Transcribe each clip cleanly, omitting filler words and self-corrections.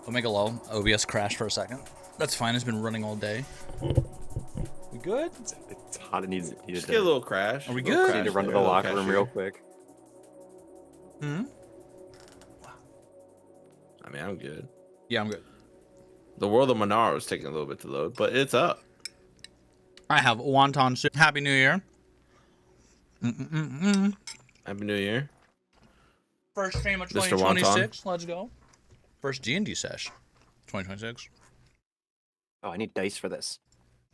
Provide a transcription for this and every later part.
Omega low. OBS crashed for a second. That's fine. It's been running all day. We good? It's hot. It needs Just get a little crash. Are we Little good? I need to run to the there, locker room cashier. real quick. Hmm. I mean, I'm good. Yeah, I'm good. The World of Monaro is taking a little bit to load, but it's up. I have wonton soup. Happy New Year. Happy New Year. First stream of Mr. 2026. Let's go. First DnD sesh. 2026. Oh, I need dice for this.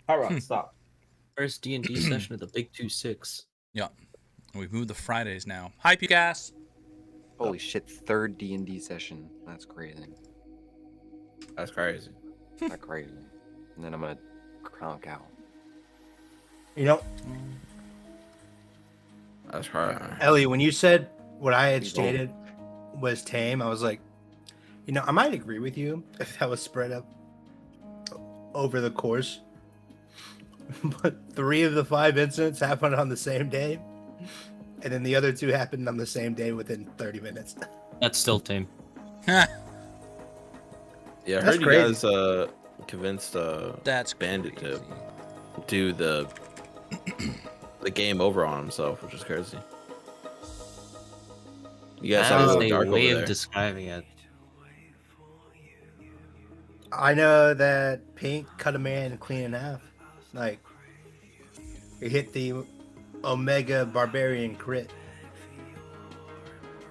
All right, stop. First D&D session of the Big 2-6. Yeah. We've moved the Fridays now. Hi, Gas. Holy shit! Third D&D session. That's crazy. That's crazy. Not crazy. And then I'm gonna cronk out. You know, That's hard. Ellie, when you said what I had stated was tame, I was like, you know, I might agree with you if that was spread up over the course. But 3 of the 5 incidents happened on the same day, and then the other 2 happened on the same day within 30 minutes. That's still tame. Yeah, I That's heard you crazy. guys convinced That's Bandit crazy. to do the game over on himself, which is crazy. You guys That have a is little a dark way over of there. describing it. I know that Pink cut a man clean in half. Like, he hit the Omega Barbarian crit.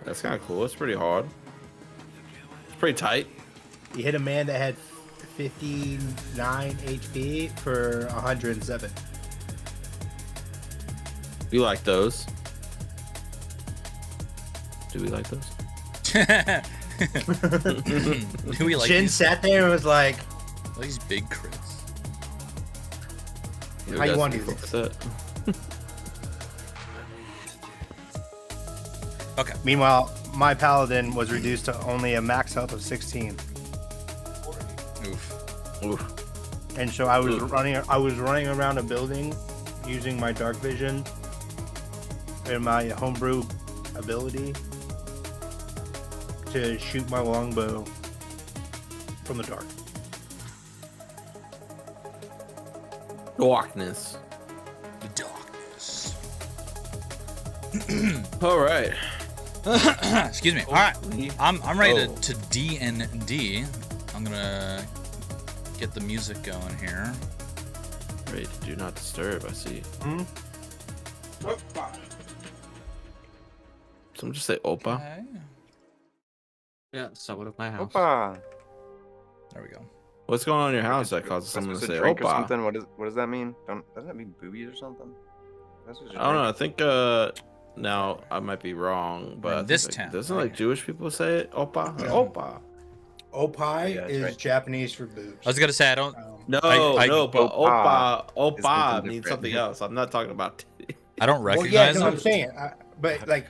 That's kind of cool. It's pretty hard. It's pretty tight. He hit a man that had 59 HP for 107. We like those. Do we like those? Do we like Jin these, sat there and was like, these big crits? We How you got want some to do people upset. Okay. meanwhile, my paladin was reduced to only a max health of 16. Oof. Oof. And so I was Oof. running around a building using my dark vision and my homebrew ability to shoot my longbow from the dark. Darkness. The darkness. All right. Excuse me. All right. I'm ready Oh. to DnD. I'm gonna get the music going here. Ready to do not disturb. I see. Someone just say Opa. Okay. Yeah, someone at my house. Opa! There we go. What's going on in your house that causes That's someone to supposed say drink or Opa? something? What does that mean? Doesn't that mean boobies or something? That's what I don't know. I think now I might be wrong, but In I think, this like, town, doesn't right? like Jewish people say it? Opa. Yeah. Opa. Opai Yeah, that's is right. Japanese for boobs. I was gonna say I don't. No, I- no, but Opa Opa is means something different. something else. I'm not talking about titty. I don't Well, recognize yeah, no, I'm it. saying, but like,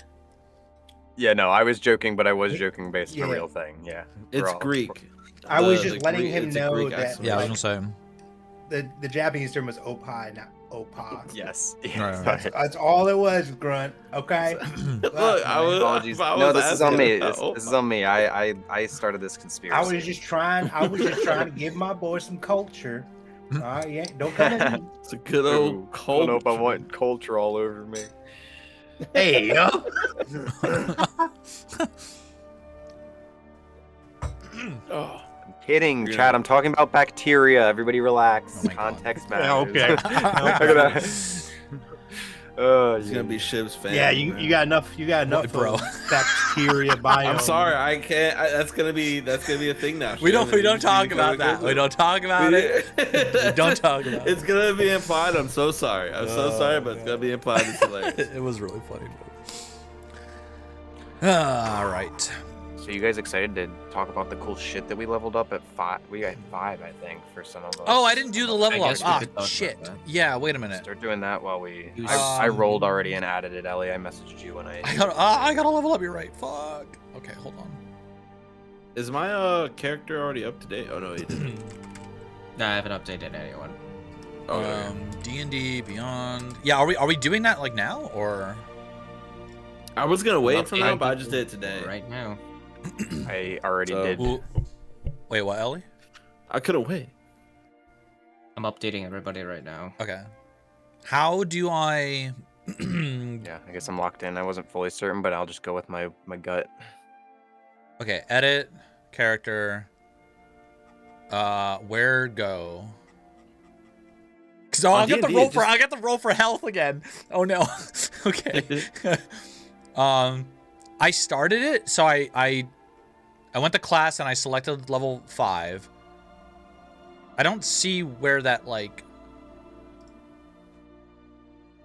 Yeah, no, I was joking, but I was joking based on a Yeah. real thing. Yeah. It's We're all- Greek. I was The just letting Greek- him it's a know Greek that- accent. Yeah, I was gonna say. the Japanese term was opai, not opa. Yes. Right, Yes. That's all it was, Grunt. Okay. Look, I was. Apologies. I No, was this is on asking me. about This is Opa. on me. I started this conspiracy. I was just trying to give my boy some culture. All right, yeah, don't come at me. It's a good Ooh, old I don't cold. know if I want culture all over me. Hey, yo. Oh, Kidding, Yeah. Chad. I'm talking about bacteria. Everybody relax. Oh my God. Context Yeah, matters. okay. Look at that. it's gonna be Shiv's fan. Yeah, you got enough. You got enough, Bro. of bacteria biome. I'm sorry, I can't. That's gonna be a thing now. We don't. Shiv. We don't You talk gotta about go that. to We don't talk about it. We don't talk about It's gonna be implied. I'm so sorry. I'm so sorry, but it's gonna be implied. It's hilarious. It was really funny. All right. So you guys excited to talk about the cool shit that we leveled up at 5? We got 5, I think, for some of us. Oh, I didn't do the level I up. guess we Ah, could talk about shit. that. Yeah. Wait a minute. Start doing that while we. You I s- rolled already and added it, Ellie. I messaged you when I. I got to level up. You're right. Fuck. Okay, hold on. Is my character already up to date? Oh no, he didn't. Nah, I haven't updated anyone. Oh, D&D Beyond. Yeah. Are we doing that like now or? I was gonna wait for Updating now, but I just did it today. Right now. I already So- did. Well, Wait, what, Ellie? I couldn't wait. I'm updating everybody right now. Okay. How do I? Yeah, I guess I'm locked in. I wasn't fully certain, but I'll just go with my gut. Okay, edit character. Where go? Cause I got the D&D, roll for I got the roll for health again. Oh no. Okay. I started it, so I went to class and I selected level 5. I don't see where that like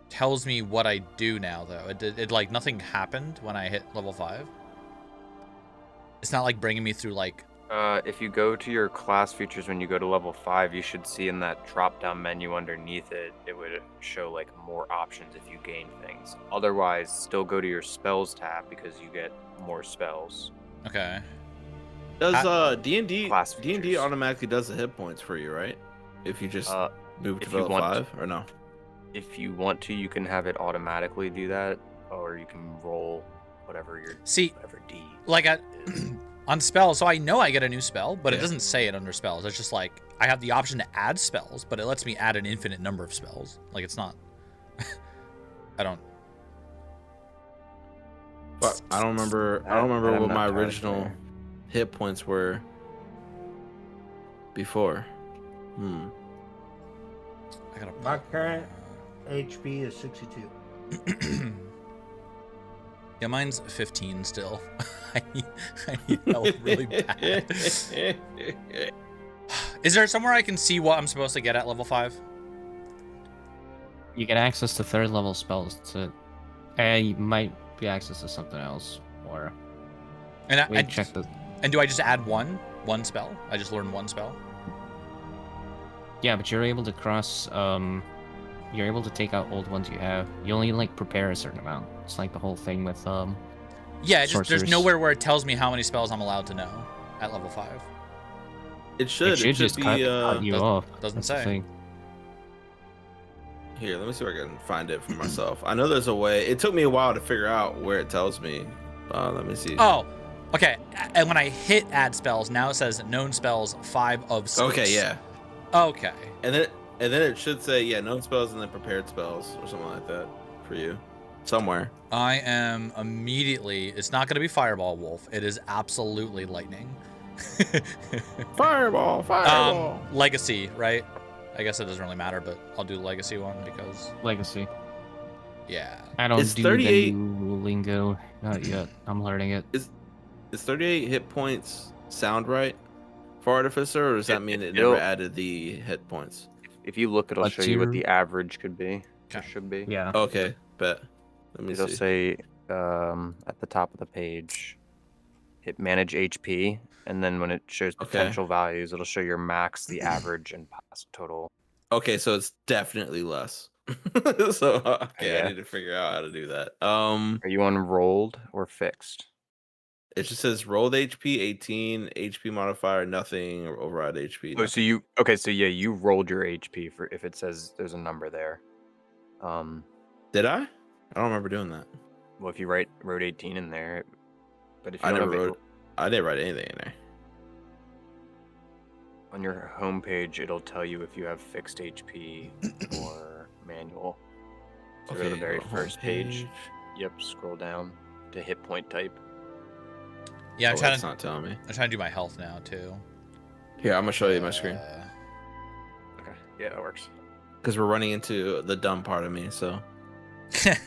tells me what I do now though. It like nothing happened when I hit level 5. It's not like bringing me through like. If you go to your class features when you go to level 5, you should see in that drop-down menu underneath it, it would show like more options if you gain things. Otherwise, still go to your spells tab because you get more spells. Okay. Does D&D Class D&D features. automatically does the hit points for you, right? If you just move to if you level want 5 or no? If you want to, you can have it automatically do that, or you can roll whatever your whatever D. Like on spells, so I know I get a new spell, but it Yeah. doesn't say it under spells. It's just like I have the option to add spells, but it lets me add an infinite number of spells. Like it's not. I don't. But I don't remember. I I'm don't remember what not my entirely original familiar. hit points were before. I gotta. My current HP is 62. Yeah, mine's 15 still. I need help really bad. Is there somewhere I can see what I'm supposed to get at level 5? You get access to 3rd level spells. You might be access to something else, or And I check the. And do I just add one spell? I just learn one spell. Yeah, but you're able to cross. You're able to take out old ones you have. You only like prepare a certain amount. It's like the whole thing with Yeah, just, there's sorcerers. nowhere where it tells me how many spells I'm allowed to know at level 5. It should. It should just be. cut you off. doesn't That's the say. thing. Here, let me see if I can find it for myself. I know there's a way. It took me a while to figure out where it tells me. Let me see. Oh, okay. And when I hit add spells, now it says known spells 5 of 6. Okay, yeah. Okay. And then it should say known spells and then prepared spells or something like that for you somewhere. I am immediately. It's not going to be Fireball Wolf. It is absolutely lightning. Fireball. Legacy, right? I guess it doesn't really matter, but I'll do the Legacy one because Legacy. yeah. I don't It's do 38 the new lingo. Not yet. I'm learning it. Is 38 hit points sound right for Artificer, or does that mean it it'll- never added the hit points? If you look, it'll What's show you what your- the average could be. Or Okay. should be. Yeah. Okay, bet. Let me It'll see. say at the top of the page, hit manage HP, and then when it shows Okay. potential values, it'll show your max, the average, and pass total. Okay, so it's definitely less. So okay, Yeah. I need to figure out how to do that. Are you on rolled or fixed? It just says rolled HP 18, HP modifier nothing, or override HP. Oh, so you you rolled your HP for if it says there's a number there. Did I? I don't remember doing that. Well, if you wrote 18 in there, but if you I don't never have it- wrote. I didn't write anything in there. on your home page, it'll tell you if you have fixed HP or manual. So go to the very home first page. Yep, scroll down to hit point type. Yeah, I'm Oh, trying it's to. not telling me. I'm trying to do my health now too. Here, I'm gonna show you my screen Okay, yeah, that works. because we're running into the dumb part of me. So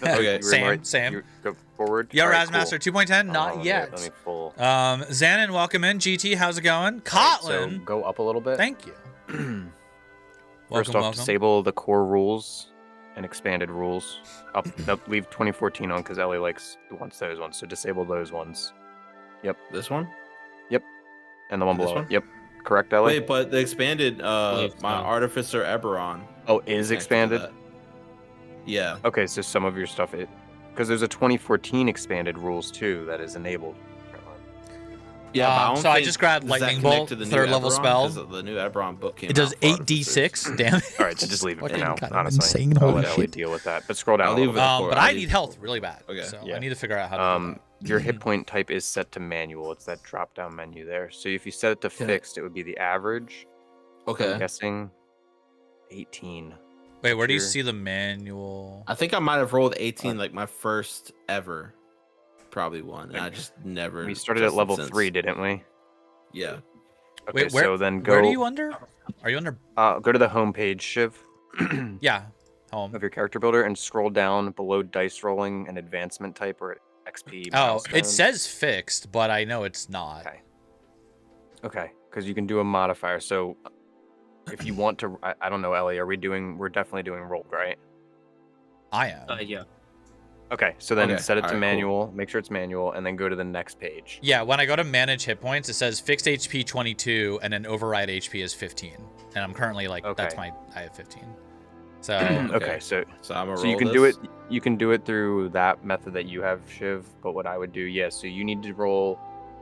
Okay, You Sam. You go forward. Yo, Alright, Razmaster cool. 2.10, Oh, not let me- yet. Let me pull. Xanon, welcome in. GT, how's it going? Alright, so Kotlin, go up a little bit. thank you. First Welcome, off, disable the core rules and expanded rules. Leave 2014 on because Ellie wants those ones. So disable those ones. this one. And the one This below one? it. Yep. Correct, Ellie? Wait, but the expanded Believe my so. Artificer Eberron Oh, is connected to expanded? that. Yeah. Okay, so some of your stuff because there's a 2014 expanded rules too that is enabled. Yeah, but I don't so I think- just grabbed does that Lightning connect Bolt, to the new 3rd level Eberron? spell. 'Cause the new Eberron book came It does out for Artificers. 8d6 damage. All right, so just leave it for Fucking now. kind of Honestly, insane. I'll Holy let Ellie shit. deal with that. But scroll down. I'll a little leave it. bit. But I'll I leave need it health for- really bad. Okay. So Yeah. I need to figure out how to do that. your hit point type is set to manual. It's that drop down menu there. So if you set it to Okay. fixed, it would be the average. Okay. I'm guessing 18. Wait, where do you Sure. see the manual? I think I might have rolled 18 like my first ever, probably one, and I just never. We started at adjusted level since. 3, didn't we? Yeah. Okay, Wait, where? so then Where are go you under? Are you under? go to the home page, Shiv, Yeah, home. of your character builder and scroll down below dice rolling and advancement type or XP. Oh, milestone. it says fixed, but I know it's not. Okay. Okay, because you can do a modifier. So if you want to, I don't know, Ellie, we're definitely doing roll, right? I am. Yeah. Okay, so then Okay, set it to alright, cool. manual, make sure it's manual, and then go to the next page. Yeah, when I go to manage hit points, it says fixed HP 22, and then override HP is 15. And I'm currently like, that's Okay. I have 15. So Okay, so So I'm a so you can do it. You can do it through that method that you have, Shiv. But what I would do, so you need to roll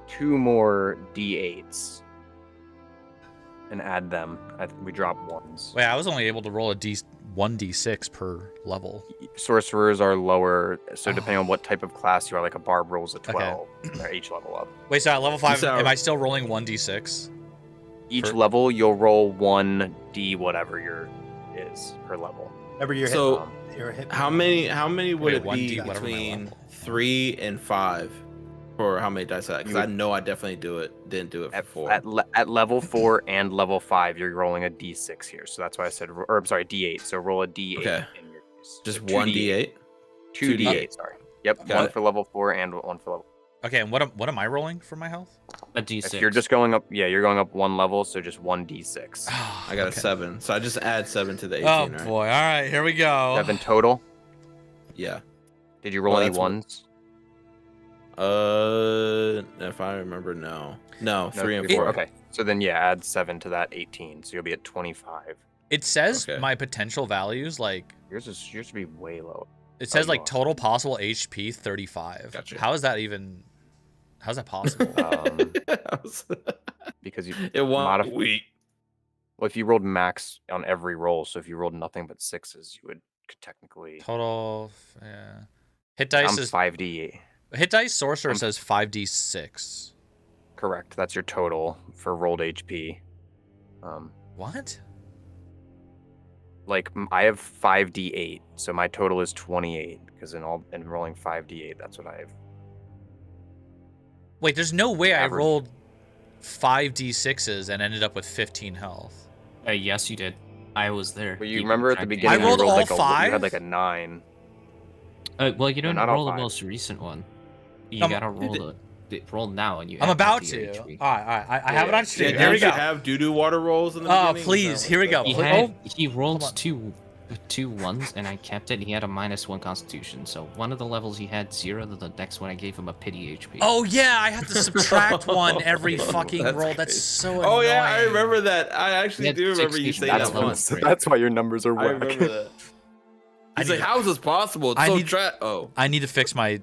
2 more d8s and add them. We drop ones. wait, I was only able to roll a 1d6 per level. Sorcerers are lower, so depending on what type of class you are, like a barb rolls a 12 or each level up. Wait, so at level 5, So- am I still rolling 1d6? Each For- level, you'll roll 1d whatever your is per level. Whatever your So hit, your hit. how many would Okay, it 1D, be whatever my between level. 3 and 5 for how many dice I? Because You I would- know I definitely didn't do it for 4. At level 4 and level 5, you're rolling a d6 here. So that's why I said, or I'm sorry, d8. So roll a d8 Okay. in your case. Just So 1 d8. 2 2d8. d8, sorry. Yep, Got one it. for level 4 and one for level. Okay, and what am I rolling for my health? A D6. If you're just going up, you're going up 1 level, so just 1 d6. I got a 7, so I just add 7 to the 18. Oh right? boy! All right, here we go. 7 total. Yeah. Did you roll Well, any that's what- ones? If I remember, no, 3 and No, 4. Okay, so then add 7 to that 18, so you'll be at 25. It says Okay. my potential values like Yours should be way low. it says you like are. total possible HP 35. Gotcha. How is that even? How's that possible? Because you it won't modify. weak. Well, if you rolled max on every roll, so if you rolled nothing but 6s, you could technically. Total, yeah. Hit dice I'm is 5d8. hit dice. Sorcerer I'm- says 5d6. Correct. That's your total for rolled HP. What? I have 5d8, so my total is 28 because in rolling 5d8, that's what I have. Wait, there's no way I Average. rolled 5d6s and ended up with 15 health. Yes, you did. I was there. But you keeping remember at the track. beginning, I rolled you rolled all like you 5? had like a 9. Well, you don't not all roll the 5. most recent one. You Um, gotta roll roll now, and you. I'm add that about to. your to. HP. All right. I have it on stream. Yeah, Here we don't you go. have doo-doo water rolls in the Oh, beginning? please, So, here we go. He Wait, had oh. he rolled on. two ones, and I kept it. He had a -1 Constitution, so one of the levels he had 0. The next one I gave him a pity HP. Oh yeah, I have to subtract one every fucking That's roll. That's crazy. so annoying. Oh yeah, I remember that. I He actually had do remember 16. you saying That's that one. once. That's why your numbers are I whack. remember that. I He's need like, to- "How is this possible? It's I so need- Oh, I need to fix my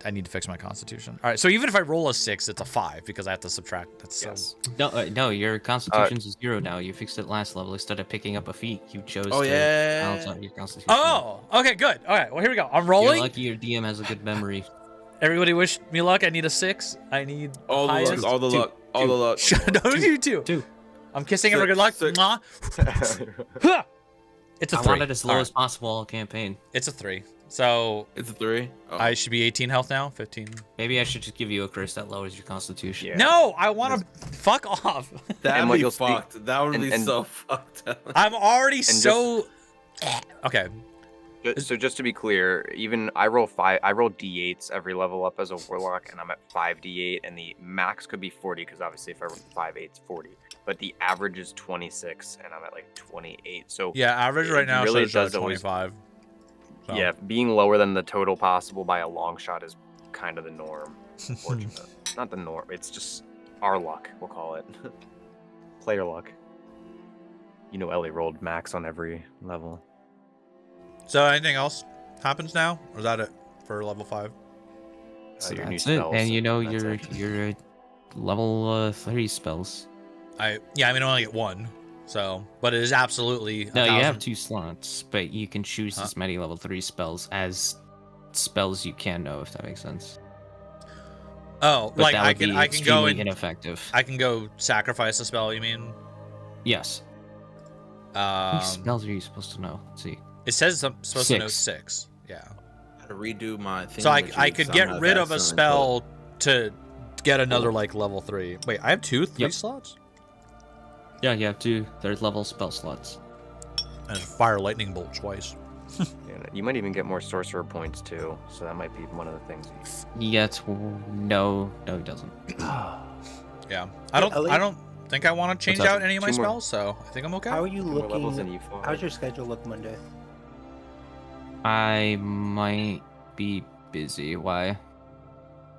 Constitution. All right, so even if I roll a 6, it's a 5 because I have to subtract. That's so. Yes. No, your Constitution's a 0 now. You fixed it last level. Instead of picking up a feat, you chose Oh, to yeah. balance out your Constitution. Oh, okay, good. All right, well here we go. I'm You're rolling. lucky your DM has a good memory. Everybody wish me luck. I need a 6. I need all the highest. luck, all the Two. luck, all the luck. Don't you too. 2. I'm kissing her. Good luck. Six. Mwah. Huh. It's a I 3. wanted as low All as possible all campaign. It's a 3. So It's a 3. Oh. I should be 18 health now. 15. Maybe I should just give you a curse that lowers your Constitution. Yeah. No, I want to fuck off. That'd and what be you'll see- fucked. That would be and- so fucked. I'm already just- so. Okay. So just to be clear, even I roll d8s every level up as a warlock, and I'm at 5d8, and the max could be 40 because obviously if I roll 5 8s 40, but the average is 26, and I'm at like 28. So Yeah, average It right now really shows does always- 25. So. yeah, being lower than the total possible by a long shot is kind of the norm. Unfortunate. Not the norm. It's just our luck. We'll call it player luck. You know, Ellie rolled max on every level. So anything else happens now, or is that it for level 5? So Your new that's it. spells, And you know that's your it. level 3 spells. I only get 1. So, but it is absolutely. No, you 1,000. have 2 slots, but you can choose Huh? as many level 3 spells as spells you can know, if that makes sense. Oh, But like that I would can be I can go extremely and ineffective. I can go sacrifice a spell. You mean? Yes. How many Um, spells are you supposed to know? Let's see. it says I'm supposed to know 6. 6. Yeah. I had to redo my thing. So I could get rid of a spell to get another like level 3. Wait, I have 3 Yep. slots? Yeah, you have 2 third-level spell slots. And fire lightning bolt twice. Yeah, you might even get more sorcerer points too, so that might be one of the things. He gets no, he doesn't. Yeah. I don't think I want to change What's up? out any of my 2 more. spells, so I think I'm okay. How are you More levels looking? than E5. How's your schedule look Monday? I might be busy. Why?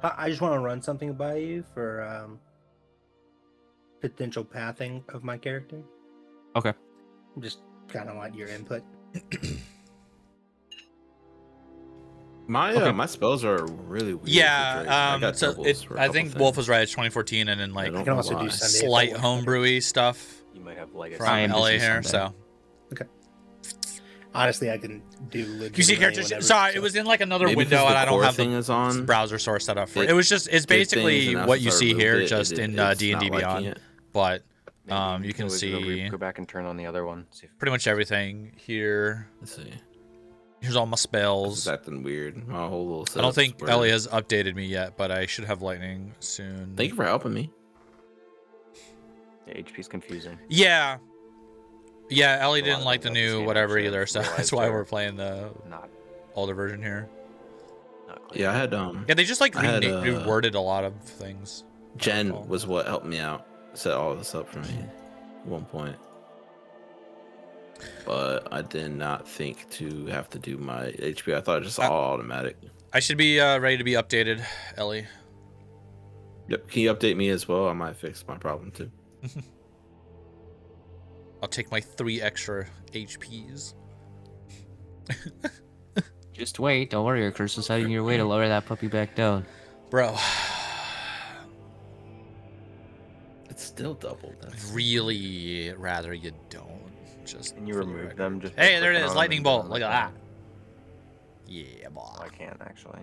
I just want to run something by you for potential pathing of my character. Okay. Just kind of want your input. My spells are really weird. for Drake. Yeah, I got so doubles for a I couple think things. Wolf was right. It's 2014, and then like I don't I can know also why. do Sunday. if slight that works better. homebrewy stuff You might have legacy. from I am LA busy here. Sunday. So Honestly, I can do. you see characters. whenever, Sorry, so- it was in like another Maybe window, because and the I don't core have thing the is on. browser source set up for it. It It was just it's did things, basically and what you after I see removed here, it, just in D&D not liking Beyond. it. But Maybe you can always see go back and turn on the other one. See if pretty much everything here. Let's see. Here's all my It's spells. acting weird. My whole little. I don't setup's think weird. Ellie has updated me yet, but I should have lightning soon. Thank you for helping me. yeah, HP's confusing. Yeah. Yeah, Ellie A lot didn't of like the things I've new seen whatever actually either, so realized that's why they're we're playing the Not older version here. clear. Yeah, I had Yeah, they just like I had, reworded a lot of things. Jen Wonderful. was what helped me out, set all this up for me at one point. But I did not think to have to do my HP. I thought it was just all automatic. I should be ready to be updated, Ellie. Yep. Can you update me as well? I might fix my problem too. I'll take my 3 extra HPs. Just wait. Don't worry. Your curse is heading your way to lower that puppy back down. Bro, It's still doubled. That's really rather you don't. Just Can you for the remove record. them? Just by Hey, there it clicking is, on them lightning and bolt. doing Look like at that. Yeah, boy. Oh, I can't actually.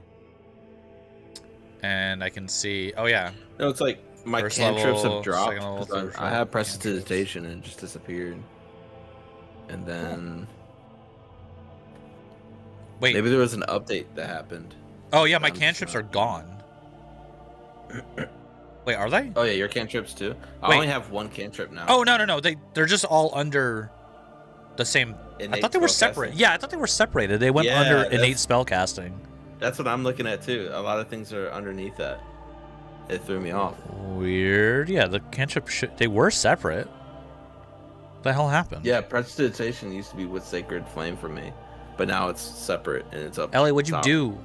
And I can see. Oh yeah, no, it's like my First cantrips level, have dropped. second level, 'cause third I level have cantrips. prestidigitation and it just disappeared. And then wait. maybe there was an update that happened. Oh yeah, my I'm just cantrips not- are gone. Wait, are they? Oh yeah, your cantrips too. I Wait. only have one cantrip now. Oh no, they're just all under the same. I Innate thought they were spellcasting. separate. Yeah, I thought they were separated. They went Yeah, under that's- innate spellcasting. That's what I'm looking at too. A lot of things are underneath that. It threw me off. Weird. Yeah, the cantrip they were separate. What the hell happened? Yeah, prestidigitation used to be with sacred flame for me, but now it's separate and it's up. Ellie, what'd you top. do?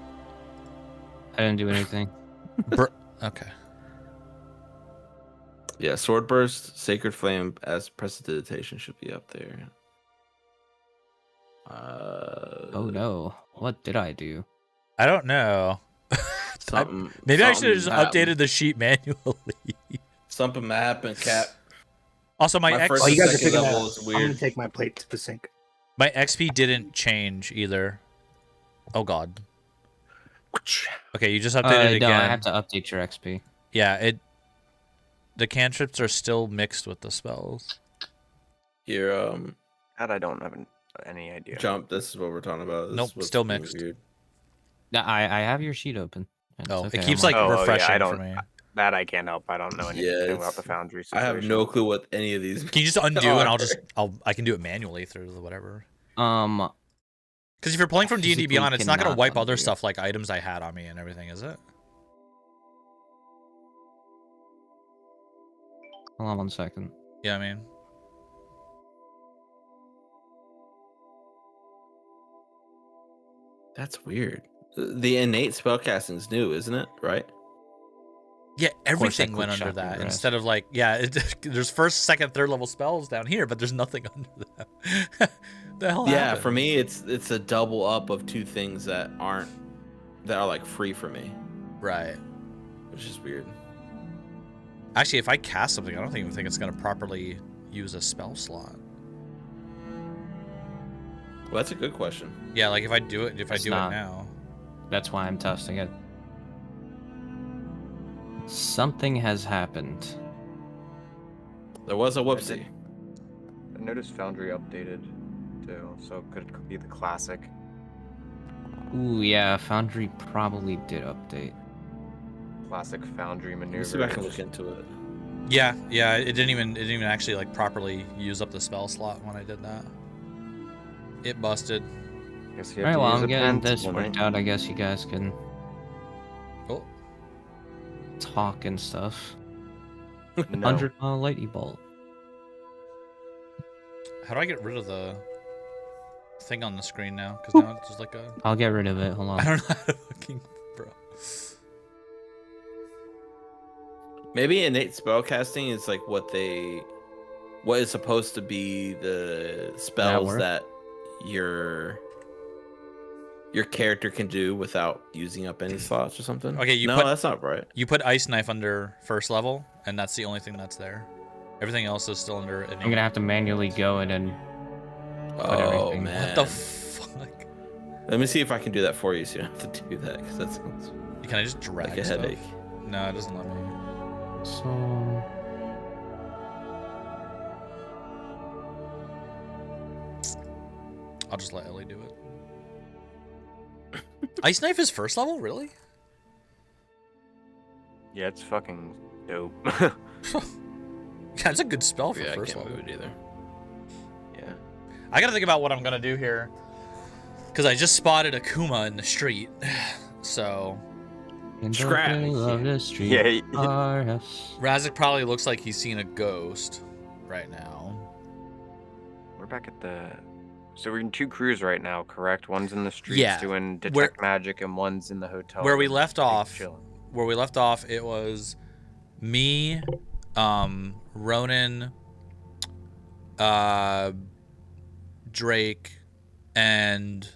I didn't do anything. Okay. Yeah, sword burst, sacred flame as prestidigitation should be up there. Oh no. What did I do? I don't know. Something. Maybe I should have just something updated the sheet manually. Something happened, Cap. Also, my My X first Oh, you guys are second figuring that level out. is I'm weird. gonna take my plate to the sink. my XP didn't change either. Oh god. Okay, you just updated it No, again. I have to update your XP. Yeah, the cantrips are still mixed with the spells. Here, That I don't have any idea. jump. This is what we're talking about. This Nope, is what's still being mixed. Weird. No, I have your sheet open. It's Oh, okay, it I'm keeps like- like Oh, yeah, I refreshing don't- for me. That I can't help. I don't know anything Yeah, about it's- the foundry I situation. have no clue what any of these. Can you just undo and are. I can do it manually through the whatever. Um, Because if you're pulling from D&D physically Beyond, it's not gonna cannot wipe other undo. stuff like items I had on me and everything, is it? hold on one second. Yeah, I mean. That's weird. The innate spellcasting is new, isn't it? Right? Yeah, course, I everything went quick under shot that your instead of like, yeah, there's first, second, third level spells down here, but there's nothing under them. The hell Yeah, happened? for me, it's a double up of two things that are like free for me, Right. which is weird. Actually, if I cast something, I don't even think it's gonna properly use a spell slot. Well, that's a good question. Yeah, like if I do it, It's it not. now. That's why I'm testing it. Something has happened. There was a whoopsie. I noticed Foundry updated too, so it could be the classic. Ooh, yeah, Foundry probably did update. Classic Foundry Let me maneuver. see if I can look into it. Yeah, it didn't even actually like properly use up the spell slot when I did that. It busted. Guess you Alright, have to well, use I'm a getting pen this tonight. worked out. I guess you guys can Oh, talk and stuff. No. 100-mile lightning bolt. how do I get rid of the thing on the screen now? Because now it's just like a. I'll get rid of it. Hold I on. don't know how to fucking, bro. Maybe innate spellcasting is like what is supposed to be the spells work? that your character can do without using up any slots or something. Okay, no, that's not right. You put Ice Knife under first level, and that's the only thing that's there. Everything else is still under. I'm gonna have to manually go in and put Oh everything. man, What the fuck? let me see if I can do that for you, so you don't have to do that because that sounds Can I just drag like a stuff? headache. No, it doesn't let me. So I'll just let Ellie do it. Ice Knife is first level, really? Yeah, it's fucking dope. Yeah, it's a good spell for Yeah, I first can't level. move it either. Yeah. I gotta think about what I'm gonna do here, because I just spotted Akuma in the street. So in the Scrap. middle of the street, Yeah. our house. Razik probably looks like he's seen a ghost right now. We're back at the. So we're in two crews right now, correct? One's in the streets Yeah, doing detect where- magic, and one's in the hotel. Where we room, left like, off, chilling. it was me, Ronan, Drake, and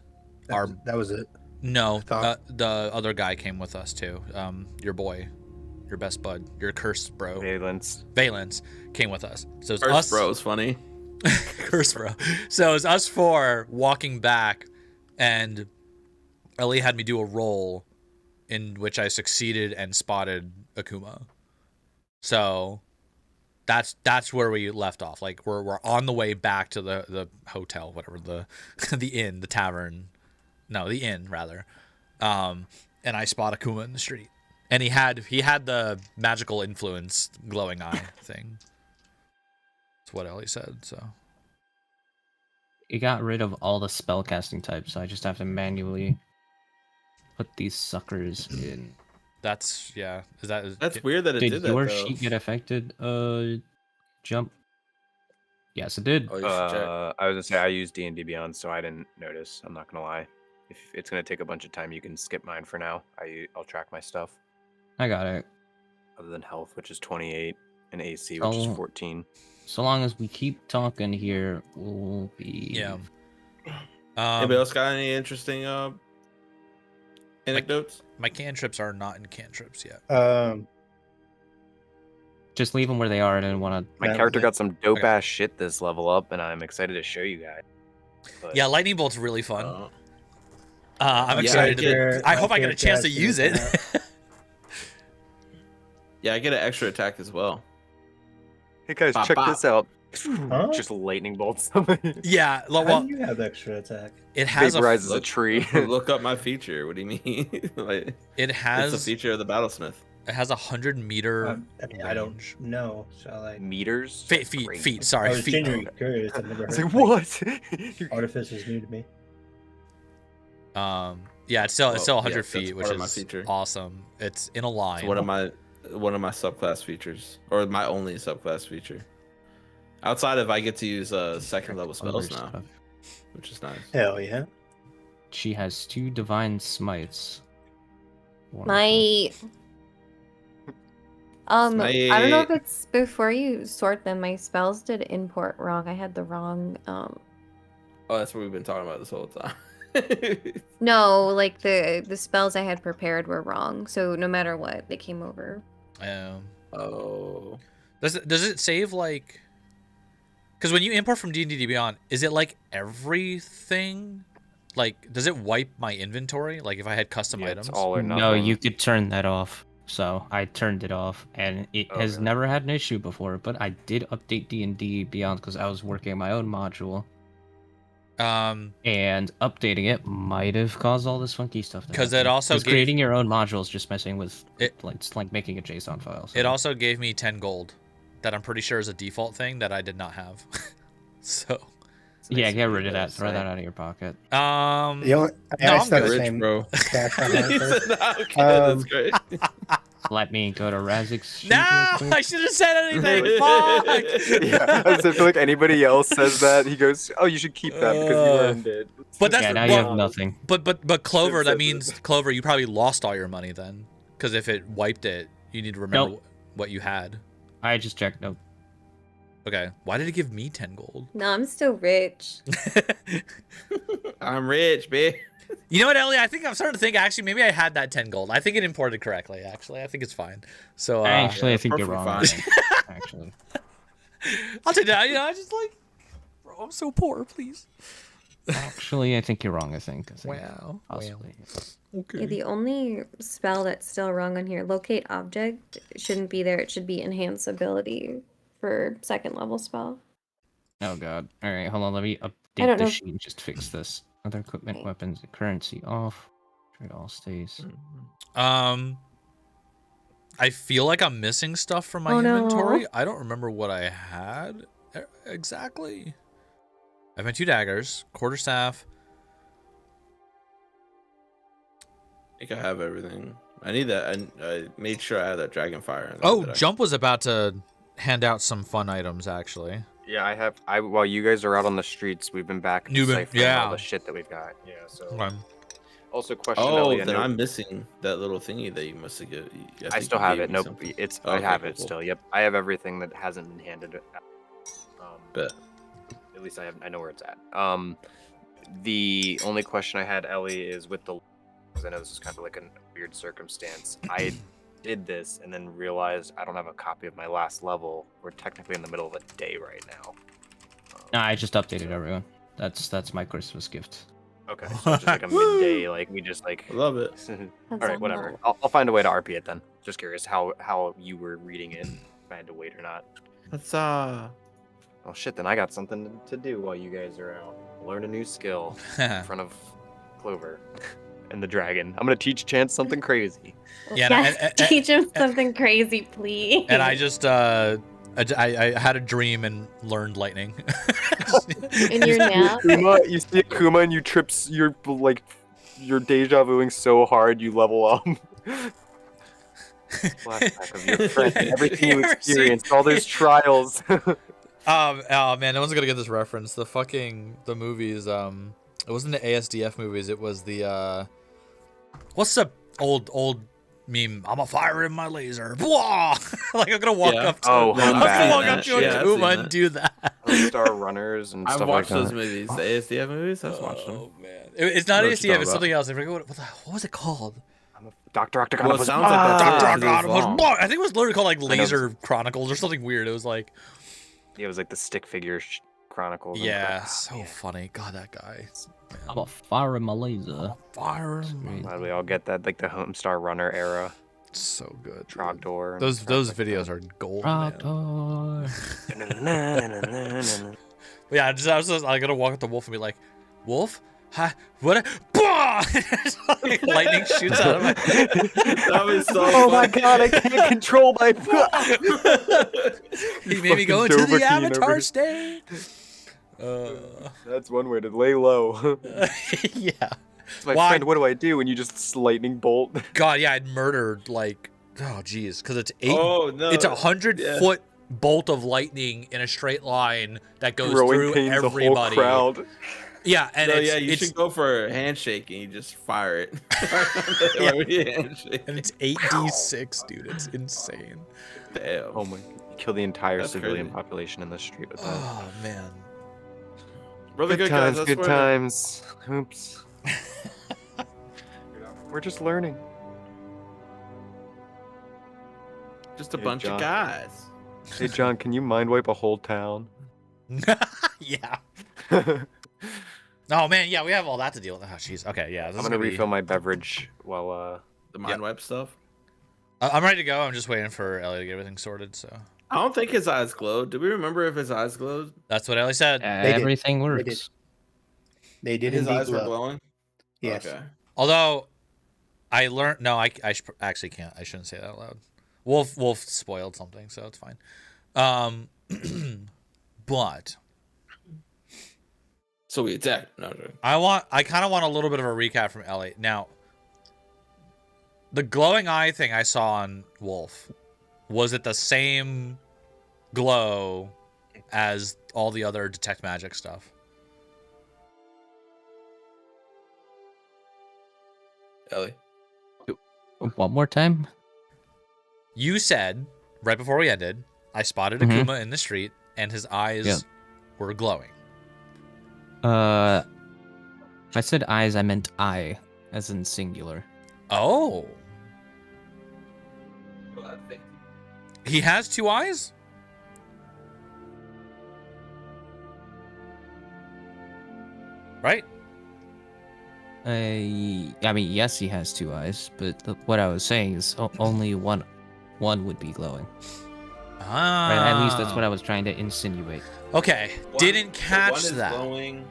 our That was it. no, thought- the other guy came with us too. Your boy, your best bud, your cursed bro, Valence. Valence came with us. So it's First us, bro is funny. curse bro. So it's us four walking back, and Ellie had me do a roll in which I succeeded and spotted Akuma. So that's where we left off. Like we're on the way back to the hotel, whatever, the the inn, the tavern. No, the inn rather. And I spot Akuma in the street. And he had the magical influence glowing eye thing. That's what Ellie said, so. It got rid of all the spellcasting types, so I just have to manually put these suckers in. That's yeah. That's weird that it Did did that. your though. sheet get affected? Jump. Yes, it did. Oh, you should check. I was gonna say I use D&D Beyond, so I didn't notice. I'm not gonna lie. If it's gonna take a bunch of time, you can skip mine for now. I'll track my stuff. I got it. Other than health, which is 28, and AC, which is Oh. 14. So long as we keep talking here, we'll be. Yeah. Anybody else got any interesting anecdotes? My cantrips are not in cantrips yet. Just leave them where they are. I didn't want My That- character that- got some dope ass shit this level up, and I'm excited to show you guys. But Yeah, lightning bolt's really fun. Oh. I'm Yeah, excited. I I hope I get a chance to use it. Yeah, I get an extra attack as well. hey guys, Bop, check bop. this out. Huh? Just lightning bolts. Yeah, How well, do you have extra attack? it has Vaporizes a Look- tree. Look up my feature. What do you mean? Like, it it's a has feature of the Battlesmith. it has 100-meter I mean, I don't range. know. So like, Meters? Feet. Great. I Sorry, was feet. genuinely curious. I've never I was heard. like, like, what? Artifice is new to me. Yeah, it's still Well, 100 yes, that's feet, which part of my is feature. awesome. It's in a line. It's one of my subclass features, or my only subclass feature. Outside of I get to use second level spells other now, stuff. which is nice. Hell yeah. She has 2 divine smites. Wonderful. My I don't know if Smite. it's before you sort them. My spells did import wrong. I had the wrong Oh, that's what we've been talking about this whole time. no, like the spells I had prepared were wrong. So no matter what, they came over. Oh, Does it save like? Because when you import from D&D Beyond, is it like everything? Like, does it wipe my inventory? Like if I had custom Yeah, items? it's all or nothing. No, you could turn that off. so I turned it off, and it has Okay. never had an issue before. But I did update D&D Beyond because I was working on my own module, and updating it might have caused all this funky stuff to happen. Because it also gave creating your own module is just messing with It- it's like making a JSON file. So. it also gave me 10 gold, that I'm pretty sure is a default thing that I did not have. So Yeah, get rid of that. Throw that out of your pocket. The only, No, I I'm still have good. the Rich, same bro. cash on He hand said, first. "Nah, okay, that's great. Let me go to Razik's sheet No, real quick. I should have said anything. Fuck. Yeah, I feel like anybody else says that, he goes, "Oh, you should keep that because you earned it." But that's Yeah, now what- you have nothing. But Clover, Should've that said means this. Clover, you probably lost all your money then, because if it wiped it, you need to remember Nope. what you had. I just checked. Nope. Okay, why did it give me 10 gold? No, I'm still rich. I'm rich, bitch. You know what, Ellie? I think I'm starting to think actually maybe I had that 10 gold. I think it imported correctly. Actually, I think it's fine. So Actually, I yeah, think you're perfectly wrong. fine. Actually, I'll take that. You know, I just like, bro, I'm so poor. Please. I think you're wrong. I think. Wow. Possibly. Okay. Yeah, the only spell that's still wrong on here, locate object, shouldn't be there. It should be enhance ability for second level spell. Oh god. All right, hold on. Let me I update don't the know. sheet and just fix this. Other equipment, Okay. weapons, currency off. Trade all stays. I feel like I'm missing stuff from my Oh, no. inventory. I don't remember what I had exactly. I have my 2 daggers, quarterstaff. I think I have everything. I need that. I made sure I had that dragon fire. Oh, Jump was about to hand out some fun items actually. Yeah, while you guys are out on the streets, we've been back You've been- deciphering yeah. all the shit that we've got. Yeah, so Okay. also question Oh, Ellie, I then know- I'm missing that little thingy that you must have given. I still have it. Nope, it's I Okay, have cool, it cool. still. Yep, I have everything that hasn't been handed. Bet. At least I know where it's at. The only question I had, Ellie, is with the, because I know this is kind of like a weird circumstance. I did this and then realized I don't have a copy of my last level. We're technically in the middle of a day right now. No, I just updated everyone. That's my Christmas gift. Okay, so it's just like a midday, like we just like. I love it. All right, whatever. I'll find a way to RP it then. Just curious how you were reading it, if I had to wait or not. That's Oh shit, then I got something to do while you guys are out. Learn a new skill in front of Clover and the dragon. I'm gonna teach Chance something crazy. Yeah, Yes, teach him something crazy, please. And I just I had a dream and learned lightning. In your nap. You see Akuma and you trips. You're like, you're deja vuing so hard you level up. Flashback of your friend, and everything you You ever experienced, seen- all those trials. Oh man, no one's gonna get this reference. The movies. It wasn't the ASDF movies. It was the what's the old meme? I'm a fire in my laser. Blah! Like I'm gonna walk Yeah. up to. Oh, I'm gonna Homebound. walk up to Yeah, I've Akuma seen and that. do that. Star Runners and I've stuff watched like those that. movies. The ASDF movies. I've watched them. Oh man, it's not Know what you're ASDF. It's talking something else. I forget what was it called? Dr. Octagon. Well, it sounds like that too, Doctor 'cause it was Octagon was long. blah. I think it was literally called like know. Laser Chronicles or something weird. It was like Yeah, it was like the stick figure chronicles. and yeah, crap. so funny. God, that guy. I'm a fire in my laser. Fire. Great. Glad we all get that, like the Homestar Runner era. So good. dude. Trogdor. and Those stuff like videos that. are gold. Man. Raptor. Yeah, I gotta walk up to Wolf and be like, Wolf, hi, what? Bah! Like, lightning shoots out of my. That was so Oh my funny. god, I can't control my. He made me go Fucking into the Dovahkiin Avatar over state. That's one way to lay low. Yeah. My Why- friend, what do I do? And you just lightning bolt. God, yeah, I'd murdered like, oh geez, because it's eight. Oh no! It's 100-foot yeah. bolt of lightning in a straight line that goes Growing through pains the everybody. whole crowd. Yeah, and No, it's, yeah, you it's should go for a handshake and you just fire it. Yeah. Handshake. and it's 8d6, dude. It's insane. Damn. Oh my! You kill the entire That's civilian crazy. population in the street with that. Oh man. Really good guys, times, I good swear. times. Oops. We're just learning. Just a Hey, bunch John. of guys. Hey John, can you mind wipe a whole town? Yeah. Oh man, yeah, we have all that to deal with. Oh jeez. Okay, yeah. This I'm is gonna be- refill my beverage while The mind wipe stuff. I'm ready to go. I'm just waiting for Ellie to get everything sorted. So I don't think his eyes glowed. Do we remember if his eyes glowed? that's what Ellie said. did. Everything They works. did. They did His indeed eyes were glow. glowing. Yes. Okay. Although I learned, no, actually can't. I shouldn't say that out loud. Wolf spoiled something, so it's fine. But So we attacked. No, no. I kind of want a little bit of a recap from Ellie. Now, the glowing eye thing I saw on Wolf, was it the same glow as all the other detect magic stuff? Ellie. One more time. You said right before we ended, I spotted Mhm. Akuma in the street and his eyes were glowing. If I said eyes, I meant eye, as in singular. Oh, he has two eyes? Right? I mean, yes, he has two eyes, but what I was saying is only one would be glowing. Ah. Right? At least that's what I was trying to insinuate. Okay, didn't catch one is that. glowing.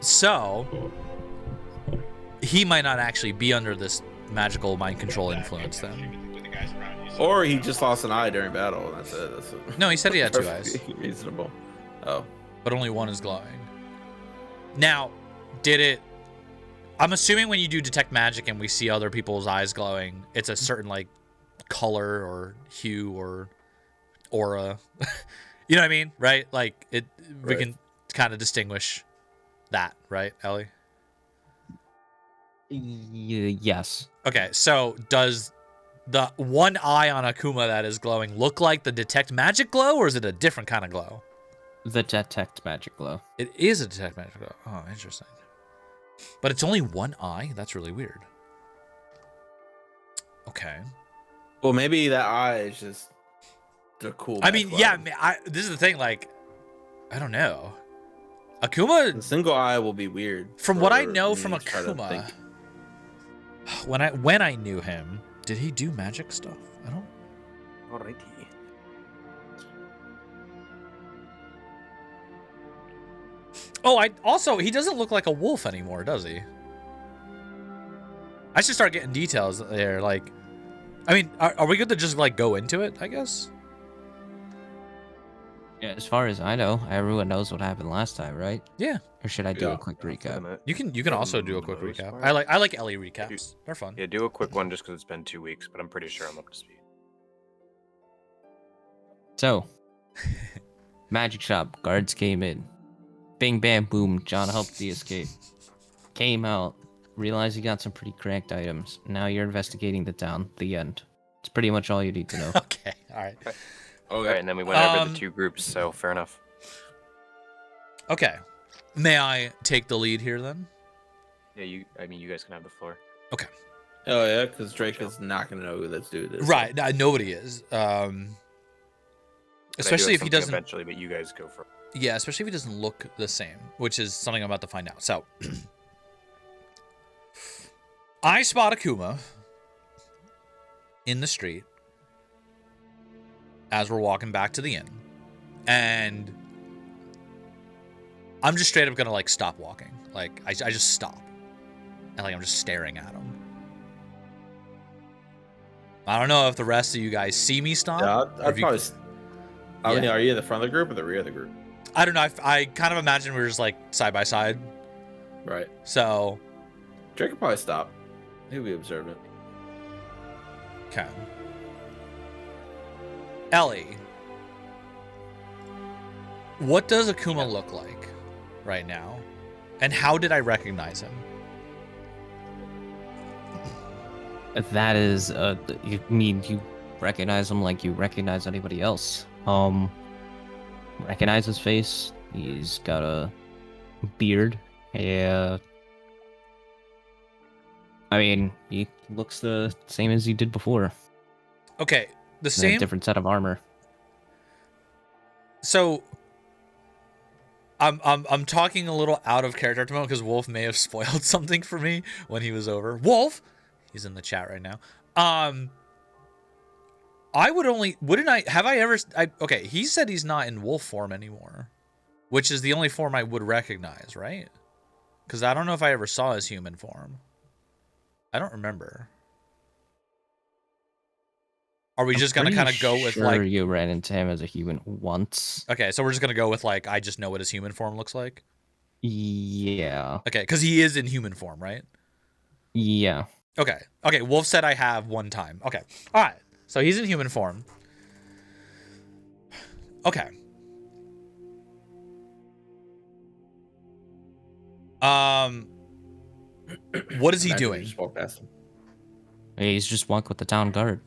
So he might not actually be under this magical mind control influence then. Or he just lost an eye during battle. That's it. That's it. No, he said he had two eyes, Perfectly reasonable. Oh. but only one is glowing. Now, did it? I'm assuming when you do detect magic and we see other people's eyes glowing, it's a certain like color or hue or aura. You know what I mean, right? Like it, we Right. can kind of distinguish that, right, Ellie? Yes. Okay, so does the one eye on Akuma that is glowing look like the detect magic glow, or is it a different kind of glow? The detect magic glow. It is a detect magic glow. Oh, interesting. But it's only one eye? That's really weird. Okay. Well, maybe that eye is just the cool. I mean, yeah, background. this is the thing, like, I don't know. The Akuma, single eye will be weird. from what I for know me from to try to Akuma, think. when I knew him, did he do magic stuff? I don't. Alrighty. Oh, he doesn't look like a wolf anymore, does he? I should start getting details there. Like, I mean, are we good to just like go into it? I guess. Yeah, as far as I know, everyone knows what happened last time, right? Yeah. Or should I do Yeah. a quick recap? You can also do a For the quick most recap. part. I like Ellie recaps. They're fun. Yeah, do a quick one just because it's been 2 weeks, but I'm pretty sure I'm up to speed. So, magic shop, guards came in. Bing, bam, boom, John helped the escape. Came out, realized you got some pretty cracked items. Now you're investigating the town. The end. It's pretty much all you need to know. Okay. All right. Okay. Alright, and then we went over Um, the 2 groups, so fair enough. Okay. May I take the lead here then? Yeah, you guys can have the floor. Oh yeah, because Drake is not gonna know who this dude is. Right. Nobody is. But I do Especially have if he something doesn't. eventually, but you guys go for. Yeah, especially if he doesn't look the same, which is something I'm about to find out. So, I spot Akuma in the street as we're walking back to the inn, and I'm just straight up gonna like stop walking. Like I just stop, and like I'm just staring at him. I don't know if the rest of you guys see me stop. Yeah, or I'd if you- probably. I mean, Yeah. are you in the front of the group or the rear of the group? I don't know. I kind of imagine we're just like side by side. Right. So, Drake could probably stop. He'll be observant. okay. Ellie, what does Akuma look like right now? And how did I recognize him? That is, you mean you recognize him like you recognize anybody else. Recognize his face. He's got a beard. Yeah. I mean, he looks the same as he did before. Okay, the A same. different set of armor. So, I'm talking a little out of character at the moment because Wolf may have spoiled something for me when he was over. Wolf, he's in the chat right now. I wouldn't I have I ever okay, he said he's not in wolf form anymore, which is the only form I would recognize, right? Because I don't know if I ever saw his human form. I don't remember. Are we just gonna kind of go with like you ran into him as a human once? Okay, so we're just gonna go with like I just know what his human form looks like. Yeah. Okay, because he is in human form, right? Yeah. Okay. Okay, Wolf said I have one time. Okay. All right. So he's in human form. Okay. What is he Imagine you doing? Just walk past him. Hey, he's just walking with the town guard.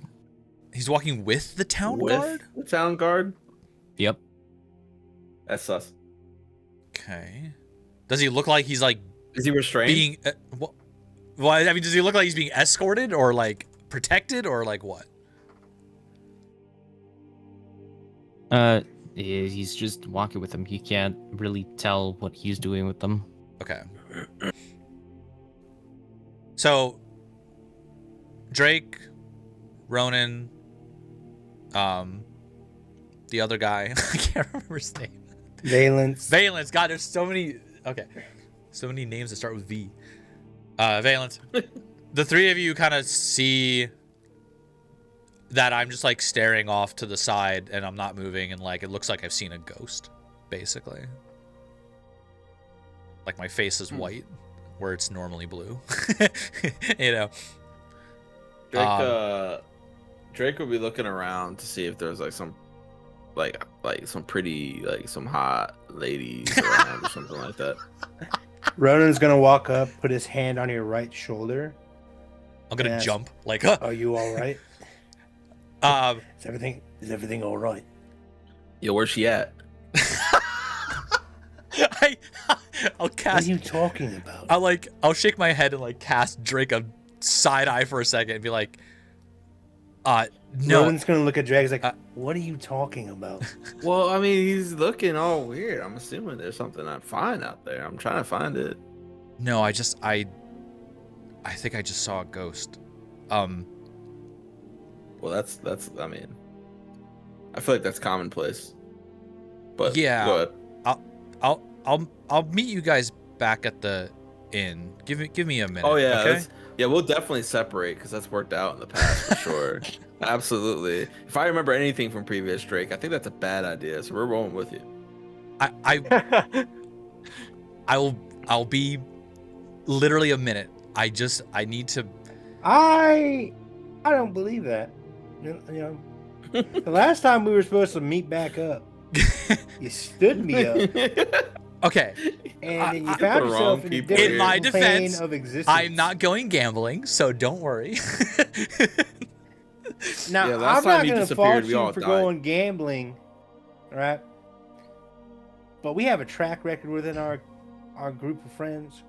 He's walking with the town With guard? the town guard? Yep. That's sus. Okay. Does he look like he's like Is he restrained? being well, I mean, does he look like he's being escorted or like protected or like what? He's just walking with them. You can't really tell what he's doing with them. Okay. So Drake, Ronan, the other guy, I can't remember his name. Valence. God, there's so many. Okay, so many names that start with V. Valence. The three of you kind of see that I'm just like staring off to the side and I'm not moving, and like it looks like I've seen a ghost, basically. Like my face is white, where it's normally blue. You know. Drake would be looking around to see if there's like some like some pretty some hot ladies around or something like that. Ronan's gonna walk up, put his hand on your right shoulder. I'm gonna Yes. jump like. Are you all right? Is everything all right? Yo, where's she at? I'll What cast. are you talking about? I'll shake my head and like cast Drake a side eye for a second and be like, no. Ronan's gonna look at Drake like, what are you talking about? Well, I mean, he's looking all weird. I'm assuming there's something I find out there. I'm trying to find it. No, I think I just saw a ghost. Well, that's. I mean, I feel like that's commonplace. But Yeah. go ahead. I'll meet you guys back at the inn. Give me a minute. Oh yeah, Okay. yeah. We'll definitely separate because that's worked out in the past for sure. Absolutely. If I remember anything from previous Drake, I think that's a bad idea. So we're rolling with you. I'll be literally a minute. I need to. I don't believe that. You know, the last time we were supposed to meet back up, you stood me up, Okay. and then you I- found the yourself wrong in a people different In my plane defense, of existence. I'm not going gambling, so don't worry. Now, Yeah, last I'm time not he going to disappeared, fault we you all for died. going gambling, all right? But we have a track record within our group of friends.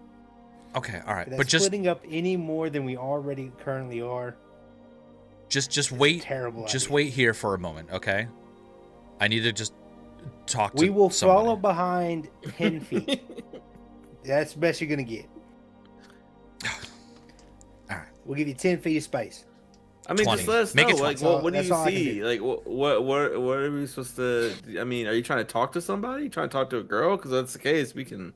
Okay, all right, That's but just splitting up any more than we already currently are. just wait. Terrible. Just idea. wait here for a moment, okay? I need to just talk to We will somebody. follow behind 10 feet. That's the best you're going to get. All right. We'll give you 10 feet of space. I mean, 20. just let us Make know. it Like, 20. what do That's you all I can see? do. Like, what are we supposed to? I mean, are you trying to talk to somebody? You trying to talk to a girl? Because that's the case, we can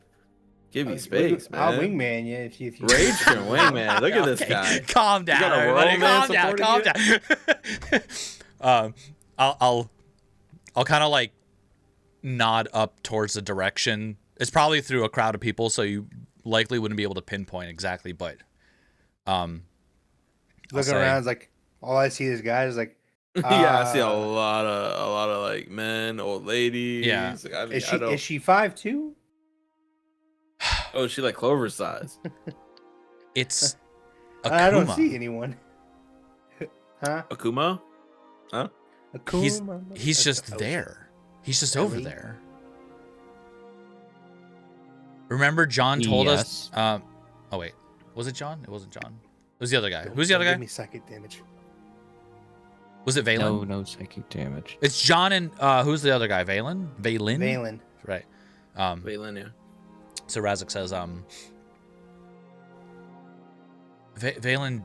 give you space, man. I'll wingman you if you. Rage can wingman. Look at this Okay, guy. Calm down, got a everybody. world Calm man down. supporting Calm down. I'll kind of like nod up towards the direction. It's probably through a crowd of people, so you likely wouldn't be able to pinpoint exactly. But Looking say- around, it's like all I see is guys like. Yeah, I see a lot of like men, old ladies. Yeah. Like, I mean, Is she 5'2"? Oh, is she like Clover size? it's I don't Akuma. see anyone. Huh? Akuma? Huh? Akuma? He's just Oh, there. He's just over Ellie? there. Remember, John told us. Yes. Oh wait, was it John? It wasn't John. It was the other guy. Who's the don't other Give guy? me psychic damage. Was it Valen? No psychic damage. It's John and who's the other guy? Valen? Valen. Right. Valen, yeah. So Razik says, Valen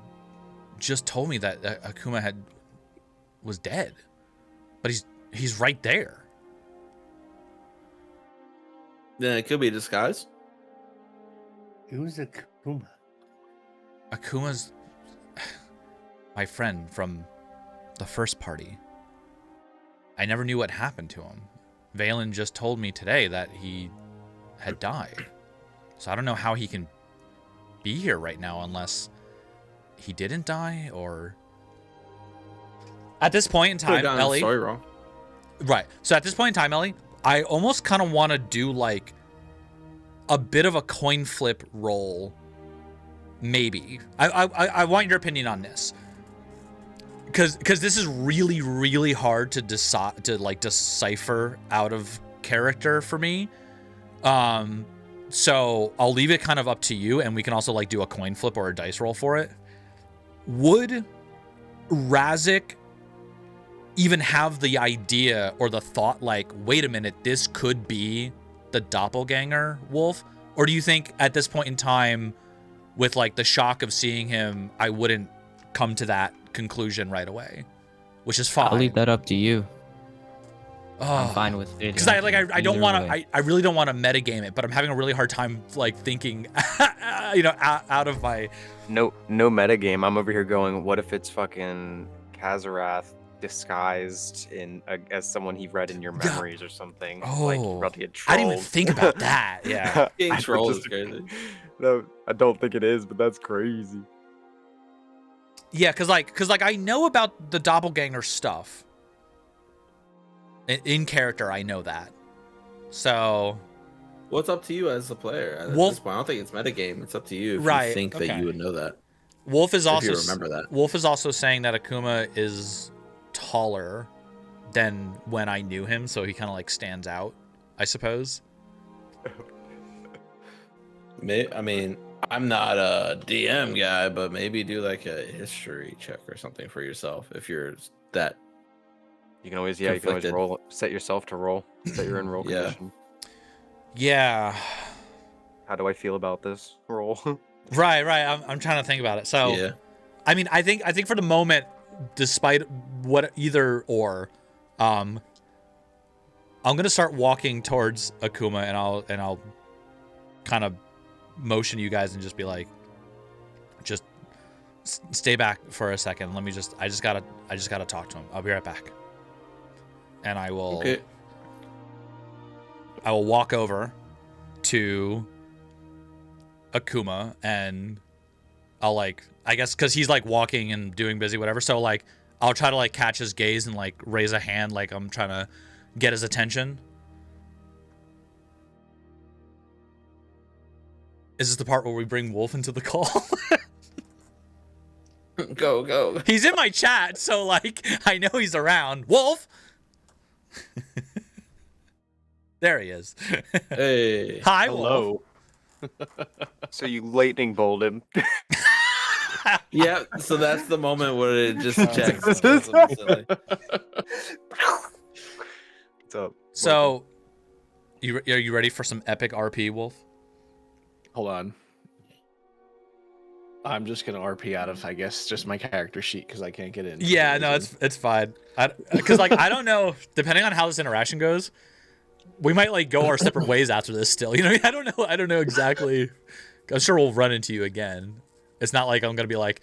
just told me that Akuma had was dead, but he's right there. Then it could be a disguise. Who's Akuma? Akuma's my friend from the first party. I never knew what happened to him. Valen just told me today that he had died. So I don't know how he can be here right now unless he didn't die or... At this point in time, Ellie... Story wrong. Right. So at this point in time, Ellie, I almost kind of want to do like a bit of a coin flip roll. Maybe. I want your opinion on this. Because this is really, really hard to decipher out of character for me. So I'll leave it kind of up to you, and we can also like do a coin flip or a dice roll for it. Would Razik even have the idea or the thought like, wait a minute, this could be the doppelganger wolf? Or do you think at this point in time, with like the shock of seeing him, I wouldn't come to that conclusion right away, which is fine. I'll leave that up to you. Oh, I'm fine with it. because I don't want to. I really don't want to metagame it, but I'm having a really hard time like thinking, out of my. No metagame. I'm over here going, what if it's fucking Kazarath disguised as someone he read in your memories or something? Like you're about to get trolled. I didn't even think about that. Yeah. Being trolled is crazy. No, I don't think it is, but that's crazy. Yeah, because I know about the doppelganger stuff. In character, I know that. So. Well, it's up to you as the player. At this point, I don't think it's metagame. It's up to you if you think that you would know that. Wolf is also if you remember that. Wolf is also saying that Akuma is taller than when I knew him, so he kind of like stands out, I suppose. I mean, I'm not a DM guy, but maybe do like a history check or something for yourself if you're that. You can always roll. Set yourself to roll. Set your own roll condition. Yeah. How do I feel about this roll? Right. I'm trying to think about it. So, yeah. I mean, I think for the moment, despite what either or, I'm gonna start walking towards Akuma, and I'll kind of motion you guys and just be like, just stay back for a second. I just gotta talk to him. I'll be right back. And I will. Okay. I will walk over to Akuma, and I'll like, I guess because he's like walking and doing busy whatever, so like I'll try to like catch his gaze and like raise a hand like I'm trying to get his attention. Is this the part where we bring Wolf into the call? Go. He's in my chat, so like I know he's around. Wolf. There he is. Hey. Hi, Hello. Wolf. So you lightning bolt him. Yeah, so that's the moment where it just checks. What's up? So, are you ready for some epic RP, Wolf? Hold on. I'm just gonna RP out of, I guess, just my character sheet because I can't get in. Yeah, no, it's fine. Because like I don't know, depending on how this interaction goes, we might like go our separate ways after this. Still, I don't know exactly. I'm sure we'll run into you again. It's not like I'm gonna be like,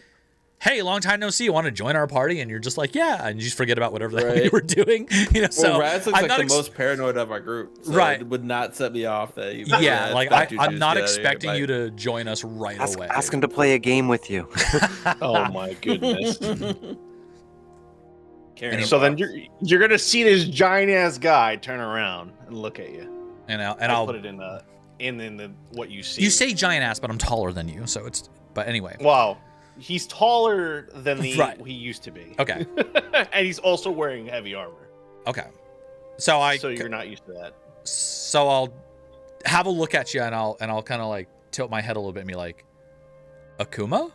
hey, long time no see, you want to join our party? And you're just like, yeah, and you just forget about whatever the hell you were doing. So Raz looks like the most paranoid of our group. So Right. It would not set me off that you. Yeah, like I'm not expecting you to join us right away. Ask him to play a game with you. Oh my goodness. Carrying So a then box. you're gonna see this giant ass guy turn around and look at you. And I'll I'll put it in the what you see. You say giant ass, but I'm taller than you, so it's. But anyway. Wow. He's taller than Right. he used to be. Okay. And he's also wearing heavy armor. Okay. So So you're not used to that. So I'll have a look at you, and I'll kind of like tilt my head a little bit and be like, Akuma?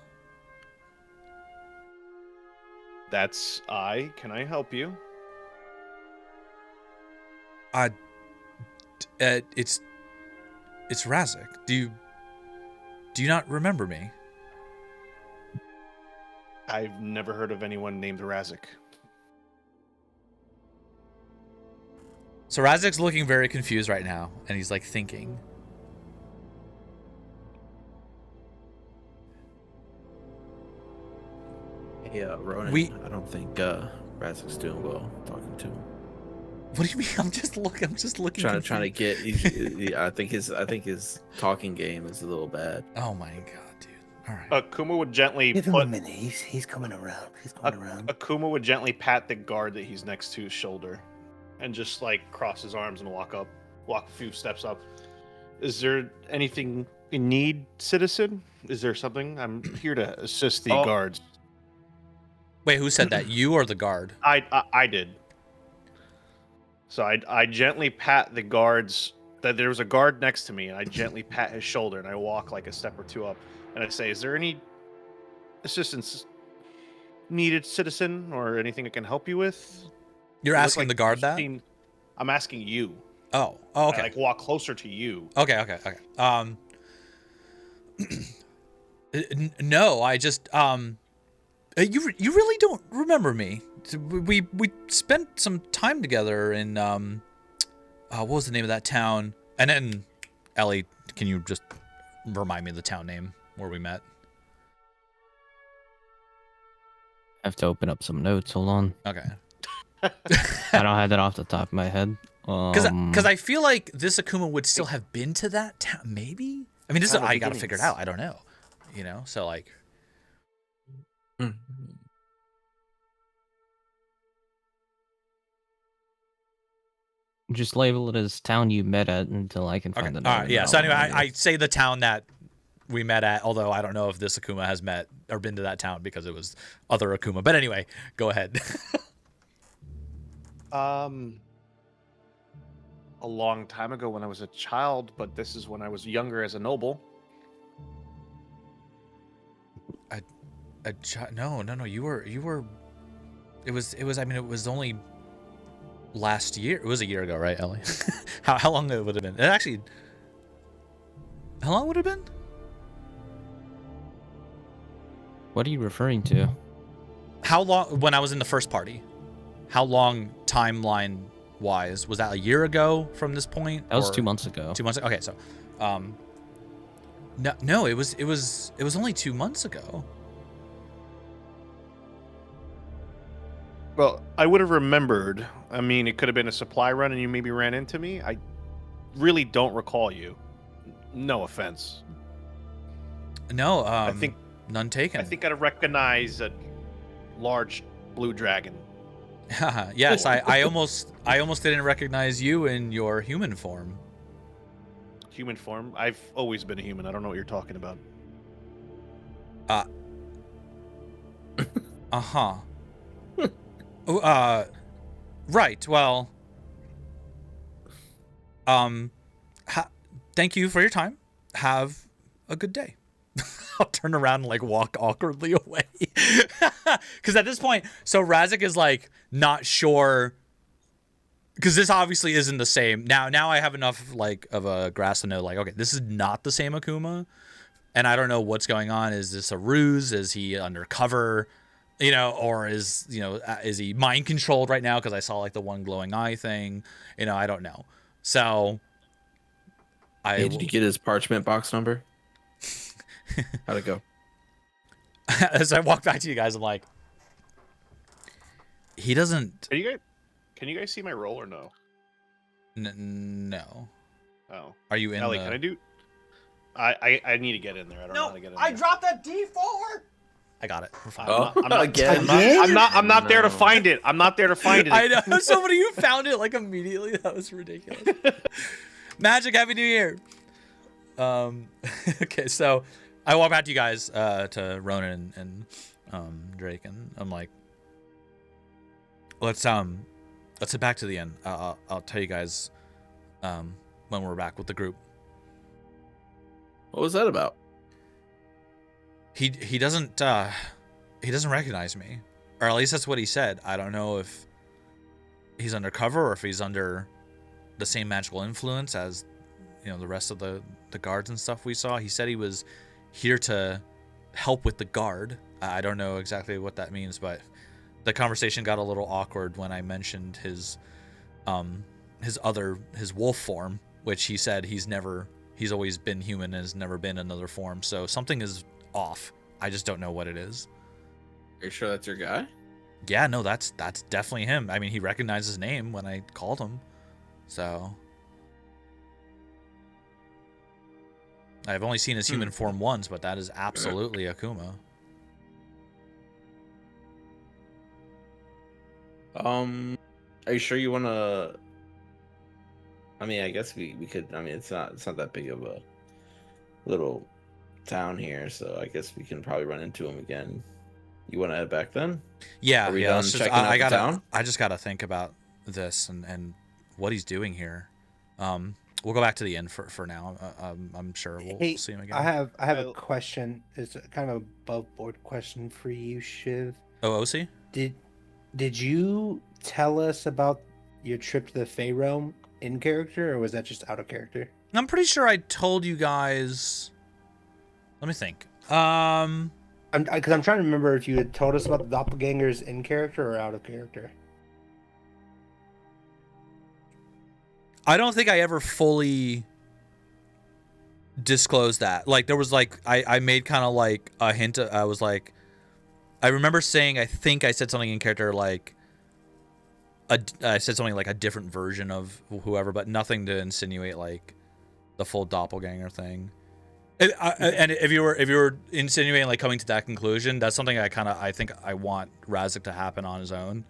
That's I. Can I help you? It's Razik. Do you not remember me? I've never heard of anyone named Razik. So Razik's looking very confused right now, and he's like thinking. Yeah, Ronan. I don't think Razik's doing well talking to him. What do you mean? I'm just looking. Trying to get. I think his talking game is a little bad. Oh my god, dude! All right. Akuma would gently Give him a minute. He's coming around. He's coming around. Akuma would gently pat the guard that he's next to's shoulder, and just like cross his arms and walk a few steps up. Is there anything in need, citizen? Is there something? I'm here to assist the guards. Wait, who said that? You or the guard? I did. So I gently pat the guards. That there was a guard next to me, and I gently pat his shoulder, and I walk like a step or two up, and I say, "Is there any assistance needed, citizen, or anything I can help you with?" You're asking the guard that? I'm asking you. Oh, okay. I, like walk closer to you. Okay. No, I just you really don't remember me. We spent some time together in what was the name of that town? And then Ellie, can you just remind me of the town name where we met? I have to open up some notes. Hold on. Okay. I don't have that off the top of my head. Because I feel like this Akuma would still have been to that town, maybe. I mean, this is I gotta figure it out. I don't know, So like, just label it as town you met at until I can find the name. All right, yeah. So anyway, I say the town that we met at, although I don't know if this Akuma has met or been to that town because it was other Akuma. But anyway, go ahead. A long time ago when I was a child, but this is when I was younger as a noble. No. You were. It was. I mean, it was only last year. It was a year ago, right, Ellie? How long it would have been? It actually. How long would it have been? What are you referring to? How long? When I was in the first party. How long timeline wise was that? A year ago from this point? That was 2 months ago. 2 months ago. Okay, so no, it was only 2 months ago. Well, I would have remembered. I mean, it could have been a supply run and you maybe ran into me. I really don't recall you. No offense. No, I think none taken. I think I'd recognize a large blue dragon. Yes, I almost didn't recognize you in your human form. Human form? I've always been a human. I don't know what you're talking about. Right. Well, thank you for your time. Have a good day. I'll turn around and like walk awkwardly away. Because at this point, so Razik is like not sure. Because this obviously isn't the same. Now I have enough like of a grasp to know like, okay, this is not the same Akuma. And I don't know what's going on. Is this a ruse? Is he undercover? Or is he mind controlled right now? Because I saw like the one glowing eye thing. I don't know. So did you get his parchment box number? How'd it go? As I walk back to you guys, I'm like, he doesn't. Can you guys see my roll or no? No. Oh. Are you in? Ellie, can I do? I need to get in there. I don't know how to get in there. I dropped that D4. I got it. We're fine. I'm not, I'm not there to find it. I'm not there to find it. I know somebody who found it like immediately. That was ridiculous. Magic, Happy New Year. Okay, so I walk back to you guys, to Ronan and Drake, and I'm like, let's head back to the inn. I'll tell you guys when we're back with the group. What was that about? He doesn't recognize me, or at least that's what he said. I don't know if he's undercover or if he's under the same magical influence as the rest of the guards and stuff we saw. He said he was here to help with the guard. I don't know exactly what that means, but the conversation got a little awkward when I mentioned his his wolf form, which he said he's always been human and has never been another form. So something is off. I just don't know what it is. Are you sure that's your guy? Yeah, no, that's definitely him. I mean, he recognized his name when I called him. So I've only seen his human form once, but that is absolutely Akuma. Are you sure you want to? I mean, I guess we could. I mean, it's not that big of a little town here, so I guess we can probably run into him again. You want to head back then? Yeah, Are we yeah. done Let's just, checking out the town? I just gotta think about this and what he's doing here. We'll go back to the inn for now. I'm sure we'll see him again. I have a question. It's kind of a above board question for you, Shiv. Oh, OC? Did you tell us about your trip to the Fey Realm in character, or was that just out of character? I'm pretty sure I told you guys. Let me think. Because I'm trying to remember if you had told us about the doppelgangers in character or out of character. I don't think I ever fully disclosed that. Like, there was like, I made kind of like a hint. I was like, I remember saying, I think I said something in character like, I said something like a different version of whoever, but nothing to insinuate like the full doppelganger thing. And if you were insinuating like coming to that conclusion, that's something I think I want Razik to happen on his own,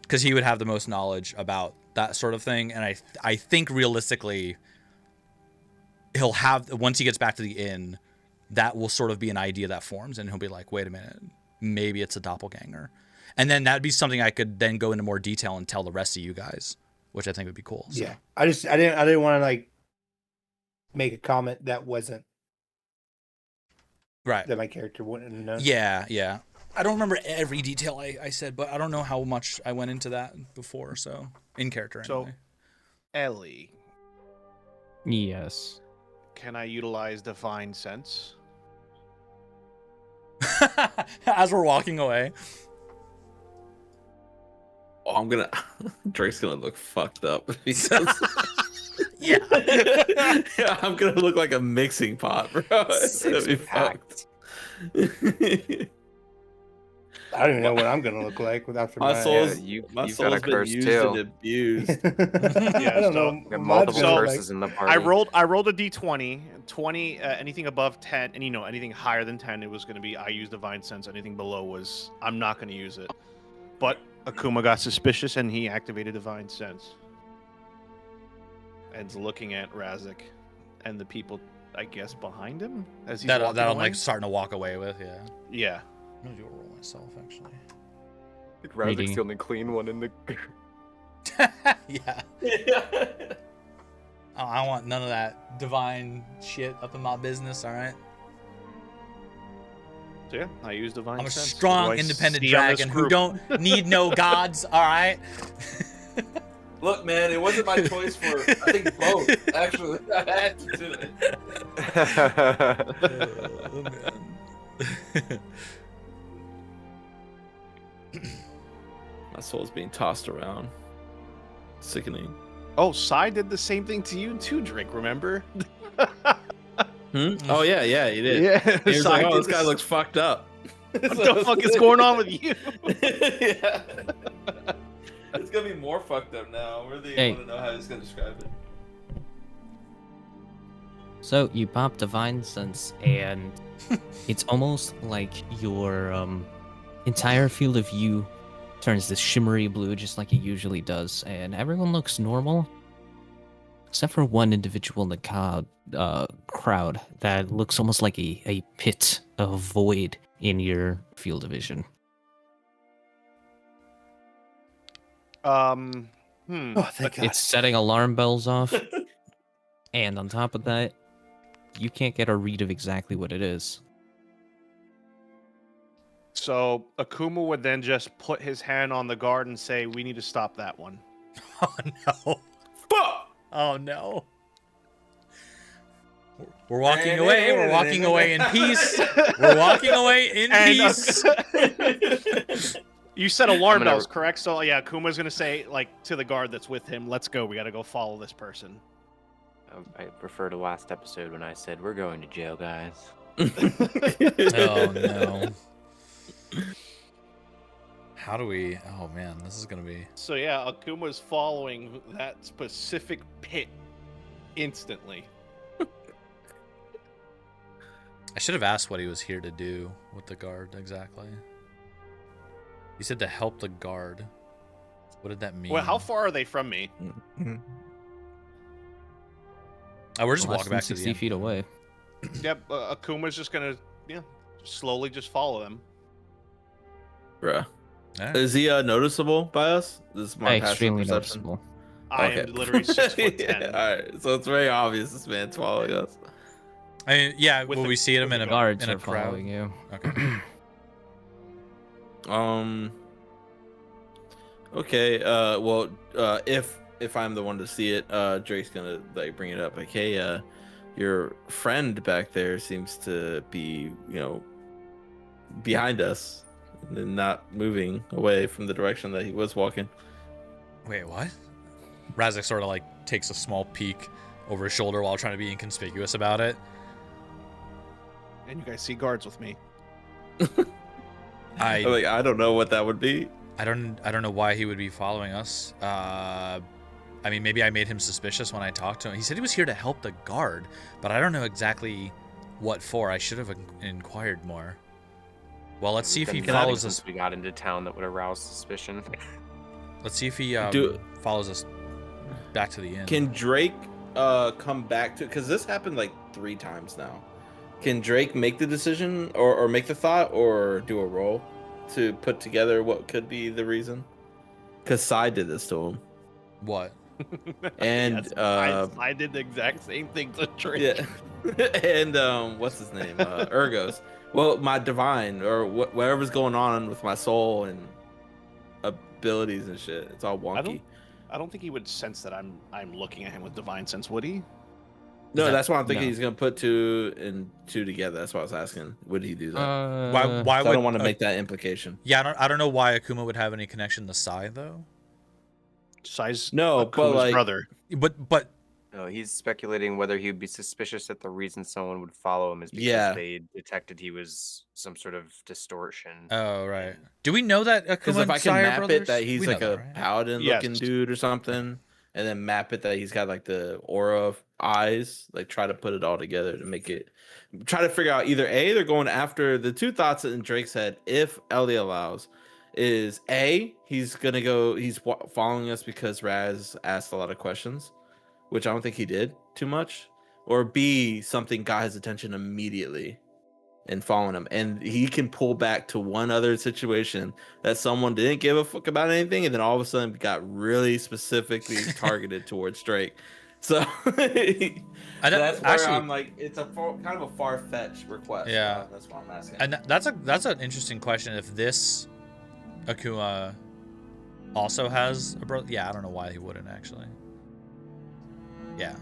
because he would have the most knowledge about that sort of thing, and I think realistically he'll have, once he gets back to the inn, that will sort of be an idea that forms, and he'll be like, wait a minute, maybe it's a doppelganger, and then that'd be something I could then go into more detail and tell the rest of you guys, which I think would be cool. So. Yeah, I didn't want to like make a comment that wasn't right, that my character wouldn't know. Yeah. I don't remember every detail I said, but I don't know how much I went into that before, so in character anyway. So, Ellie, Yes. can I utilize Divine Sense? As we're walking away. Oh, Drake's gonna look fucked up because Yeah. yeah, I'm gonna look like a mixing pot, bro. It's gonna be fucked. I don't even know what I'm gonna look like without My my soul's you've my got soul's a been curse used too. and abused. I don't know. so- You got Mine's multiple gonna look curses in the party. I rolled a d20. 20, anything above 10, and anything higher than 10, it was going to be I use Divine Sense. Anything below was I'm not going to use it. But Akuma got suspicious and he activated Divine Sense. And is looking at Razik and the people, I guess, behind him as he's That walking I'm away. like starting to walk away with, yeah. Yeah. I'm gonna do a roll myself actually. Razik's Reading. the only clean one in the. Yeah. Oh, I want none of that divine shit up in my business, alright? So yeah, I use Divine I'm a Sense. What strong, do I independent see on this dragon who group? don't need no gods, alright? Look, man, it wasn't my choice for. I think both. Actually, I had to do it. Oh, man. My soul's being tossed around. Sickening. Oh, Sai did the same thing to you too, Drake, remember? Oh yeah, he did. Yeah, He was Sai like, "Oh, did this guy looks fucked up." What the fuck is going on with you? Yeah. It's gonna be more fucked up now. I really Hey. want to know how he's gonna describe it. So you pop Divine Sense, and it's almost like your entire field of view turns this shimmery blue, just like it usually does, and everyone looks normal, except for one individual in the crowd that looks almost like a pit, a void in your field of vision. Oh, thank God. It's setting alarm bells off, and on top of that, you can't get a read of exactly what it is. So Akuma would then just put his hand on the guard and say, "We need to stop that one." Oh no. Fuck! Oh no. We're walking away. We're walking away in peace. We're walking away in And peace. You said alarm I'm gonna- bells, correct? So yeah, Kuma's gonna say like to the guard that's with him, "Let's go. We gotta go follow this person." I prefer to last episode when I said we're going to jail, guys. Oh no. How do we? Oh man, this is gonna be. So yeah, Akuma's following that specific pit instantly. I should have asked what he was here to do with the guard exactly. He said to help the guard. What did that mean? Well, how far are they from me? Oh, we're just Less walking than back to 60 the end. feet away. Yep, Akuma's just gonna slowly just follow them. Bruh. Alright. Is he noticeable by us? This is my passive Extremely perception. noticeable. I Okay. am literally 6'10". All right, so it's very obvious this man's following us. I mean, yeah, With will the- we see him with in the a Guards in a are crowd? following you. Okay. Okay. Well, if I'm the one to see it, Drake's gonna like bring it up. Like, hey, your friend back there seems to be, behind us and not moving away from the direction that he was walking. Wait, what? Razak sort of like takes a small peek over his shoulder while trying to be inconspicuous about it. And you guys see guards with me. I I'm like, I don't know what that would be. I don't know why he would be following us. I mean, maybe I made him suspicious when I talked to him. He said he was here to help the guard, but I don't know exactly what for. I should have inquired more. Well, let's see if he Been nothing follows since us. we got into town that would arouse suspicion. Let's see if he follows us back to the inn. Can Drake come back to? Because this happened like 3 times now. Can Drake make the decision or make the thought or do a roll to put together what could be the reason? Because Sai did this to him. What? And Yes, I did the exact same thing to Drake. yeah, and what's his name? Ergos. Well, my divine or whatever's going on with my soul and abilities and shit, it's all wonky. I don't think he would sense that I'm looking at him with divine sense, would he? No, that's why I'm thinking no. he's gonna put 2 and 2 together. That's what I was asking. Would he do that? Why? Why 'Cause would? I don't want to make that implication. Yeah, I don't know why Akuma would have any connection to Sai though. Size No, but, Akuma's like- brother. But No, he's speculating whether he would be suspicious that the reason someone would follow him is because Yeah. they detected he was some sort of distortion. oh right. Do we know that Because Akuma if I and can Sai are map brothers? it that he's We know like that, a right? paladin looking Yes. dude or something, and then map it that he's got like the aura of eyes, like try to put it all together to make it. Try to figure out either A, they're going after the 2 thoughts in Drake's head, if Ellie allows, is A, he's following us because Raz asked a lot of questions, which I don't think he did too much, or B, something got his attention immediately and following him, and he can pull back to one other situation that someone didn't give a fuck about anything, and then all of a sudden got really specifically targeted towards Drake. So that's where actually, I'm like, it's kind of a far-fetched request. Yeah. That's what I'm asking. and that's an interesting question. If this Akuma also has a brother, yeah, I don't know why he wouldn't actually. Yeah,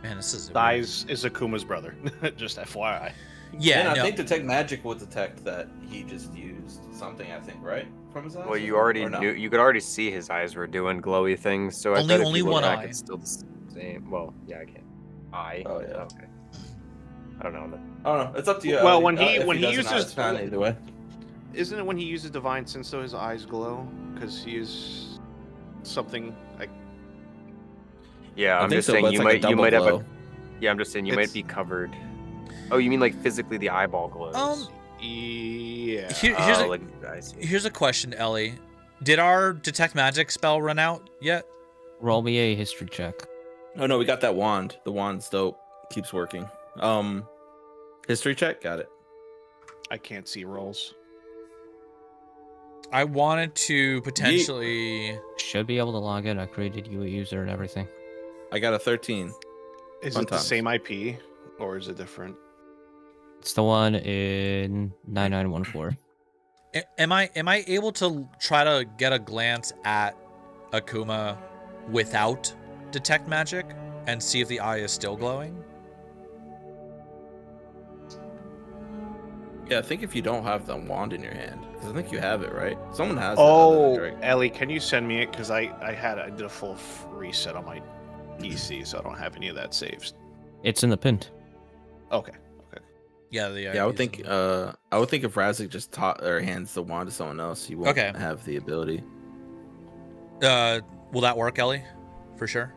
man, this is Size is Akuma's brother. Just FYI. yeah. and I no, think detect magic will detect that he just used something. I think right from his eyes. Well, you already Or no? knew. You could already see his eyes were doing glowy things. So I Only- bet if only you look one back, eye. It's still the same. Well, yeah, I can. Eye. Oh, yeah. Okay. I don't know. Oh no, it's up to you. Well, Ellie. when he- If when he doesn't, uses- it's fine either way. Isn't it when he uses divine sense so his eyes glow? Because he is something like Yeah, I I'm think just so, saying but it's you like a might double have glow. a. Yeah, I'm just saying you It's- might be covered. Oh, you mean like physically the eyeball glows? yeah. here's Oh, a like I see. here's a question, Ellie. Did our detect magic spell run out yet? Roll me a history check. Oh no, we got that wand. The wand's dope. Keeps working. History check. Got it. I can't see rolls. I wanted to potentially. Should be able to log in. I created you a user and everything. I got a 13. Is Fun it the times. same IP or is it different? It's the one in 9914. Am I able to try to get a glance at Akuma without detect magic and see if the eye is still glowing? Yeah, I think if you don't have the wand in your hand, because I think you have it, right? Someone has it. other than Oh, Drake. Ellie, can you send me it? Because I did a full reset on my PC, so I don't have any of that saved. It's in the pinned. Okay. Yeah, Yeah, I would think. I would think if Razik just taught or hands the wand to someone else, he won't Okay. have the ability. Will that work, Ellie? For sure.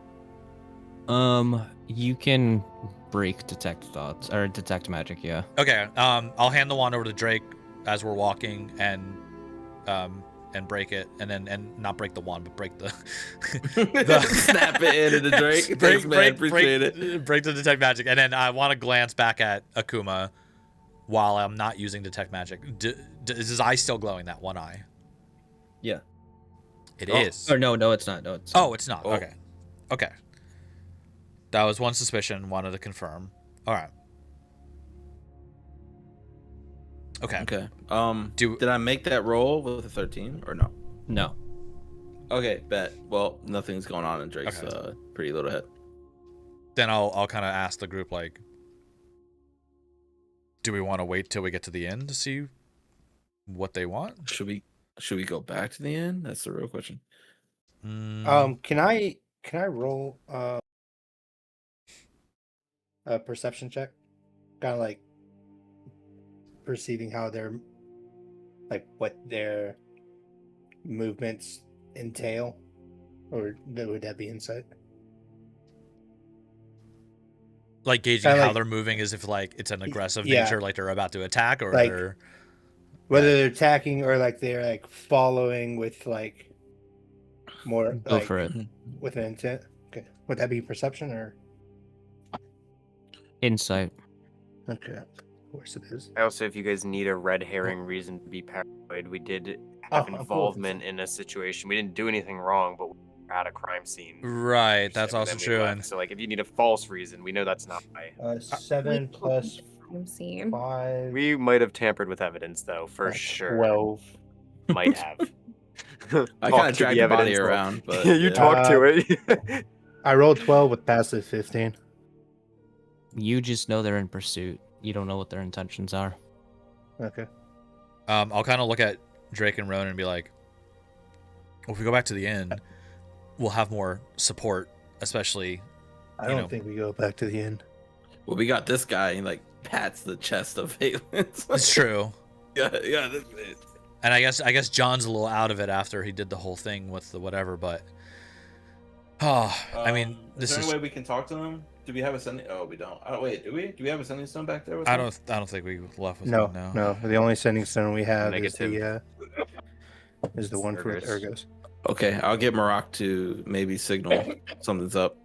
You can break detect thoughts or detect magic. Yeah. Okay. I'll hand the wand over to Drake as we're walking and break it, and not break the wand, but break the Snap it into Drake. Thanks, man. Appreciate it. Break the detect magic, and then I want to glance back at Akuma while I'm not using detect magic. Is his eye still glowing? That one eye? Yeah. It is. Or no, it's not. No, it's. Oh, it's not. Oh. Okay. That was one suspicion. Wanted to confirm. All right. Okay. Okay. Do- Did I make that roll with a 13 or no? No. Okay, bet. Well, nothing's going on in Drake's Okay. pretty little head. Then I'll kind of ask the group, like, do we want to wait till we get to the end to see what they want? Should we go back to the end? That's the real question. Can I roll a perception check? Kind of like perceiving how they're like what their movements entail, or would that be insight? Like gauging Kinda how like- they're moving as if like it's an aggressive Yeah. nature, like they're about to attack, or Like- they're Whether they're attacking or like they're like following with like more Go like, for it. with an intent. Okay, would that be perception or Insight. okay? Of course it is. I also, if you guys need a red herring reason to be paranoid, we did have I'm cool with involvement in a situation. We didn't do anything wrong, but we were at a crime scene. right. That's And also then we true. left. And So, like, if you need a false reason, we know that's not why. 7 plus I'm seeing. 5. We might have tampered with evidence, though, for that's sure. 12. Might have. I Talk kind of to dragged the body evidence, though. around, but you yeah. talk to it. I rolled 12 with passive 15. You just know they're in pursuit. You don't know what their intentions are. Okay. I'll kind of look at Drake and Ronan and be like, well, if we go back to the end, we'll have more support, especially. I You don't know. think we go back to the end. Well, we got this guy. He like pats the chest of Valence. It's true. yeah. And I guess John's a little out of it after he did the whole thing with the whatever, but I mean, this is there is. any way we can talk to him? Do we have a sending? Oh, we don't. Oh, wait, do we? Do we have a sending stone back there? With I him? don't think we left with No, one now. no. The only sending stone we have Negative. is the one for Urgos. Urgos. Okay, I'll get Marak to maybe signal something's up.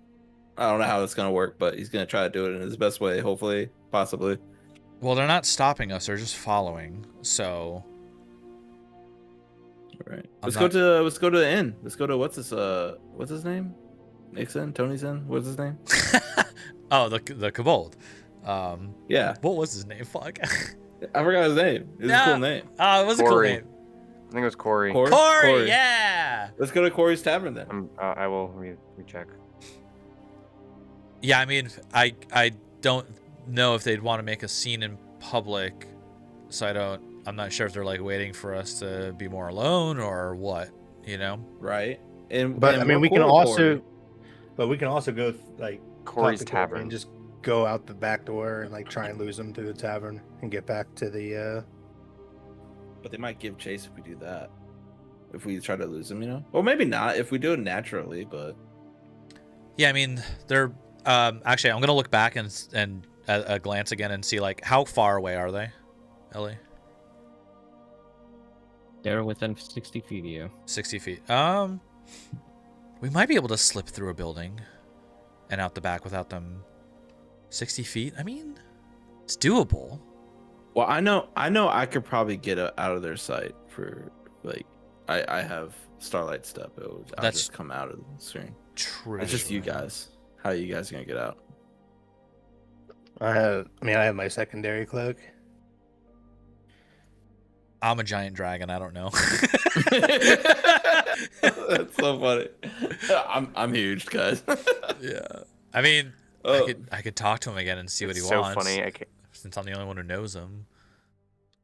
I don't know how it's gonna work, but he's gonna try to do it in his best way. Hopefully, possibly. Well, they're not stopping us; they're just following. So All right. I'm Let's go to the inn. Let's go to what's his name? Nick's inn? Tony's inn? What's his name? oh, the Kobold. Yeah, What was his name? Fuck. I forgot his name. It was a cool name. Oh, it was a cool Corey. name. I think it was Corey. Corey, yeah. Let's go to Corey's Tavern then. I will recheck. Yeah, I mean, I don't know if they'd want to make a scene in public, so I'm not sure if they're like waiting for us to be more alone or what, you know? Right. But And I mean, we're we can cool with also, Corey. but we can also go like Corey's talk to Corey Tavern. and just go out the back door and like try and lose them through the tavern and get back to the. But they might give chase if we do that. If we try to lose them, you know? Or maybe not if we do it naturally, but Yeah, I mean, they're actually, I'm gonna look back and a glance again and see like how far away are they, Ellie? They're within 60 feet of you. 60 feet. We might be able to slip through a building and out the back without them. 60 feet. I mean, it's doable. well, I know I could probably get out of their sight for like I have Starlight Step. I'll That's- just come out of the screen. True. It's just you guys. How are you guys gonna get out? I have my secondary cloak. I'm a giant dragon. I don't know. That's so funny. I'm huge, guys. Yeah. I mean, Oh. I could talk to him again and see what he It's so wants. funny. Since I'm the only one who knows him.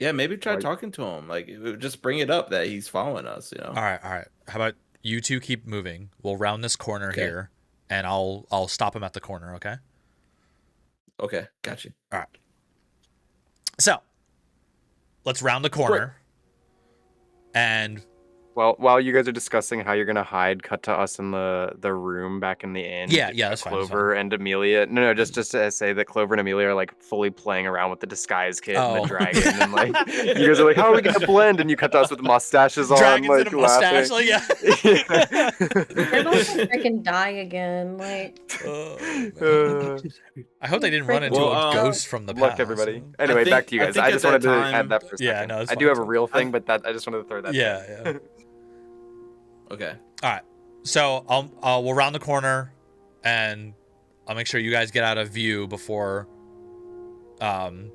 Yeah, maybe try Like- talking to him. Like, just bring it up that he's following us. You know. All right. How about you two keep moving? We'll round this corner Okay. here, and I'll stop him at the corner. Okay. Okay, got you. All right. So let's round the corner, and Well, while you guys are discussing how you're gonna hide, cut to us in the room back in the inn. Yeah, that's fine, that's Clover and Amelia. No, just to say that Clover and Amelia are like fully playing around with the disguise kit and Oh. the dragon, and like you guys are like, how are we gonna blend? And you cut to us with mustaches on, dragons like in a mustache. laughing. Like, yeah. They're both freaking die again. Like, Oh, man. I hope they didn't run into Well, a ghost from the Luck, past. everybody. Anyway, back to you guys. think I at just that wanted to time- add that for a second. Yeah, no, it's I do fine, have a it's real fine. thing, but that I just wanted to throw that. Yeah. Okay. All right. So we'll round the corner, and I'll make sure you guys get out of view before Akuma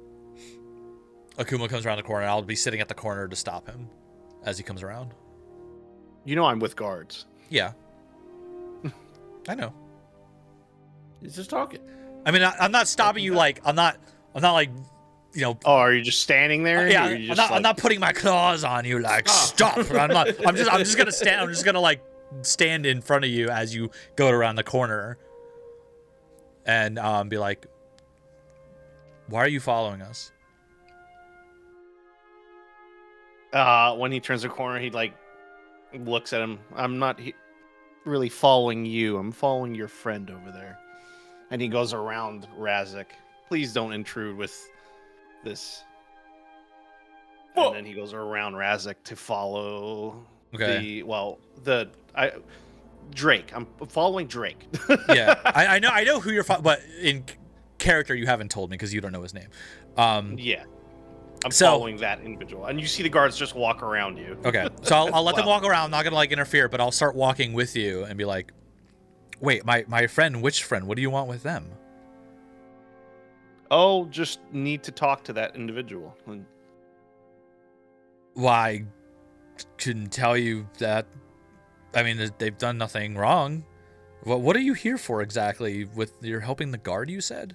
comes around the corner. I'll be sitting at the corner to stop him as he comes around. You know I'm with guards. Yeah. I know. He's just talking. I mean, I'm not stopping you. Like I'm not like, you know. Oh, are you just standing there? Yeah, Or you I'm just, not putting my claws on you. Like stop. I'm not. I'm just gonna stand. I'm just gonna like stand in front of you as you go around the corner, and be like, "Why are you following us?" When he turns the corner, he like looks at him. I'm not really following you. I'm following your friend over there. And he goes around Razik. Please don't intrude with this. Whoa. And then he goes around Razik to follow Okay. Drake. I'm following Drake. Yeah, I know who you're, but in character you haven't told me because you don't know his name. Yeah. I'm So- following that individual. And you see the guards just walk around you. Okay, so I'll let them Wow. walk around. I'm not gonna like interfere, but I'll start walking with you and be like, "Wait, my friend, which friend? What do you want with them?" Oh, just need to talk to that individual. And Well, I couldn't tell you that. I mean, they've done nothing wrong. What are you here for exactly? You're helping the guard, you said?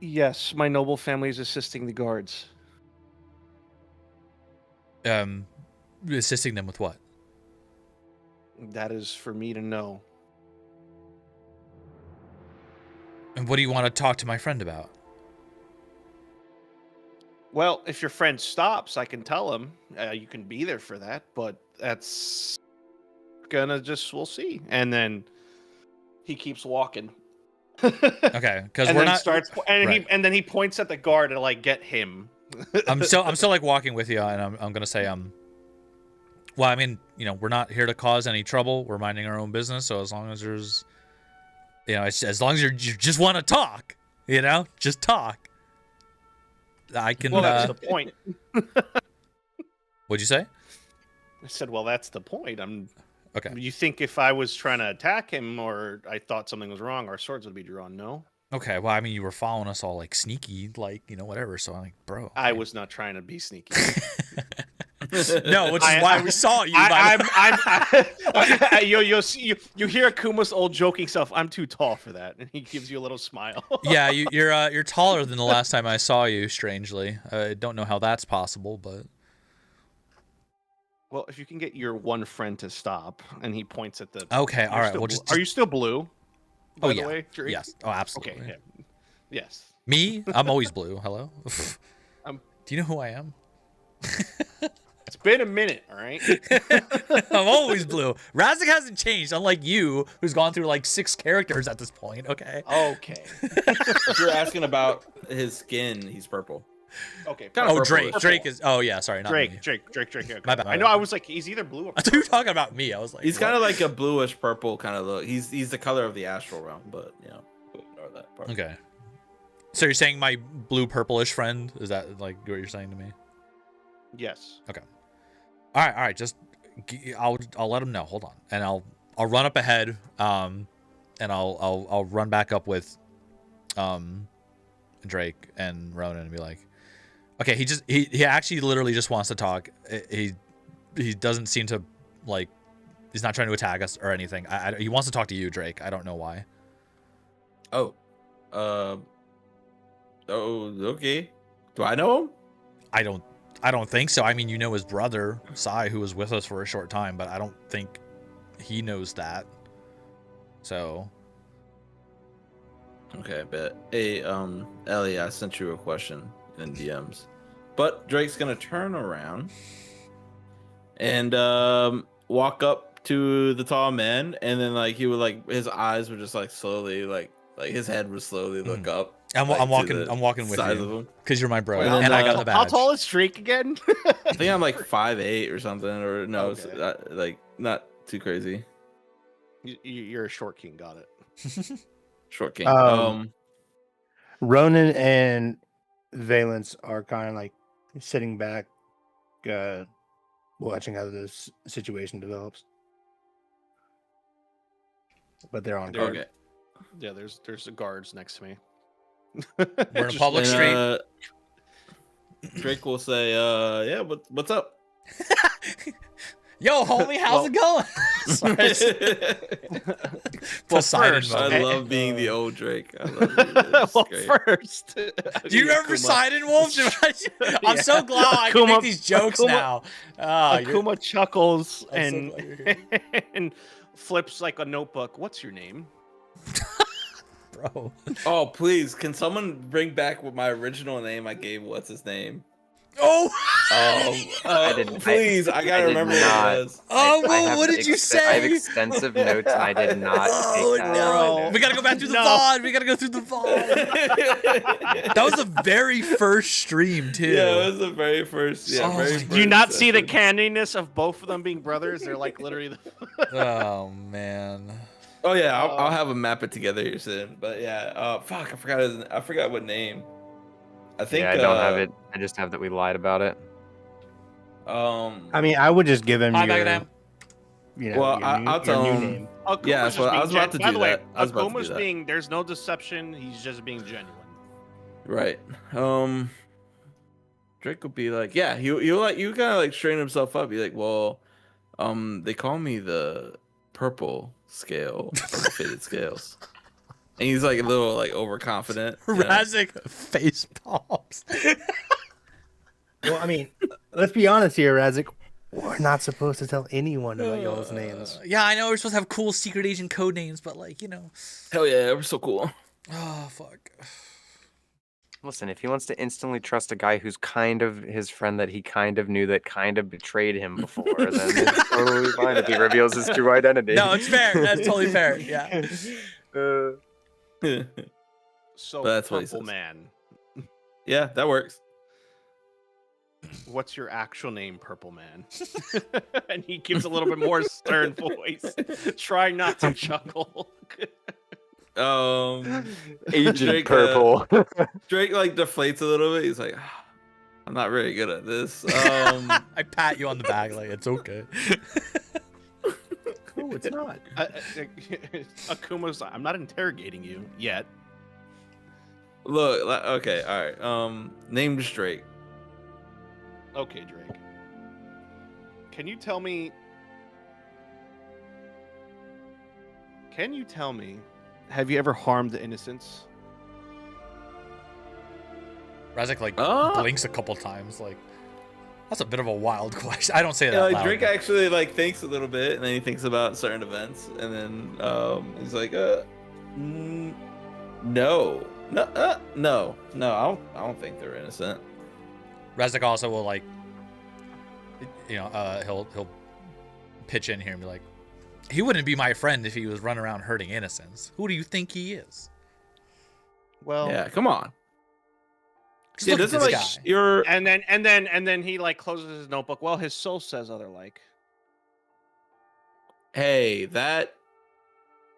yes, my noble family is assisting the guards. Assisting them with what? That is for me to know. And what do you want to talk to my friend about? Well, if your friend stops, I can tell him. You can be there for that, but that's we'll see. And then he keeps walking. Okay, because and we're then not. starts, and right. then he points at the guard to like get him. I'm still like walking with you, and I'm gonna say well, I mean, we're not here to cause any trouble. We're minding our own business. So as long as there's, as long as you just want to talk, just talk. I can. Well, that's the point. What'd you say? I said, well, that's the point. Okay. You think if I was trying to attack him or I thought something was wrong, our swords would be drawn? No, Okay. Well, I mean, you were following us all like sneaky, like whatever. So I'm like, bro. I was not trying to be sneaky. No, which is why we saw you. You hear Akuma's old joking self. I'm too tall for that, and he gives you a little smile. Yeah, you're taller than the last time I saw you. Strangely, I don't know how that's possible, but Well, if you can get your one friend to stop, and he points at the. okay. All right. Still Well, blue. just Are you still blue? By Oh, the yeah. way, Drake? yes. Oh, absolutely. Okay. Yeah. Yes. Me? I'm always blue. Hello. Do you know who I am? It's been a minute, all right? I'm always blue. Razik hasn't changed, unlike you, who's gone through like 6 characters at this point. Okay. Okay. If you're asking about his skin, he's purple. Okay. Kinda Oh, purple. Drake. Purple. Drake is. Oh yeah, sorry, not me. Drake. Okay. My bad, my I know. bad. I was like, he's either blue or. I thought you were talking about me. I was like, He's what? kind of like a bluish purple kind of look. He's the color of the astral realm, but we'll ignore that part. Okay. So you're saying my blue purplish friend? Is that like what you're saying to me? Yes. All right. Just I'll let him know. Hold on, and I'll run up ahead. And I'll run back up with Drake and Ronan and be like, okay, he actually literally just wants to talk. He doesn't seem to like. He's not trying to attack us or anything. He wants to talk to you, Drake. I don't know why. Oh, okay. Do I know him? I don't think so. I mean, you know his brother, Sai, who was with us for a short time, but I don't think he knows that. So. Okay, bet. Hey, Ellie, I sent you a question in DMs. But Drake's gonna turn around and walk up to the tall man, and then like he would like his eyes would just like slowly like his head would slowly look up. I'm walking with you because you're my bro, And then, and I got the badge. How tall is Drake again? I think I'm like 5'8" or something, or no, Okay. like not too crazy. You're a short king. Got it. Short king. Ronan and Valence are kind of like sitting back, watching how this situation develops. But they're on guard. Okay. Yeah, there's the guards next to me. We're in a public street. Drake will say, "Yeah, what's up?" Yo, homie, how's it going? Sorry. Poseidon first, moment. I love being the old Drake. I love it. It's Well, great. first, Do you remember Poseidon Wolf? I'm so Yeah. glad I can Akuma- make these jokes Akuma- now. Akuma chuckles I'm so and glad you're here. and flips like a notebook. What's your name? Bro. Oh, please, can someone bring back what my original name I gave? What's his name? Oh! Please, I gotta did remember what not. it was. Oh, I well, have what did you I have say? extensive notes, and I did not Oh, take that. no. We gotta go back through the VOD. We gotta go through the VOD. That was the very first stream, too. Yeah, it was the very first. Yeah, Oh very my- first Do you not see the session. candiness of both of them being brothers? They're like literally. Oh, man. Oh yeah, I'll have them map it together here soon. But yeah, fuck, I forgot what name. I think Yeah, I don't have it. I just have that we lied about it. I mean, I would just give him Hi, your, Magadam. Well, I'll tell new him- name. Akuma's Yeah, that's just what I being was about to By do the way, that. I was about to do Akuma's that. being. There's no deception. He's just being genuine. Right. Drake will be like, yeah, he'll like you kind of like straighten himself up. Be like, well, they call me the purple scale of the faded scales, and he's like a little like overconfident. you know? Razik face palms. Well, I mean, let's be honest here, Razik. We're not supposed to tell anyone about y'all's names. Yeah, I know we're supposed to have cool secret agent code names, but like, you know. Hell yeah, we're so cool. Oh, fuck. Listen, if he wants to instantly trust a guy who's kind of his friend that he kind of knew that kind of betrayed him before, then it's totally fine if he reveals his true identity. No, it's fair. That's totally fair. Yeah. So But that's what he purple says. man. Yeah, that works. What's your actual name, Purple Man? And he gives a little bit more stern voice, trying not to chuckle. Agent Drake, Purple. Drake like deflates a little bit. He's like, "Ah, I'm not very good at this. I pat you on the back like it's okay. No, it's not. Akuma's like, I'm not interrogating you yet. Look, okay, all right. Named Drake. Okay, Drake. Can you tell me? Have you ever harmed the innocents? Razik like Oh. blinks a couple times. Like that's a bit of a wild question. I don't say that. Yeah, like loud, Drake but- actually like thinks a little bit, and then he thinks about certain events, and then he's like, no, I don't think they're innocent. Razik also will like, you know, he'll pitch in here and be like, he wouldn't be my friend if he was running around hurting innocents. Who do you think he is? Well, Yeah, come on. Just Yeah, look at doesn't this like guy. you're. and then he like closes his notebook. Well, his soul says other like. Hey, that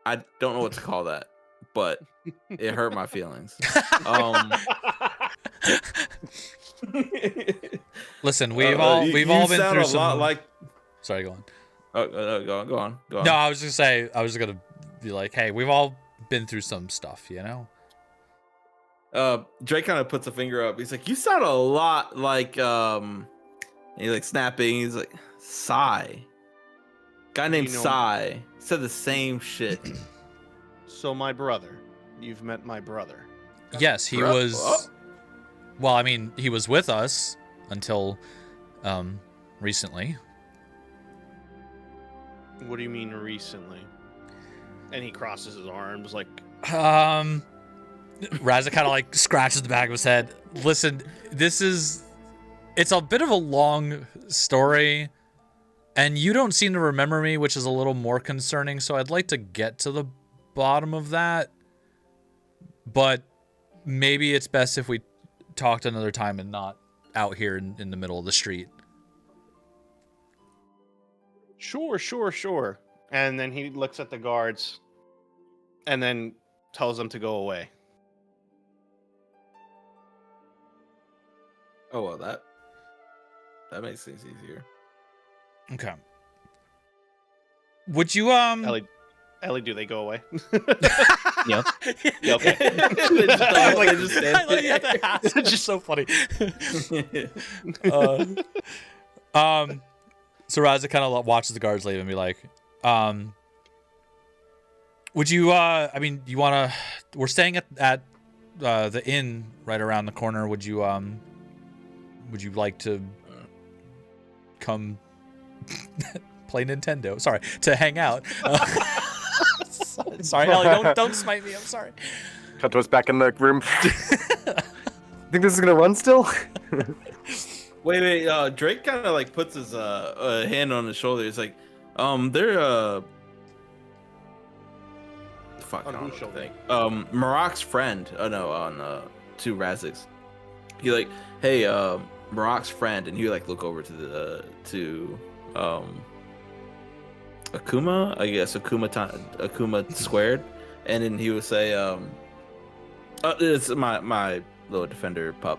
I don't know what to call that, but it hurt my feelings. Listen, we've all you been sound through a some. lot like. Sorry, go on. Go on. No, I was just say I was gonna be like, hey, we've all been through some stuff, you know. Drake kind of puts a finger up. He's like, "You sound a lot like." And he's like snapping. He's like, "Sai." Guy named You know- Sai said the same shit. So my brother, you've met my brother. Yes, he Bro- was oh. Well, I mean, he was with us until recently. What do you mean recently? And he crosses his arms like. Raza kind of like scratches the back of his head. Listen, it's a bit of a long story, and you don't seem to remember me, which is a little more concerning, so I'd like to get to the bottom of that. But maybe it's best if we talked another time and not out here in the middle of the street. Sure. And then he looks at the guards and then tells them to go away. Oh well, that makes things easier. Okay. Would you Ellie, do they go away? Yep. Yeah, okay. They just stand I like you have to ask. It's just so funny. So Raza kind of watches the guards leave and be like, would you, I mean, you want to, we're staying at the inn right around the corner. Would you like to come play Nintendo? Sorry, to hang out. Sorry, Ellie, don't smite me. I'm sorry. Cut to us back in the room. Think this is gonna run still? Wait. Drake kind of like puts his hand on his shoulder. He's like, they're fuck. On I don't whose know what to shoulder? think. Marock's friend. Oh no, on two Razziks. He like, hey, Marock's friend, and he would like look over to Akuma, I guess Akuma squared, and then he would say, it's my little defender pup,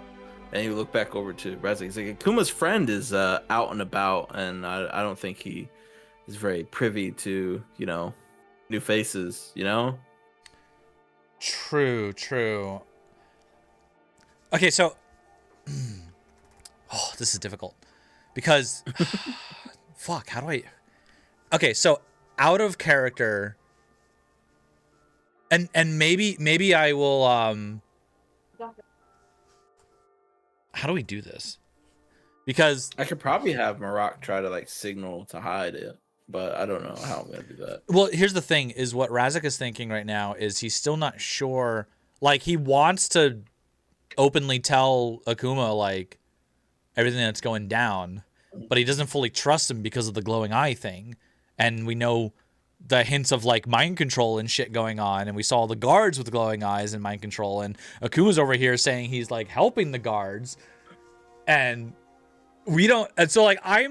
and he would look back over to Razzik. He's like, Akuma's friend is out and about, and I don't think he is very privy to new faces, True. Okay, so this is difficult because fuck, how do I? Okay, so out of character, and maybe I will how do we do this? Because I could probably have Marock try to like signal to hide it, but I don't know how I'm gonna do that. well, here's the thing: is what Razik is thinking right now is he's still not sure. Like he wants to openly tell Akuma like everything that's going down, but he doesn't fully trust him because of the glowing eye thing. And we know the hints of like mind control and shit going on, and we saw the guards with glowing eyes and mind control, and Akuma's over here saying he's like helping the guards, and we don't. And so like I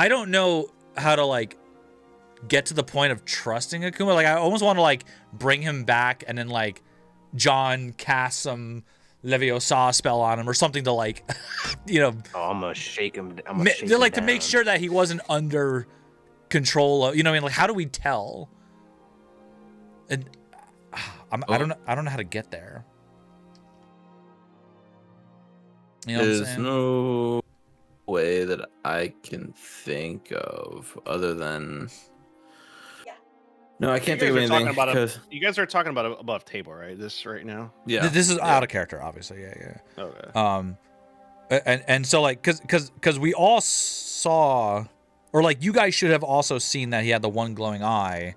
don't know how to like get to the point of trusting Akuma. Like I almost want to like bring him back and then like John cast some Leviosa spell on him or something to like, Oh, I'm gonna shake him. to make sure that he wasn't under control of, what I mean? Like, how do we tell? And I don't know how to get there. You know what I'm There's saying? no way that I can think of other than. No, I can't think of anything. You guys are talking about above table, right? This right now. Yeah, This is out of character, obviously. Yeah. Okay. And so like, cause we all saw, or like you guys should have also seen that he had the one glowing eye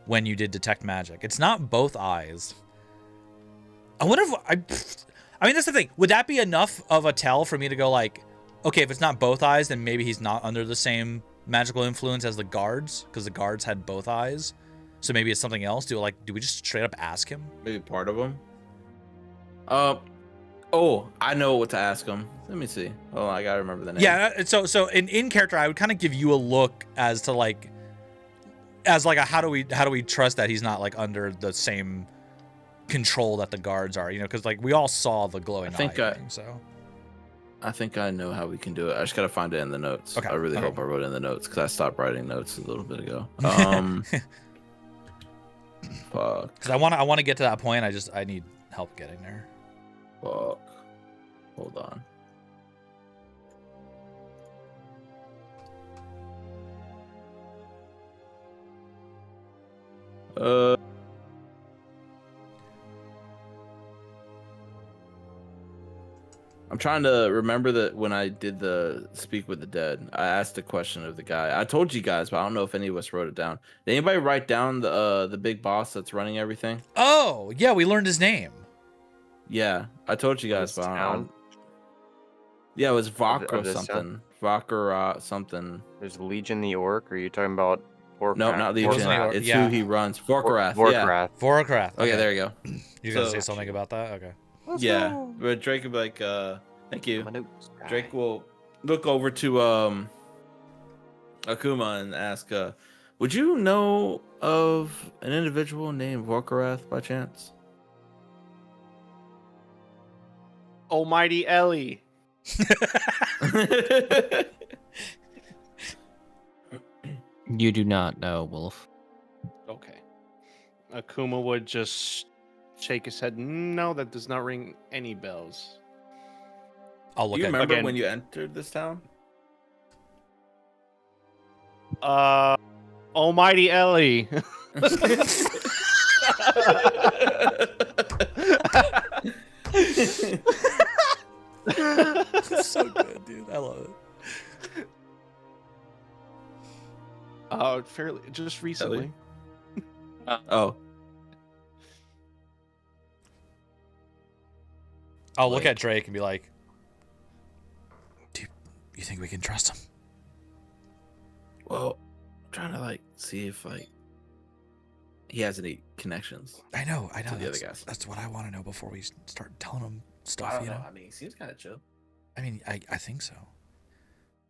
when you did detect magic. It's not both eyes. I wonder if I mean, that's the thing. Would that be enough of a tell for me to go like, okay, if it's not both eyes, then maybe he's not under the same magical influence as the guards, because the guards had both eyes. So maybe it's something else. Do we just straight up ask him? maybe part of them. I know what to ask him. Let me see. Oh, I gotta remember the name. Yeah. So in character, I would kind of give you a look as to like, how do we trust that he's not like under the same control that the guards are? Because like we all saw the glowing eye thing. So I think I know how we can do it. I just gotta find it in the notes. Okay. I really hope I wrote it in the notes because I stopped writing notes a little bit ago. Fuck. because I want to get to that point. I need help getting there. Fuck. Hold on. I'm trying to remember that when I did the speak with the dead, I asked a question of the guy. I told you guys, but I don't know if any of us wrote it down. Did anybody write down the big boss that's running everything? Oh, yeah, we learned his name. Yeah, I told you guys, This but I town? don't. Yeah, it was Vok or of this something. Vok or something. There's Legion the Orc. Are you talking about Orc? No, not Legion. Vorkrath, It's yeah. who he runs. Vorkrath. Yeah. Vorkrath. Vorkrath. Okay, there you go. You gonna So- say something about that? Okay. Yeah, but Drake would be like, thank you. My notes. Drake will look over to Akuma and ask, would you know of an individual named Vorkrath by chance? Almighty Ellie. You do not know, Wolf. Okay. Akuma would just shake his head. No, that does not ring any bells. I'll Do look you at remember again. when you entered this town? Almighty Ellie. It's so good, dude. I love it. Fairly just recently. Oh, I'll look Like- at Drake and be like, "Do you think we can trust him?" well, I'm trying to like see if like he has any connections. I know. To the other That's, guys. that's what I want to know before we start telling him I stuff. don't You know. I mean, he seems kind of chill. I mean, I think so.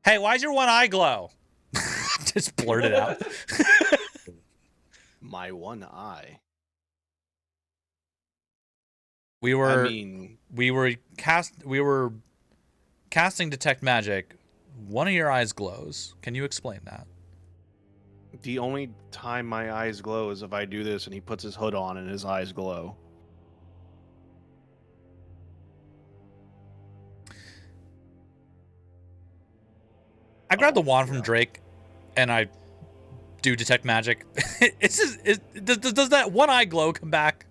Hey, why's your one eye glow? Just blurt it out. My one eye. we were I mean, we were casting detect magic. One of your eyes glows. Can you explain that? the only time my eyes glow is if I do this and he puts his hood on and his eyes glow. I grab the Oh, wand from yeah. Drake, and I do detect magic. It's just, does that one eye glow come back?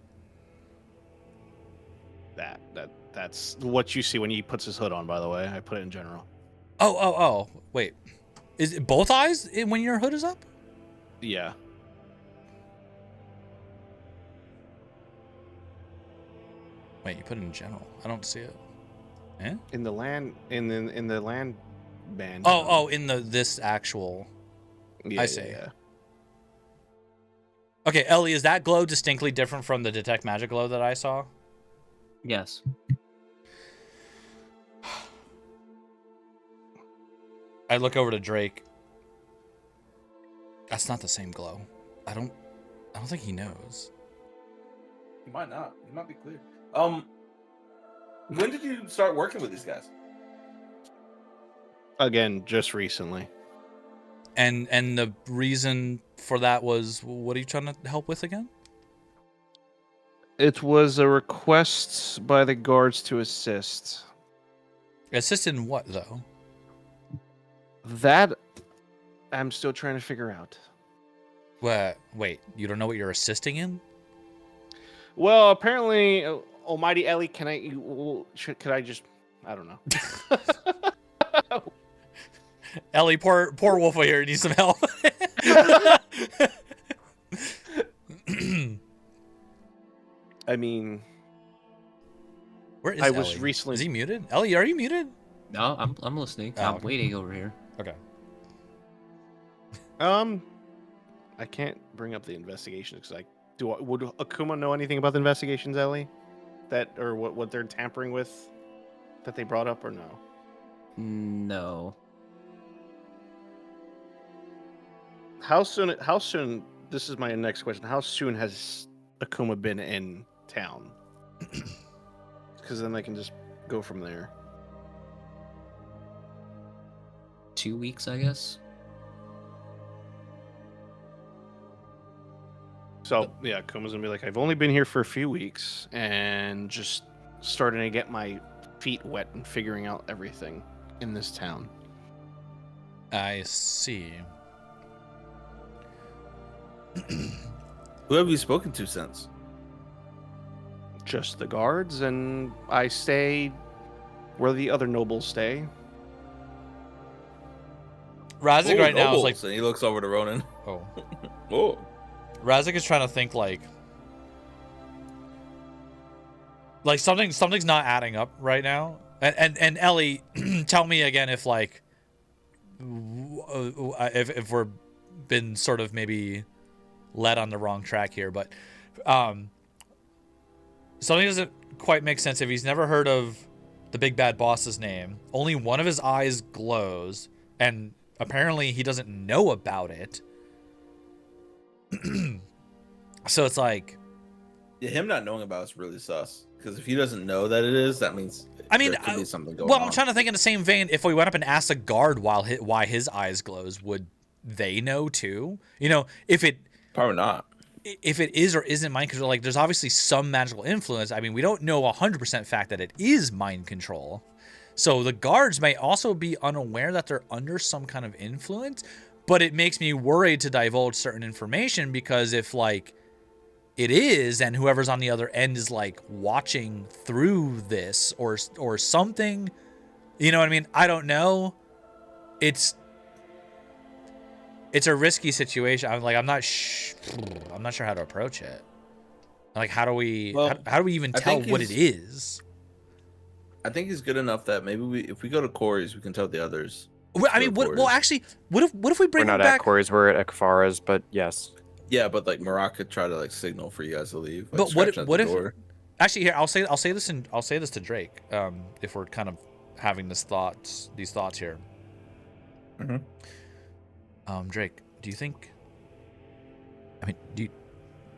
That's what you see when he puts his hood on, by the way. I put it in general. Oh. Wait, is it both eyes when your hood is up? Yeah. Wait, you put it in general. I don't see it. Eh? In the land band. Oh, in this actual. yeah, I see. Yeah. Okay, Ellie, is that glow distinctly different from the detect magic glow that I saw? Yes. I look over to Drake. That's not the same glow. I don't think he knows. He might not. He might be clear. When did you start working with these guys? Again, just recently. And the reason for that was, what are you trying to help with again? It was a request by the guards to assist. Assist in what, though? That I'm still trying to figure out. Wait, you don't know what you're assisting in? Well, apparently, Almighty Ellie, could I just? I don't know. Ellie, poor Wolf here needs some help. I mean, Where is I was Ellie? recently- Is he muted? Ellie, are you muted? No, I'm listening. Oh, I'm okay. waiting over here. Okay. I can't bring up the investigations because would Akuma know anything about the investigations, Ellie? That or what they're tampering with, that they brought up or no? No. How soon? This is my next question. How soon has Akuma been in town? Because then they can just go from there. 2 weeks, I guess. So yeah, Akuma's gonna be like, I've only been here for a few weeks and just starting to get my feet wet and figuring out everything in this town. I see. Who have you spoken to since? Just the guards, and I stay where the other nobles stay. Razik Ooh, right now is nobles. like, And he looks over to Ronan. oh, Oh. Razik is trying to think like something's not adding up right now. And Ellie, tell me again if like if we're been sort of maybe led on the wrong track here, but something doesn't quite make sense. If he's never heard of the big bad boss's name, only one of his eyes glows, and apparently he doesn't know about it. So it's like, Yeah, him not knowing about it's really sus. Because if he doesn't know that it is, that means I mean, there could be something going well, on. I'm trying to think in the same vein. If we went up and asked a guard why his eyes glows, would they know too? You know, if it is or isn't mind control, like there's obviously some magical influence. I mean, we don't know 100% fact that it is mind control. So the guards may also be unaware that they're under some kind of influence, but it makes me worried to divulge certain information because if like it is, and whoever's on the other end is like watching through this or something, you know what I mean? I don't know. It's a risky situation. I'm not sure how to approach it. Like, how do we even tell what it is? I think he's good enough that maybe if we go to Corey's, we can tell the others. Well, I mean, actually, what if we bring We're him not back? at Corey's, we're at Ekfara's, but yes. Yeah, but like Marat could try to like signal for you guys to leave. Like, But what if? door. Actually, here I'll say this to Drake. If we're kind of having these thoughts here. Mm-hmm. Drake, do you think? I mean, do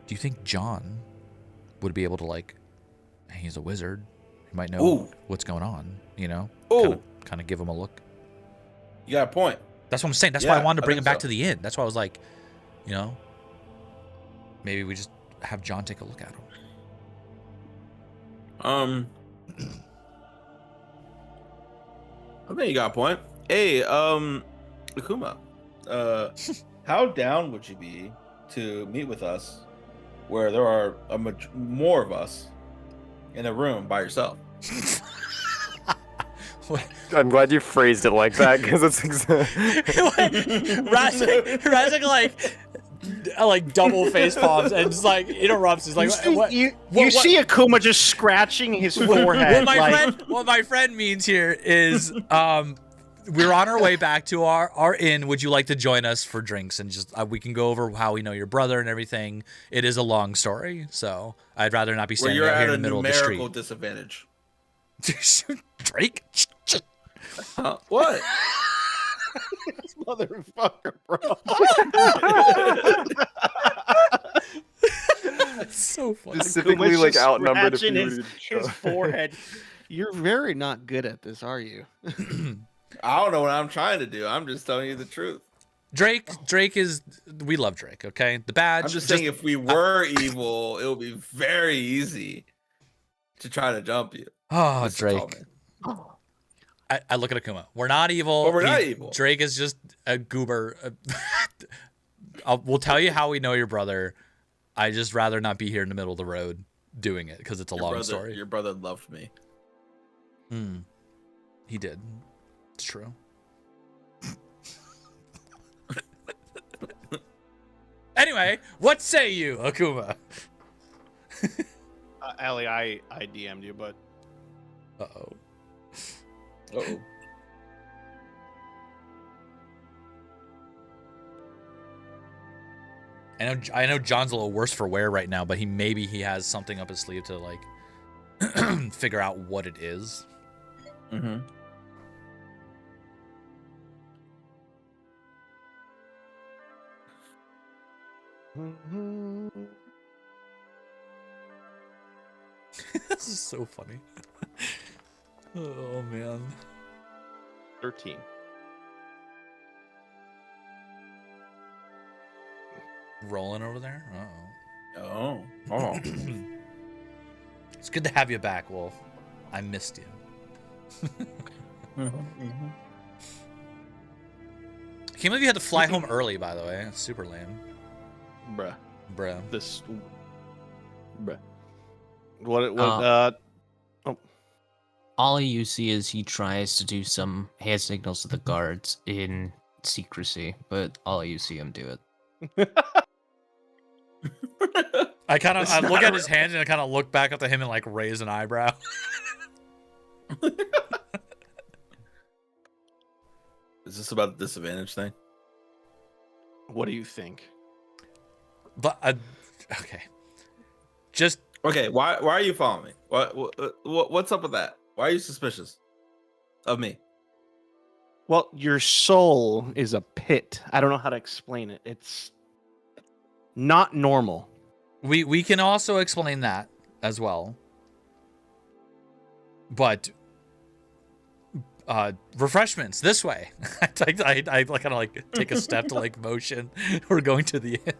you think John would be able to like? He's a wizard. He might know what's going on. You know. Kind of give him a look. You got a point. That's what I'm saying. That's why I wanted to bring him back to the inn. That's why I was like, you know, maybe we just have John take a look at him. I think you got a point. Hey, Akuma, how down would you be to meet with us where there are more of us in a room by yourself? I'm glad you phrased it like that because it's Razik like double face palms and just like interrupts. He's like, You see Akuma just scratching his forehead. What my friend means here is we're on our way back to our inn. Would you like to join us for drinks and just we can go over how we know your brother and everything. It is a long story, so I'd rather not be standing out here in the middle of the street. Numerical disadvantage. Drake. What? This motherfucker, bro. That's so funny. specifically like outnumbered if Scratching you his forehead. You're very not good at this, are you? I don't know what I'm trying to do. I'm just telling you the truth. Drake is. We love Drake. Okay, the badge. I'm just saying, if we were evil, it would be very easy to try to jump you. Oh, Mr. Drake. Tallman. I look at Akuma. We're not evil. But we're not evil. Drake is just a goober. We'll tell you how we know your brother. I just rather not be here in the middle of the road doing it because it's a long story. Your brother loved me. He did. It's true. Anyway, what say you, Akuma? Ellie, I DM'd you, but Uh-oh. Uh-oh. I know John's a little worse for wear right now, but maybe he has something up his sleeve to like figure out what it is. Mm-hmm. This is so funny. Oh man. 13. Rolling over there? Uh-oh. Oh. It's good to have you back, Wolf. I missed you. Mm-hmm. Can't believe you had to fly home early, by the way. That's super lame. Bruh. Bruh. Bruh. What, all you see is he tries to do some hand signals to the guards in secrecy, but all you see him do it. I It's look not at a- his hands and I kind of look back up to him and like raise an eyebrow. Is this about the disadvantage thing? What do you think? But okay, just Okay, why are you following me? What's up with that? Why are you suspicious of me? Well, your soul is a pit. I don't know how to explain it. It's not normal. we can also explain that as well. But refreshments this way. I kind of like take a step to like motion. We're going to the end.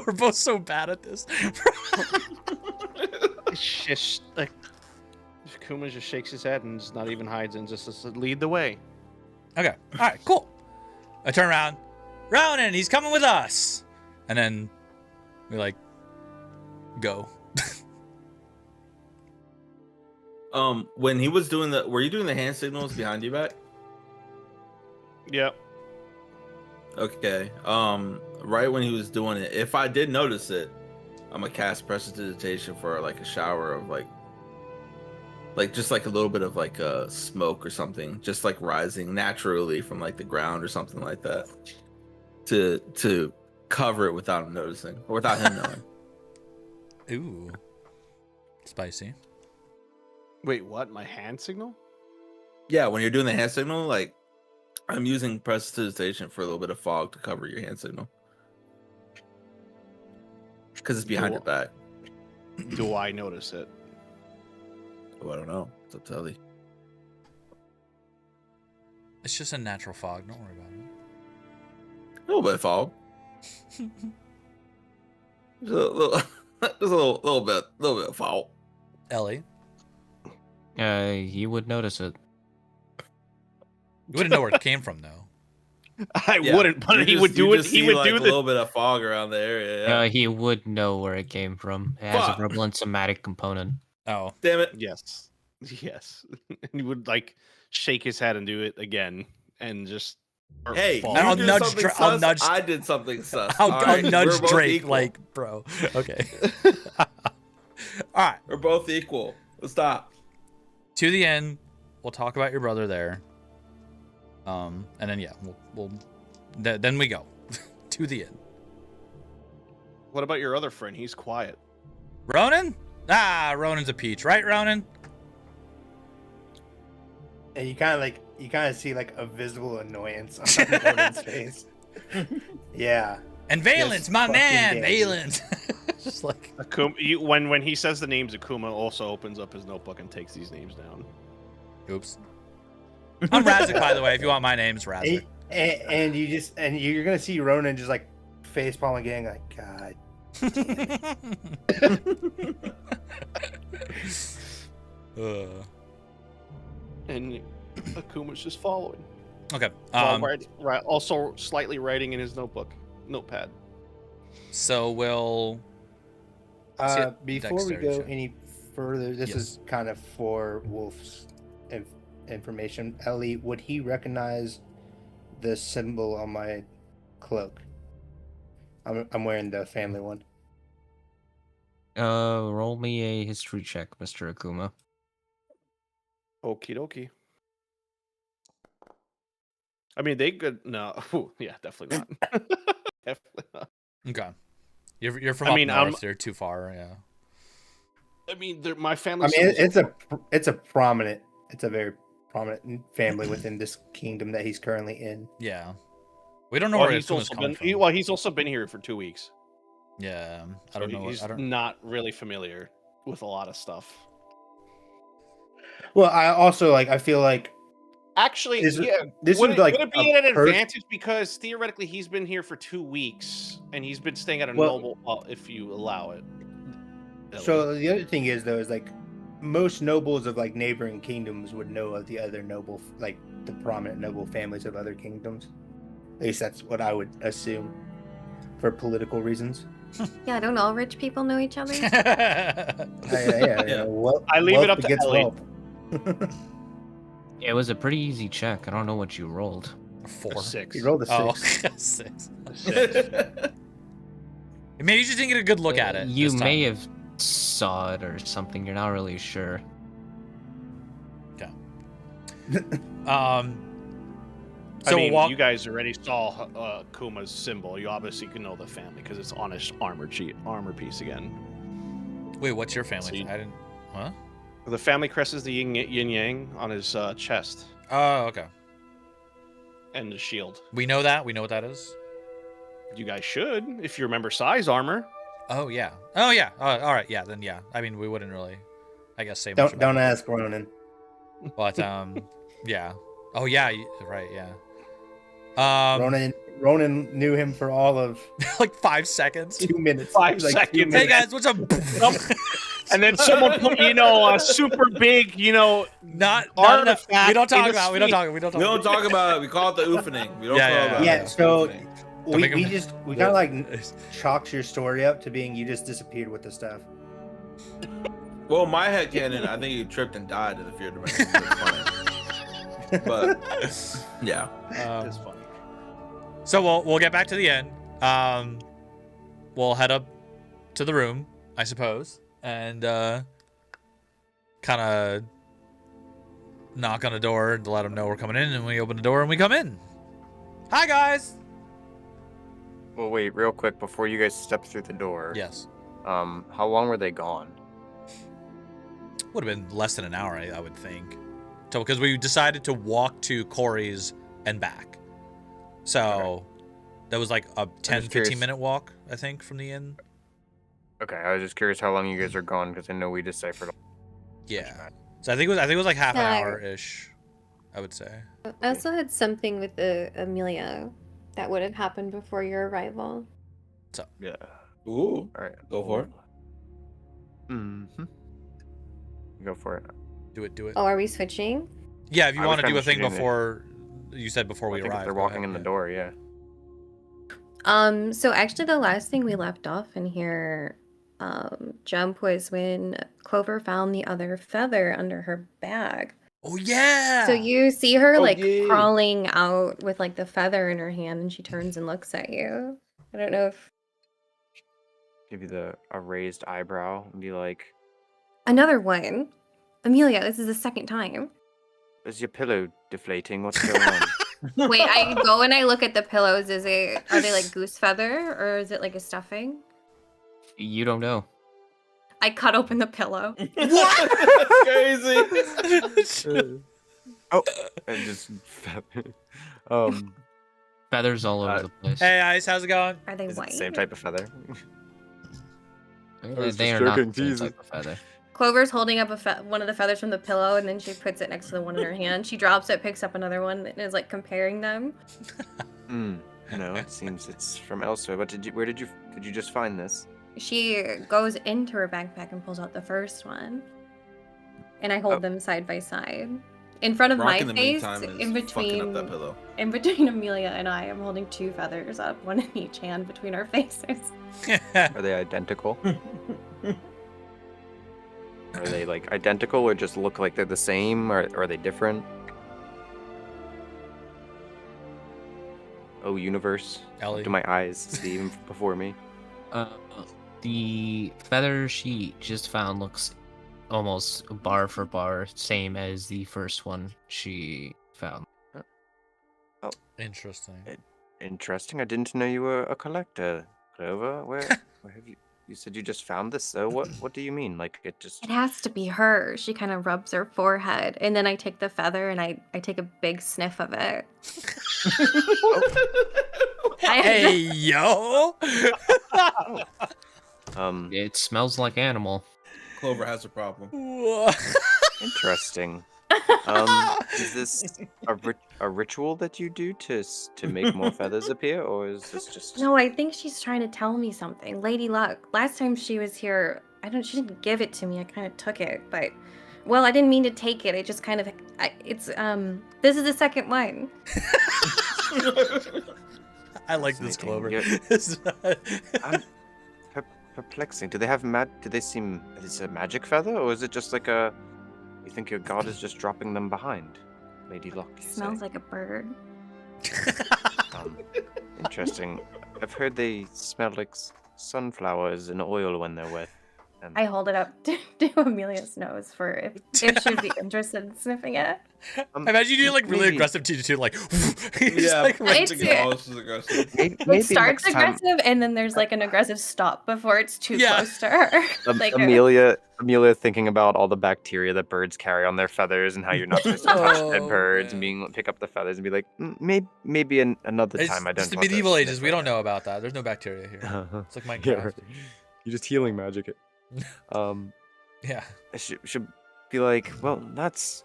We're both so bad at this. It's just like Kuma just shakes his head and just not even hides and just says, lead the way. Okay. All right. Cool. I turn around. Ronan, he's coming with us. And then we like go. When he was doing were you doing the hand signals behind you back? Yep. Okay. Right when he was doing it, if I did notice it, I'm gonna cast prestidigitation for like a shower of like just like a little bit of like smoke or something, just like rising naturally from like the ground or something like that, to cover it without him noticing or without him knowing. Ooh. Spicy. Wait, what? My hand signal? Yeah, when you're doing the hand signal, like I'm using prestidigitation for a little bit of fog to cover your hand signal. Because it's behind your back. Do I notice it? Oh, I don't know. It's up to Ellie. It's just a natural fog. Don't worry about it. A little bit of fog. Just a little, just a little bit of fog. Ellie, He would notice it. you wouldn't know where it came from though. I Yeah, wouldn't, but you he just- would do you it. just He see, would like, do a the. little bit of fog around the area. Yeah. He would know where it came from. It has Fuck. a prevalent somatic component. Oh. Damn it. Yes, yes. And he would like shake his head and do it again, and just. or Hey, fall. you I'll did nudge something Dra- I'll sus, nudge- I did something sus. I'll Alright? nudge We're both Drake equal. like, bro. Okay. All right. We're both equal. Let's stop. To the end. We'll talk about your brother there. And then yeah, then we go to the end. What about your other friend? He's quiet. Ronan? Ronan's a peach, right, Ronan? And you kind of see like a visible annoyance on Ronan's face. Yeah. And Valence, This my fucking man, daddy. Valence. Just like Akuma, when he says the names, Akuma also opens up his notebook and takes these names down. oops. I'm Razik, by the way. If you want my name, it's Razik. And you're gonna see Ronan just like face palm again, like God. And Akuma's just following. Okay. While also slightly writing in his notepad. So we'll. See it- Before we dexterity go check. any further, this Yes. is kind of for Wolf's information. Ellie, would he recognize the symbol on my cloak? I'm wearing the family one. Roll me a history check, Mr. Akuma. Okie dokie. I mean, they could no. Ooh, yeah, definitely not. Definitely not. Okay. You're from I up mean, north. You're too far. Yeah. I mean, my I family. mean, it's a very prominent family within this kingdom that he's currently in. Yeah. We don't know Well, where he's Akuma's also coming been. from. He's also been here for 2 weeks. Yeah. I So don't know. He's I don't. not really familiar with a lot of stuff. Well, I also I feel like Actually, Is it- yeah. this would is it, like would it be a an pers- advantage because theoretically he's been here for 2 weeks and he's been staying at a Well- noble, if you allow it. So the other thing is though is most nobles of neighboring kingdoms would know of the other noble the prominent noble families of other kingdoms. At least that's what I would assume for political reasons. Yeah, don't all rich people know each other? Yeah. I leave it up to begets Ellie. wealth. It was a pretty easy check. I don't know what you rolled. 4. 6. You rolled a Oh, 6. 6. 6. Maybe you just didn't get a good look at it. You this may time. have saw it or something. You're not really sure. So I mean, we'll walk. you guys already saw Kuma's symbol. You obviously can know the family because it's on his armor piece again. Wait, what's your family? So you- I didn't. Huh? The family crest is the yin yang on his chest Oh, okay. and the shield. We know that. We know what that is. You guys should, if you remember size armor. Oh yeah. Oh yeah. All right. Yeah. Then yeah. I mean, we wouldn't really, I guess, say much. Don't ask Ronan. But yeah. Oh yeah. Right. Yeah. Ronan knew him for all of like 5 seconds. 2 minutes. 5 Like, 2 seconds. Hey minutes. guys, what's up? And then someone put, a super big, not artifact enough. We don't talk in about. a We don't sleeve. talk. We don't talk. We don't talk about it. We call it the oofening. We don't Yeah, talk yeah, about yeah. it. Yeah, so- Oofening. Don't make We him- kind of like chalked your story up to being you just disappeared with the stuff. Well, my headcanon, I think he tripped and died in the fear dimension. But yeah. It's funny. So we'll get back to the end. We'll head up to the room, I suppose, and kind of knock on the door to let them know we're coming in, and we open the door and we come in. Hi guys. Well, wait, real quick before you guys step through the door. Yes. How long were they gone? Would have been less than an hour, I would think. So because we decided to walk to Corey's and back. So that was like a 10, 15 minute walk, I think, from the inn. Okay, I was just curious how long you guys are gone because I know we deciphered. Yeah. So I think it was like half an Yeah. hour ish, I would say. I also had something with the Amelia that would have happened before your arrival. Yeah. Ooh. All right. Go for it. Mm-hmm. Go for it. Do it. Oh, are we switching? Yeah, if you I was want to do kinda a thing shooting it. before you said before I we think if arrived. they're go walking ahead, in the yeah. door, yeah. So actually the last thing we left off in here, Jump, was when Clover found the other feather under her bag. Oh yeah. So you see her Oh, like yeah. crawling out with like the feather in her hand, and she turns and looks at you. I don't know if Give you a raised eyebrow and be like, another one. Amelia, this is the second time. "Is your pillow deflating? What's going on?" Wait, I go and I look at the pillows. Are they like goose feather or is it like a stuffing? You don't know. I cut open the pillow. Crazy. Oh, and just Feathers all over the place. Hey Ice, how's it going? Are they is it white? the same type of feather? was They just are not joking, the same Jesus. type of feather. Clover's holding up one of the feathers from the pillow, and then she puts it next to the one in her hand. She drops it, picks up another one, and is like comparing them. No, it seems it's from elsewhere. But did you just find this? She goes into her backpack and pulls out the first one, and I hold Oh. them side by side. In front of Rock my in the face, meantime is in fucking up that between pillow. Amelia and I, I'm holding two feathers up, one in each hand between our faces. Are they identical? Are they like identical or just look like they're the same or are they different? Oh, universe. Ellie. Do my eyes see even before me? The feather she just found looks almost bar for bar same as the first one she found. Interesting. Interesting. I didn't know you were a collector, Clover. Where have you? You said you just found this. So what do you mean? Like it just? It has to be her. She kind of rubs her forehead, and then I take the feather and I take a big sniff of it. Hey yo. It smells like animal. Clover has a problem. Interesting. Is this a ritual that you do to make more feathers appear, or is this just? No, I think she's trying to tell me something. Lady Luck. Last time she was here, she didn't give it to me. I kind of took it, but well, I didn't mean to take it. It just kind of this is the second one. I like this Fascinating. Clover. Yeah. perplexing. Do they have do they seem? Is it a magic feather, or is it just like a? You think your god is just dropping them behind, Lady Luck? You Smells say? like a bird. Interesting. I've heard they smell like sunflowers and oil when they're wet. And I hold it up to Amelia's nose for if she'd be interested in sniffing it. I imagine you do like really maybe- aggressive too, like Yeah, like, It's- to get almost as aggressive. maybe It starts next time, aggressive, and then there's like an aggressive stop before it's too Yeah. close to her. Like Amelia thinking about all the bacteria that birds carry on their feathers and how you're not supposed to touch dead Oh, birds and man. pick up the feathers and be like, maybe another it's, time. I don't. it's the want to medieval sniff ages. We right don't know about that. There's no bacteria here. now." It's like Yeah, Minecraft. right. You're just healing magic it. Yeah. I should be like, well, that's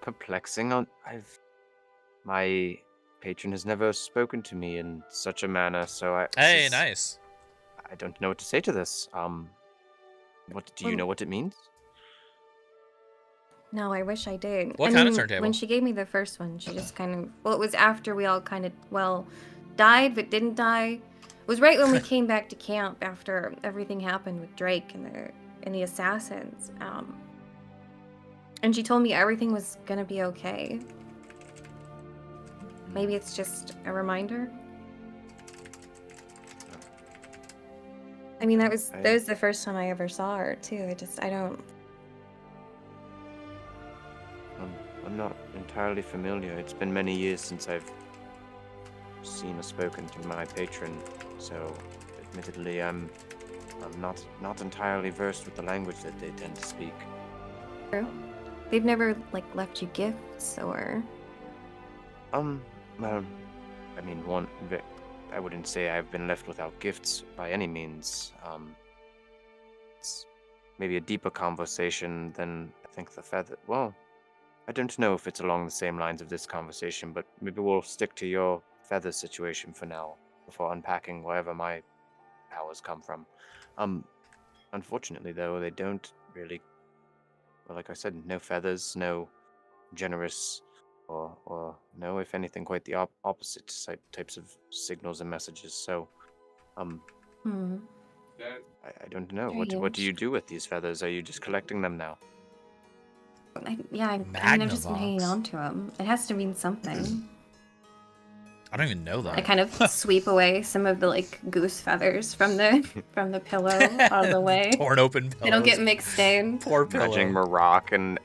perplexing. My patron has never spoken to me in such a manner, so Hey, nice. I don't know what to say to this. What do you know what it means? no, I wish I did. What I kind of mean, turntable? When she gave me the first one, she just kind of it was after we all kind of died but didn't die. It was right when we came back to camp after everything happened with Drake and the assassins. And she told me everything was gonna be okay. Maybe it's just a reminder. I mean, that was the first time I ever saw her too. I don't. I'm not entirely familiar. It's been many years since I've seen or spoken to my patron, so admittedly, I'm not entirely versed with the language that they tend to speak. They've never like left you gifts or. Well, I mean, I wouldn't say I've been left without gifts by any means. It's maybe a deeper conversation than I think the feather. Well, I don't know if it's along the same lines of this conversation, but maybe we'll stick to your feather situation for now, before unpacking wherever my powers come from. Unfortunately, though, they don't really. Well, like I said, no feathers, no generous, or no, if anything, quite the opposite types of signals and messages. So, Hmm. I don't know. What do you do with these feathers? Are you just collecting them now? I mean, I've just been hanging Magnavox. on to them. It has to mean something. I don't even know that. I kind of sweep away some of the like goose feathers from the pillow out of the way. Torn open pillows. They don't get mixed in. Poor pillow. Imagining Maroc and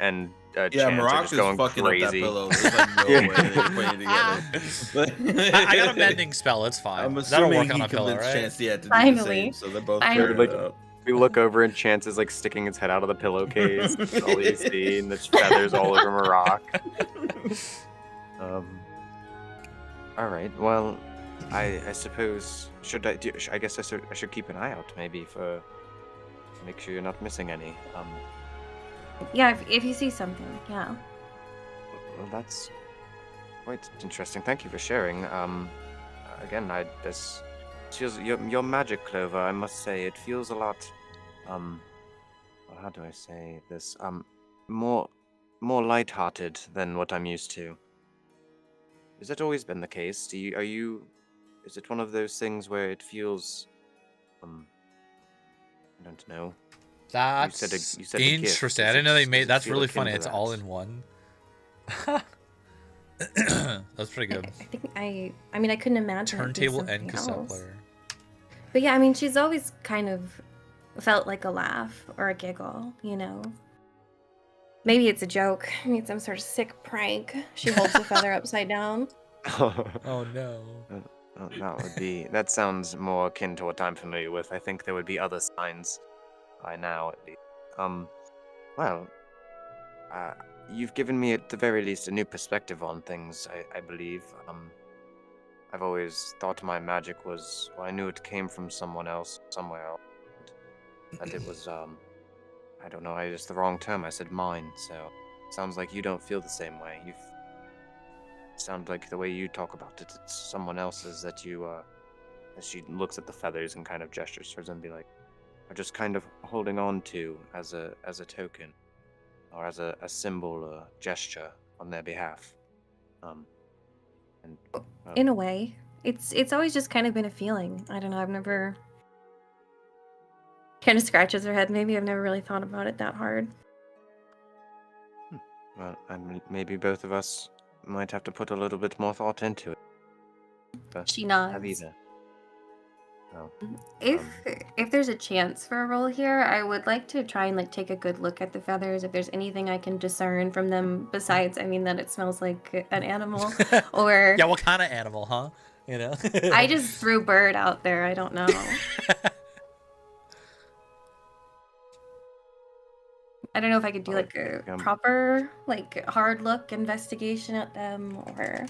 Yeah, Chance are Maroc just is going fucking crazy. up that pillow. There's like no way they're putting together. I got a mending spell. It's fine. I'm That'll assuming work on he a pillow, convinced right? Chance to do the Finally. same, so they're both Finally. paired up. We look over and Chance is like sticking his head out of the pillowcase. That's all you see, and there's feathers all over Maroc. All right. Well, I suppose I guess I should keep an eye out maybe for make sure you're not missing any. Yeah, if you see something, yeah. Well, that's quite interesting. Thank you for sharing. Again, this feels your magic clover. I must say, it feels a lot. Well, how do I say this? More lighthearted than what I'm used to. Has that always been the case? Is it one of those things where it feels, I don't know. That's you said a gift. interesting. I Does didn't know they does made. it That's feel really akin funny. to It's that? all in one. That's pretty good. I think I mean I couldn't imagine it being Turntable and something cassette else. player. But yeah, I mean she's always kind of felt like a laugh or a giggle, you know. Maybe it's a joke. Maybe it's some sort of sick prank. She holds the feather upside down. Oh no. That sounds more akin to what I'm familiar with. I think there would be other signs by now at least. Well, you've given me at the very least a new perspective on things, I believe. I've always thought my magic was, well, I knew it came from someone else, somewhere else. That it was, I don't know, I used the wrong term. I said mine, so it sounds like you don't feel the same way. Sounds like the way you talk about it, it's someone else's that you, as she looks at the feathers and kind of gestures towards them, be like, are just kind of holding on to as a token, or as a symbol or gesture on their behalf. In a way. It's always just kind of been a feeling. I don't know, I've never Kind of scratches her head. Maybe I've never really thought about it that hard. Well, maybe both of us might have to put a little bit more thought into it. But She nods. have either. Oh, If there's a chance for a roll here, I would like to try and like take a good look at the feathers. If there's anything I can discern from them besides, I mean, that it smells like an animal, or Yeah, what kind of animal, huh? You know. I just threw bird out there. I don't know. I don't know if I could do like a proper, like hard look investigation at them, or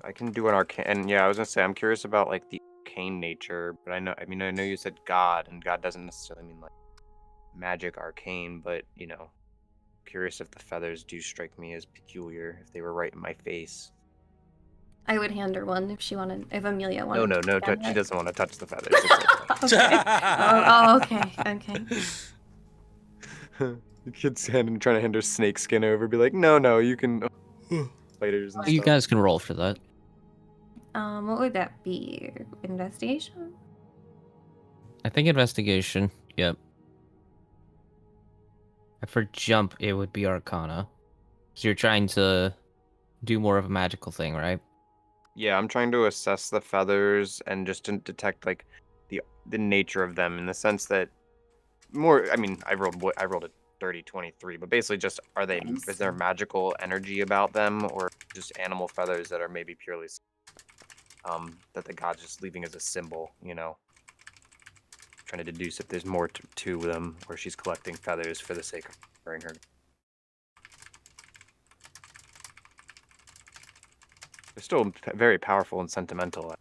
I can do an arcane. And yeah, I was gonna say I'm curious about like the arcane nature, but I know you said God, and God doesn't necessarily mean like magic arcane, but you know, curious if the feathers do strike me as peculiar, if they were right in my face. I would hand her one if she wanted. If Amelia wanted. No, to stand she it. doesn't want to touch the feathers. It's Okay. Oh, okay. The kid's trying to hand her snake skin over, be like, no, you can. Spiders and You stuff. guys can roll for that. What would that be? Investigation? I think investigation. Yep. And for jump, it would be Arcana. So you're trying to do more of a magical thing, right? Yeah, I'm trying to assess the feathers and just to detect like the nature of them in the sense that more. I mean, I rolled a dirty 23, but basically just is there magical energy about them or just animal feathers that are maybe purely that the god's just leaving as a symbol, you know? Trying to deduce if there's more to them, or she's collecting feathers for the sake of wearing her. They're still very powerful and sentimental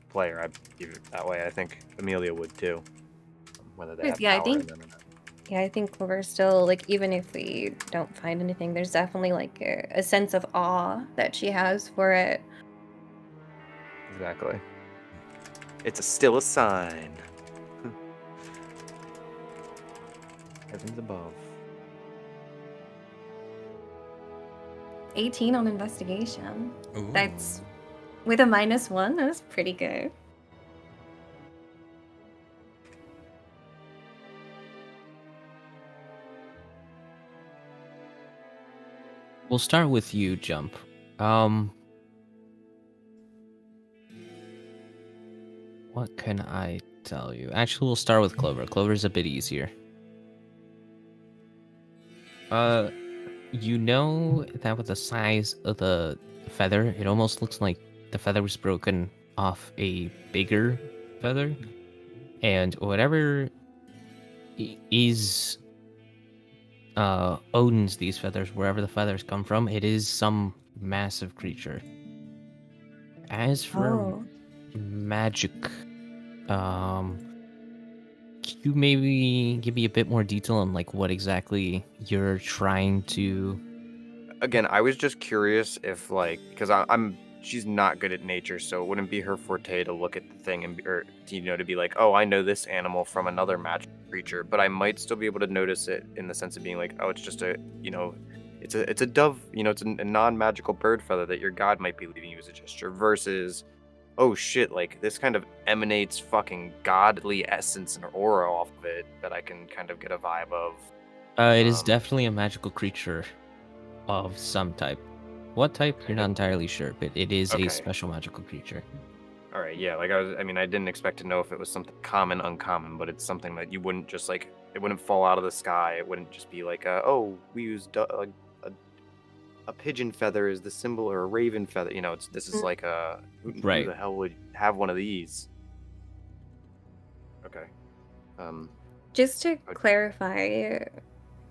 player. I view it that way. I think Amelia would too. Whether they have Yeah, I power in think- them or not. Yeah, I think we're still like, even if we don't find anything, there's definitely like a sense of awe that she has for it. Exactly. It's still a sign. Heavens above. 18 on investigation. Ooh. That's with a -1. That's pretty good. We'll start with you, Jump. What can I tell you? Actually, we'll start with Clover. Clover's a bit easier. You know that with the size of the feather, it almost looks like the feather was broken off a bigger feather. And whatever is owns these feathers, wherever the feathers come from, it is some massive creature. As for magic, can you maybe give me a bit more detail on like what exactly you're trying to? Again, I was just curious if like, because she's not good at nature, so it wouldn't be her forte to look at the thing or to be like, oh, I know this animal from another magic creature, but I might still be able to notice it in the sense of being like, oh, it's just it's a dove, it's a non-magical bird feather that your god might be leaving you as a gesture versus, oh shit, like this kind of emanates fucking godly essence and aura off of it that I can kind of get a vibe of. It is definitely a magical creature of some type. What type? You're not entirely sure, but it is Okay. a special magical creature. All right, yeah, like I didn't expect to know if it was something common, uncommon, but it's something that you wouldn't just like, it wouldn't fall out of the sky. It wouldn't just be like, oh, we used a pigeon feather as the symbol or a raven feather. This is like who Right. the hell would have one of these? Okay. Just to clarify,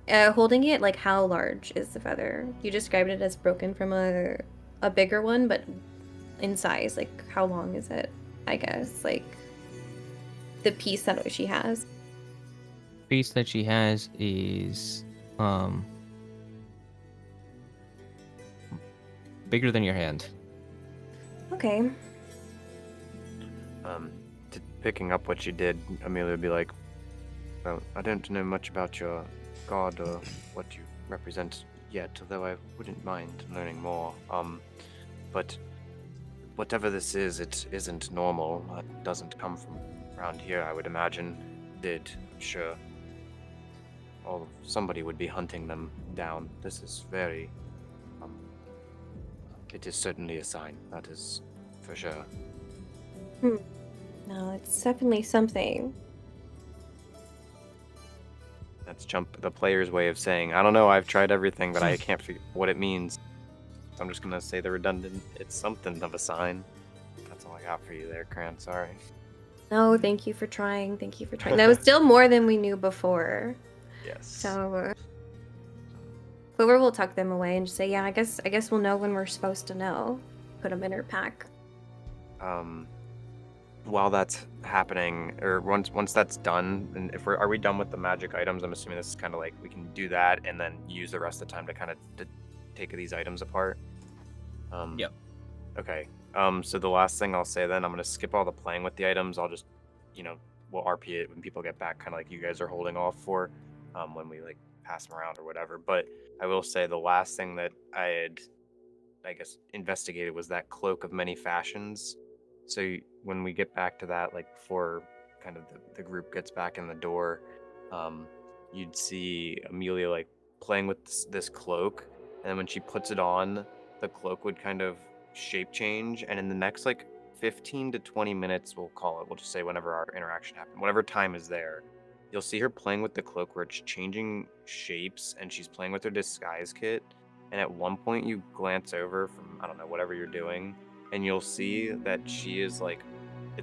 holding it, like how large is the feather? You described it as broken from a bigger one, but in size, like how long is it? I guess like the piece that she has. Piece that she has is bigger than your hand. Okay. Picking up what you did, Amelia would be like, well, I don't know much about your god or what you represent yet, although I wouldn't mind learning more. But whatever this is, it isn't normal. It doesn't come from around here, I would imagine. did, sure. Oh, somebody would be hunting them down. This is very... it is certainly a sign, that is for sure. No, it's definitely something. That's the player's way of saying, I don't know, I've tried everything, but I can't figure what it means. So I'm just gonna say the redundant, it's something of a sign. That's all I got for you there, Cran, sorry. No, thank you for trying. Thank you for trying. That was still more than we knew before. Yes. So Clover will tuck them away and just say, "Yeah, I guess we'll know when we're supposed to know." Put them in her pack. While that's happening, or once that's done, and are we done with the magic items? I'm assuming this is kind of like we can do that and then use the rest of the time to kind of take these items apart. Yep. Okay. So the last thing I'll say then, I'm gonna skip all the playing with the items. I'll just, we'll RP it when people get back, kind of like you guys are holding off for, when we like pass them around or whatever. But I will say the last thing that I had, I guess, investigated was that cloak of many fashions. So when we get back to that, like before kind of the group gets back in the door, you'd see Amelia like playing with this cloak, and then when she puts it on, the cloak would kind of shape change, and in the next like 15 to 20 minutes, we'll just say whenever our interaction happens, whatever time is there, you'll see her playing with the cloak where it's changing shapes, and she's playing with her disguise kit, and at one point you glance over from, I don't know, whatever you're doing, and you'll see that she is like, I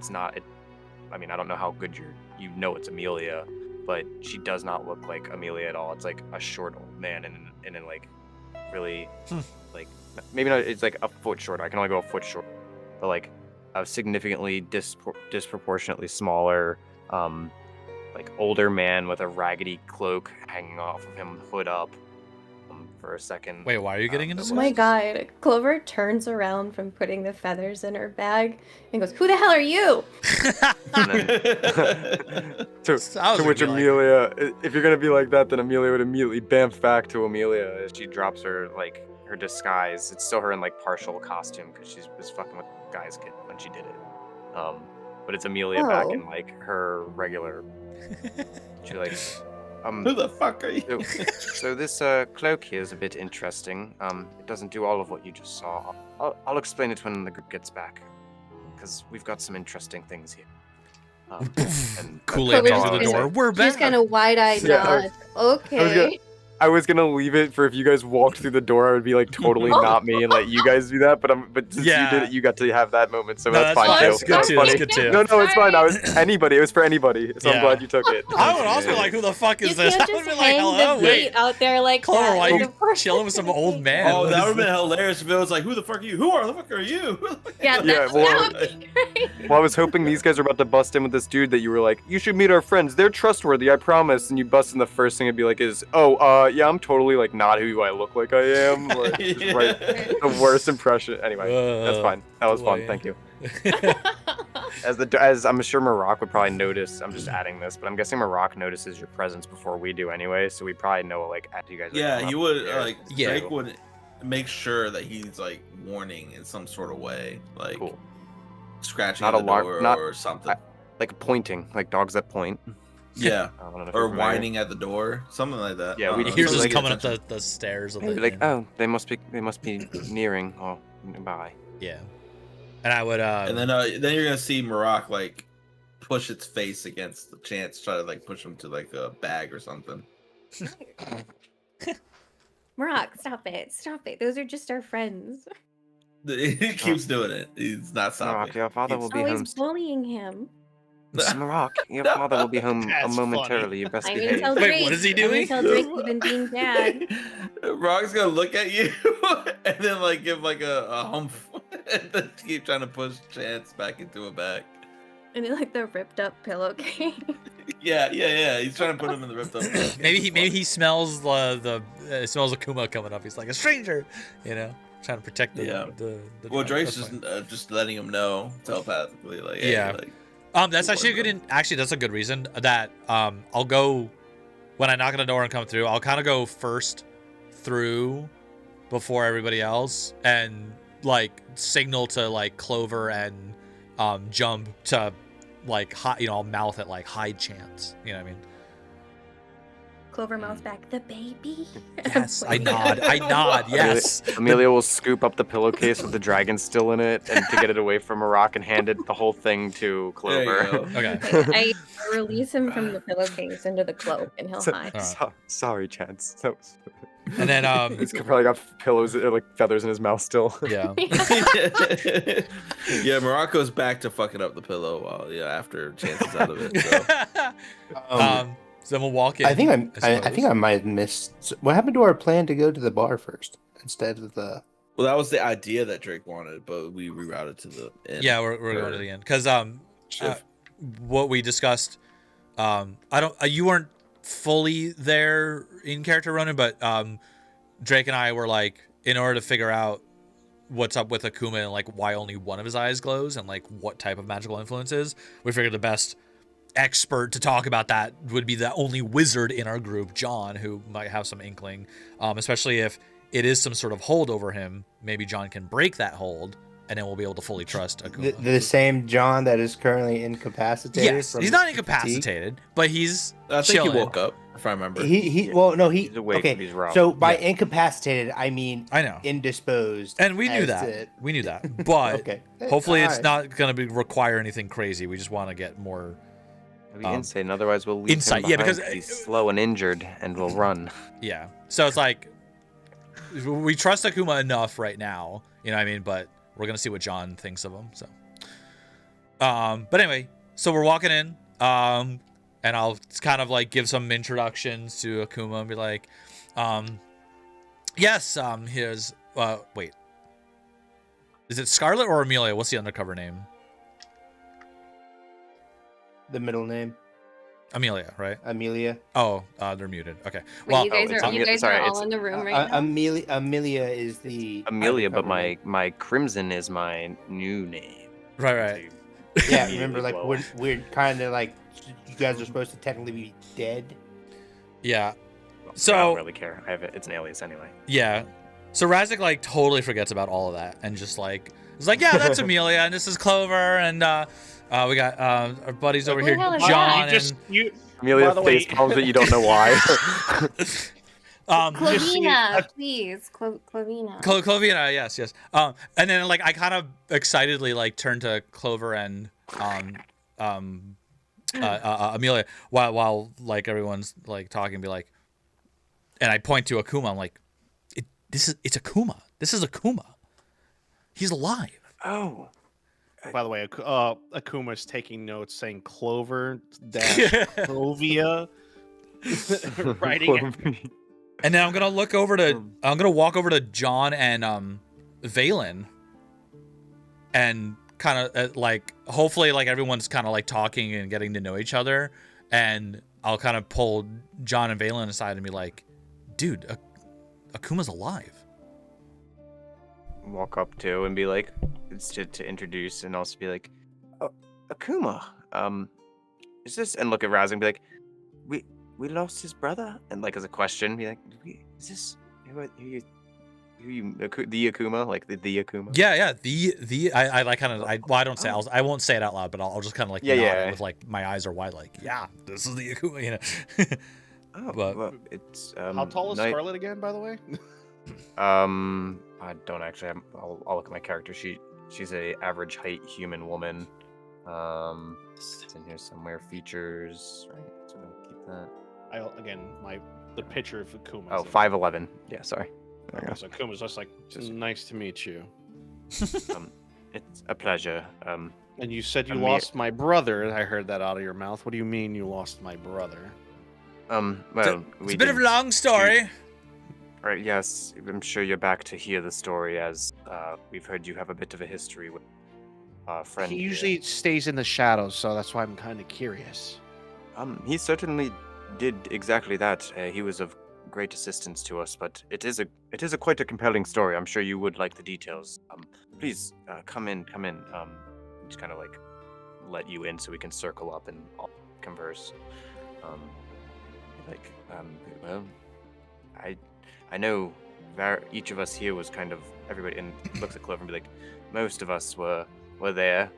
don't know how good you know it's Amelia, but she does not look like Amelia at all. It's like a short old man and in like really like, maybe not, it's like a foot short. I can only go a foot short, but like a significantly disproportionately smaller, like older man with a raggedy cloak hanging off of him, hood up. For a second. Wait, why are you getting into Oh this? my god. Clover turns around from putting the feathers in her bag and goes, "Who the hell are you?" To which Amelia, if you're gonna be like that, then Amelia would immediately bamf back to Amelia as she drops her disguise. It's still her in like partial costume because she was fucking with the guy's kid when she did it. But it's Amelia back in like her regular. She like. Who the fuck are you? So this cloak here is a bit interesting. It doesn't do all of what you just saw. I'll explain it when the group gets back, because we've got some interesting things here. And Kool-Aid Clover's man to the just- door. We're back. She's kind of wide-eyed Yeah, nod. Okay. I was gonna leave it for if you guys walked through the door, I would be like totally not me and let you guys do that. But since you did it, you got to have that moment, so No, that's fine That's too. good That's too. funny. That's good too. No, it's fine. It was for anybody, so I'm Yeah. glad you took it. I would also be like, who the fuck is You this? can't I would just be like, hang hello, the wait. bait out there like Clover, that. why Like, you of course chilling with some old man? Oh, What that is would have been this? hilarious if it was like, who the fuck are you? Who the fuck are you? Yeah, that would be great. Well, I was hoping these guys were about to bust in with this dude that you were like, you should meet our friends. They're trustworthy, I promise. And you bust in, the first thing it'd be like is, yeah, I'm totally like not who I look like I am. Like, just right, the worst impression. Anyway, that's fine. That was fun. boy. Thank you. As I'm sure Maroc would probably notice. I'm just adding this, but I'm guessing Maroc notices your presence before we do anyway. So we probably know like after you guys. Yeah, he would like Yeah. Drake would make sure that he's like warning in some sort of way, like Cool. scratching Not at the alarm- door not- or something. Like pointing, like dogs that point. Yeah, I don't know if or you're familiar. whining at the door, something like that. Yeah, I don't we know, He hears something us to get coming up attention. the stairs. Of They'd the be like, inn. oh, they must be nearing. Oh, bye. Yeah. And I would, And then you're gonna see Maroc like push its face against the Chance, try to like push him to like a bag or something. Maroc, stop it. Stop it. Those are just our friends. He keeps doing it. He's not Maroc, stopping. your father will be home. Always bullying him. Maroc, your father will be home That's momentarily. You best I'm gonna behave. tell Wait, Drake. what is he I'm gonna doing? tell Drake you've been being bad. Maroc's gonna look at you and then like give like a humph and then keep trying to push Chance back into a bag. And then, like the ripped up pillowcase. Yeah. He's trying to put him in the ripped up. bag. maybe It's he smells smells Akuma coming up. He's like a stranger, trying to protect the. Yeah. the Well, dog. Drake's That's fine. just letting him know telepathically, like, hey, Yeah. like, That's actually a good. Actually, that's a good reason that I'll go when I knock on the door and come through. I'll kind of go first through before everybody else, and like signal to like Clover and Jump to like I'll mouth it like hide chance. You know what I mean? Clover mouths back, the baby. Yes, I nod. Yes. Amelia will scoop up the pillowcase with the dragon still in it, and to get it away from a rock, and hand it the whole thing to There you Clover. go. Okay. I release him from the pillowcase into the cloak, and he'll hide. Sorry, Chance. That was... And then He's probably got pillows, like feathers in his mouth still. yeah. Yeah, Morocco's back to fucking up the pillow while after Chance is out of it. So. So then we'll walk in. I think I suppose. think I might have missed. What happened to our plan to go to the bar first instead of the? Well, that was the idea that Drake wanted, but we rerouted to the end. Yeah, we're going to the end because what we discussed. I don't. You weren't fully there in character, Ronan, but Drake and I were like, in order to figure out what's up with Akuma and like why only one of his eyes glows and like what type of magical influence is, we figured the best expert to talk about that would be the only wizard in our group, John, who might have some inkling, especially if it is some sort of hold over him. Maybe John can break that hold, and then we'll be able to fully trust Akuma. The same John that is currently incapacitated. Yes, he's not incapacitated, but he's I think chilling. he woke up, if I remember. He's awake, okay. but he's rough. So by incapacitated, I mean I know, indisposed, and we knew as that. to- We knew that, but Okay. hopefully it's Alright. not going to require anything crazy. We just want to get more. Maybe insight, otherwise we'll leave insight, him yeah, behind. because- He's slow and injured, and we'll run. Yeah. So it's like we trust Akuma enough right now, you know what I mean? But we're gonna see what John thinks of him. So but anyway, so we're walking in, and I'll kind of like give some introductions to Akuma and be like, yes, here's wait. Is it Scarlet or Amelia? What's the undercover name? The middle name, Amelia, right? Amelia. Oh, they're muted. Okay. Wait, Well, you guys it's are Amelia- sorry, all it's- in the room right now. Amelia is the Amelia, but undercover name. my Crimson is my new name. right. Yeah, Immediately remember, like blow. we're kind of like you guys are supposed to technically be dead. Yeah. I So don't really care. It's an alias anyway. yeah. So Razik like totally forgets about all of that and just like it's like, yeah, that's Amelia and this is Clover and we got our buddies over Who here, the hell is John that? and Amelia By the way- face palms that you don't know why. Clovina, please. Clovina. Clovina, yes. And then like I kind of excitedly like turn to Clover and Amelia while like everyone's like talking, be like, and I point to Akuma. I'm like, it's Akuma. This is Akuma. He's alive. Oh. By the way, Akuma's taking notes, saying Clover dash Clovia, writing it. And then I'm gonna walk over to John and Valen, and kind of like hopefully like everyone's kind of like talking and getting to know each other, and I'll kind of pull John and Valen aside and be like, dude, Akuma's alive. Walk up to and be like, it's to introduce and also be like, oh, Akuma, is this? And look at Raz and be like, we lost his brother, and like as a question, be like, is this the Akuma, like the Akuma? Yeah, I like kind of I don't say I won't say it out loud, but I'll just kind of like nod it with like my eyes are wide, like yeah, this is the Akuma, you know. Oh, But- well, it's How tall is Scarlet again, by the way? I don't actually. I'll look at my character sheet. She's a average height human woman. It's in here somewhere. Features. Right. So I'll keep that. The picture of Akuma. Oh, 5'11". Yeah, sorry. There we go. So Akuma's just like, Just- nice to meet you. It's a pleasure. And you said you Ame- lost my brother. I heard that out of your mouth. What do you mean you lost my brother? Well, It's a bit of a long story. Right. Yes, I'm sure you're back to hear the story, as we've heard you have a bit of a history with a friend. He here. usually stays in the shadows, so that's why I'm kind of curious. He certainly did exactly that. He was of great assistance to us, but it is a quite a compelling story. I'm sure you would like the details. Please come in. Just kind of like let you in so we can circle up and all converse. Well, I know each of us here was kind of everybody, and looks at Clover and be like, most of us were there.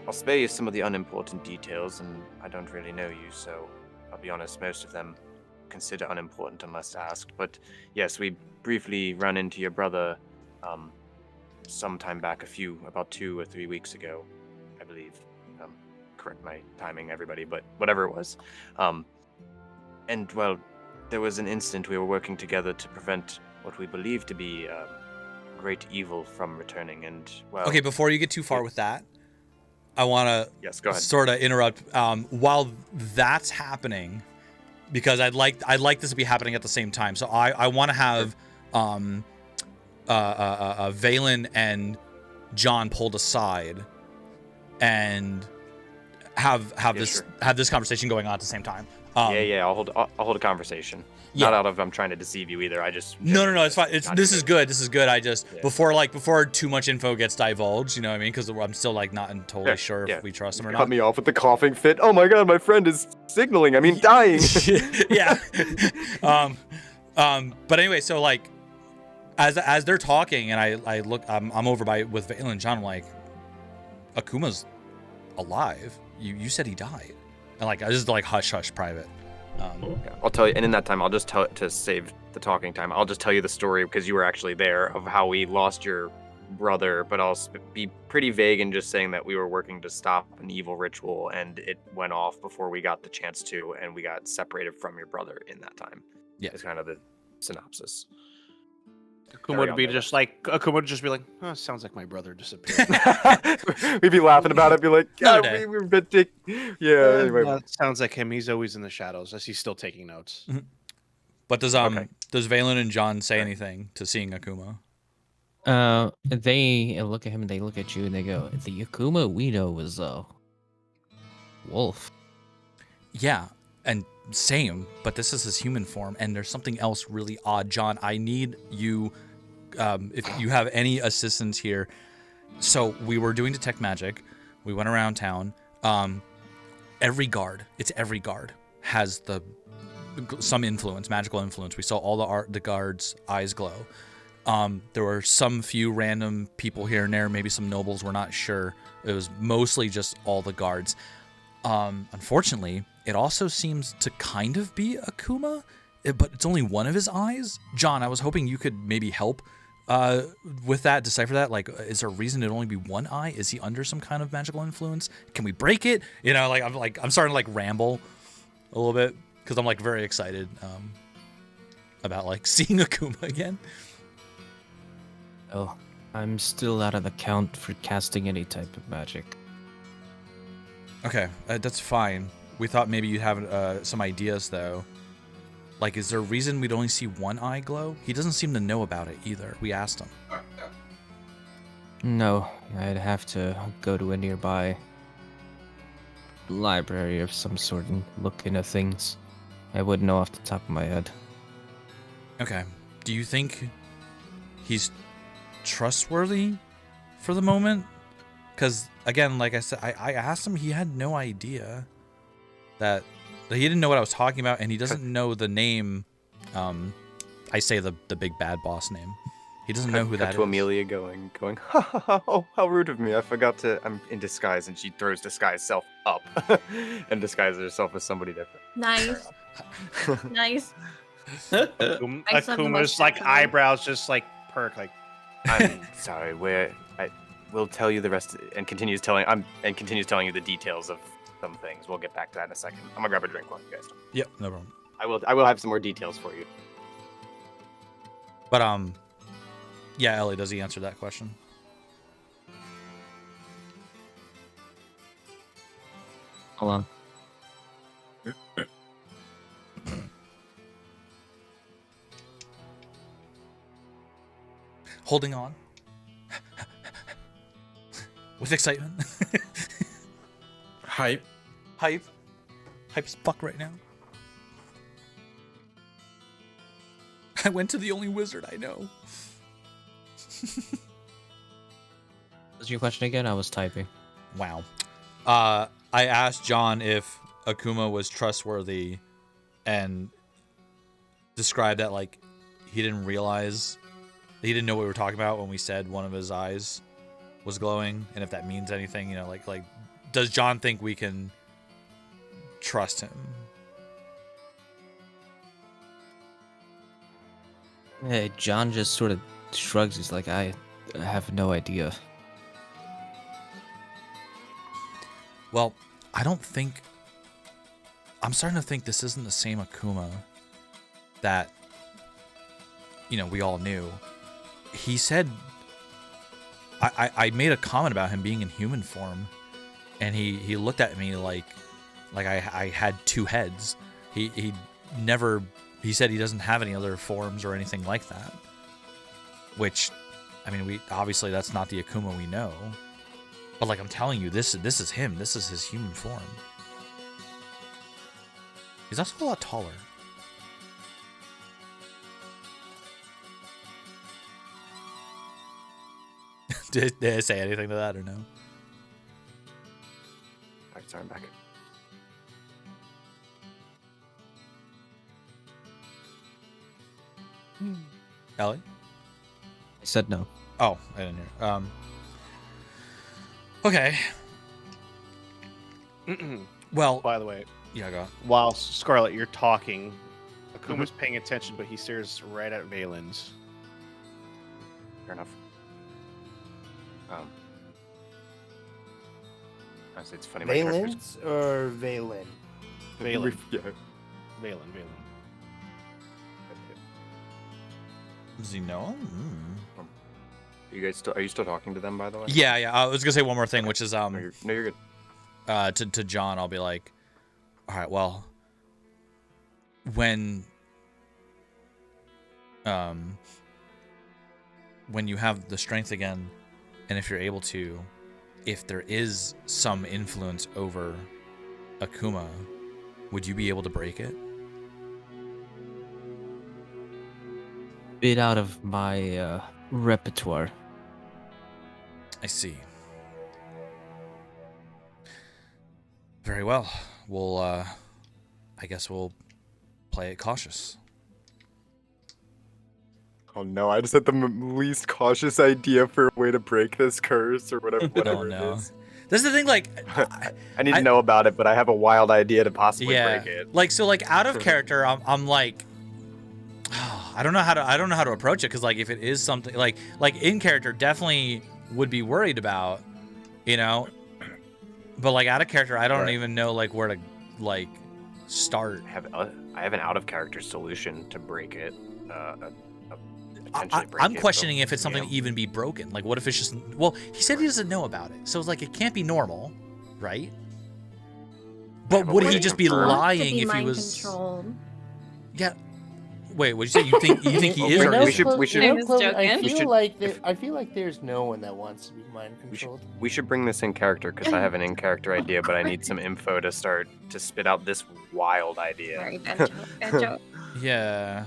I'll spare you some of the unimportant details, and I don't really know you, so I'll be honest, most of them consider unimportant unless asked. But yes, we briefly ran into your brother sometime back, about 2 or 3 weeks ago, I believe. Correct my timing, everybody, but whatever it was. And, well, there was an instant we were working together to prevent what we believe to be great evil from returning, and, well... Okay, before you get too far with that, I want to Yes, go ahead. sort of interrupt. While that's happening, because I'd like this to be happening at the same time. So I want to have Valen and John pulled aside and have this conversation going on at the same time. I'll hold a conversation. Yeah. Not out of I'm trying to deceive you either. I just No, it's fine. This is good. I just before too much info gets divulged, you know what I mean? Because I'm still like not totally sure if we trust him or not. Cut me off with the coughing fit. Oh my god, my friend is signaling. I mean, dying. Yeah. But anyway, so like, as they're talking, and I look, I'm over with Valen and John. I'm like, Akuma's alive. You said he died, and like this is like hush private. I'll tell you, and in that time, I'll just tell to save the talking time. I'll just tell you the story because you were actually there of how we lost your brother, but I'll be pretty vague in just saying that we were working to stop an evil ritual, and it went off before we got the chance to, and we got separated from your brother in that time. Yeah, it's kind of the synopsis. Akuma would just be like, oh, sounds like my brother disappeared. We'd be laughing about it, be like, yeah, we were a bit dick. Yeah, anyway. Sounds like him. He's always in the shadows as he's still taking notes. Mm-hmm. But does Valen and John say anything to seeing Akuma? They look at him and they look at you and they go, the Akuma we know was wolf. Yeah, and same, but this is his human form, and there's something else really odd. John, I need you, if you have any assistance here. So we were doing detect magic. We went around town. Every guard has some influence, magical influence. We saw all the guards' eyes glow. There were some few random people here and there, maybe some nobles, we're not sure. It was mostly just all the guards. Unfortunately, it also seems to kind of be Akuma, but it's only one of his eyes. John, I was hoping you could maybe help with that, decipher that. Like, is there a reason it'd only be one eye? Is he under some kind of magical influence? Can we break it? You know, I'm starting to like ramble a little bit because I'm like very excited about like seeing Akuma again. Oh, I'm still out of the count for casting any type of magic. Okay, that's fine. We thought maybe you'd have some ideas, though. Like, is there a reason we'd only see one eye glow? He doesn't seem to know about it, either. We asked him. No, I'd have to go to a nearby library of some sort and look into things. I wouldn't know off the top of my head. Okay. Do you think he's trustworthy for the moment? Because, again, like I said, I asked him, he had no idea that he didn't know what I was talking about, and he doesn't know the name. I say the big bad boss name. He doesn't know who that is. To Amelia going, ha ha ha, oh, how rude of me. I forgot I'm in disguise, and she throws disguise self up and disguises herself as somebody different. Nice. Nice. Akuma's like eyebrows just like perk, like, I'm sorry, we'll tell you the rest, and continues telling you the details of some things. We'll get back to that in a second. I'm gonna grab a drink while you guys talk. Yep, no problem. I will have some more details for you. But yeah, Ellie, does he answer that question? Hold on. Holding on. With excitement. Hype. Hype as fuck right now. I went to the only wizard I know. Was your question again? I was typing. Wow. I asked John if Akuma was trustworthy and described that like he didn't realize, he didn't know what we were talking about when we said one of his eyes was glowing, and if that means anything, you know, like does John think we can trust him? Hey, John just sort of shrugs. He's like, I have no idea. Well, I don't think... I'm starting to think this isn't the same Akuma that, we all knew. He said... I made a comment about him being in human form, and he looked at me like I had two heads. He never... He said he doesn't have any other forms or anything like that. Which, I mean, we obviously that's not the Akuma we know. But like I'm telling you, this is him. This is his human form. He's also a lot taller. Did I say anything to that or no? Alright, sorry, I'm back. Ellie? I said no. Oh, I didn't hear. Okay. Well, By the way, yeah, go on. while Scarlet, you're talking, Akuma's paying attention, but he stares right at Valen's. Fair enough. Honestly, it's funny. My character's... Valence or Valen? Valen. Yeah. Valen. Does he know him? You guys still? Are you still talking to them, by the way? Yeah. I was gonna say one more thing, which is No, you're good. to John, I'll be like, all right, well, when you have the strength again, and if you're able to, if there is some influence over Akuma, would you be able to break it? Bit out of my repertoire. I see. Very well. We'll, I guess we'll play it cautious. Oh no! I just had the least cautious idea for a way to break this curse or whatever. Oh no. This is the thing, like... I need to know about it, but I have a wild idea to possibly yeah. break it. Like, so, like, out of character, I'm like... I don't know how to approach it, because, like, if it is something... Like, in character, definitely would be worried about, But, like, out of character, I don't even know, like, where to, like, start. I have an out-of-character solution to break it. I'm questioning if it's something to even be broken. Like, what if it's just... Well, he said he doesn't know about it. So it's like, it can't be normal, right? But would he just be lying if he was... Controlled. Yeah. Wait, what'd you say? You think he is? We're Or no isn't? clue- we should- I was joking. I feel like there's no one that wants to be mind controlled. We should bring this in character because I have an in-character idea, but I need some info to start to spit out this wild idea. Sorry, bad joke. Yeah.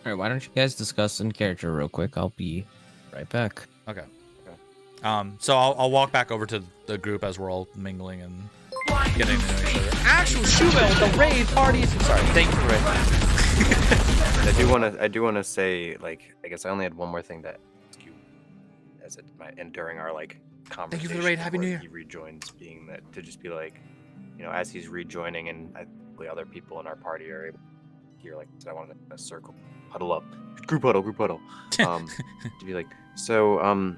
All right, why don't you guys discuss in character real quick? I'll be right back. Okay. So I'll walk back over to the group as we're all mingling and getting to know each other. Actual Shubel, the raid party. Sorry, thank you for it. I do wanna say, like, I guess I only had one more thing to ask you, and during our like conversation. Thank you for the raid. Happy New Year. He rejoins, being that to just be like, as he's rejoining, and the other people in our party are able to hear, like, I wanted a circle, huddle up, group huddle. To be like, so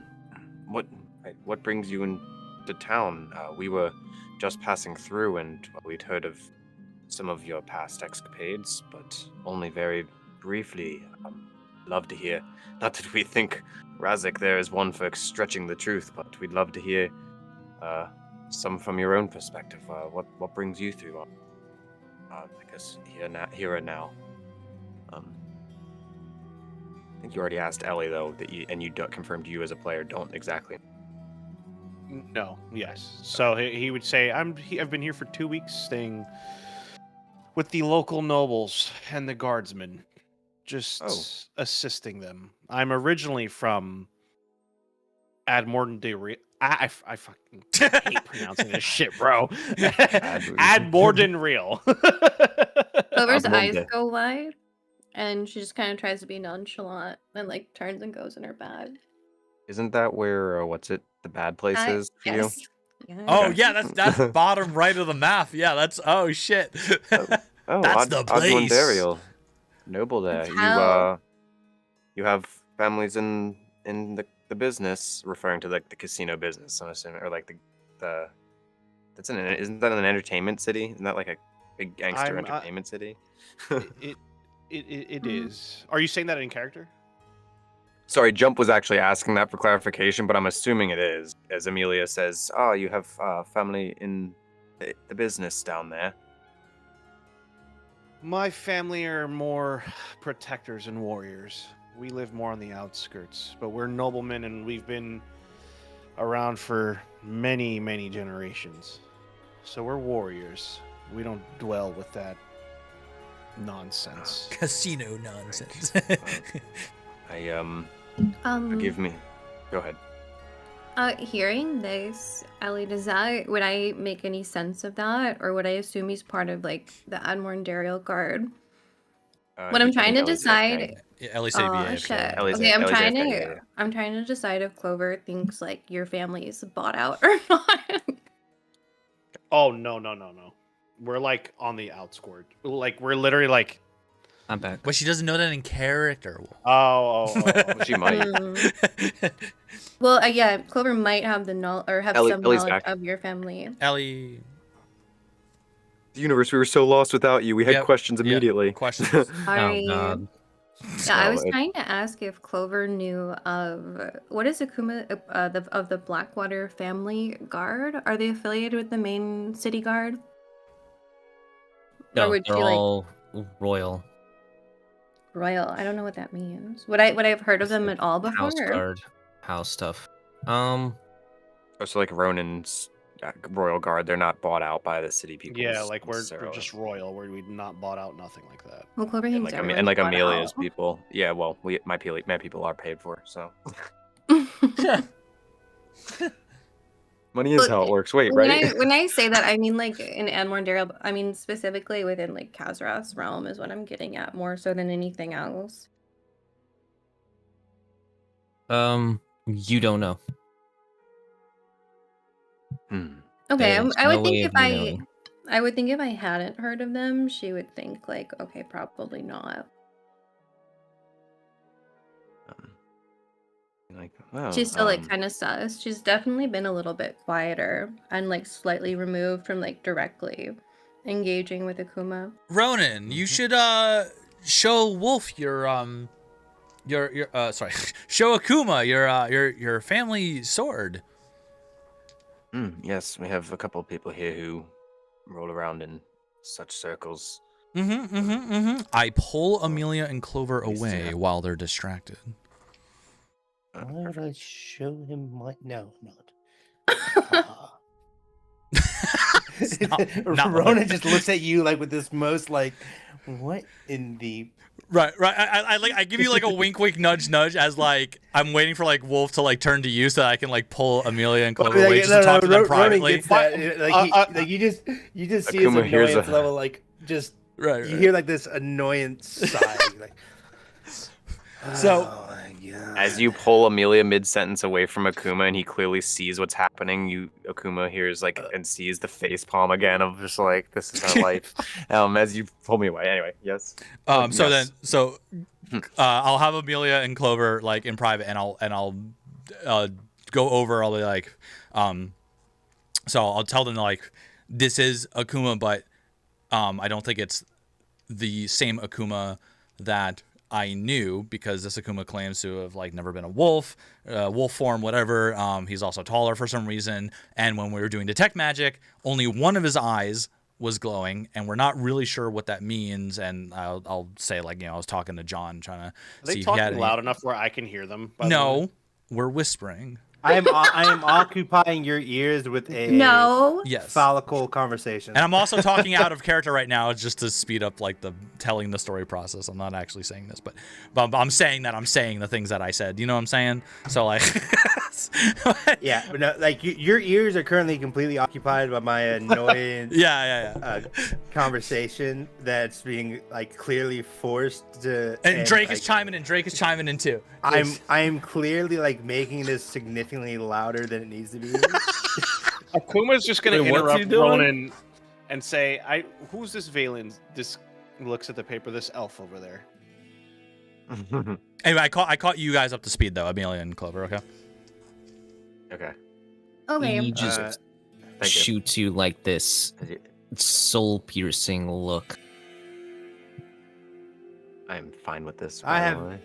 what brings you into town? We were just passing through, and we'd heard of some of your past escapades, but only very briefly. Love to hear. Not that we think Razik there is one for stretching the truth, but we'd love to hear some from your own perspective. What brings you through? I guess here and now. I think you already asked Ellie though, and you confirmed you as a player don't exactly. No, yes. So he would say, I've been here for 2 weeks, staying with the local nobles and the guardsmen, just assisting them. I'm originally from Admorden de Real. I fucking hate pronouncing this shit, bro. Admorden Real. Clover's eyes go wide, and she just kind of tries to be nonchalant, and like turns and goes in her bag. Isn't that where the bad place is for Yes. Yeah. Oh yeah, that's bottom right of the map. Yeah, that's oh shit. Oh, That's the place. Oswandariel. Noble there. That's how- You have families in the business, referring to like the casino business, I'm assuming, or like the isn't that an entertainment city? Isn't that like a big gangster entertainment city? It is. Are you saying that in character? Sorry, Jump was actually asking that for clarification, but I'm assuming it is, as Amelia says, "Oh, you have family in the business down there." My family are more protectors and warriors. We live more on the outskirts, but we're noblemen and we've been around for many, many generations. So we're warriors. We don't dwell with that nonsense. Casino nonsense. Forgive me. Go ahead. Hearing this, Ellie, would I make any sense of that, or would I assume he's part of like the Admorndariel Guard? What I'm trying to decide. Yeah, Ellie said Oh VA. shit. Ellie's Okay, AFK, yeah. I'm trying to decide if Clover thinks like your family's bought out or not. Oh no. We're like on the outskirts. Like we're literally like. I'm back. But she doesn't know that in character. Oh. She might. Well, yeah, Clover might have the have some Ellie's knowledge back. of your family. Ellie. The universe, we were so lost without you. We had Yep, questions immediately. Questions. Sorry. Oh god. Yeah, I was So trying to ask if Clover knew of what is Akuma of the Blackwater Family Guard? Are they affiliated with the main city guard? No, or would they're she like all royal. royal? I don't know what that means. Would I have heard of It's them like at all before? House guard, house stuff. Oh, so like Ronan's royal guard, they're not bought out by the city people. Yeah, like we're necessarily. just royal. We've not bought out nothing like that. Well, Clover And thinks like, everyone's and like bought Amelia's out. people. Yeah, well, my people are paid for, so money is how it works. Wait, When right? when I say that, I mean like in Admorndariel, I mean specifically within like Kazrath's realm is what I'm getting at more so than anything else. You don't know. Okay, There's I would no think way if of you knowing. I would think if I hadn't heard of them, she would think like, okay, probably not. Like, oh, She's still like kind of sus. She's definitely been a little bit quieter and like slightly removed from like directly engaging with Akuma. Ronan, you should show Wolf your sorry, show Akuma your family sword. yes, we have a couple of people here who roll around in such circles. I pull Amelia and Clover Please do. away while they're distracted. Why would I show him my no, not. It's not Rona what- just looks at you like with this most like, what in the Right. I give you like a wink, nudge, as like I'm waiting for like Wolf to like turn to you so that I can like pull Amelia and Clover away just to talk to them Ronan privately. gets that, like you just see his Akuma hears annoyance a- level like just Right. you hear like this annoyance sigh like. So- Oh my God. As you pull Amelia mid-sentence away from Akuma, and he clearly sees what's happening, Akuma hears like and sees the face palm again of just like this is our life. As you pull me away, anyway. Yes. So Yes. I'll have Amelia and Clover like in private, and I'll go over all the like, so I'll tell them like this is Akuma, but I don't think it's the same Akuma that I knew, because this Akuma claims to have like never been a wolf form, whatever. He's also taller for some reason, and when we were doing detect magic, only one of his eyes was glowing, and we're not really sure what that means. And I'll say like, I was talking to John trying to Are they see if he had talking any... loud enough where I can hear them? by the way? No, we're whispering. I am occupying your ears with a No. Yes. follicle conversation. And I'm also talking out of character right now just to speed up like the telling the story process. I'm not actually saying this, but I'm saying that I'm saying the things that I said. You know what I'm saying? So like, Yeah, but no, like your ears are currently completely occupied by my annoying yeah. conversation that's being like clearly forced to. And Drake is like, chiming in. Drake is chiming in too. I'm clearly like making this significantly louder than it needs to be. Akuma's just gonna Wait, what's he interrupt doing? Ronan and say, who's this Valen? This looks at the paper, this elf over there. Anyway, I caught you guys up to speed though, Amelia and Clover. Okay. Okay. Okay. He just Thank you. shoots you like this soul-piercing look. I'm fine with this. I by the have- way.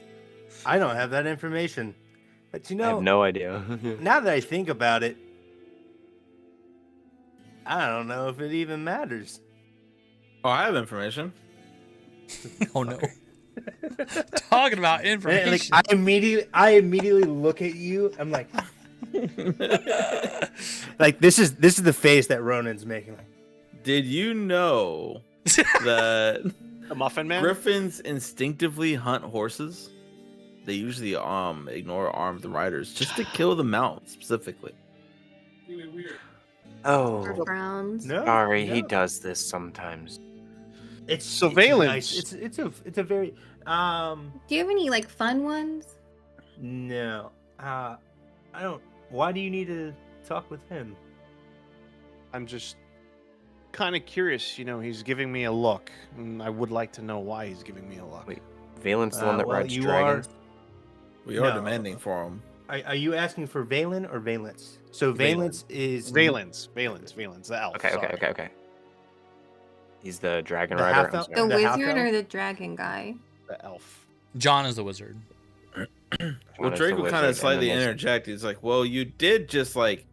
I don't have that information. But you I know, have no idea. now that I think about it, I don't know if it even matters. Oh, I have information. Oh no. Talking about And, information. like I immediately look at you. I'm like, like this is the face that Ronan's making. Like, Did you know that The Muffin Man? griffins instinctively hunt horses? They usually ignore armed riders just to kill the mount specifically. Oh, Browns. no, sorry, he no. does this sometimes. It's Surveillance. It's a very Do you have any like fun ones? no. I don't. Why do you need to talk with him? I'm just kind of curious. You know, he's giving me a look, and I would like to know why he's giving me a look. Wait, Valen's the one that well, rides you dragons. We are No. demanding for him. Are you asking for Valen or Valence? So Valence is Valens, the elf. Okay, sorry. okay. He's the dragon The rider. half I'm elf- sorry. The The half wizard elf? or the dragon guy? The elf. John is the wizard. Well, John is Drake the would kind of wizard, and slightly then there's- interject. He's like, "Well, you did just like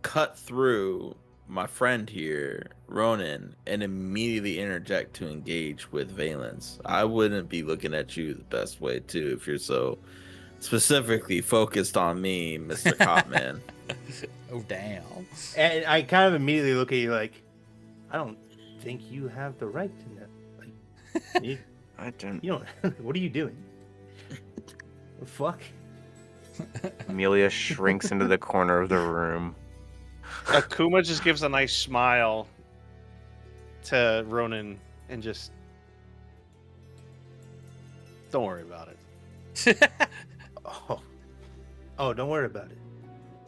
cut through my friend here, Ronan, and immediately interject to engage with Valence. I wouldn't be looking at you the best way too if you're so specifically focused on me, Mr. Copman." Oh damn. And I kind of immediately look at you like, I don't think you have the right to know. Like, I don't. you don't. What are you doing? The fuck? Amelia shrinks into the corner of the room. Akuma just gives a nice smile to Ronan and just don't worry about it. Oh, don't worry about it.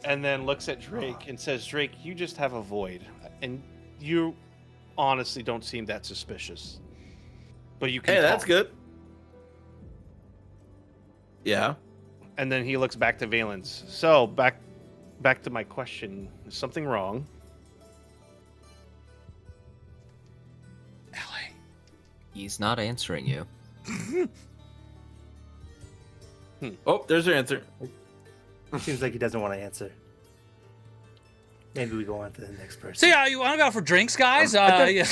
And then looks at Drake and says, "Drake, you just have a void, and you honestly don't seem that suspicious. But you can." Hey, that's talk." good. Yeah. And then he looks back to Valens. So back to my question: is something wrong? Ellie. He's not answering you. Oh, there's your answer. Seems like he doesn't want to answer. Maybe we go on to the next person. So yeah, you want to go out for drinks, guys? I Yeah.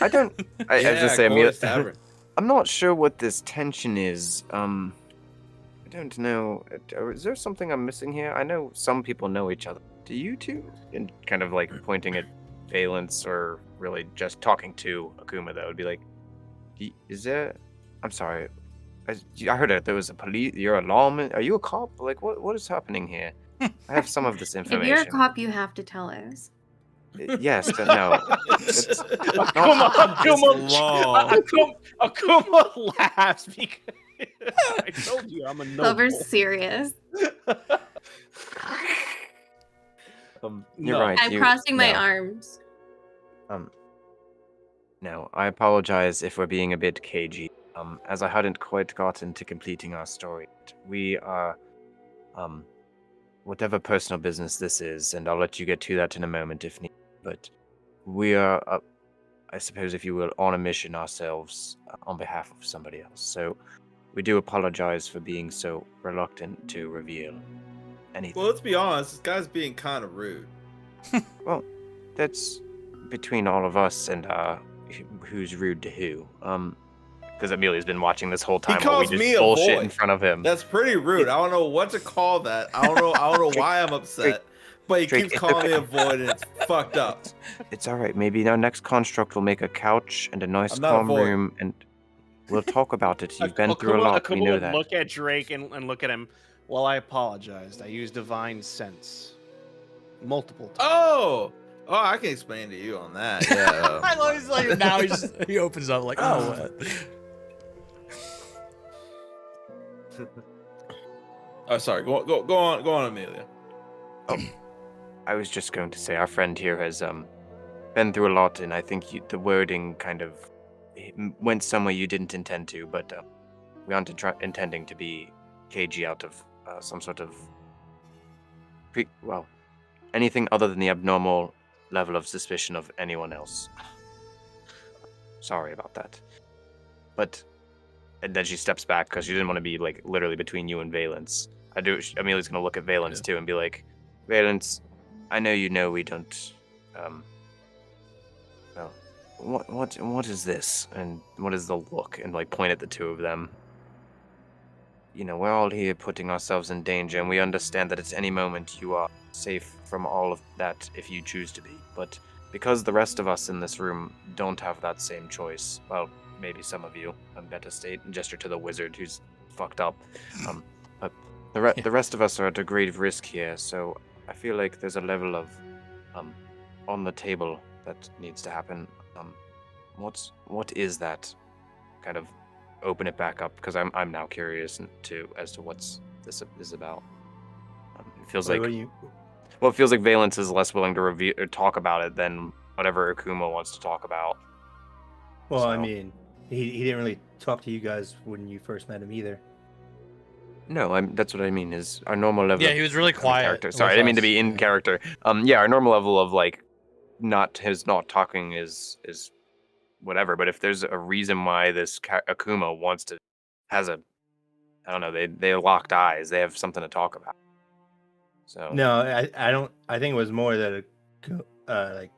I don't. I was just saying, Chloe's Tavern. I'm not sure what this tension is. I don't know. Is there something I'm missing here? I know some people know each other. Do you two? And kind of like pointing at Valence, or really just talking to Akuma, that would be like, is there? I'm sorry. I heard that there was a police. You're a lawman. Are you a cop? Like, what is happening here? I have some of this If information. you're a cop, you have to tell us. Yes, but no. It's Akuma laughs because I told you I'm a noble. Clover's serious. You're No. right. I'm crossing my no. arms. No, I apologize if we're being a bit cagey. As I hadn't quite gotten to completing our story. We are, whatever personal business this is, and I'll let you get to that in a moment if needed. But we are, I suppose, if you will, on a mission ourselves on behalf of somebody else. So we do apologize for being so reluctant to reveal anything. Well, let's be honest. This guy's being kind of rude. Well, that's between all of us and who's rude to who. Because Amelia's been watching this whole time while we calls just me a bullshit boy. in front of him. That's pretty rude. I don't know what to call that. I don't know why I'm upset. But he Drake, keeps it's calling me okay. a void, and it's fucked up. It's all right. Maybe our next construct will make a couch and a nice I'm not a calm void. room, and we'll talk about it. You've been through a lot. Akuma We know would that. look at Drake and look at him. Well, I apologized. I used divine sense multiple times. Oh, I can explain to you on that. Yeah. I love he's like now he opens up like, oh, what? Oh, sorry. Go on, Amelia. I was just going to say, our friend here has been through a lot, and I think the wording kind of went somewhere you didn't intend to, but we aren't intending to be cagey out of some sort of anything other than the abnormal level of suspicion of anyone else. Sorry about that. But and then she steps back because she didn't want to be like literally between you and Valence. Amelia's gonna look at Valence too and be like, Valence, I know you know we don't. Well, what is this? And what is the look? And like point at the two of them. You know, we're all here putting ourselves in danger, and we understand that at any moment you are safe from all of that if you choose to be. But because the rest of us in this room don't have that same choice, well, maybe some of you in better state, and gesture to the wizard who's fucked up. But the rest of us are at a great risk here, so I feel like there's a level of on the table that needs to happen. What is that? Kind of open it back up because I'm now curious as to what's this is about. It feels like it feels like Valence is less willing to talk about it than whatever Akuma wants to talk about. Well, so. I mean, he didn't really talk to you guys when you first met him either. No, that's what I mean. Is our normal level? Yeah, he was really quiet. Character. Sorry, I didn't mean to be in character. Yeah, our normal level of like not talking is whatever. But if there's a reason why this Akuma I don't know, they locked eyes. They have something to talk about. So no, I don't. I think it was more that like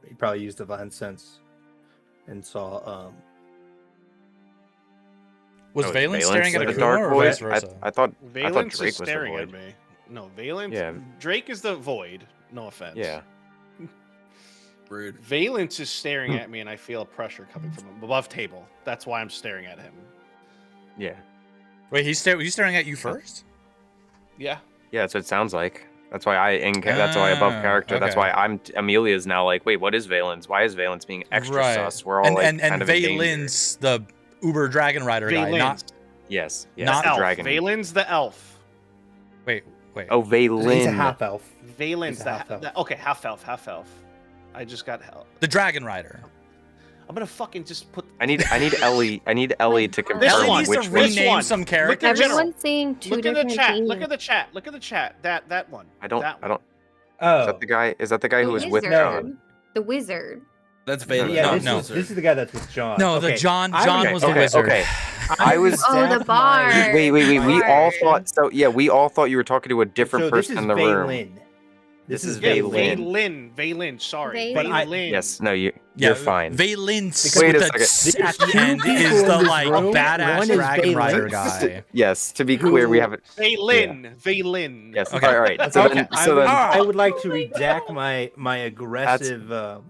he probably used divine sense and saw. Was Valence staring at the Akuma dark or void? vice versa? I thought Valence Drake is was the staring void. at me. No, Valence. Yeah. Drake is the void. No offense. Yeah. Rude. Valence is staring at me, and I feel pressure coming from above table. That's why I'm staring at him. Yeah. Wait, he's staring at you first? Yeah. Yeah, that's what it sounds like. That's why that's why above character. Okay. That's why Amelia's now like, wait, what is Valence? Why is Valence being extra Right. sus? We're all and kind of in danger. Valence, the Uber Dragon Rider guy, not Yes, not the elf. dragon. Valen's the elf. wait. Oh, Valen. He's a half elf. Valen's He's a half elf. okay, half elf. I just got hell. The Dragon Rider. I'm gonna fucking just put. I need Ellie. I need Ellie to confirm This Ellie one. needs which to one. This rename one. some Look characters. at general. Everyone's saying two Look at the different chat. things. Look at the chat. Look at the chat. That one. I don't. Oh, Is that the guy? Is that the guy who was with wizard. John? The wizard. That's Valence. yeah. No, This is the guy that's with John. No, okay. the John I was the wizard. Okay. I was. Oh, the bar. Wait. We all Bard. thought. So yeah, we all thought you were talking to a different person in the room. Valen. This is Yeah, Valen. Valen. Sorry. But Valen. Yes. No. You're Yeah, fine. Valence Wait with a the second. at the end is the like room. badass One is Dragon Rider Valence. guy. Yes. To be clear, we have it. Valen. Yes. Okay. All right. Okay. I would like to redact my aggressive.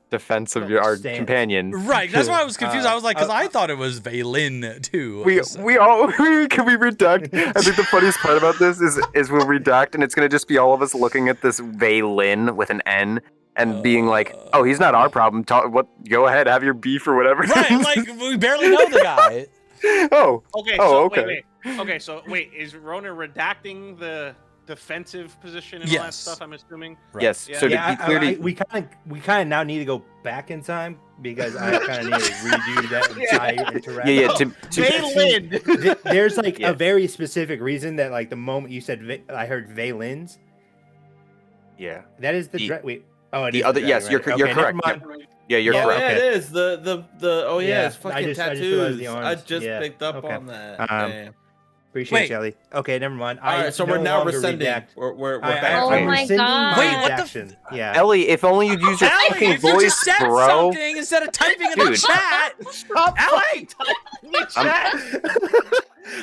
Defense of our Stance. companion. Right, that's why I was confused. I was like, because I I thought it was Valen too. We all can we redact? I think the funniest part about this is we'll redact and it's gonna just be all of us looking at this Valen with an N and being like, oh, he's not our problem. Go ahead, have your beef or whatever. Right, like we barely know the guy. Oh. Okay. Oh, So okay. wait. Okay. So wait, is Rona redacting the defensive position and all that Yes. stuff? I'm assuming. Right. Yes. Yeah. So to Yeah, be clear, we kind of now need to go back in time because I kind of need to redo that entire interaction. yeah. Valen. There's like Yeah. a very specific reason that like the moment you said I heard Valen's. Yeah. That is the The- wait. Oh, it the is other- Dragon yes, you're Rider. you're Okay, never correct. mind. Yeah, you're Yeah, correct. Yeah, okay. it is the oh yeah, Yeah, it's fucking I just realized tattoos. the I arms. just Yeah, picked up okay. on that. Um, Damn. Appreciate Wait. you, Ellie. Okay, never mind. All right, so we're no now longer rescinding. redact- We're I- back. Oh I'm my rescinding God. Wait, what the redaction. Yeah. Ellie, if only you'd use your Ellie, fucking if you voice, just said bro. something instead of typing in the Dude. chat. Stop Ellie! typing the chat.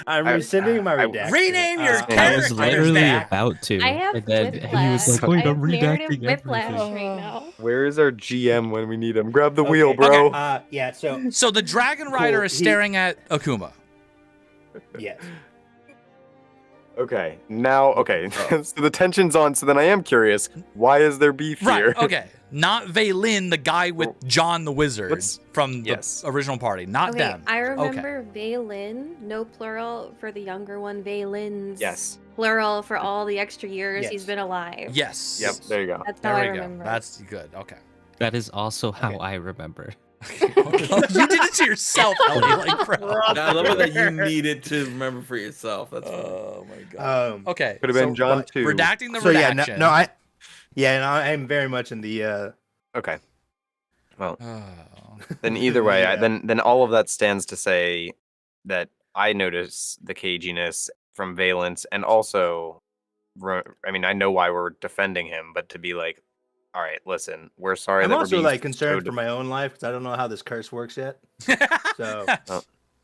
I'm rescinding my redaction. Rename your Uh, I character. was literally back. about to. I have and then he whiplash. was like, wait, I I'm have narrative redacting whiplash everything. right now. Where is our GM when we need him? Grab the wheel, Okay, bro. yeah. So So the Dragon Rider Cool. is staring at Akuma. yeah. Okay, now, okay, so the tension's on, so then I am curious, why is there beef here? Right, okay. Not Valen, the guy with John the Wizard What's- from the yes. original party. Not Okay, them. I Okay. remember Valen, no plural for the younger one, Valens. Yes. plural for all the extra years he's Yes. been alive. Yes. Yep, there you go. That's how I There we go. remember. That's good. Okay. That is also how Okay. I remember. You did it to yourself, Ellie. Like, bro. I love it that you needed to remember for yourself. That's funny. Oh my god. Okay. Could have been John but too. Redacting the So yeah, redaction. I'm very much in the Okay. Well, Oh. then either way, Yeah. then all of that stands to say that I notice the caginess from Valence, and also, I mean, I know why we're defending him, but to be like, all right, listen, we're sorry I'm that also we're being like concerned so for my own life because I don't know how this curse works yet. So Oh.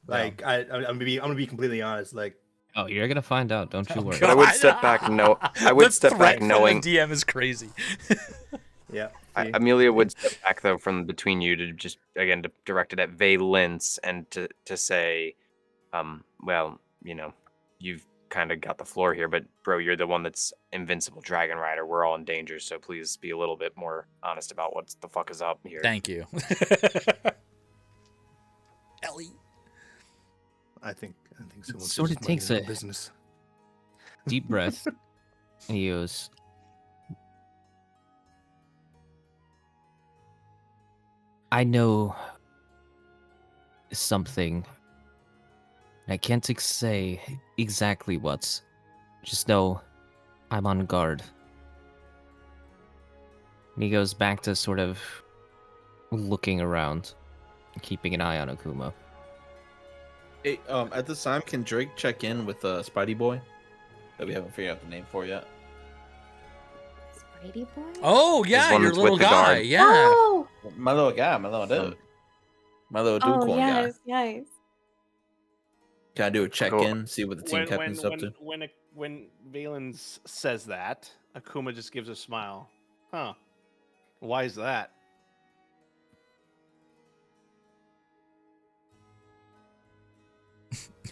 like I'm gonna be completely honest. Like Oh, you're gonna find out. Don't you Oh, worry. But I would God. step back. No, I would The step threat back from knowing. the DM is crazy. yeah, see? Amelia would step back though from between you to just again to direct it at Valence and to say, well, you know, you've kind of got the floor here, but bro, you're the one that's invincible dragon rider. We're all in danger, so please be a little bit more honest about what the fuck is up here. Thank you. Ellie. I think someone Sorta just takes minding a- their business. Deep breath. And he goes, I know something. I can't say exactly what's. Just know I'm on guard. And he goes back to sort of looking around, keeping an eye on Akuma. Hey, at this time, can Drake check in with Spidey Boy that we haven't figured out the name for yet? Spidey boy? Oh yeah, one your that's little with the guy. guard. Yeah. Oh, My little guy, my little dude, my little dude oh corn guy. yes, yes. Can I do a check Cool. in, see what the team captain's up to? When Valens says that, Akuma just gives a smile. Huh? Why is that?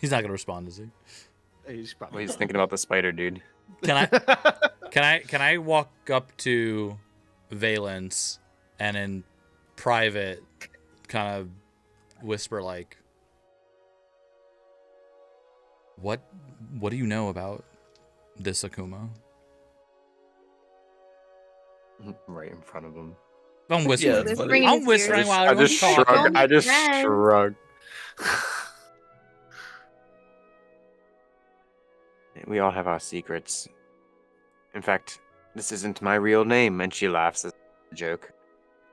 He's not gonna respond, is he? He's Well, probably he's thinking about the spider dude. Can I walk up to Valence and in private kind of whisper like, what do you know about this Akuma? Right in front of him. I'm whispering. Yeah, This funny. bringing I'm his whispering ears. while I everyone's just talking. shrug. I just Friends. shrug. We all have our secrets. In fact, this isn't my real name, and she laughs as a joke,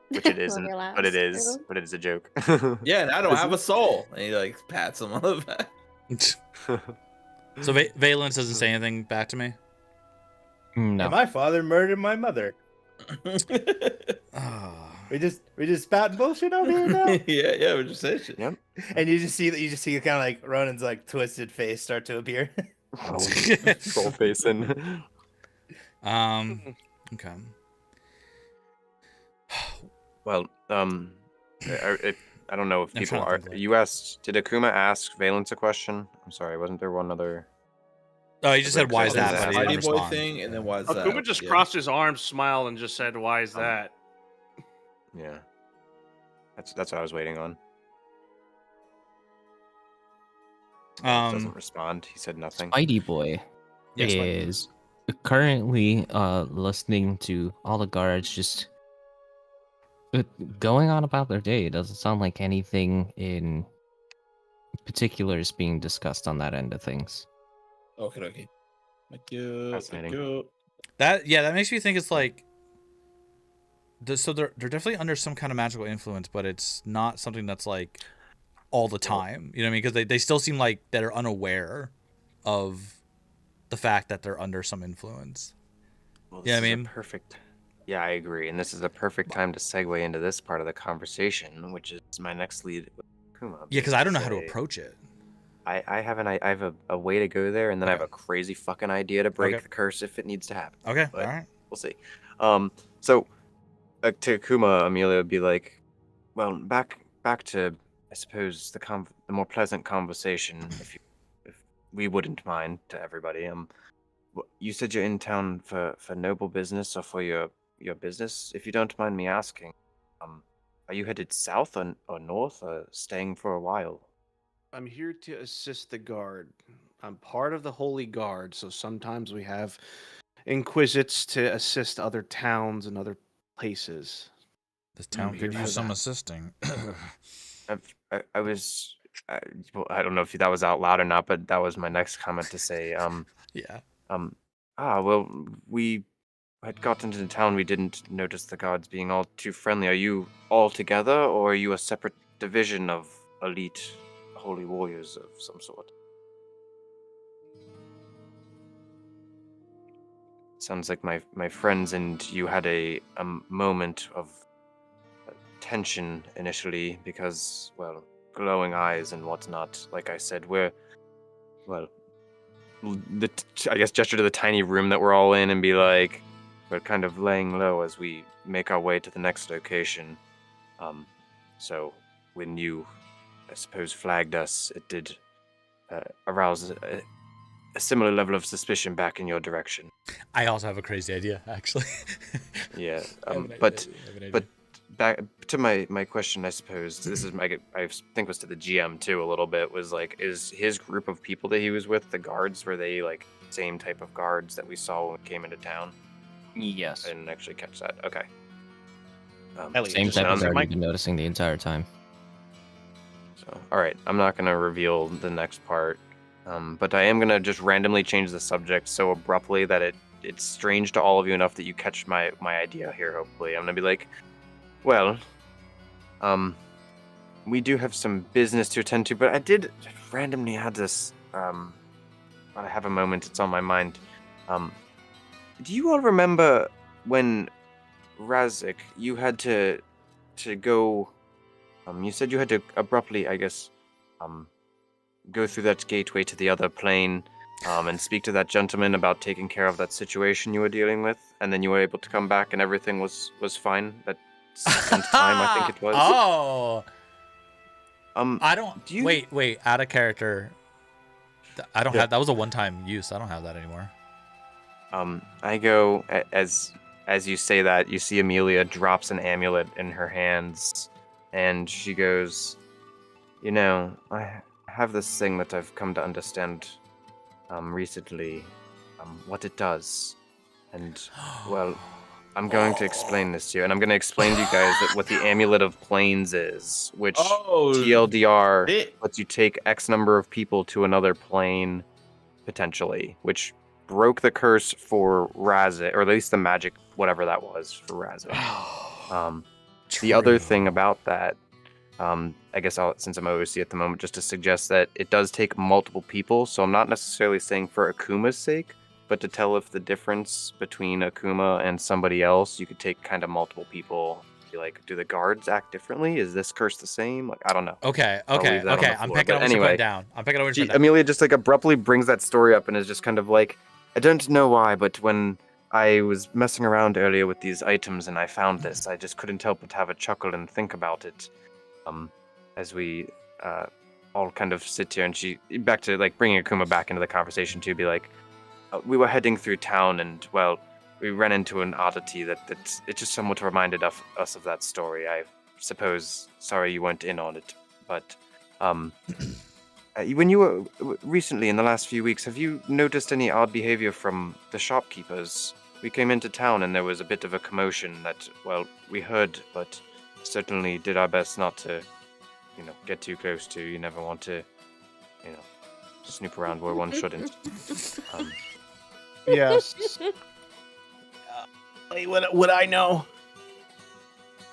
which it isn't, Whoever but it laughs, is. true. But it is a joke. Yeah, and I don't Is have it? a soul. And he like pats him on the back. So Valence doesn't say anything back to me. No. And my father murdered my mother. Ah. We just spouting bullshit over here now. yeah, we just say shit. Yep. And you just see kind of like Ronan's like twisted face start to appear. Troll facing. Okay. Well, I don't know if I'm people trying to are. think, like- You asked. Did Akuma ask Valence a question? I'm sorry. Wasn't there one other? Oh, he just said, "Why is What is that?" that? But he didn't Spidey Boy respond. thing, and then why is that? Akuma just Yeah. crossed his arms, smiled, and just said, "Why is that?" Yeah. That's what I was waiting on. Doesn't respond. He said nothing. Spidey Boy Yes, Spidey. is currently listening to all the guards just going on about their day. It doesn't sound like anything in particular is being discussed on that end of things. Okay. Thank you. Fascinating. Thank you. That makes me think it's like. So they're definitely under some kind of magical influence, but it's not something that's like all the time. You know what I mean? Because they still seem like they're unaware of the fact that they're under some influence. Well, Yeah, I this is a mean- perfect. Yeah, I agree, and this is a perfect time to segue into this part of the conversation, which is my next lead with Kuma. Yeah, because I don't know how to Say- approach it. I have a way to go there, and then I have Okay. a crazy fucking idea to break Okay. the curse if it needs to happen. Okay, But- all right. We'll see. So to Kuma, Amelia would be like, well, back to I suppose the more pleasant conversation, if we wouldn't mind to everybody. You said you're in town for noble business or for your business, if you don't mind me asking. Are you headed south or north or staying for a while? I'm here to assist the guard. I'm part of the Holy Guard, so sometimes we have inquisits to assist other towns and other places. This town here could for use some that. assisting. I was, well, I don't know if that was out loud or not, but that was my next comment to say. Yeah. Well, we had got into the town. We didn't notice the guards being all too friendly. Are you all together, or are you a separate division of elite holy warriors of some sort? Sounds like my friends and you had a moment of tension initially because, well, glowing eyes and whatnot. Like I said, well, I guess gesture to the tiny room that we're all in and be like, we're kind of laying low as we make our way to the next location. So when you, I suppose, flagged us, it did arouse a similar level of suspicion back in your direction. I also have a crazy idea, actually. Yeah, I have an but idea. back to my question, I suppose this is I think was to the GM too a little bit, was like, is his group of people that he was with, the guards, were they like same type of guards that we saw when we came into town? Yes. I didn't actually catch that. Okay. Elliot, Same just type of answer guard my- you've been noticing the entire time. So, all right, I'm not gonna reveal the next part, but I am gonna just randomly change the subject so abruptly that it's strange to all of you enough that you catch my idea here. Hopefully, I'm gonna be like, well, we do have some business to attend to, but I did randomly have this. I have a moment. It's on my mind. Do you all remember when Razik, you had to go? You said you had to abruptly, I guess, go through that gateway to the other plane, and speak to that gentleman about taking care of that situation you were dealing with, and then you were able to come back and everything was fine. That second time, I think it was. Oh. I don't. do you- Wait. Out of character. I don't have. That was a one-time use. I don't have that anymore. I go as you say that, you see Amelia drops an amulet in her hands, and she goes, "You know, I have this thing that I've come to understand, recently, what it does, and well, I'm going to explain this to you, and I'm going to explain to you guys that what the Amulet of Planes is, which TLDR lets you take X number of people to another plane, potentially, which broke the curse for Razik, or at least the magic, whatever that was, for Razik. The other thing about that, I guess since I'm OOC at the moment, just to suggest that it does take multiple people, so I'm not necessarily saying for Akuma's sake, but to tell if the difference between Akuma and somebody else, you could take kind of multiple people. Be like, do the guards act differently? Is this curse the same? Like, I don't know. Okay. I'll leave that on the I'm floor. picking But up what you're putting down. I'm picking up what you're putting down. Amelia just like abruptly brings that story up and is just kind of like, I don't know why, but when I was messing around earlier with these items and I found this, I just couldn't help but have a chuckle and think about it. As we all kind of sit here, and she, back to like bringing Akuma back into the conversation too, be like, we were heading through town and, well, we ran into an oddity that it just somewhat reminded us of that story. I suppose, sorry you weren't in on it, but when you were recently in the last few weeks, have you noticed any odd behavior from the shopkeepers? We came into town and there was a bit of a commotion that, well, we heard, but certainly did our best not to, get too close to. You never want to, snoop around where one shouldn't. Yes. Would I know?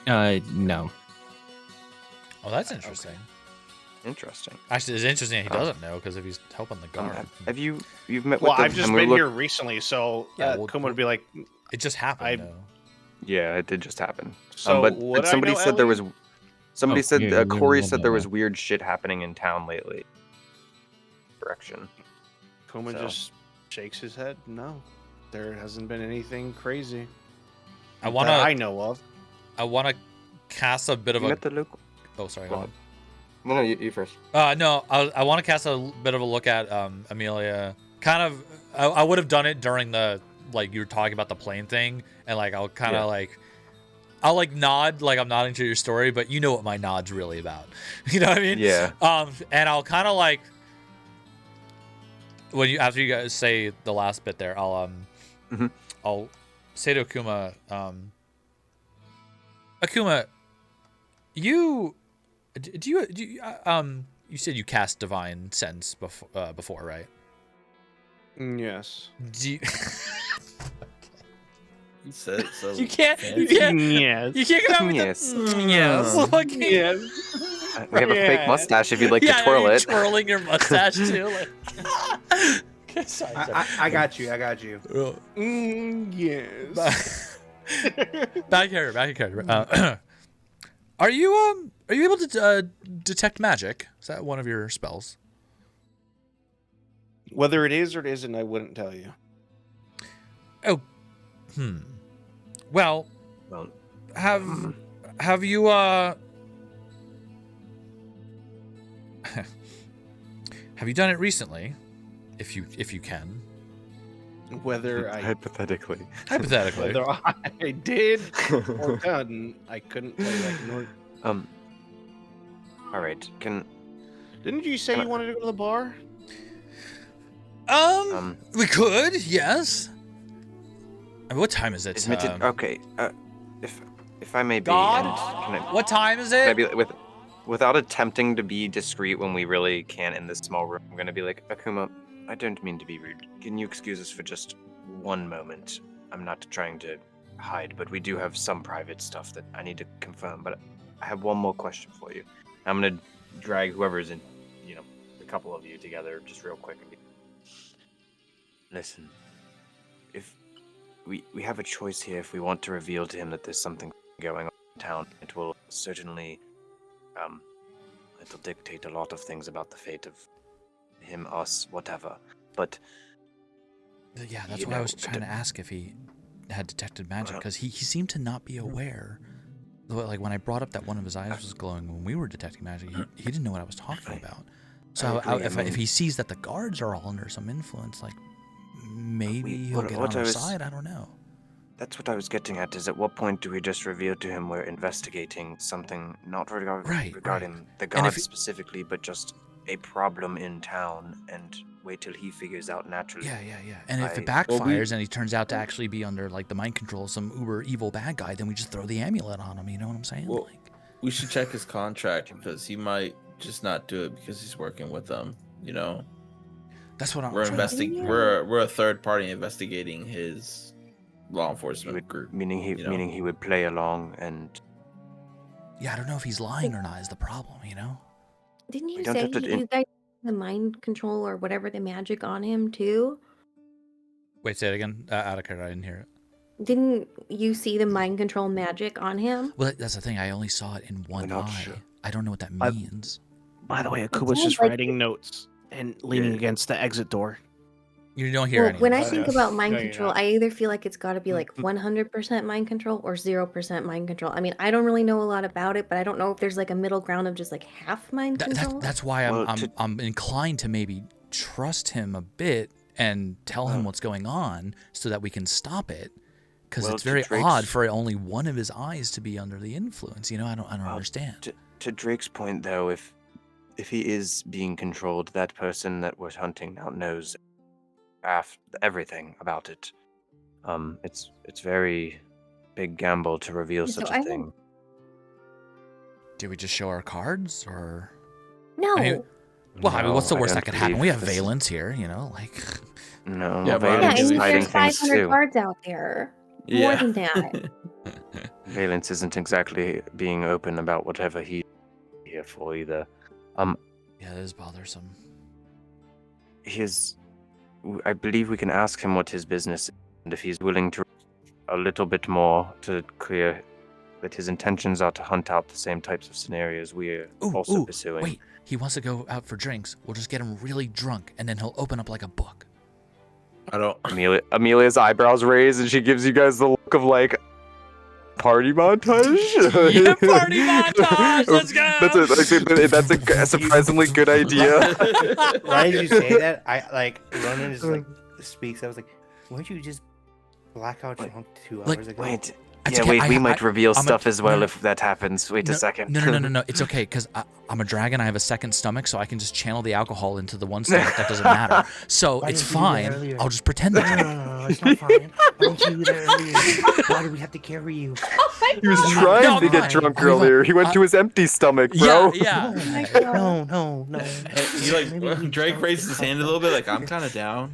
No. Oh, that's interesting. Interesting. Actually, it's interesting that he doesn't know, because if he's helping the guard, Have you've met Well, with them? I've just and we been looked- here recently, so Yeah, well, Kuma would be like, it just happened. I- though. Yeah, it did just happen. so but would somebody I know said there Ellie? was. Somebody Oh, said yeah, Corey yeah, said there yeah. was weird shit happening in town lately. Direction. Kuma So. just shakes his head. No, there hasn't been anything crazy. I want that I to. know of. I want to cast a bit of You a. met the local. Oh, sorry. Go Go on. No, you first. No, I want to cast a bit of a look at Amelia. Kind of, I would have done it during the, like, you were talking about the plane thing, and like I'll kind of I'll like nod, like I'm nodding to your story, but you know what my nod's really about. You know what I mean? Yeah. And I'll kind of like, when you after you guys say the last bit there, Mhm. I'll say to Akuma, Akuma, you you said you cast Divine Sense before, right? Yes. Do you, You said it so. you can't Yes. you can't come out with Yes. yes. Like, Yes. We have a fake Yeah. mustache if you'd like yeah, to twirl you're it. twirling your mustache too. Like, okay, sorry. I got you. I got you. Yes. Back here. Are you able to detect magic? Is that one of your spells? Whether it is or it isn't, I wouldn't tell you. Oh, well, Well, have you have you done it recently? If you can, Whether I hypothetically. hypothetically. whether I did or done, I couldn't tell you. I can All right. Didn't you say you wanted to go to the bar? We could, yes. I mean, what time is it? Admitted. Okay. If I may be, God? and can I, What time is can I it? be without attempting to be discreet when we really can't in this small room, I'm gonna be like, Akuma, I don't mean to be rude. Can you excuse us for just one moment? I'm not trying to hide, but we do have some private stuff that I need to confirm. But I have one more question for you. I'm gonna drag whoever's in, a couple of you together just real quick and be. Listen, if we have a choice here, if we want to reveal to him that there's something going on in town, it will certainly, it'll dictate a lot of things about the fate of him, us, whatever. But Yeah, that's you why I know, was trying to ask if he had detected magic, Well- because he seemed to not be aware. Like when I brought up that one of his eyes was glowing when we were detecting magic, he didn't know what I was talking about. So I agree, if he sees that the guards are all under some influence, like maybe he'll what- get what on our I was- side. I don't know. that's what I was getting at. Is at what point do we just reveal to him we're investigating something not Right, regarding the And if gods he- specifically, but just a problem in town, and wait till he figures out naturally. Yeah. And if it I- backfires and he turns out to actually be under like the mind control of some uber evil bad guy, then we just throw the amulet on him. You know what I'm saying? Well, Like, we should check his contract because he might just not do it because he's working with them. that's what I'm. We're trying investing. Yeah. We're a third party investigating his law enforcement group. Meaning you know? meaning he would play along, and Yeah, I don't know if he's lying or not. Is the problem? You know? Didn't you don't say have to you guys the mind control or whatever the magic on him too? Wait, say it again. Out of character, I didn't hear it. Didn't you see the mind control magic on him? Well, that's the thing. I only saw it in one not eye. sure. I don't know what that I- means. By the way, sounds Akuma's just like- writing notes and leaning against the exit door. You don't hear Well, anything. when I Oh, think yeah. about mind No, you're control, not. I either feel like it's got to be like 100% mind control or 0% mind control. I mean, I don't really know a lot about it, but I don't know if there's like a middle ground of just like half mind control. That's why Well, I'm inclined to maybe trust him a bit and tell him Well- what's going on so that we can stop it. Because Well, it's to very Drake's- odd for only one of his eyes to be under the influence. You know, I don't Well, understand. to Drake's point, though, if he is being controlled, that person that we're hunting now knows everything about it. It's very big gamble to reveal So such I a would- thing. Do we just show our cards or? No. I mean, well, I mean, what's the No, I worst that don't could happen? We believe have this- valence here. You know, like. No, Yeah, but yeah, Valence and is hiding there's things 500 too. cards out there. More than that. Valence isn't exactly being open about whatever he's here for either. Yeah, that is bothersome. I believe we can ask him what his business is, and if he's willing to a little bit more to clear that his intentions are to hunt out the same types of scenarios we're also pursuing. Wait, he wants to go out for drinks. We'll just get him really drunk, and then he'll open up like a book. I don't. Amelia's eyebrows raise, and she gives you guys the look of like party montage. Yeah, party montage, let's go! That's a surprisingly good idea. Right as you say that, Ronan just like speaks. I was like, weren't you just blackout drunk 2 hours Like, ago? Wait, It's Yeah, okay, wait, we might reveal I'm a- stuff as well no, if that happens. Wait a second. No. It's okay because I'm a dragon. I have a second stomach, so I can just channel the alcohol into the one stomach. That doesn't matter. So Why it's didn't you do that fine. earlier? I'll just pretend that. No, it's not fine. Why didn't you do that earlier? Why did we have to carry you? Oh my He was God. trying No, to I'm get fine. drunk I'm fine. earlier. He went to his empty stomach, bro. Yeah. No. You like Maybe we Drake don't raises his get hand a little bit, like I'm kind of down.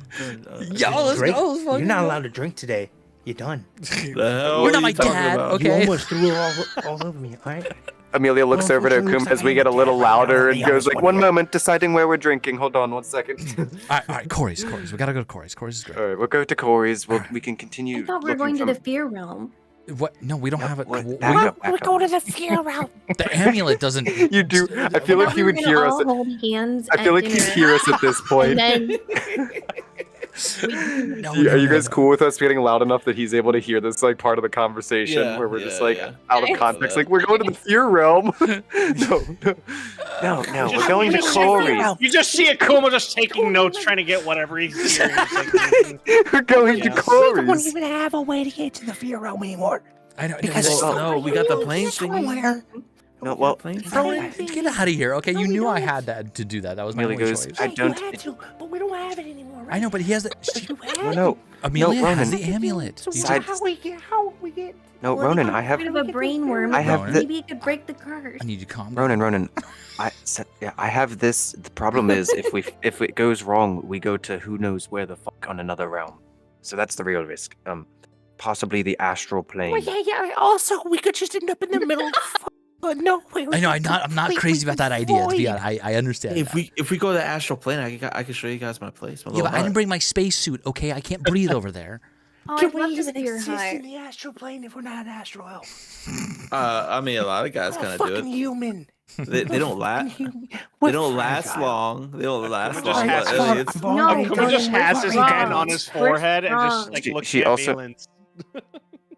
Yo, let's Drake, go. Let's you're fucking not go. allowed to drink today. You're done. The hell You're are not my you talking dad, about? okay? You almost threw it all over me. All right. Amelia looks Well, over to unfortunately, Akuma looks as like we I get a am little dead right now. louder and Yeah, goes this like, one one here. moment, deciding where we're drinking. Hold on 1 second. All right, Corey's. We gotta go to Corey's. Corey's is great. All right, we'll go to Corey's. We can continue. I thought we were looking going to from- the fear realm. What? No, we don't have it. Wait, back up, back up. to the fear realm. The amulet doesn't. You do. I feel like he would hear us. Hold hands. I feel like he'd hear us at this point. And then No, Are you guys cool with us getting loud enough that he's able to hear this like part of the conversation Yeah, where we're just yeah, like yeah. out of context? Like we're going to the fear realm. No, we're going to Corey's. You just see Akuma just taking notes, trying to get whatever he's hearing. He's like, We're going to Yeah. Corey's. even have a way to get to the fear realm anymore. I know. Well, no, we got the plane thingy. No, well, Plane Get out of here. Okay, you knew I had that to do that. That was my Amelia only goes, choice. I don't. but we don't have it anymore. I know, but he has the. No, no, Amelia Ronan. has the amulet. So You Side- how we get? no, Ronan. I have, rid of a brain worm. I have the, Maybe you could break the curse. I need you to calm down. Ronan. I have this. The problem is, if it goes wrong, we go to who knows where the fuck on another realm. So that's the real risk. Possibly the astral plane. Well, yeah. Also, we could just end up in the middle of nowhere. I know. I'm not crazy about that idea. To be honest, I understand. If that. we go to the astral plane, I can show you guys my place. My Yeah, but little I didn't hut. bring my spacesuit. Okay, I can't breathe over there. Oh, Can I'd we love to even see your exist hut. in the astral plane if we're not an astral elf? I mean, a lot of guys We're kind of fucking do it. human. They don't last. They We're don't last fragile. long. They don't last just long. has but, to- it's, No, Akuma Ronan, just we're has his strong. hand on his We're forehead and just strong. like She- looking she at also- Valence.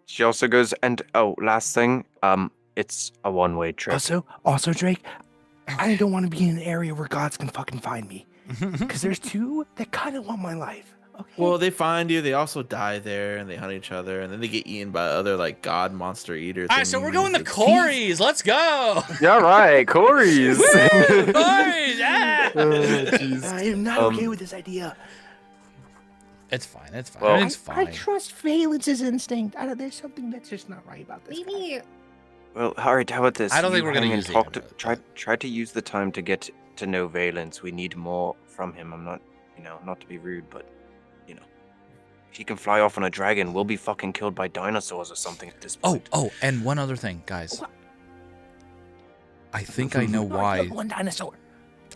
She also goes, and last thing, it's a one-way trip. Also, Drake, I don't want to be in an area where gods can fucking find me. Because there's two that kind of want my life. Okay. well, they find you. They also die there, and they hunt each other, and then they get eaten by other like god monster eaters. All right, so we're going to Corey's. Let's go. Yeah, right, Corey's. Corey's. Yeah. I am not Um, okay with this idea. It's fine. It's fine. Well- Everything's I fine. trust Valence's instinct. There's something that's just not right about this. guy. Maybe Well, all right. How about this? I don't think You we're gonna hang and use the talk to, amulet. try to use the time to get to know Valence. We need more from him. I'm not, not to be rude, but if he can fly off on a dragon, we'll be fucking killed by dinosaurs or something at this point. Oh, and one other thing, guys. I think I know why. One dinosaur.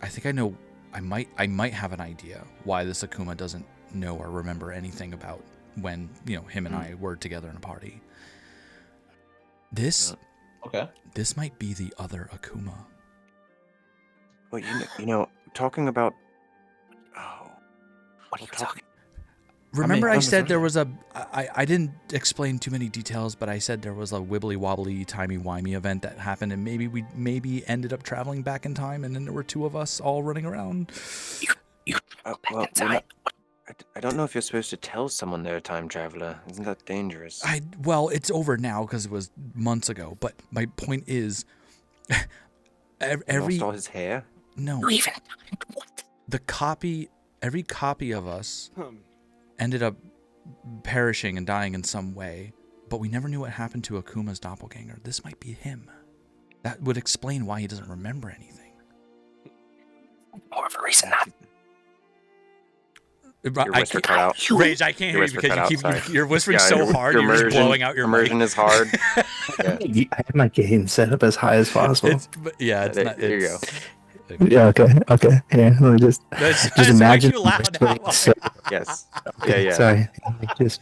I think I know. I might have an idea why this Akuma doesn't know or remember anything about when him and I were together in a party. This Okay. this might be the other Akuma. Well, talking about. Oh, What are you talking? Remember, I I'm said there sorry. was I didn't explain too many details, but I said there was a wibbly wobbly timey wimey event that happened, and maybe we ended up traveling back in time, and then there were two of us all running around. well, I don't know if you're supposed to tell someone they're a time traveler. Isn't that dangerous? Well, it's over now because it was months ago. But my point is, He every lost all his hair. no, What? every copy of us ended up perishing and dying in some way, but we never knew what happened to Akuma's doppelganger. This might be him. That would explain why he doesn't remember anything. More of a reason not. Your whisper cut out. Rage, I can't Your hear you whisper because cut you out, keep sorry. you're whispering Yeah, so your- hard, your you're just immersion- blowing out your immersion is hard. Yeah. I have my game set up as high as possible. It's not. There you go. Yeah, okay. Here, let me just Just imagine. You loud now. So, Yes. okay, Yeah. Sorry. Just.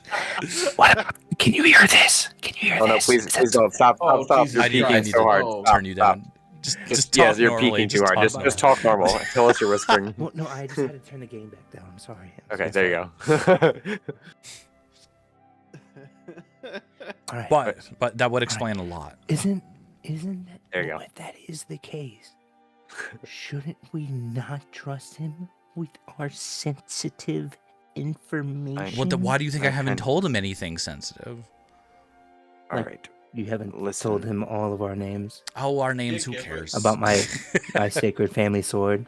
What? Can you hear this? Can you hear Oh no! this? Please don't stop! Oh, Stop! Jesus You're I need peeking to so hard. Oh. Stop, turn you stop. down. Just Just talk yes, you're normally. peeking too hard. talk Just talk normal. Tell us you're whispering. Well, no, I just had to turn the game back down. I'm sorry. Okay, there you go. All right. But that would explain a lot. Isn't that There you go. if that is the case? Shouldn't we not trust him with our sensitive information? Why do you think I haven't And- told him anything sensitive? All Like, right. You haven't Listen. told him all of our names. Oh, our names, Yeah, who give it. cares? About my sacred family sword.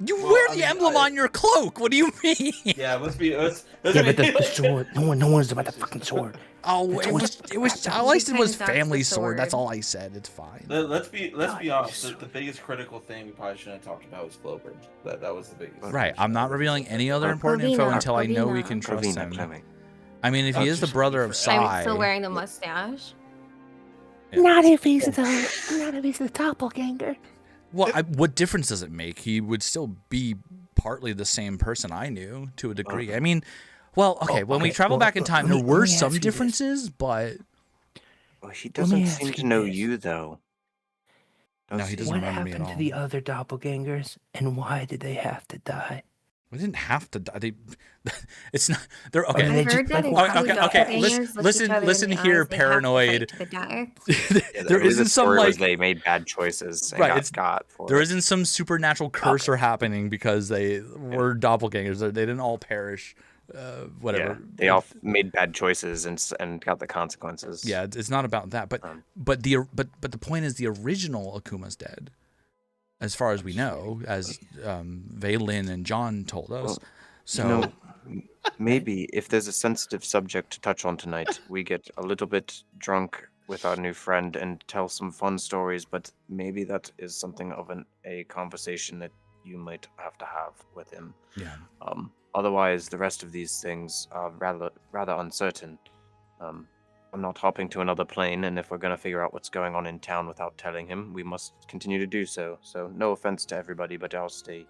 You Well, wear I the mean, emblem I- on your cloak. What do you mean? Yeah, let's be. Let's Yeah, but be. the sword. No one knows about the fucking sword. Oh, That's it what- was. You All I just said was kinda dodged the family sword. That's sword. all I said. It's fine. Let's be God, honest. you The biggest critical thing we probably shouldn't have talked about was Clover. That was the biggest. Right. I'm not revealing any other Uh, important info Provina, until I know we Provina. can trust Provina, him. Fleming. I mean, if he That's is the just brother of for- Sai, I'm still wearing the mustache. Yeah. Not if he's the doppelganger. Well, what difference does it make? He would still be partly the same person I knew to a degree. I mean, well, okay, when we okay, travel well, back in time, let there me were ask some you this. differences, but Well, he Let doesn't me seem ask to you know this. you, though. No, he doesn't What remember me at happened all. to the other doppelgangers, and why did they have to die? we didn't have to die. It's not. They're I okay. mean, I've they heard just, that like, if walk- two okay. doppelgangers look each other in Listen the here, eyes, they have to fight paranoid. to the death. Yeah, there the isn't some story was like they made bad choices and Right, got it's- got for there it. isn't some supernatural curse happening because they were doppelgangers. They didn't all perish. Whatever. Yeah, they all made bad choices and got the consequences. Yeah, it's not about that. But the point is the original Akuma's dead, as far as we know, as Vaylin and John told us. Well, So You know, maybe if there's a sensitive subject to touch on tonight, we get a little bit drunk with our new friend and tell some fun stories, but maybe that is something of a conversation that you might have to have with him. yeah, Otherwise, the rest of these things are rather uncertain. I'm not hopping to another plane, and if we're going to figure out what's going on in town without telling him, we must continue to do so. So, no offense to everybody, but I'll stay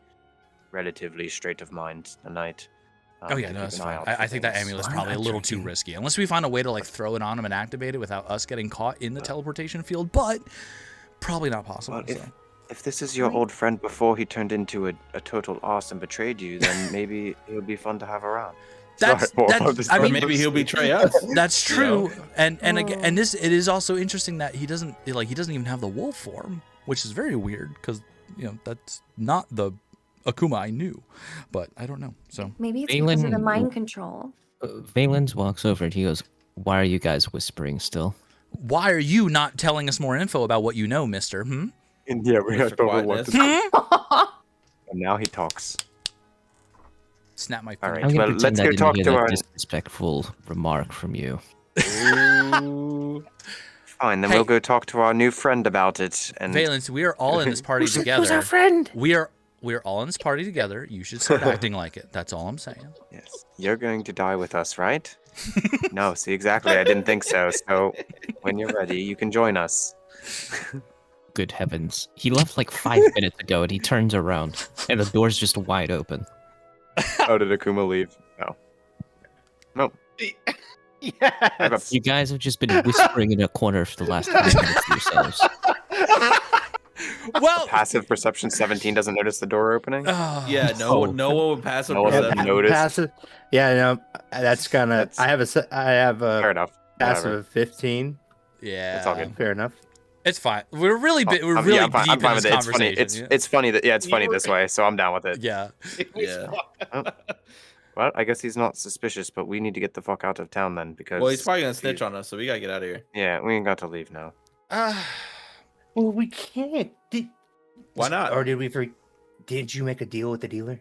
relatively straight of mind tonight. oh yeah, to no, keep that's an eye fine. out for I think that things. amulet's I'm probably a not little too drinking. risky, unless we find a way to like throw it on him and activate it without us getting caught in the teleportation field. But probably not possible. Well, so. if this is your old friend before he turned into a total arse and betrayed you, then maybe it would be fun to have around. That's, Sorry, that's I'm just- I Or mean, maybe he'll betray us. that's you know? true, and again, and this it is also interesting that he doesn't even have the wolf form, which is very weird because that's not the Akuma I knew, but I don't know. So Maybe it's because of the Valen- mind control. Valens walks over and he goes, "Why are you guys whispering still?" why are you not telling us more info about what you know, Mister? And yeah, we Mr. have to overlook Quietness. this. And now he talks. Snap my All finger. right. I'm gonna Well, pretend let's I go didn't talk hear to that our- disrespectful remark from you. Ooh. Fine, then Hey. we'll go talk to our new friend about it. And Valence, we are all in this party Who's together. our friend? We are all in this party together. You should start acting like it. That's all I'm saying. yes, you're going to die with us, right? No, see, exactly. I didn't think so. So when you're ready, you can join us. Good heavens. He left like 5 minutes ago and he turns around and the door's just wide open. Oh, did Akuma leave? No. No. Yes. You guys have just been whispering in a corner for the last 5 minutes to yourselves. Well, Passive perception 17 doesn't notice the door opening. Yeah, Oh. no one would pass No one a would perception. notice. Passive. Yeah, no, that's gonna. That's- I have Fair a enough. passive Whatever. of 15. yeah, It's all good. Fair enough. It's fine. We're really I'm deep fine in with this it. It's funny. conversation. It's funny that it's funny You this were- way, so I'm down with it. Yeah. Yeah. Well, I guess he's not suspicious, but we need to get the fuck out of town then because Well, he's probably gonna snitch on us, so we gotta get out of here. Yeah, we ain't got to leave now. Well, we can't. Why not? Or did we? Did you make a deal with the dealer?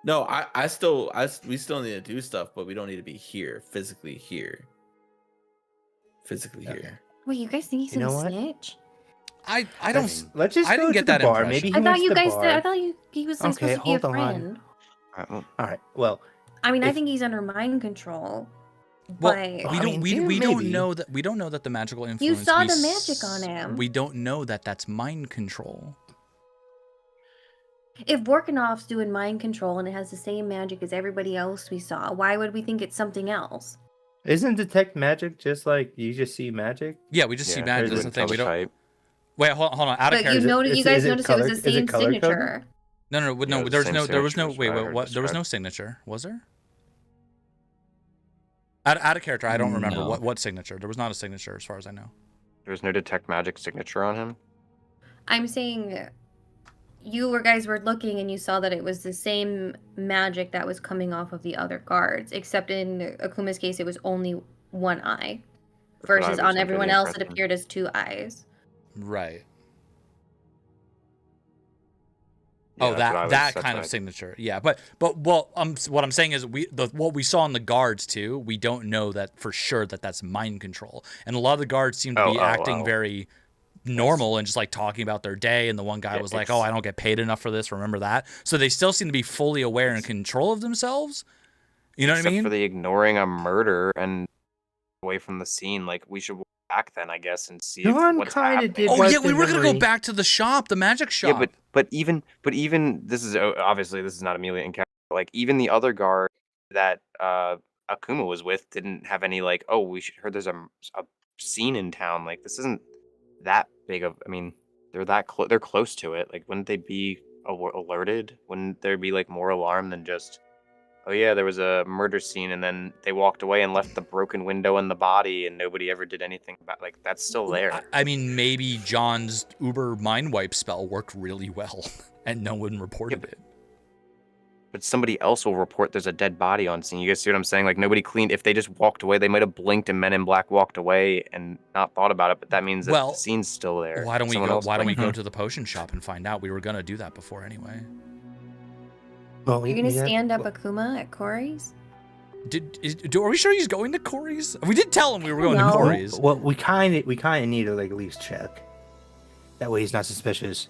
No, we still need to do stuff, but we don't need to be here, physically here. Physically Okay. here. Wait, you guys think he's You know gonna what? snitch? I don't. Let's just I go didn't to get the that bar. impression. Maybe he I thought went to you the guys bar. did. I thought he was like, Okay, supposed to be a hold on. friend. Alright, well, All right. Well, I mean, I If- think he's under mind control. Well, But we I don't. mean, we yeah, don't maybe. know that. We don't know that the magical influence. saw we the magic on him. We don't know that that's mind control. if Vorkanov's doing mind control and it has the same magic as everybody else we saw, why would we think it's something else? isn't detect magic just like you just see magic? Yeah, we just see yeah, magic. we That's the wouldn't thing. tell We the don't. type. Wait, hold on. Out of But you character. know, you Is- guys is it noticed color- it was the is it same color coded? signature. No, Yeah, no. the There's same no. There was no. signature is Wait, what I wait. heard What? There was described. no signature. Was there? Out of character. I don't remember No. what signature. There was not a signature, as far as I know. There's no detect magic signature on him. I'm saying you guys were looking and you saw that it was the same magic that was coming off of the other guards, except in Akuma's case, it was only one eye. That's what I versus was on under the everyone else it impression. appeared as 2 eyes. Right. Yeah, Oh, that's what I that was- kind that's of what signature. Yeah, but well, what I'm saying is what we saw on the guards too. We don't know that for sure that's mind control, and a lot of the guards seem to be acting very normal and just like talking about their day. And the one guy was like, "Oh, I don't get paid enough for this. Remember that?" So they still seem to be fully aware and in control of themselves. You know what I mean? Except for the ignoring a murder and away from the scene. Like, we should walk back then, I guess, and see if John what's kinda happening. did Oh wipe yeah, the we were gonna go memory. back to the shop, the magic shop. Yeah, but even this is obviously this is not immediately encounter. Like, even the other guard that Akuma was with didn't have any like, oh, we should heard there's a scene in town. Like, this isn't that big of. I mean, they're that they're close to it. Like, wouldn't they be alerted? Wouldn't there be like more alarm than just, oh yeah, there was a murder scene, and then they walked away and left the broken window and the body, and nobody ever did anything about. Like, that's still there. I mean, maybe John's Uber mind wipe spell worked really well, and no one reported it. But somebody else will report there's a dead body on scene. You guys see what I'm saying? Like, nobody cleaned. If they just walked away, they might have blinked and Men in Black walked away and not thought about it. But that means that the scene's still there. Why don't we Someone go? else Why don't we might- go to the potion shop and find out? We were gonna do that before anyway. Well, You're gonna stand up Akuma at Corey's? Are we sure he's going to Corey's? We did tell him we were going to No. Corey's. Well, we kind of need to like at least check. That way he's not suspicious,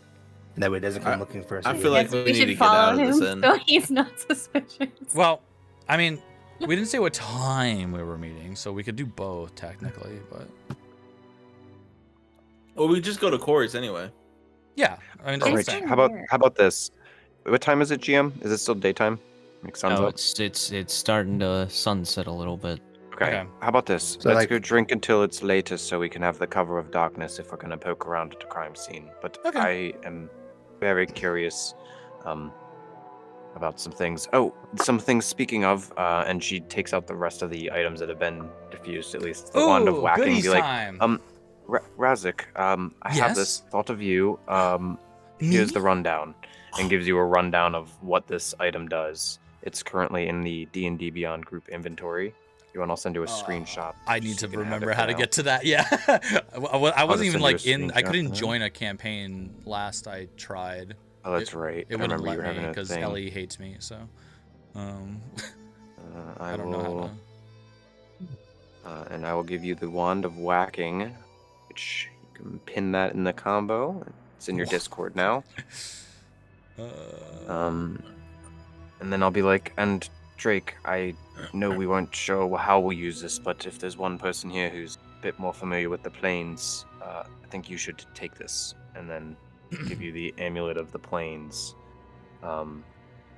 and that way he doesn't come looking for us. I feel like we need to get follow out of him this end. so he's not suspicious. Well, I mean, we didn't say what time we were meeting, so we could do both technically, but Well, we just go to Corey's anyway. yeah. I mean, All that's right, fine. how about this? What time is it, GM? Is it still daytime? Like, sun's No, up? it's starting to sunset a little bit. Okay. How about this? So, Let's like- go drink until it's later so we can have the cover of darkness if we're going to poke around at the crime scene. But I am very curious about some things. Oh, some things speaking of, and she takes out the rest of the items that have been diffused, at least the wand of Ooh, whacking. goodies Be like, time. Razik, I have this Yes? thought of you. Here's the rundown, and gives you a rundown of what this item does. It's currently in the D&D Beyond group inventory. You want? I'll send you a screenshot. I need just to so you can have remember it how for to now. get to that. Yeah, I wasn't even send you like a in. I screenshot couldn't of that. join a campaign last I tried. Oh, that's right. It I wouldn't remember you let having me a because thing. Ellie hates me. So, I don't know how to. and I will give you the wand of whacking, which you can pin that in the combo. It's in your Discord now. And then I'll be like, and Drake, I know we weren't sure how we'll use this, but if there's one person here who's a bit more familiar with the planes, I think you should take this, and then give you the amulet of the planes,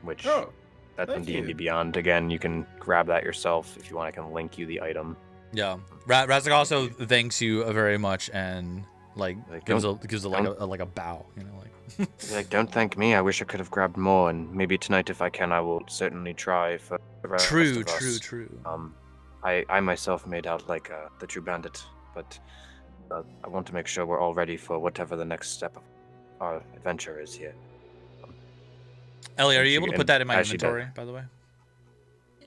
which that's in thank D&D you. Beyond. Again, you can grab that yourself if you want. I can link you the item. Yeah, Razik also thanks you very much and like gives don't- like a bow. You know, like. Be like, don't thank me. I wish I could have grabbed more, and maybe tonight, if I can, I will certainly try for the rest True, of us. true. I myself made out like the true bandit, but I want to make sure we're all ready for whatever the next step of our adventure is here. Ellie, are and you she- able to and put that in my as she does- inventory, by the way?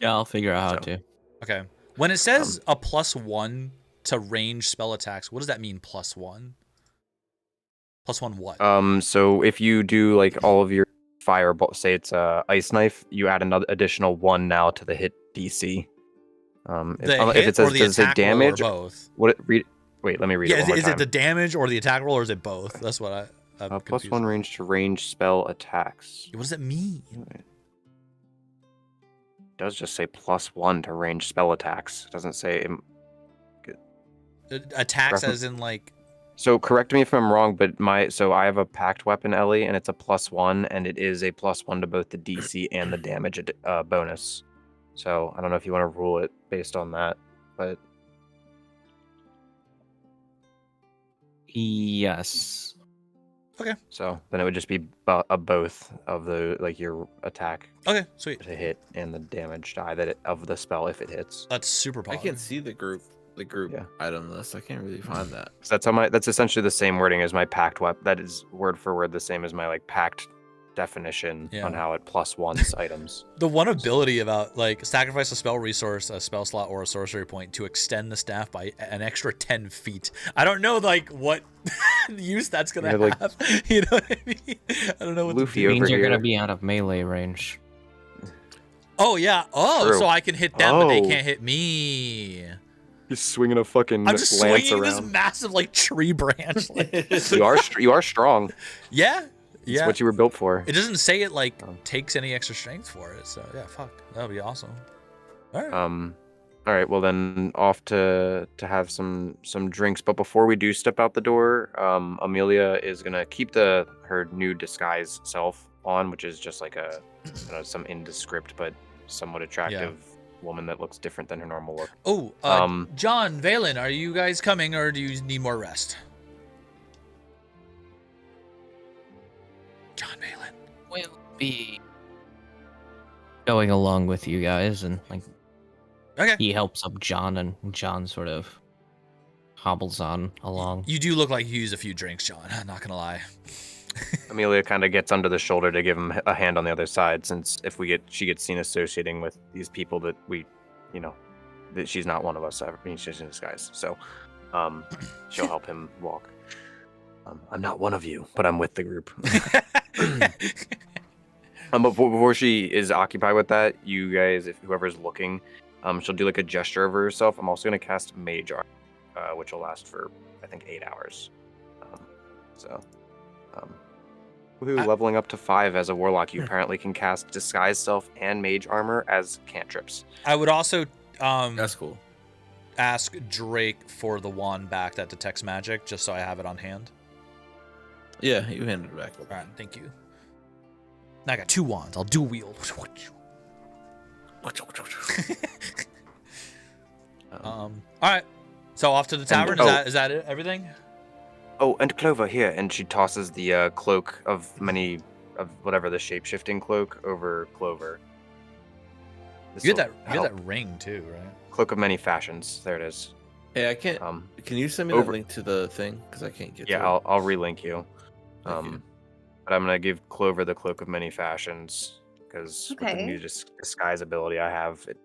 Yeah, I'll figure out how So- to. Okay. When it says a +1 to range spell attacks, what does that mean? +1? +1 what? So if you do like all of your fireball, say it's a ice knife, you add another additional 1 now to the hit DC. The if hit it says or the does it say attack roll or damage, both? what it read? Wait, let me read Yeah, it one more is time. it the damage or the attack roll, or is it both? That's what I'm +1 confused. range to range spell attacks. What does that mean? It does just say +1 to range spell attacks. It doesn't say. Attacks Refer- as in like. So correct me if I'm wrong, but I have a packed weapon, Ellie, and it's a +1, and it is a +1 to both the DC and the damage bonus. So I don't know if you want to rule it based on that, but Yes. Okay. so then it would just be a both of the like your attack Okay, sweet. to hit and the damage die of the spell if it hits. That's super I positive. can't see the group Yeah. item list. I can't really find that. So that's essentially the same wording as my packed weapon. That is word for word the same as my like packed definition Yeah. on how it +1s items. The one ability about like sacrifice a spell resource, a spell slot, or a sorcery point to extend the staff by an extra 10 feet. I don't know like what use that's gonna You're like- have. You know what I mean? I don't know what Luffy to do. over Means you're gonna here. be out of melee range. Oh yeah. Oh, True. so I can hit them, but they Oh. can't hit me. He's swinging a fucking I'm just lance swinging this around. massive like tree branch. Like, You are strong. yeah. It's Yeah. what you were built for. It doesn't say it like Oh. takes any extra strength for it. So yeah, fuck. That would be awesome. All right. All right, well then off to have some drinks. But before we do step out the door, Amelia is gonna keep her new disguise self on, which is just like a some indescript but somewhat attractive woman that looks different than her normal look. Oh, John, Valen, are you guys coming or do you need more rest? John Valen. We'll be going along with you guys, and like Okay. he helps up John, and John sort of hobbles on along. You do look like you used a few drinks, John. I'm not gonna lie. Amelia kind of gets under the shoulder to give him a hand on the other side, since if she gets seen associating with these people that that she's not one of us. I mean, she's in disguise, so she'll help him walk. I'm not one of you, but I'm with the group. But before she is occupied with that, you guys, if whoever's looking, she'll do like a gesture over herself. I'm also gonna cast Mage Armor, which will last for I think 8 hours. Woohoo, leveling up to 5 as a warlock, you apparently can cast Disguise Self and Mage Armor as cantrips. I would also That's cool. ask Drake for the wand back that detects magic, just so I have it on hand. Yeah, you handed it back. All right, thank you. Now I got 2 wands. I'll dual wield. All right. So off to the tavern. Is that it? Everything? Oh, and Clover here, and she tosses the cloak of whatever the shape-shifting cloak over Clover. You get that ring too, right? Cloak of many fashions. There it is. Hey, I can't. Can you send me over- that link to the thing? Because I can't get. Yeah, to I'll relink you. Thank you. But I'm gonna give Clover the cloak of many fashions because with the Okay. new disguise ability I have, it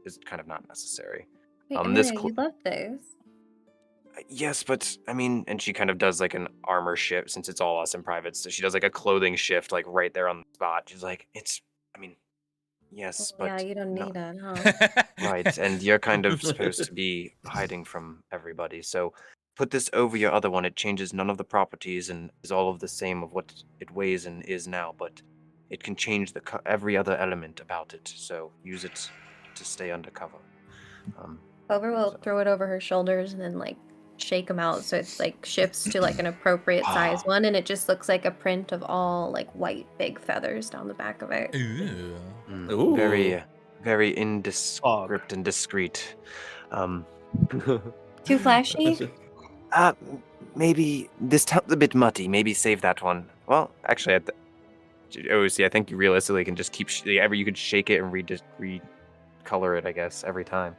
is kind of not necessary. Wait, This Amelia, cl- you love this. Yes, but I mean, and she kind of does like an armor shift since it's all us in private. So she does like a clothing shift, like right there on the spot. She's like, yes, but Yeah, you don't no. need it, huh? Right, and you're kind of supposed to be hiding from everybody. So put this over your other one. It changes none of the properties and is all of the same of what it weighs and is now, but it can change every other element about it. So use it to stay undercover. Clover will So- throw it over her shoulders and then like shake them out so it's like shifts to like an appropriate size one, and it just looks like a print of all like white big feathers down the back of it. Ooh. Ooh. Very, very indescript and discreet. Too flashy? Maybe this top's a bit muddy. Maybe save that one. Well, actually, I think you realistically can just keep you could shake it and recolor it, I guess, every time.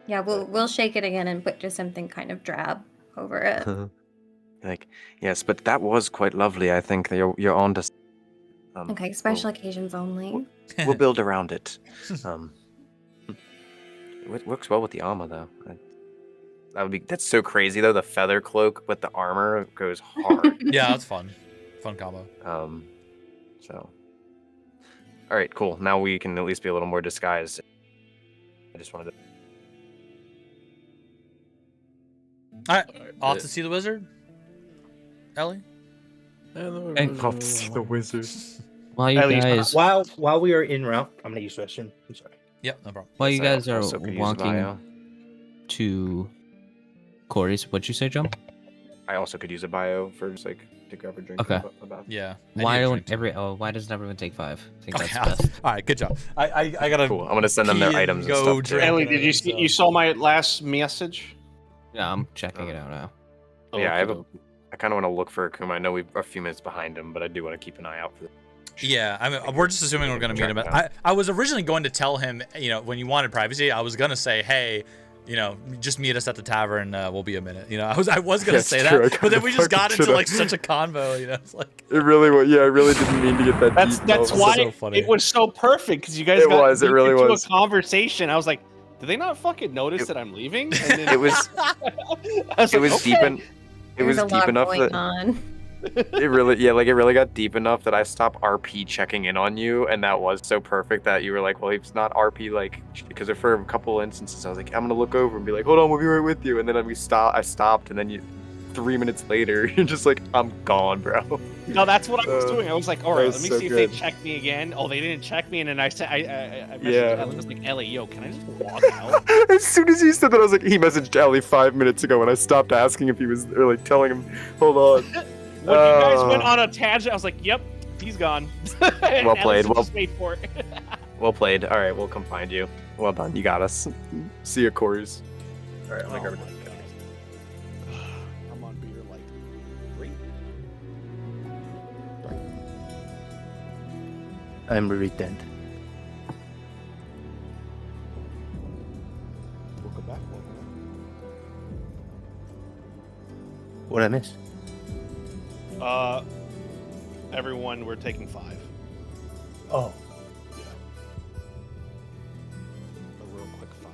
Yeah, we'll shake it again and put just something kind of drab over it. Like, yes, but that was quite lovely. I think that you're on to. Okay, special occasions only. We'll build around it. It works well with the armor, though. That's so crazy, though. The feather cloak with the armor goes hard. Yeah, that's fun. Fun combo. So. All right, cool. Now we can at least be a little more disguised. I just wanted to. All right, off to see the wizard. Ellie. Off to see the wizard. While you At least guys, While we are en route, I'm gonna use the restroom. I'm sorry. Yep, no problem. while you So, guys are also could use a walking bio. to Corey's, what'd you say, John? I also could use a bio for just like to grab a drink. Okay. About. Yeah. Why doesn't everyone take 5? I think Okay, that's best. all right, good job. I gotta. Cool. I'm gonna send them their pee items and go stuff. too. drink. Ellie, did you So- you saw my last message? Yeah, I'm checking it out now. Yeah, Okay. I kind of want to look for Akuma. I know we're a few minutes behind him, but I do want to keep an eye out for. Yeah, I mean, we're just assuming we're gonna meet him. I was originally going to tell him, when you wanted privacy, I was gonna say, hey, you know, just meet us at the tavern. We'll be a minute. You know, I was gonna That's say true, I that, but then kinda we just got fucking into should've. like such a convo. You know, it's like It really was. Yeah, I really didn't mean to get that deep. That's though. why so funny. it was so perfect because you guys It got was, it deep really into was. a conversation. I was like, did they not fucking notice that I'm leaving? And then It was. I was It like, was deep okay. in. It There's was a deep lot enough going that on. it really got deep enough that I stopped RP checking in on you, and that was so perfect that you were like, well, he's not RP like, because for a couple instances I was like, I'm gonna look over and be like, hold on, we'll be right with you, and then I stopped, and then 3 minutes later you're just like, I'm gone, bro. No, that's what I was doing. I was like, all right, was let me so see if good. they check me again. Oh, they didn't check me, and then I said, I messaged Yeah. Ellie. I was like, Ellie, yo, can I just walk out? As soon as he said that, I was like, he messaged Ellie 5 minutes ago, and I stopped asking if he was, or like telling him, hold on. When you guys went on a tangent, I was like, yep, he's gone. And Well Ellie played, said, well- just wait for it. Well played. All right, we'll come find you. Well done, you got us. See ya, Corys. All right, I'm Oh gonna my grab god. I'm on beer like 3. I'm returned. Welcome back. What I miss? Everyone, we're taking 5. Oh, Yeah. A real quick 5.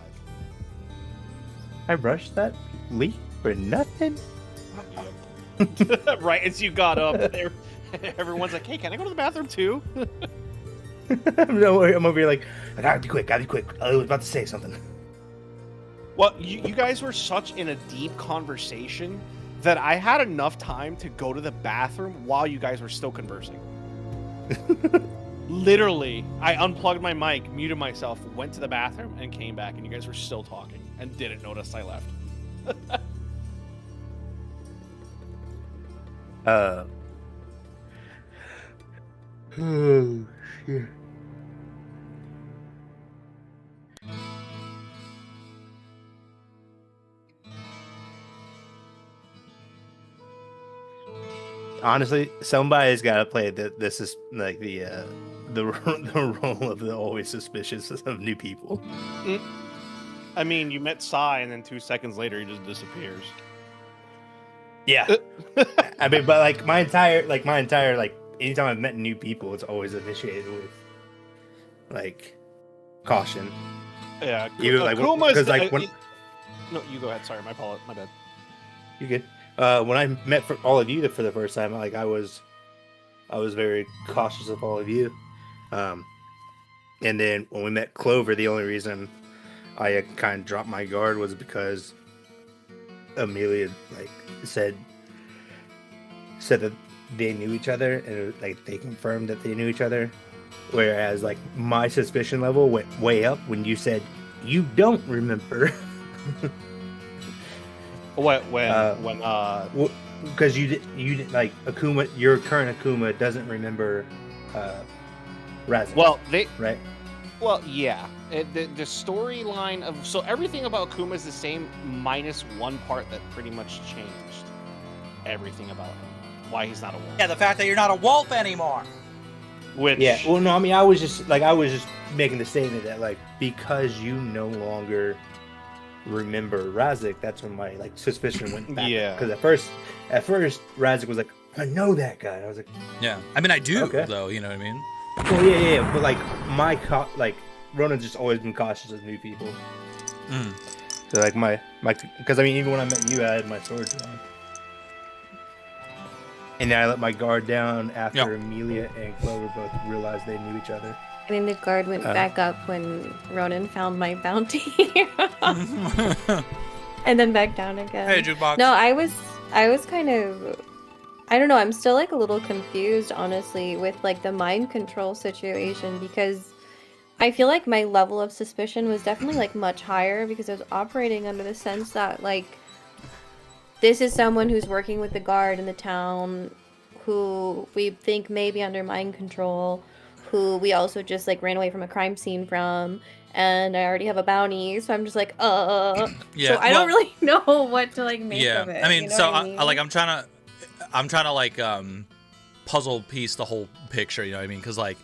I rushed that leak for nothing. Yep. Right as you got up, everyone's like, "Hey, can I go to the bathroom too?" No worry, I'm over here like, I gotta be quick. I was about to say something. Well, you guys were such in a deep conversation that I had enough time to go to the bathroom while you guys were still conversing. Literally, I unplugged my mic, muted myself, went to the bathroom, and came back, and you guys were still talking and didn't notice I left. Oh shit. Honestly, somebody's got to play that. This is like the the role of the always suspicious of new people. I mean, you met Sai, and then 2 seconds later, he just disappears. Yeah, I mean, but like my entire anytime I've met new people, it's always initiated with like caution. Yeah, Even, like, Kuma's 'cause, like, when- no, you go ahead. Sorry, my bad. You good? When I met for all of you for the first time, like I was very cautious of all of you. And then when we met Clover, the only reason I kind of dropped my guard was because Amelia like said that they knew each other, and it was, like they confirmed that they knew each other. Whereas like my suspicion level went way up when you said you don't remember. What when Because you did like Akuma, your current Akuma doesn't remember Razak. well right? Well, yeah. The storyline of so everything about Akuma is the same, minus one part that pretty much changed everything about him. Why he's not a wolf. Yeah, the fact that you're not a wolf anymore. Which Yeah. Well, no, I mean, I was just making the statement that like because you no longer remember Razak, that's when my like suspicion went back. Yeah. Because at first Razak was like, I know that guy. I was like, Yeah, I mean, I do Okay. though. You know what I mean? well, yeah. But like Ronan's just always been cautious of new people. Mm. So like my because I mean even when I met you, I had my sword drawn. And then I let my guard down after Yeah. Amelia and Clover both realized they knew each other. And then the guard went back up when Ronan found my bounty. And then back down again. Hey, jukebox. No, I was kind of, I don't know, I'm still like a little confused, honestly, with like the mind control situation, because I feel like my level of suspicion was definitely like much higher because I was operating under the sense that like this is someone who's working with the guard in the town who we think may be under mind control, who we also just like ran away from a crime scene from, and I already have a bounty, so I'm just like, Yeah, so I don't really know what to like make Yeah, of it. I mean, you know so what I mean? I'm trying to like puzzle piece the whole picture. You know what I mean? Because like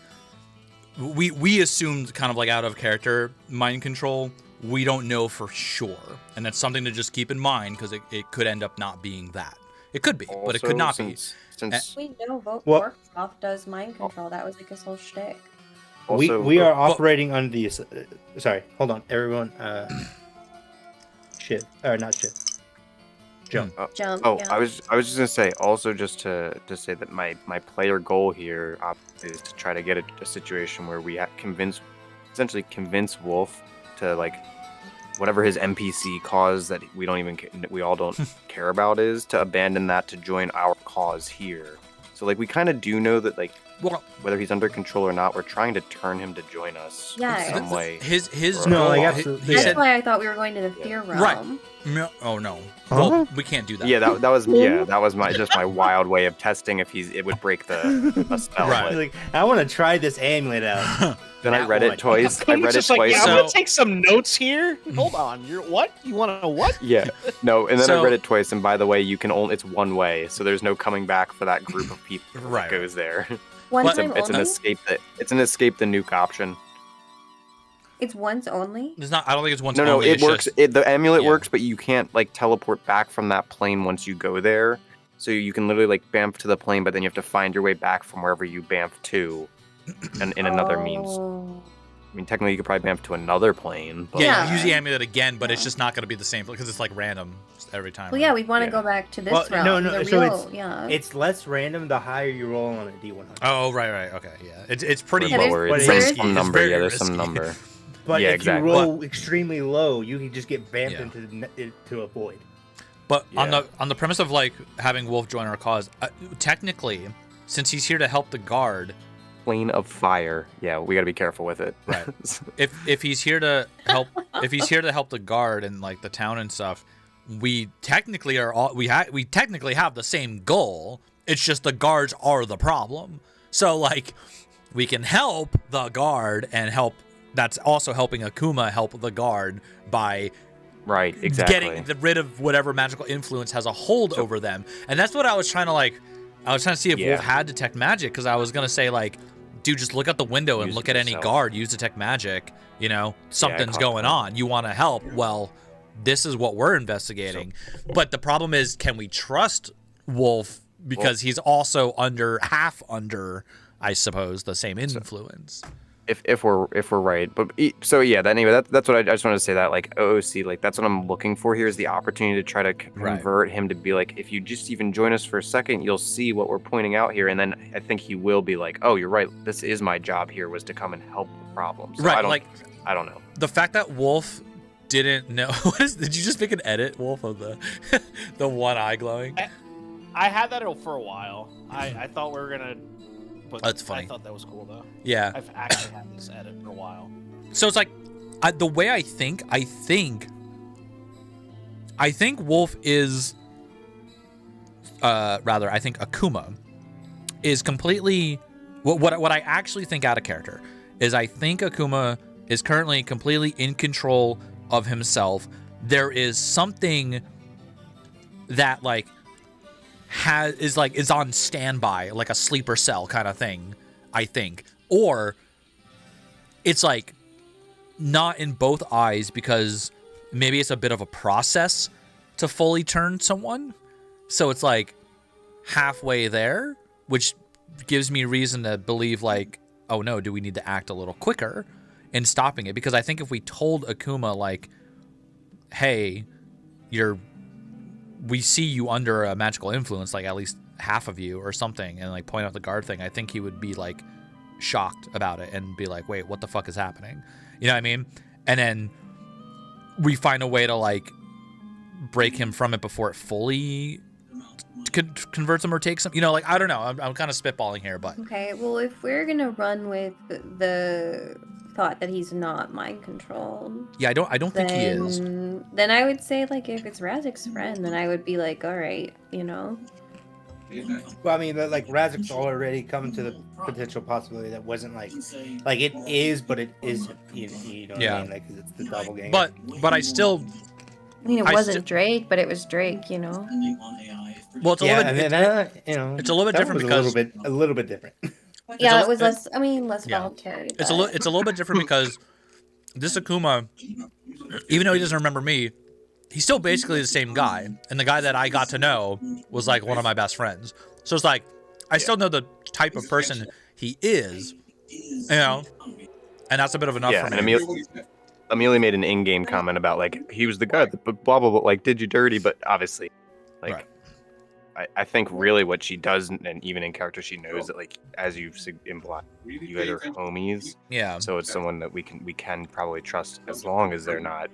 we assumed kind of like out of character mind control. We don't know for sure, and that's something to just keep in mind because it could end up not being that. It could be, but it could not be. Since We know Well- Warcraft does mind control. That was like his whole shtick. We are operating under the sorry, hold on, everyone. Shit, or not shit. Jump. Jump. Oh, yeah. I was just gonna say also just to say that my player goal here is to try to get a situation where we essentially convince Wolf to like whatever his NPC cause that we all don't care about is to abandon that to join our cause here. So like we kind of do know that like whether he's under control or not, we're trying to turn him to join us in some way. His No, goal, like, absolutely. he That's said, why I thought we were going to the fear realm. Right. no, oh no, Huh? well, we can't do that. Yeah, that was my wild way of testing if it would break the spell. Right. but Like, I want to try this amulet out. Then I That read one. it twice. I Kuma's read it just like, twice. yeah, I'm So- gonna take some notes here. Hold on, you're what? You want to what? Yeah, no, and then So- I read it twice, and by the way, you can only it's one way, so there's no coming back for that group of people Right. that goes there. One But- time It's an only. escape the nuke option. It's once only. It's not. I don't think it's once. No, only, it it's works. just- The amulet yeah. works, but you can't like teleport back from that plane once you go there. So you can literally like bamf to the plane, but then you have to find your way back from wherever you bamf to, and in another means. Oh. I mean, technically, you could probably bamf to another plane. But Yeah, Yeah. use the amulet again, but it's Yeah. just not going to be the same because it's like random every time. Well, right? yeah, we want to Yeah. go back to this Well, realm. no, the so real, yeah. It's less random the higher you roll on a D100. Oh, right. Okay, yeah. It's pretty Yeah, there's- lower. but It's there's- some it's number. very Yeah, there's some risky. number. But Yeah, if exactly. you roll extremely low, you can just get vamped Yeah. into a void. But Yeah. on the premise of like having Wolf join our cause, technically, since he's here to help the guard, Plane of fire. Yeah, we gotta be careful with it. Right. if he's here to help, if he's here to help the guard and like the town and stuff, we technically we technically have the same goal. It's just the guards are the problem. So like, we can help the guard and help. That's also helping Akuma help the guard by Right. Exactly. getting rid of whatever magical influence has a hold over them. And that's what I was trying to like. I was trying to see if Yeah. Wolf had detect magic because I was gonna say like, dude, just look out the window and Use look it at any yourself. guard. Use detect magic. You know, something's caught going that. on. You want to help? Well, this is what we're investigating. But the problem is, can we trust Wolf because he's also half under, I suppose, the same influence. If we're right, but so yeah. That's what I just wanted to say. That like OOC, like that's what I'm looking for here is the opportunity to try to convert him to be like, if you just even join us for a second, you'll see what we're pointing out here, and then I think he will be like, oh, you're right. This is my job here was to come and help the problem. So Right, I don't know. The fact that Wolf didn't know. Did you just make an edit, Wolf, of the the one eye glowing? I had that for a while. I thought we were gonna. But That's funny. I thought that was cool though. Yeah. I've actually had this edit for a while. So it's like, the way I think Wolf is, I think Akuma is completely, what I actually think out of character is I think Akuma is currently completely in control of himself. There is something that like is on standby, like a sleeper cell kind of thing, I think. Or it's like not in both eyes because maybe it's a bit of a process to fully turn someone. So it's like halfway there, which gives me reason to believe like, oh no, do we need to act a little quicker in stopping it? Because I think if we told Akuma like, hey, we see you under a magical influence, like at least half of you or something, and like point out the guard thing, I think he would be like shocked about it and be like, wait, what the fuck is happening? You know what I mean? And then we find a way to like break him from it before it fully converts him or takes him. You know, like, I don't know. I'm kind of spitballing here, but Okay, well, if we're gonna run with the thought that he's not mind controlled, yeah, I don't think he is. then I would say like if it's Razik's friend, then I would be like, all right, you know. Well, I mean, like Razik's already come to the potential possibility that wasn't like it is, but it isn't. You know what Yeah. I mean? Like, 'cause it's the doppelganger. But I still, I mean, it I wasn't sti- Drake, but it was Drake, you know. well, it's a yeah, little and bit. then, you know, it's a little bit that different one was because a little bit different. Yeah, a- it was less. I mean, less yeah. voluntary. It's a but- little bit different because this Akuma, even though he doesn't remember me, he's still basically the same guy. And the guy that I got to know was like one of my best friends. So it's like I still know the type of person he is, you know, and that's a bit of enough Yeah, for and me. Amelia made an in-game comment about like he was the guy that blah blah blah like did you dirty, but obviously, like, Right. I think really what she does, and even in character, she knows that like as you've implied, you guys are homies. Yeah. So it's someone that we can probably trust as long as they're not,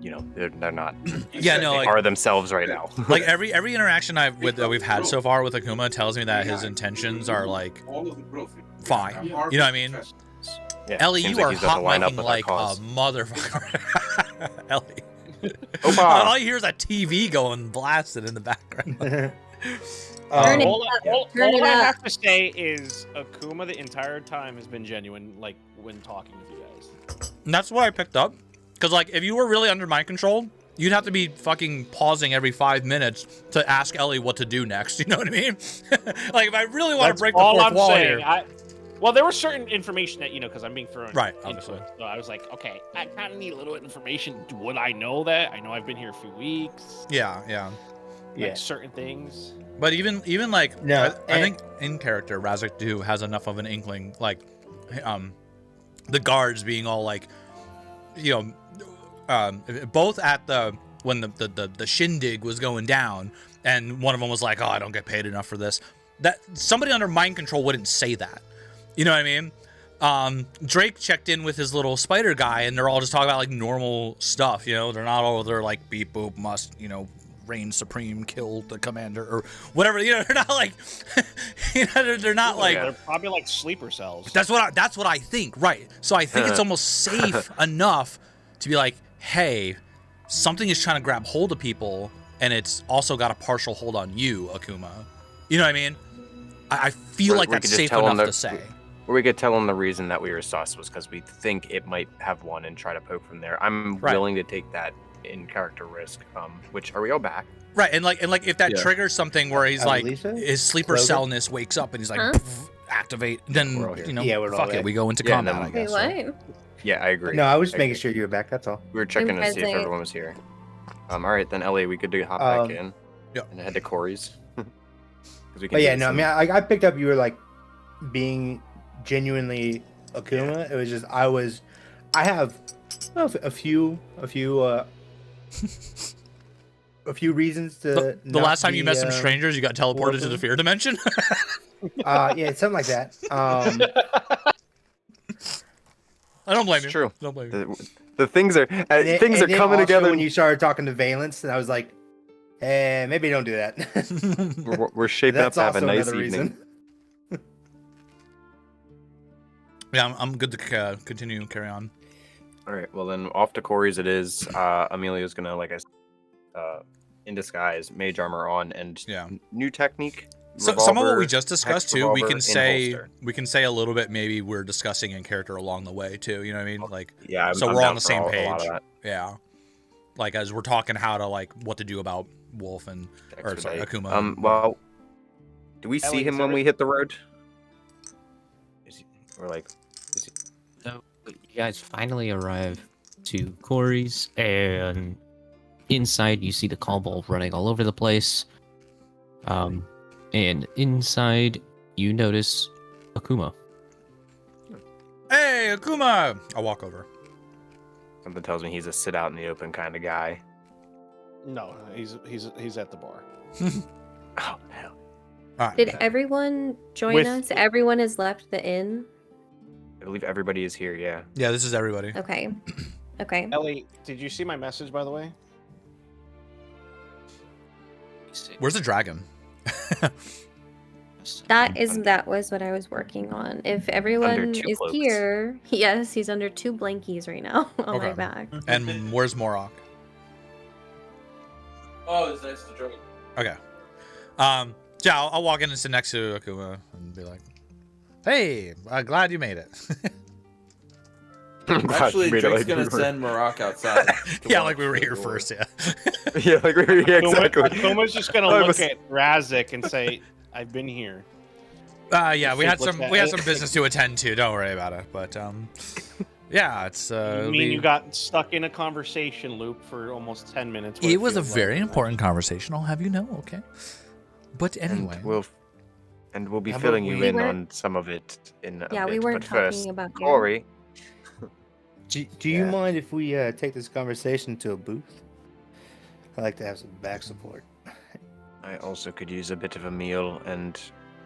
you know, they're not. Yeah, no, they like- are themselves right now. Like every interaction that we've had so far with Akuma tells me that his intentions are like fine. You know what I mean? Yeah, Ellie, seems you like are he's got to hot line up micing with our like a cause. motherfucker. Ellie. Opa! All you hear is a TV going blasted in the background. Turn it All, up. all, Turn all it I up. have to say is Akuma the entire time has been genuine, like when talking with you guys. And that's what I picked up. Because, like, if you were really under mind control, you'd have to be fucking pausing every 5 minutes to ask Ellie what to do next. You know what I mean? Like, if I really want to That's break the all 4th I'm wall saying. here. Well, there was certain information that, you know, because I'm being thrown Right, into obviously. it. So I was like, okay, I kind of need a little information. Would I know that? I know I've been here a few weeks. Yeah, yeah. Like Yeah. certain things. But even like, No, I think in character, Razak too has enough of an inkling. Like, the guards being all like, you know, both at when the shindig was going down, and one of them was like, "Oh, I don't get paid enough for this." That somebody under mind control wouldn't say that. You know what I mean? Drake checked in with his little spider guy, and they're all just talking about like normal stuff. You know, they're not all they're like beep boop must, you know, reign supreme, kill the commander or whatever. You know, they're not like, you know, they're not like. They're probably like sleeper cells. That's what I think, right? So I think it's almost safe enough to be like, hey, something is trying to grab hold of people, and it's also got a partial hold on you, Akuma. You know what I mean? I feel Or like we that's could just safe tell 'em enough that- to say. Or we could tell them the reason that we were sus was because we think it might have one and try to poke from there. I'm Right. willing to take that in character risk. Which are we all back? Right, and like if that Yeah. triggers something where he's like Lisa? his sleeper Clover? cellness wakes up and he's like Huh? "Pff, activate, then We're all here. you know, Yeah, we're all fuck it, there. we go into Yeah, combat. no, I Wait, guess. what? Yeah, I agree. No, I was just I making agree. sure you were back. That's all. We were checking to see if present. everyone was here. All right, then Ellie, we could hop Um, back in. yeah. And head to Corey's. 'Cause we can But do yeah, this no, I in- mean, I picked up you were like being genuinely Akuma. It was just I have a few reasons to. The last time you met some strange. strangers, you got teleported to the fear dimension. Yeah, something like that. I don't blame It's you. true. Don't blame you. The things are and then- things and are then coming also together. when you started talking to Valence, and I was like, maybe don't do that. We're shaping up That's to have a also nice another evening. reason. Yeah, I'm good to continue and carry on. All right, well then off to Corey's it is. Amelia's gonna, like I said, in disguise, mage armor on, and Yeah. new technique. So some of what we revolver, just discussed hex too, we revolver can in say holster. a little bit. Maybe we're discussing in character along the way too. You know what I mean? Like, Yeah, I'm, so I'm we're down on the for same a lot of page. that. Yeah. Like as we're talking how to like what to do about Wolf and or sorry Expedite. Akuma. and- Well, do we see Ellie, him is when there- we hit the road? Is he, or like, is he, So you guys finally arrive to Corey's, and inside you see the call ball running all over the place. And inside you notice Akuma. Hey, Akuma! I'll walk over. something tells me he's a sit out in the open kind of guy. No, he's at the bar. Oh hell! All right. Did everyone join With- us? Everyone has left the inn. I believe everybody is here. Yeah. Yeah, this is everybody. Okay. Okay. Ellie, did you see my message, by the way? Where's the dragon? That was what I was working on. If everyone two is cloaks. here, yes, he's under 2 blankies right now on my Okay. back. And where's Morok? Oh, it's next to Jordan. Okay. Yeah, I'll walk in and sit next to Akuma and be like, "Hey, glad you made it." I'm glad Actually, you made it Drake's like gonna we were- send Marak outside. to Yeah, watch like we were the here door. first. Yeah. Yeah, like we were yeah, exactly. Akuma's just gonna I look was- at Razik and say, "I've been here." Yeah, we had some business to attend to. Don't worry about it. But yeah, it's. You mean you got stuck in a conversation loop for almost 10 minutes? It was a very important conversation. I'll have you know. Okay. But anyway, and we'll be Yeah, but filling you we in weren't- on some of it in a Yeah, bit. we weren't but first, talking about you. Corey. Do you mind if we take this conversation to a booth? I like to have some back support. I also could use a bit of a meal and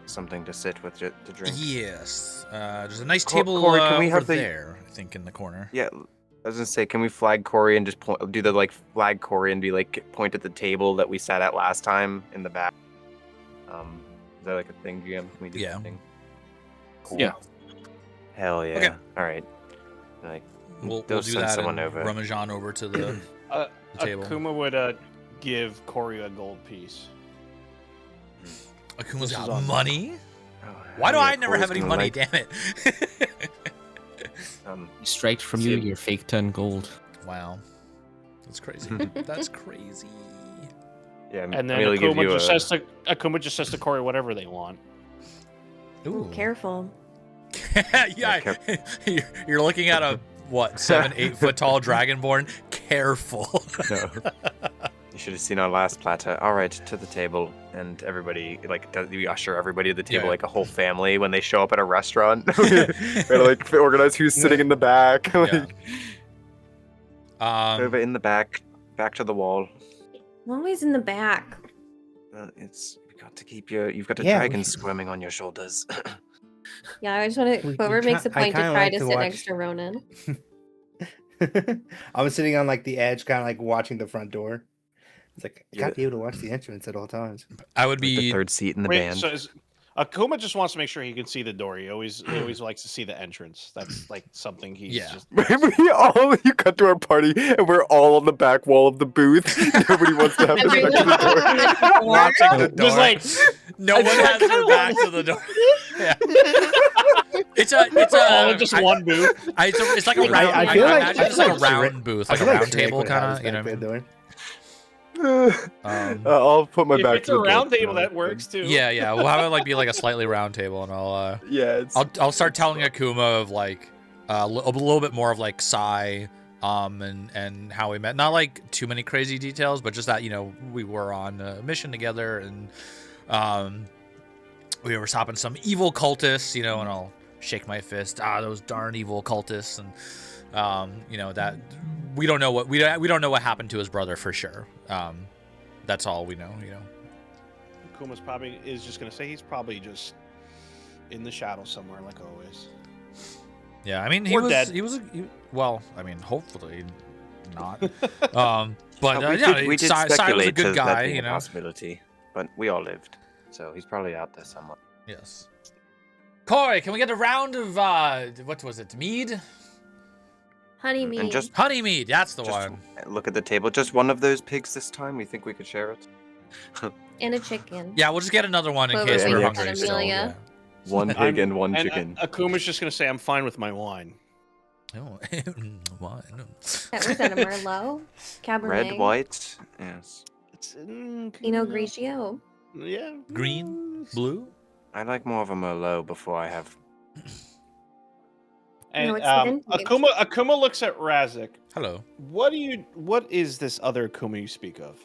something to sit with to drink. yes. There's a nice Cor- table Corey, can we over have the- there, I think, in the corner. Yeah, I was gonna say, can we flag Corey and just do the like flag Corey and be like point at the table that we sat at last time in the back? Is that like a thing, GM? Can we do that thing? Cool. Yeah. Hell yeah! Okay. All right. Like, We'll they'll do send that someone and over. Rummaging over to the table. Akuma would give Corey a gold piece. Akuma's This is got on- money? Oh, Why do hell I yeah, never have Corey's any gonna money? like- Damn it. He strikes from you your fake 10 gold. Wow. That's crazy. That's crazy. Yeah, And then Amelia gives Akuma you just says to Corey whatever they want. Ooh. Careful. Yeah, you're looking at a, what, 7-8 foot tall dragonborn? Careful. No. You should have seen our last platter. All right, to the table, and everybody we usher everybody to the table Yeah. like a whole family when they show up at a restaurant. We're like organize who's sitting in the back. Like, over in the back to the wall. I'm always in the back. You've got to keep you've got a Yeah, dragon we- squirming on your shoulders. Yeah, I just want to. Whoever makes a I point to kinda try like to to sit watch- next to Ronan. I was sitting on like the edge, kind of like watching the front door. It's like I gotta Yeah. be able to watch the entrance at all times. I would the be. third seat in the Wait, band. so Akuma just wants to make sure he can see the door. He always likes to see the entrance. That's like something he's Yeah. just. You cut to our party and we're all on the back wall of the booth. Nobody wants to have us next to the door. Watching the door. Just like no one has their back to the door. Yeah. It's all in just one booth. It's like a round. I feel like- imagine I it's feel like a like round booth, I like a feel like round Drake table would have kind his of. You know. back what I to mean? the door. I'll put my If back it's to a the door. round table, that works too. Yeah. We'll have it like be like a slightly round table, and Yeah, it's I'll start telling Akuma of like a little bit more of like Sai, and how we met. Not like too many crazy details, but just that we were on a mission together, and we were stopping some evil cultists, and I'll shake my fist. Those darn evil cultists, and that we don't know what happened to his brother for sure. That's all we know. Akuma's probably is just gonna say he's probably just in the shadows somewhere, like always. Yeah, I mean Or dead. well, I mean, hopefully not. But we did Sai was a speculate good to that guy, being a possibility, but we all lived, so he's probably out there somewhere. Yes. Corey, can we get a round of what was it? Mead? Honey mead. And just Honey mead. That's the Just one. look at the table. Just one of those pigs this time. We think we could share it. And a chicken. Yeah, we'll just get another one in Whoever case we're makes hungry it, still. Amelia. One pig and one chicken. Akuma's just gonna say, "I'm fine with my wine." Yeah. Oh, wine. That was that a Merlot? Cabernet. Red, white. Yes. It's Pinot Grigio. Yeah. Green, blue. I like more of a Merlot before I have. And No, it's the vintage. Akuma looks at Razik. Hello. What is this other Akuma you speak of?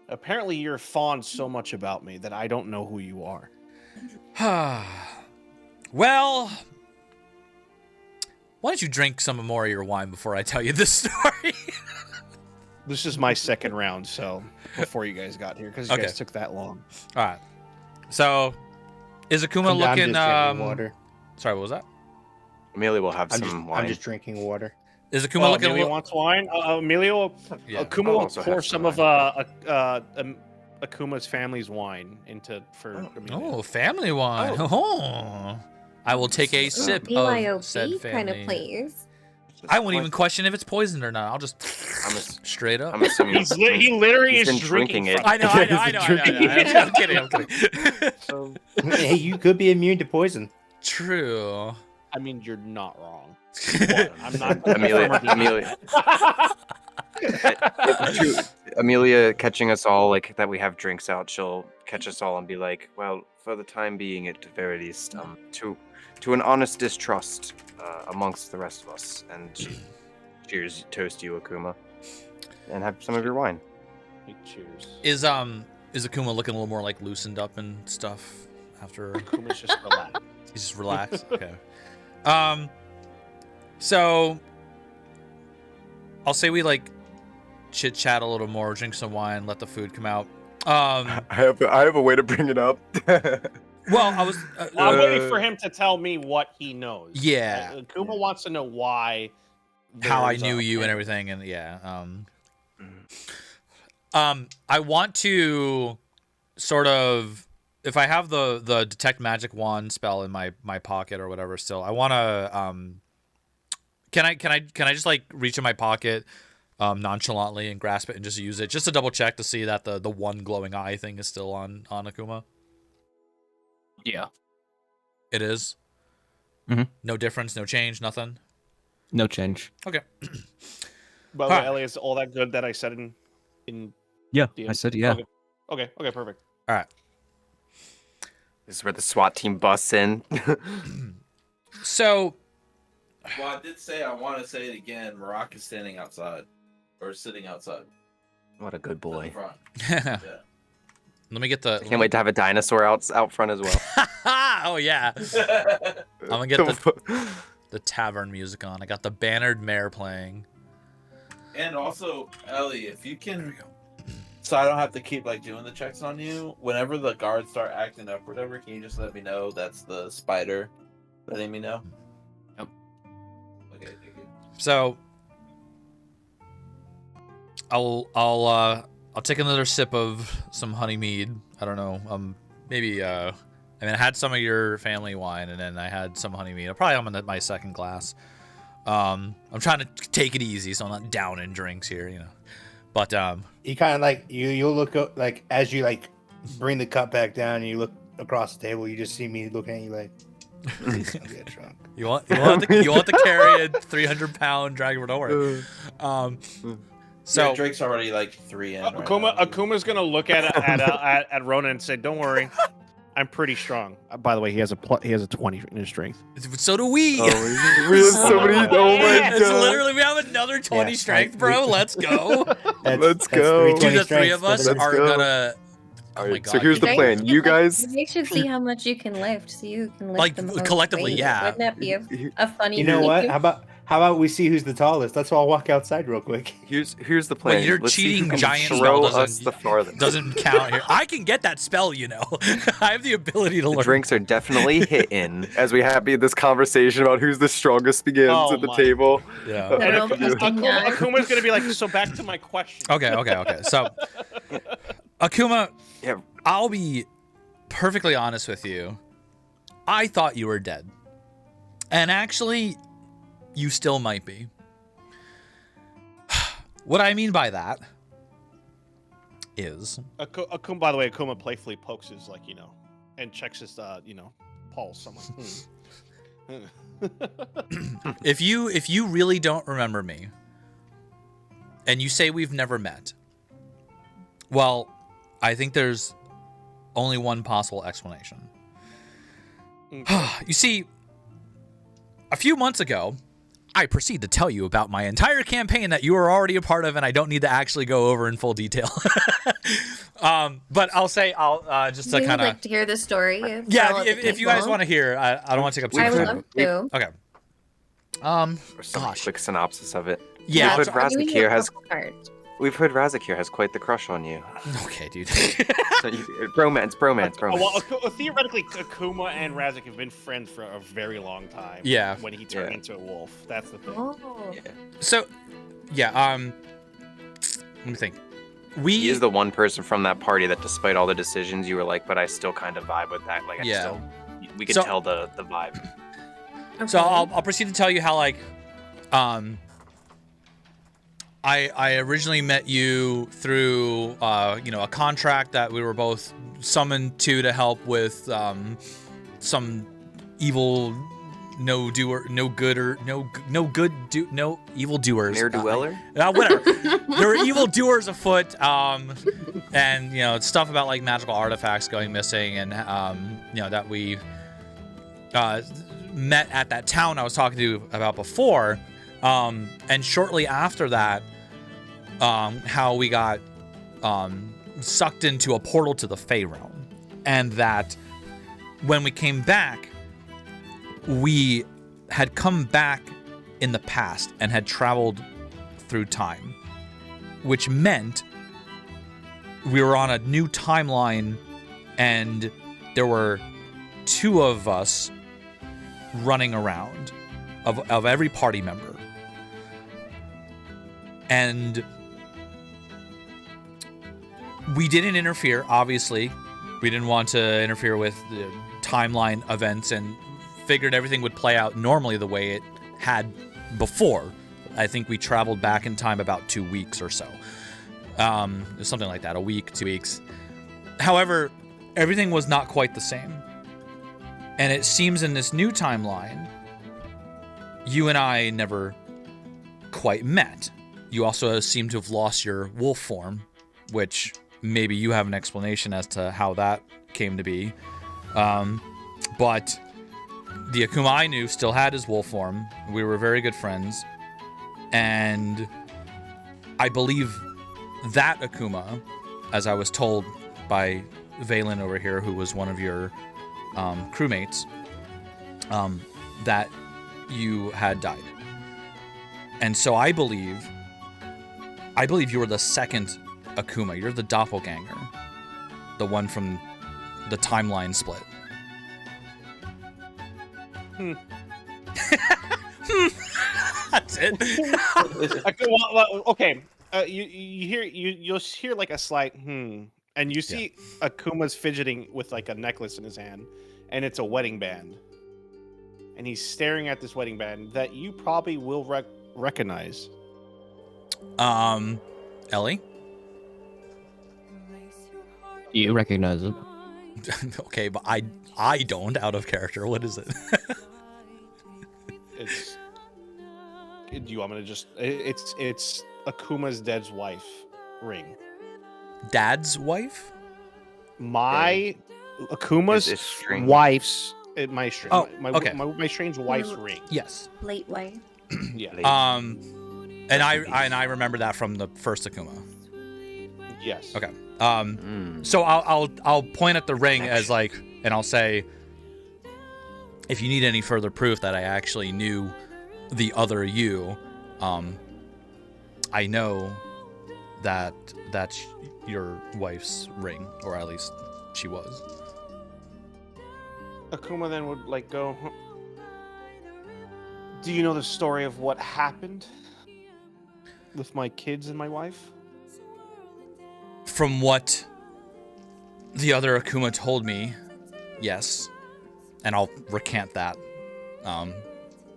Apparently you're fond so much about me that I don't know who you are. Well, why don't you drink some more of your wine before I tell you this story? This is my second round, so before you guys got here, because you Okay. guys took that long. All right. So, is Akuma I'm looking? just drinking water. Sorry, what was that? Amelia will have I'm some wine. just drinking water. Is Akuma looking? Amelia wants wine. Amelia will, Yeah. Akuma I'll will also pour have some some of Akuma's family's wine for Amelia. Oh, family wine. Oh. I will take a sip of said BYOB kind of family. place. I won't even question if it's poisoned or not. I'll just straight up. I'm assuming He literally he's is been drinking drinking it. I know. I'm kidding. I'm kidding. Hey, you could be immune to poison. True. I mean, you're not wrong. I'm not. Amelia. Amelia catching us all like that we have drinks out. She'll catch us all and be like, "Well, for the time being, at the very least, to an honest distrust amongst the rest of us. And cheers, toast you, Akuma, and have some of your wine. Hey, cheers. Is Akuma looking a little more like loosened up and stuff after? Akuma's just relaxed. He's just relaxed. Okay. So I'll say we like chit chat a little more, drink some wine, let the food come out. I have a way to bring it up. Well, I was. I'm waiting for him to tell me what he knows. Yeah. Akuma wants to know why. How I there's knew a- you and everything, and yeah. I want to sort of, if I have the detect magic wand spell in my pocket or whatever, still, I want to. Can I just like reach in my pocket, nonchalantly and grasp it and just use it just to double check to see that the one glowing eye thing is still on Akuma? Yeah. It is. Mhm. No difference, no change, nothing. No change. Okay. By the way, Huh. Ellie, is all that good that I said in Yeah, the I said yeah. Okay, perfect. All right. This is where the SWAT team busts in. So. Well, I did say I want to say it again. Marak is standing outside, or sitting outside. What a good in the boy. front. Let Yeah. me get the. I can't wait to have a dinosaur out front as well. Oh yeah. I'm gonna get the tavern music on. I got the bannered mare playing. And also, Ellie, if you can, so I don't have to keep like doing the checks on you. Whenever the guards start acting up, or whatever, can you just let me know that's the spider letting me know? Yep. Okay, thank you. So I'll take another sip of some honey mead. I don't know. Maybe I mean I had some of your family wine and then I had some honey mead. I'm on my second glass. I'm trying to take it easy so I'm not downing drinks here, you know. But You kind of like you'll look up, like as you like bring the cup back down and you look across the table, you just see me looking at you like he's gonna get drunk. you want to carry a 300-pound dragon, don't worry. So Yeah, Drake's already like 3 in. Right now. Akuma's gonna look at Ronan and say, "Don't worry, I'm pretty strong." By the way, he has a 20 in his strength. so do we. We have so many. Oh my It's god. literally we have another 20 Yeah, strength, bro. Let's go. Let's go. 320 Dude, the three strength, of us Let's are go. gonna. Oh All my right, god. so here's the Right? plan. You guys. They should see how much you can lift, so you can lift Like, the most collectively, weight. yeah. Wouldn't that be a funny? You know thing? what? How about we see who's the tallest? Let's all walk outside real quick. Here's the plan. Wait, your Let's see who cheating can giant throw spell us the farthest. doesn't count here. I can get that spell, you know. I have the ability to The learn. drinks are definitely hitting as we have this conversation about who's the strongest begins Oh at the my. table. Yeah. No, Akuma's gonna be like, "So back to my question." Okay. So, Akuma, Yeah. I'll be perfectly honest with you. I thought you were dead, and actually, you still might be. What I mean by that is, Akuma, by the way, Akuma playfully pokes his and checks his pulse. Someone. if you really don't remember me, and you say we've never met, well, I think there's only one possible explanation. You see, a few months ago, I proceed to tell you about my entire campaign that you were already a part of, and I don't need to actually go over in full detail. But I'll just to We would kind of like to hear the story. yeah. If you guys want to hear, I don't want to take up too I much would time. love to. Okay. Or some Gosh. quick synopsis of it. Yeah. But I'll give you Razakir a has- couple cards. We've heard Razakir has quite the crush on you. Okay, dude. So bromance. Well, theoretically, Akuma and Razak have been friends for a very long time. Yeah. When he turned Yeah. into a wolf, that's the thing. Oh. So, yeah. Let me think. He is the one person from that party that, despite all the decisions, you were like, but I still kind of vibe with that. Like, Yeah. we could So- tell the vibe. So Okay. I'll proceed to tell you how I originally met you through a contract that we were both summoned to help with some evil no evil doers. Ne'er-do-weller? Whatever. There were evil doers afoot, and stuff about like magical artifacts going missing, and that we met at that town I was talking to you about before, and shortly after that, how we got sucked into a portal to the Fey realm, and that when we came back, we had come back in the past and had traveled through time, which meant we were on a new timeline, and there were two of us running around of every party member. And we didn't interfere, obviously. We didn't want to interfere with the timeline events and figured everything would play out normally the way it had before. I think we traveled back in time about 2 weeks or so. Something like that, a week, 2 weeks. However, everything was not quite the same. And it seems in this new timeline, you and I never quite met. You also seem to have lost your wolf form, which maybe you have an explanation as to how that came to be. But the Akuma I knew still had his wolf form. We were very good friends. And I believe that Akuma, as I was told by Valen over here, who was one of your crewmates, that you had died. And so I believe you were the second Akuma. You're the doppelganger. The one from the timeline split. That's it. Okay, okay. You'll hear like a slight and you see Akuma's fidgeting with like a necklace in his hand, and it's a wedding band. And he's staring at this wedding band that you probably will recognize. Ellie? You recognize it. Okay, but I don't, out of character. What is it? It's. Do you want me to just? It's Akuma's dad's wife ring. Dad's wife? My Akuma's wife's. My strange. Oh, okay. My strange wife's ring. Yes. Late wife. Yeah. And I remember that from the first Akuma. Yes. Okay. So I'll point at the ring as like, and I'll say, if you need any further proof that I actually knew the other you, I know that that's your wife's ring, or at least she was. Akuma then would like go. Do you know the story of what happened with my kids and my wife? From what the other Akuma told me, yes. And I'll recant that,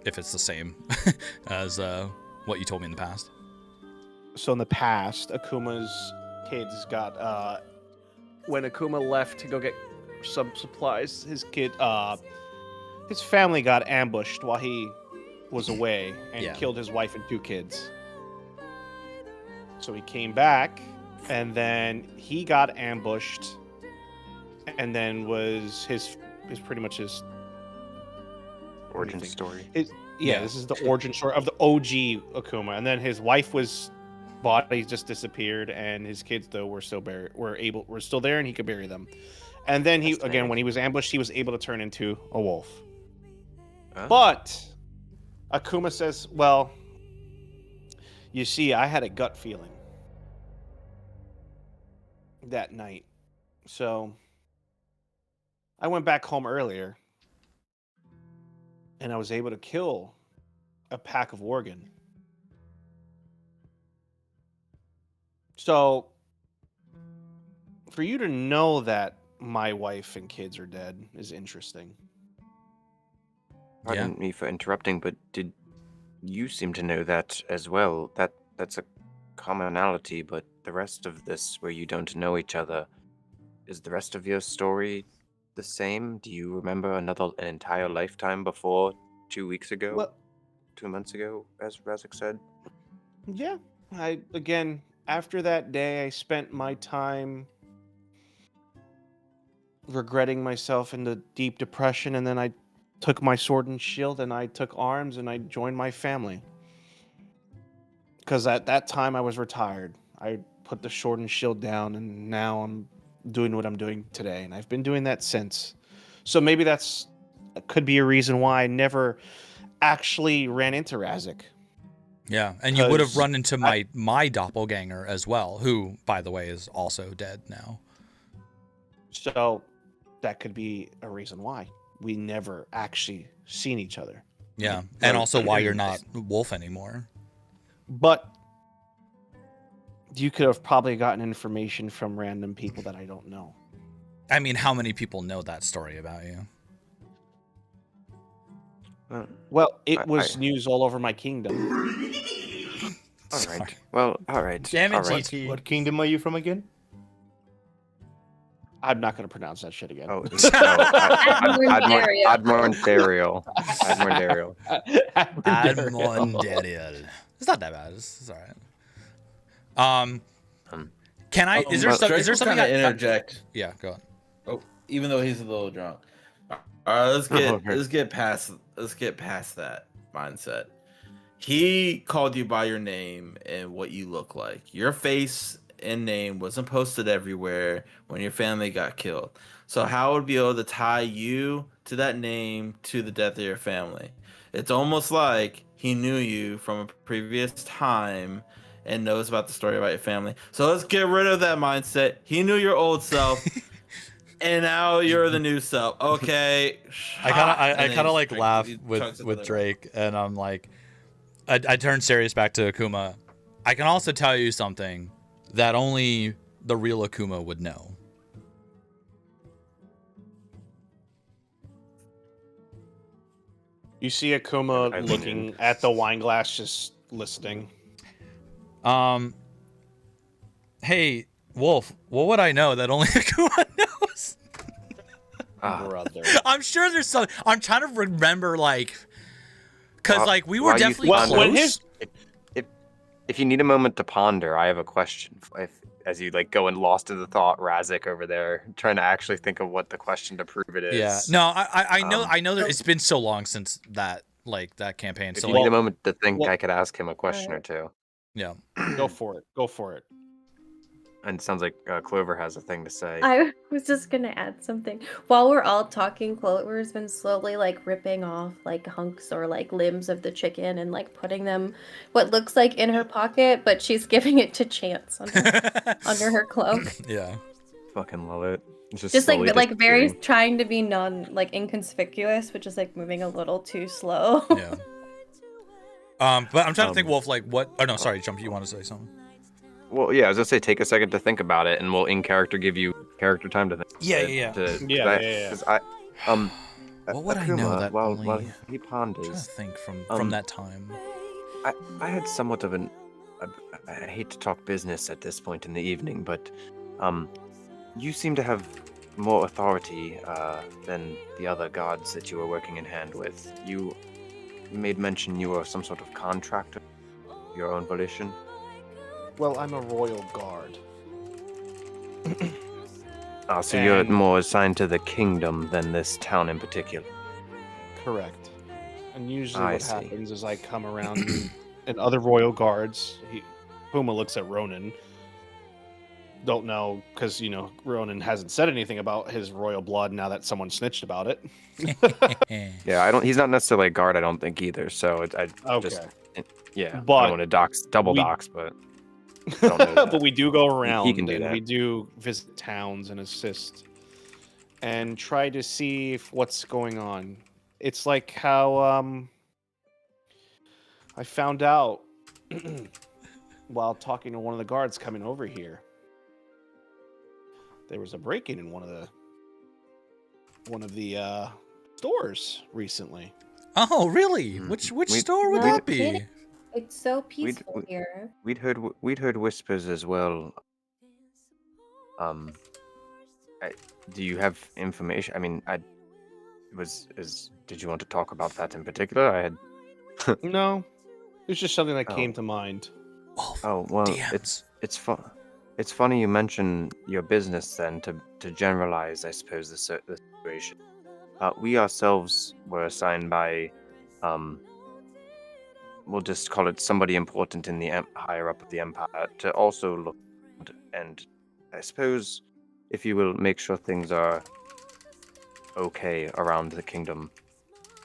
if it's the same as what you told me in the past. So in the past, Akuma's kids got when Akuma left to go get some supplies, his family got ambushed while he was away and killed his wife and 2 kids. So he came back, and then he got ambushed, and then was his pretty much his origin story. This is the origin story of the OG Akuma, and then his wife's body just disappeared, and his kids though were still there, and he could bury them. And then when he was ambushed, he was able to turn into a wolf. Huh? But Akuma says, "Well, you see, I had a gut feeling that night, so I went back home earlier, and I was able to kill a pack of Worgen. So, for you to know that my wife and kids are dead is interesting." Pardon me for interrupting, but did you seem to know that as well? That's a commonality, but the rest of this, where you don't know each other, is the rest of your story the same? Do you remember an entire lifetime before 2 weeks ago? Well, 2 months ago, as Razik said? yeah. After that day, I spent my time regretting myself into deep depression, and then I took my sword and shield and I took arms and I joined my family. Because at that time I was retired. I put the sword and shield down, and now I'm doing what I'm doing today, and I've been doing that since. So maybe that's could be a reason why I never actually ran into Razik. Yeah, and you would have 'Cause run into my doppelganger as well, who, by the way, is also dead now. So that could be a reason why we never actually seen each other. Yeah, and also why you're not Wolf anymore. But you could have probably gotten information from random people that I don't know. I mean, how many people know that story about you? Well, it was news all over my kingdom. All right. Well, all right. Damn it, all right. GT. What kingdom are you from again? I'm not going to pronounce that shit again. Oh, no, Admorndariel. Admorndariel. Admorndariel. Admorndariel. It's not that bad. It's all right. Can I? Is there something I I interject? Yeah, go on. Oh, even though he's a little drunk. All right, let's get past that mindset. He called you by your name and what you look like. Your face and name wasn't posted everywhere when your family got killed. So how would be able to tie you to that name to the death of your family? It's almost like he knew you from a previous time and knows about the story about your family. So let's get rid of that mindset. He knew your old self. And now you're the new self. Okay. I kind of like laugh with Drake, and I'm like, I turn serious back to Akuma. I can also tell you something that only the real Akuma would know. You see Akuma looking at the wine glass, just listening. Hey, Wolf, what would I know that only Akuma knows? Brother. I'm sure there's some. I'm trying to remember, like, because like we were while you definitely ponder- close. If you need a moment to ponder, I have a question. As you like go and lost in the thought, Razik over there, trying to actually think of what the question to prove it is. Yeah. No, I know that it's been so long since that campaign. If So you like, need a moment to think, I could ask him a question or two. yeah. Go for it. And it sounds like Clover has a thing to say. I was just gonna add something. While we're all talking, Clover's been slowly like ripping off like hunks or like limbs of the chicken and like putting them what looks like in her pocket, but she's giving it to Chance under her cloak. Yeah. Fucking love it. It's Just like slowly very disappearing. trying to be inconspicuous, but just like moving a little too slow. Yeah. But I'm trying to think, Wolf, like what? Oh no, sorry, Jump. You want to say something? Well, yeah, I was gonna say take a second to think about it, and we'll in character give you character time to think. Yeah. Because I What would I know Akuma, that while only? he I'm trying ponders, to think from that time. I had somewhat of an. I hate to talk business at this point in the evening, but you seem to have more authority than the other gods that you were working in hand with. You made mention you were some sort of contractor, your own volition. Well, I'm a royal guard. So you're more assigned to the kingdom than this town in particular. Correct. And usually I what see. happens is I come around and other royal guards, Puma looks at Ronan. Don't know, because, Ronan hasn't said anything about his royal blood now that someone snitched about it. Yeah, he's not necessarily a guard, I don't think either. So yeah. But I don't want to double dox, but I don't know that. but we do go around He can do and that. we do visit towns and assist and try to see what's going on. It's like how I found out while talking to one of the guards coming over here. There was a break-in in one of the stores recently. Oh, really? Which store would No that be? kidding. It's so peaceful here. We'd heard whispers as well. Do you have information? I mean, did you want to talk about that in particular? I had. No, it's just something that came to mind. Oh well, damn. it's fun. It's funny you mention your business then to generalize, I suppose, the situation. We ourselves were assigned by, we'll just call it somebody important in the higher up of the empire to also look and I suppose, if you will, make sure things are okay around the kingdom.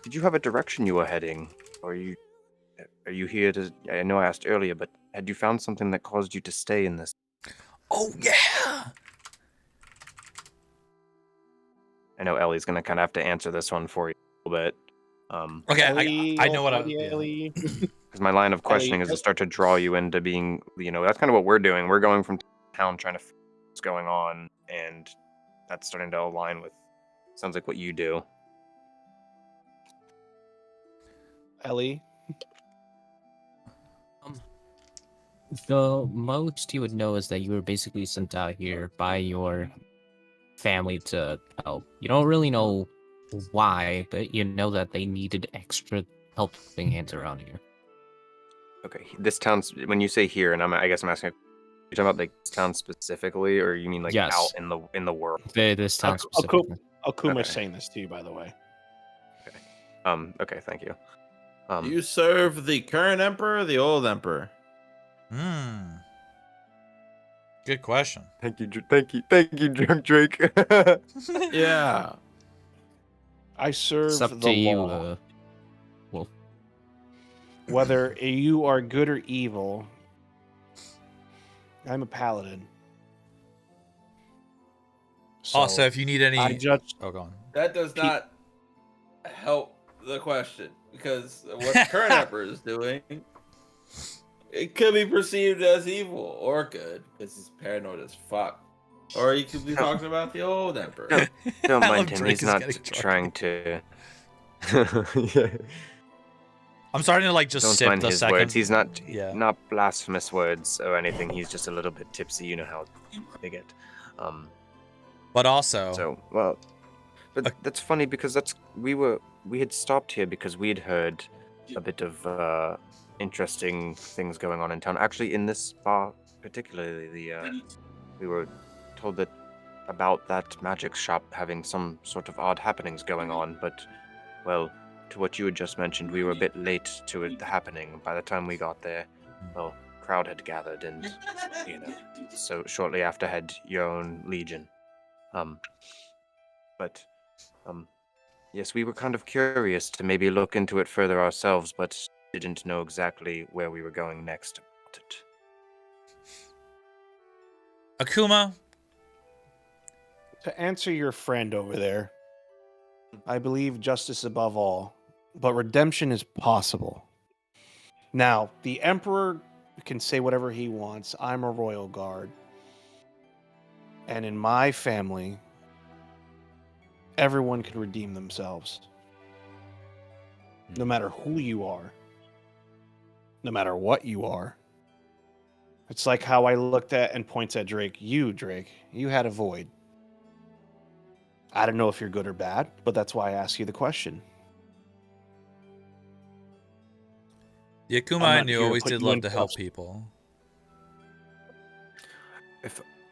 Did you have a direction you were heading, or are you here to? I know I asked earlier, but had you found something that caused you to stay in this? Oh yeah. I know Ellie's gonna kind of have to answer this one for you a little bit. Okay, Ellie, I know what I. Ellie, Yeah. Ellie. Because my line of questioning is to start to draw you into being, that's kind of what we're doing. We're going from town trying to figure out what's going on, and that's starting to align with, sounds like what you do. Ellie. The most you would know is that you were basically sent out here by your family to help. You don't really know why, but you know that they needed extra helping hands around here. Okay, this town. When you say here, and I guess I'm asking, you're talking about like this town specifically, or you mean like Yes. out in the world? This town specifically. Akuma's Okay. saying this to you, by the way. Okay, thank you. Do you serve the current emperor or the old emperor? Good question. Thank you, Drunk Drake. Yeah. I serve It's up the to you, law. Wolf. Whether you are good or evil, I'm a paladin. Also, if you need any, I judge. oh, go on. That does not help the question because what the current emperor is doing, it could be perceived as evil or good because he's paranoid as fuck. Or you could be talking about the old emperor. Don't Alan mind him. Drake He's is not getting drunk. trying to. Yeah. I'm starting to like just Don't sip mind the his second. words. He's not Yeah. not blasphemous words or anything. He's just a little bit tipsy. You know how they get. But also, So well, but that's funny because we had stopped here because we'd heard a bit of interesting things going on in town. Actually, in this bar particularly, we were told that about that magic shop having some sort of odd happenings going on. But well, to what you had just mentioned, we were a bit late to the happening. By the time we got there, well, crowd had gathered, and so shortly after had your own legion. But yes, we were kind of curious to maybe look into it further ourselves, but didn't know exactly where we were going next about it. Akuma, To answer your friend over there, I believe justice above all, but redemption is possible. Now, the Emperor can say whatever he wants. I'm a royal guard. And in my family, everyone can redeem themselves. No matter who you are, no matter what you are. It's like how I looked at and points at Drake. You, Drake, you had a void. I don't know if you're good or bad, but that's why I ask you the question. the Akuma I'm I not knew here to always put did you love in to help cuffs. people.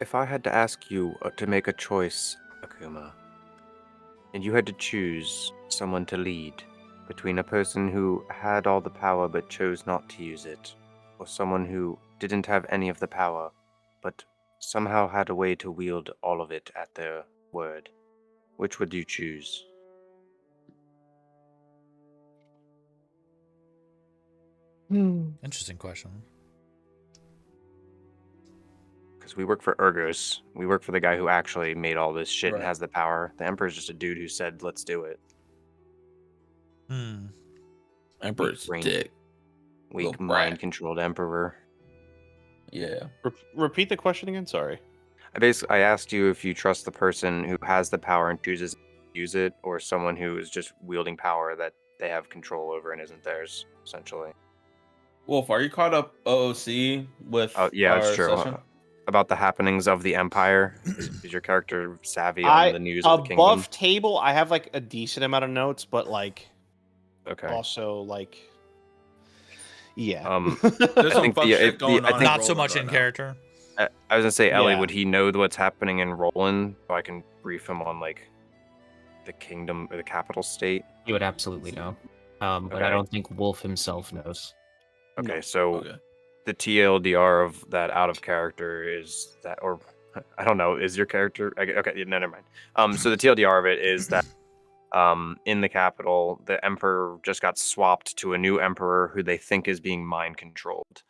If I had to ask you to make a choice, Akuma, and you had to choose someone to lead between a person who had all the power but chose not to use it, or someone who didn't have any of the power but somehow had a way to wield all of it at their word, which would you choose? Interesting question. Because we work for Urgos. We work for the guy who actually made all this shit and Right. has the power. The Emperor's just a dude who said, let's do it. Emperor's Brain- dick. Weak, Little brat. mind-controlled Emperor. Yeah. Repeat the question again. Sorry. I asked you if you trust the person who has the power and chooses to use it, or someone who is just wielding power that they have control over and isn't theirs, essentially. Wolf, are you caught up OOC with Oh, yeah, our it's true. session? About the happenings of the Empire. Is your character savvy on the news of the kingdom? Above table, I have like a decent amount of notes, but like Okay. also like yeah. There's I some think fuck the- shit the- going I on. think- Not so much right in now. character. I was gonna say, Ellie, Yeah. would he know what's happening in Roland, so I can brief him on like the kingdom or the capital state? He would absolutely know. But I Okay. don't think Wolf himself knows. Okay, No. so Okay. the TLDR of that out of character is that, or I don't know, is your character okay? Yeah, no, never mind. So the TLDR of it is that in the capital, the emperor just got swapped to a new emperor who they think is being mind controlled,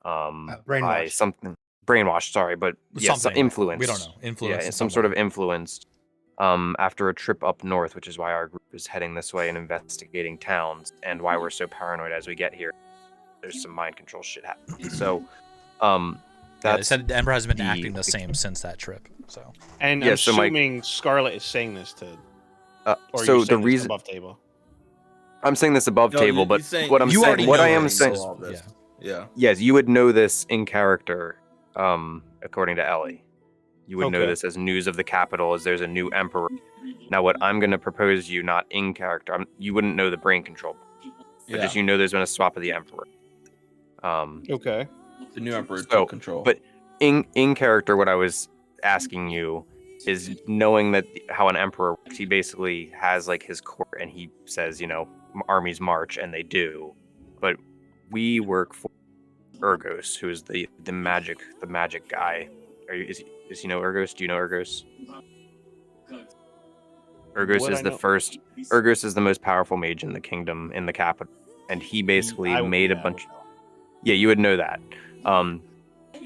by brainwashed. something brainwashed. Sorry, but yes, Something. influenced. We don't know. Influence Yeah, in some some sort way. of influenced. After a trip up north, which is why our group is heading this way and investigating towns, and why we're so paranoid as we get here. There's some mind control shit happening. So, Yeah, they that's said the Emperor hasn't been the- acting the same since that trip. So And Yeah, I'm so my- assuming Scarlet is saying this to, or so you're the saying this reason above table. I'm saying this above No, table, you- but he's saying- what I'm he's You saying, already what know I am it, saying, so- all this. yeah. Yeah. yes, you would know this in character, according to Ellie. You would know Okay. this as news of the capital, as there's a new emperor. Now, what I'm going to propose you, not in character, you wouldn't know the brain control, but just you know there's been a swap of the emperor. Okay. The new emperor So, took control. but in character, what I was asking you is knowing that how an emperor works. He basically has like his court, and he says, armies march, and they do. But we work for Urgos, who is the magic guy. Is he know Urgos? Do you know Urgos? Urgos Would is I the know- first. Urgos is the most powerful mage in the kingdom, in the capital, and he basically I- made a yeah, I bunch. would know. Yeah, you would know that.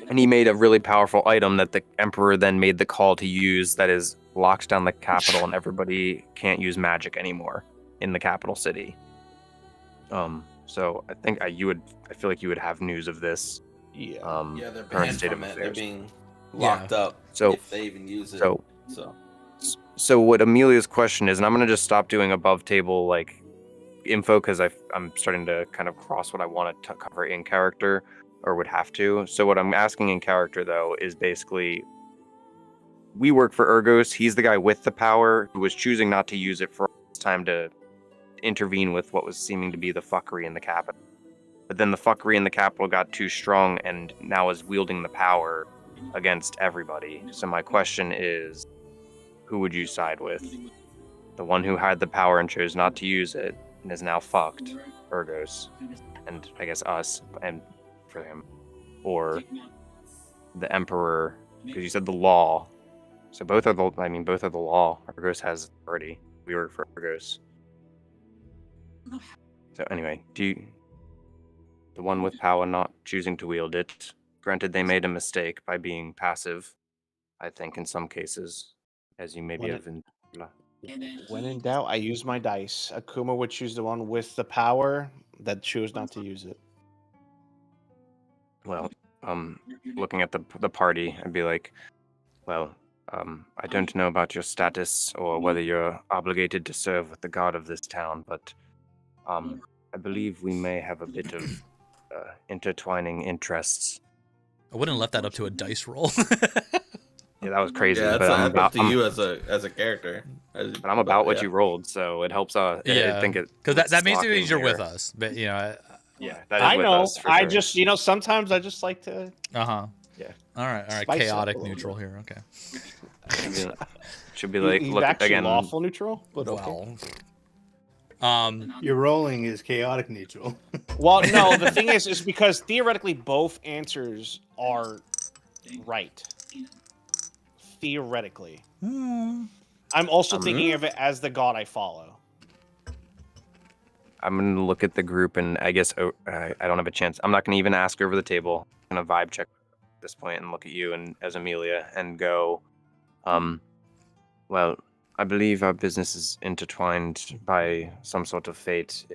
And he made a really powerful item that the emperor then made the call to use, that is locks down the capital, and everybody can't use magic anymore in the capital city. So I think I feel like you would have news of this. Yeah. Yeah, they're current banned state from of it. They're affairs. being Yeah. locked up. So- if they even use it. so- So So what Amelia's question is, and I'm gonna just stop doing above table like info, because I'm starting to kind of cross what I want to cover in character, or would have to. So what I'm asking in character though is basically, we work for Urgos. He's the guy with the power who was choosing not to use it for all this time to intervene with what was seeming to be the fuckery in the capital. But then the fuckery in the capital got too strong and now is wielding the power against everybody. So my question is, who would you side with? The one who had the power and chose not to use it and is now fucked, Urgos, and I guess us, and for him, or the Emperor, because you said the law. So both are the law. Urgos has authority. We work for Urgos. So anyway, the one with power not choosing to wield it? Granted, they made a mistake by being passive, I think, in some cases, as you maybe When have been. When in doubt, I use my dice. Akuma would choose the one with the power that chose not to use it. Well, looking at the party, I'd be like, well, I don't know about your status or whether you're obligated to serve with the god of this town, but I believe we may have a bit of intertwining interests. I wouldn't have left that up to a dice roll. Yeah, that was crazy. yeah, but that's up to you as a character. But I'm about what you rolled, so it helps. I think it because that basically means means you're with us. But Yeah, that is I with know. us for I sure. just, sometimes I just like to. Uh huh. Yeah. All right. Spice it up Chaotic a little neutral here. Okay. Should be like, He's look actually again. lawful neutral, but okay. Well, Your rolling is chaotic neutral. Well, no, the thing is because theoretically both answers are right. Theoretically. I'm also thinking of it as the god I follow. I'm gonna look at the group, and I guess I don't have a chance. I'm not gonna even ask over the table. I'm gonna vibe check at this point and look at you and as Amelia and go, well, I believe our business is intertwined by some sort of fate,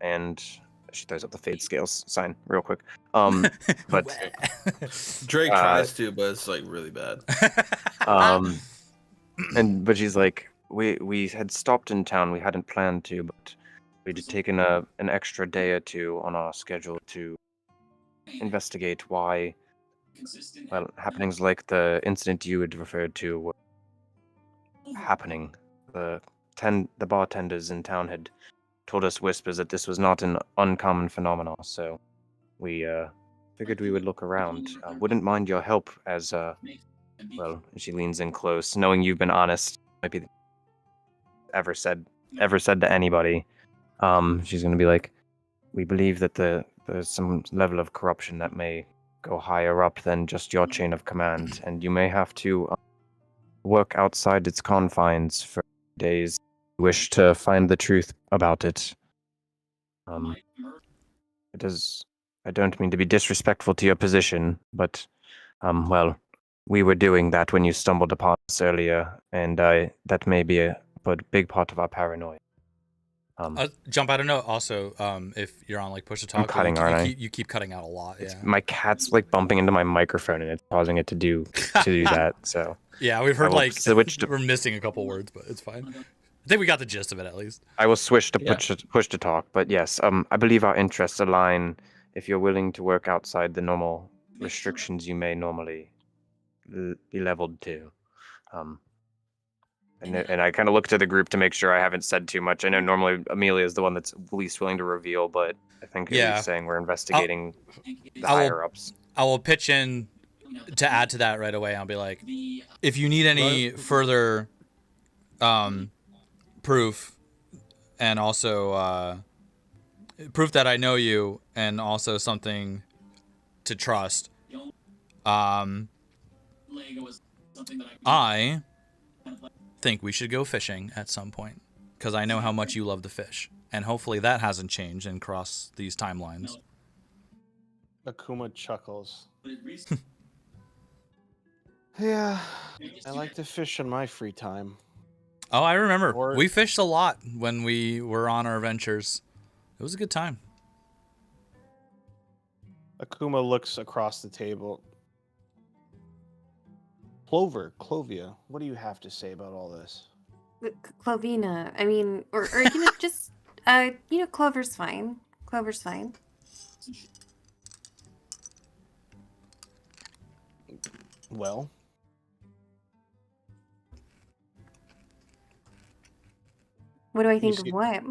and she throws up the fate scales sign real quick. But Drake tries to, but it's like really bad. but she's like, we had stopped in town. We hadn't planned to, but we'd taken an extra day or two on our schedule to investigate why, well, happenings like the incident you had referred to were happening. The bartenders in town had told us whispers that this was not an uncommon phenomenon, so we figured we would look around. Wouldn't mind your help as, well, she leans in close, knowing you've been honest, might be ever said to anybody. She's gonna be like, we believe that there's some level of corruption that may go higher up than just your chain of command, and you may have to work outside its confines for days. You wish to find the truth about it. It is. I don't mean to be disrespectful to your position, but, well, we were doing that when you stumbled upon us earlier, and that may be a big part of our paranoia. Jump out a note. Also, if you're on like push to talk, I'm cutting, aren't I? You keep cutting out a lot. Yeah. My cat's like bumping into my microphone, and it's causing it to do that. So yeah, we've heard like switch to, we're missing a couple words, but it's fine. I think we got the gist of it at least. I will switch to push to talk, but yes, I believe our interests align. If you're willing to work outside the normal restrictions, you may normally be leveled to. And I kind of look to the group to make sure I haven't said too much. I know normally Amelia is the one that's least willing to reveal, but I think he's saying we're investigating the higher ups. I will pitch in to add to that right away. I'll be like, if you need any further proof, and also proof that I know you, and also something to trust, I think we should go fishing at some point, because I know how much you love to fish, and hopefully that hasn't changed and crossed these timelines. Akuma chuckles. Yeah, I like to fish in my free time. Oh, I remember. We fished a lot when we were on our ventures. It was a good time. Akuma looks across the table. Clovia, what do you have to say about all this? Clovina, I mean, or just, Clover's fine. Clover's fine. Well, what do I think of what?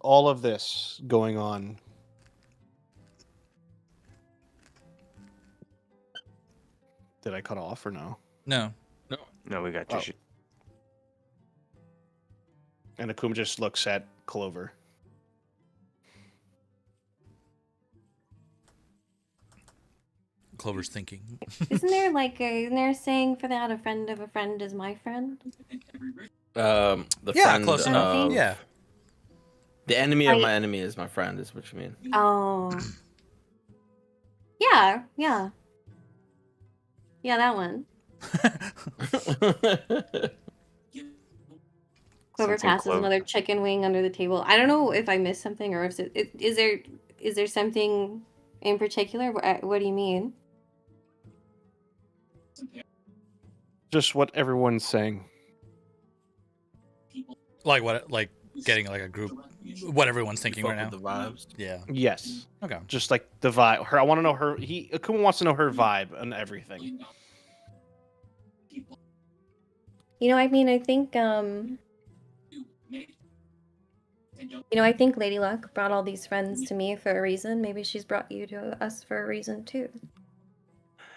All of this going on. Did I cut off or no? No, we got you. Oh. And Akuma just looks at Clover. Clover's thinking. Isn't there a saying for that? A friend of a friend is my friend. The friend close enough. Yeah. The enemy of my enemy is my friend. Is what you mean? Oh. Yeah. Yeah, that one. Clover passes another chicken wing under the table. I don't know if I missed something, or if is there something in particular? What do you mean? Just what everyone's saying. Like what? Like getting like a group. What everyone's thinking right now. The vibes. Yeah. Yes. Okay. Just like the vibe. I want to know her. Akuma wants to know her vibe and everything. I mean, I think I think Lady Luck brought all these friends to me for a reason. Maybe she's brought you to us for a reason too.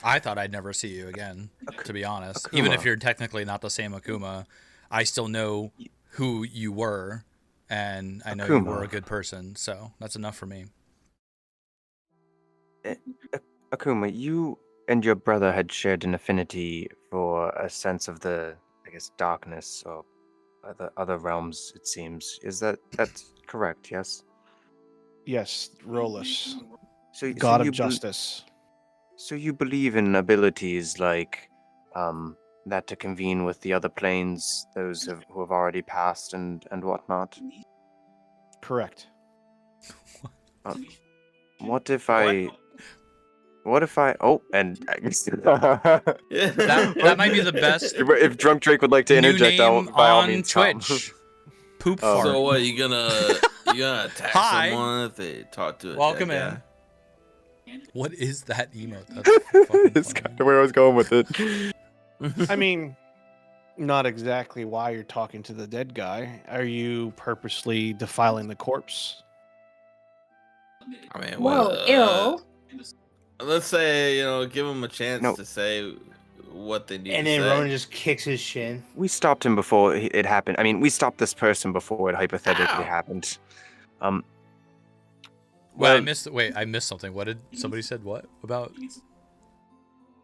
I thought I'd never see you again, to be honest. Akuma. Even if you're technically not the same Akuma, I still know who you were, and I know you were a good person, so that's enough for me. Akuma, you and your brother had shared an affinity for a sense of the, I guess, darkness or other realms, it seems. That's correct, yes? Yes, Rolus. So, God of Justice. So you believe in abilities like that to convene with the other planes, those who have already passed and whatnot? Correct. What if I... Oh, and that might be the best. If Drunk Drake would like to interject, by all means, Twitch. Poop fart. So what? You gonna attack someone if they talk to a Welcome dead in. guy? What is that emote? That's kind of where I was going with it. I mean, not exactly why you're talking to the dead guy. Are you purposely defiling the corpse? I mean, Whoa, ew. Let's say, give them a chance No. to say what they need And to then say. Ronan just kicks his shin. We stopped him before it happened. I mean, we stopped this person before it hypothetically happened. Wait, Well, I missed something. What did somebody said? What about?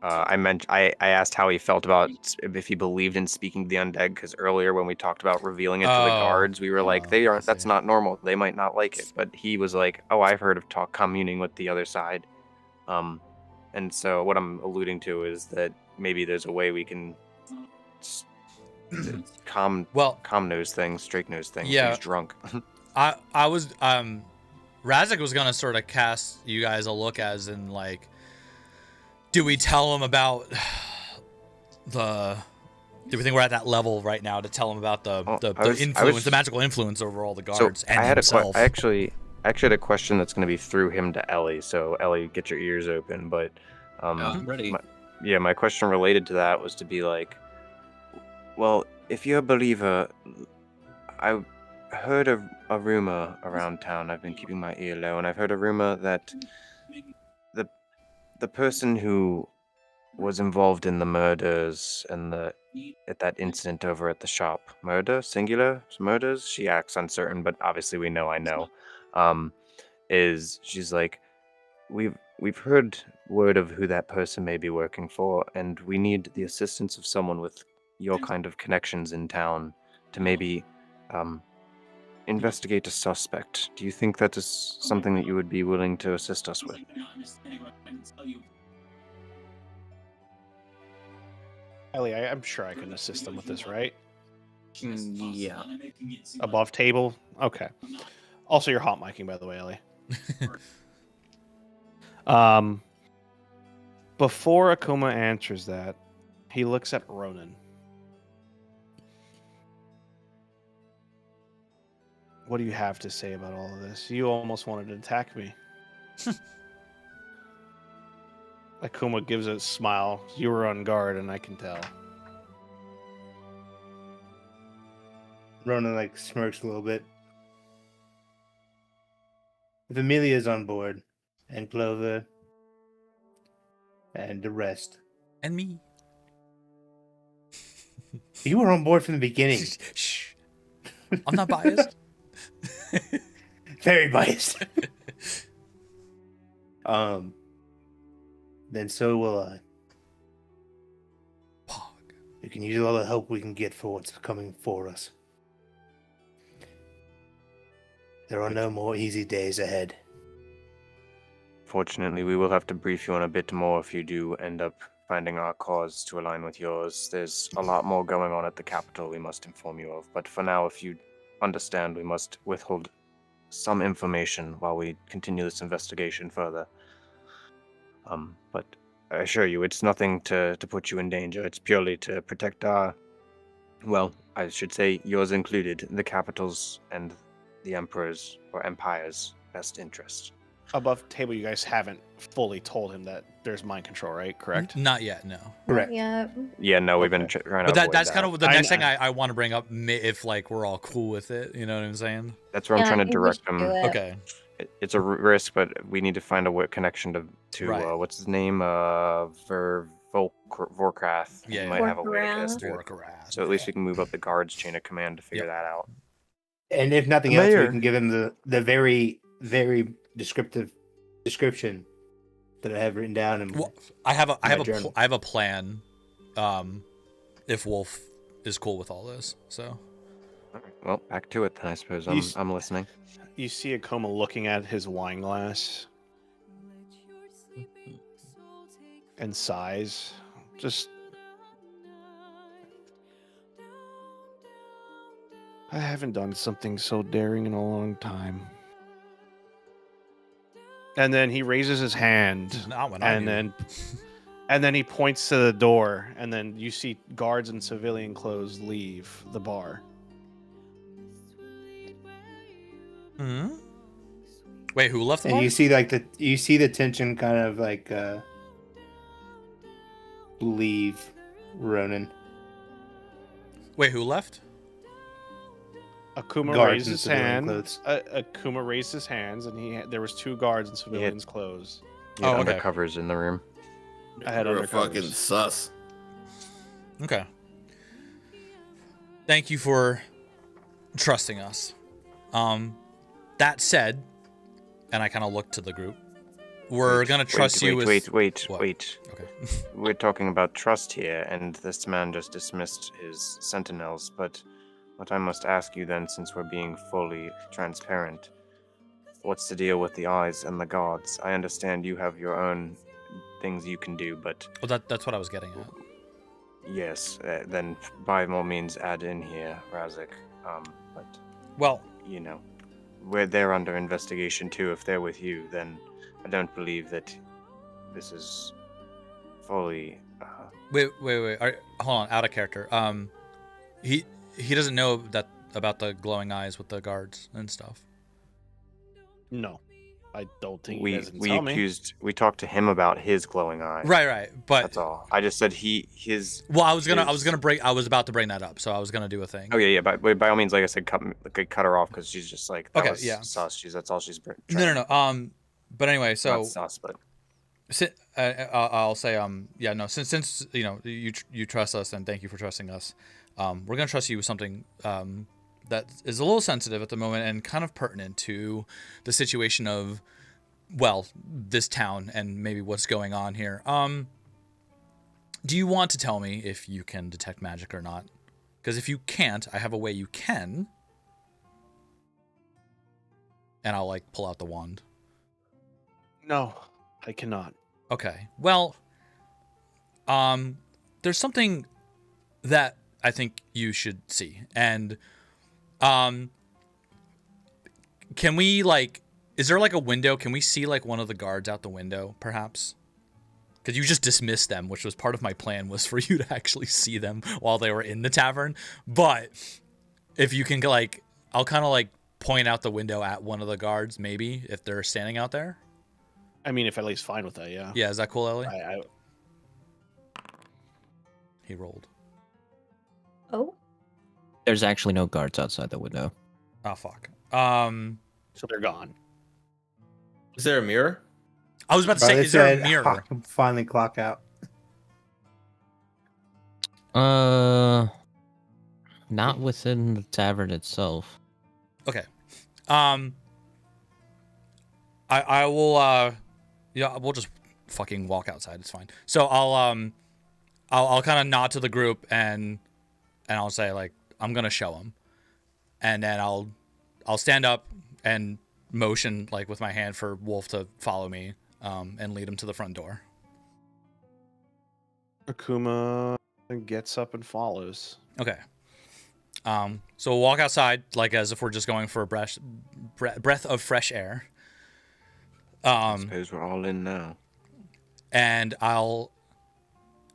I asked how he felt about if he believed in speaking to the undead, because earlier when we talked about revealing it to the guards, we were like, they aren't. That's not normal. They might not like it. But he was like, oh, I've heard of communing with the other side. And so what I'm alluding to is that maybe there's a way we can calm nose things, straight nose things. Yeah. He's drunk. I was Razik was gonna sort of cast you guys a look as in like, do we tell him about do we think we're at that level right now to tell him about the influence, the magical influence over all the guards So and I had himself? I actually had a question that's going to be through him to Ellie. So Ellie, get your ears open. But I'm ready. my question related to that was to be like, well, if you're a believer, I heard a rumor around town. I've been keeping my ear low, and I've heard a rumor that the person who was involved in the murders and at that incident over at the shop, singular murders. She acts uncertain, but obviously we know I know. She's like, we've heard word of who that person may be working for, and we need the assistance of someone with your kind of connections in town to maybe investigate a suspect. Do you think that is something that you would be willing to assist us with? Ellie, I'm sure I can assist them with this, right? Yeah. Above table? Okay. Also, you're hot micing, by the way, Ellie. Before Akuma answers that, he looks at Ronan. What do you have to say about all of this? You almost wanted to attack me. Akuma gives a smile. You were on guard, and I can tell. Ronan like smirks a little bit. If Amelia's on board, and Clover, and the rest, and me, you were on board from the beginning. Shh. I'm not biased. Very biased. Then so will I. We can use all the help we can get for what's coming for us. There are no more easy days ahead. Fortunately, we will have to brief you on a bit more if you do end up finding our cause to align with yours. There's a lot more going on at the capital we must inform you of, but for now, if you understand, we must withhold some information while we continue this investigation further. But I assure you, it's nothing to put you in danger. It's purely to protect our, well, I should say yours included, the capital's and the emperor's or empire's best interest. Above table, you guys haven't fully told him that there's mind control, right? Correct? Not yet, no. Correct. Yeah. Yeah, no, we've been trying to But avoid that's that. kind of the next thing I want to bring up, if like we're all cool with it. You know what I'm saying? That's where I'm trying to direct them. Okay. It's a risk, but we need to find a connection to Right. What's his name? Vorkrath. Yeah, He might have a way to get us Vorkrath. through. Vorkrath, So at least we can move up the guards chain of command to figure Yep. that out. And if nothing The else, we mayor. can give him the very, very description that I have written down. And Well, I have a journal. I have a plan. If Wolf is cool with all this, so All right, well, back to it then, I suppose. I'm listening. You see Akuma looking at his wine glass and sighs. Just, I haven't done something so daring in a long time. And then he raises his hand, not when I and then he points to the door, and then you see guards in civilian clothes leave the bar. Hmm. Wait, who left the and bar? you see the tension kind of like leave Ronan. Wait, who left? Akuma Guards raised in his civilian hand. clothes. Akuma raised his hands, and there was two guards in civilians' clothes. You had okay. undercovers in the room. I had We're undercovers. fucking sus. Okay. Thank you for trusting us. That said, and I kind of look to the group, we're gonna trust you with. Wait. What? Okay. We're talking about trust here, and this man just dismissed his sentinels. But what I must ask you then, since we're being fully transparent, what's the deal with the eyes and the gods? I understand you have your own things you can do, but Well, that's what I was getting at. yes, then by all means add in here, Razik. But Well, you know, they're under investigation too. If they're with you, then I don't believe that this is fully. wait. Hold on, out of character. He doesn't know that about the glowing eyes with the guards and stuff. No, I don't think he We doesn't tell me. we talked to him about his glowing eye. Right. But That's all. I just said his. well, I was about to bring that up, so I was gonna do a thing. Oh yeah. By all means, like I said, cut her off because she's just like that Okay, was yeah. sus. That's all she's. No. But anyway, so Not sus, but I'll say yeah, no, since you know you trust us, and thank you for trusting us. We're gonna trust you with something that is a little sensitive at the moment and kind of pertinent to the situation of, well, this town and maybe what's going on here. Do you want to tell me if you can detect magic or not? Because if you can't, I have a way you can. And I'll like pull out the wand. No, I cannot. Okay. Well, there's something that I think you should see. And can we is there like a window? Can we see like one of the guards out the window, perhaps? Because you just dismissed them, which was part of my plan, was for you to actually see them while they were in the tavern. But if you can I'll kind of point out the window at one of the guards, maybe, if they're standing out there. I mean, if Ellie's fine with that, yeah. Yeah, is that cool, Ellie? He rolled. Oh. There's actually no guards outside the window. Oh, fuck. So they're gone. Is there a mirror? I was about to say, is there a mirror? I can finally clock out. Not within the tavern itself. Okay. I will yeah, we'll just fucking walk outside. It's fine. So I'll kind of nod to the group and I'll say I'm going to show them. And then I'll stand up and motion with my hand for Wolf to follow me and lead him to the front door. Akuma gets up and follows. Okay. So we'll walk outside as if we're just going for a breath of fresh air. I suppose we're all in now. And I'm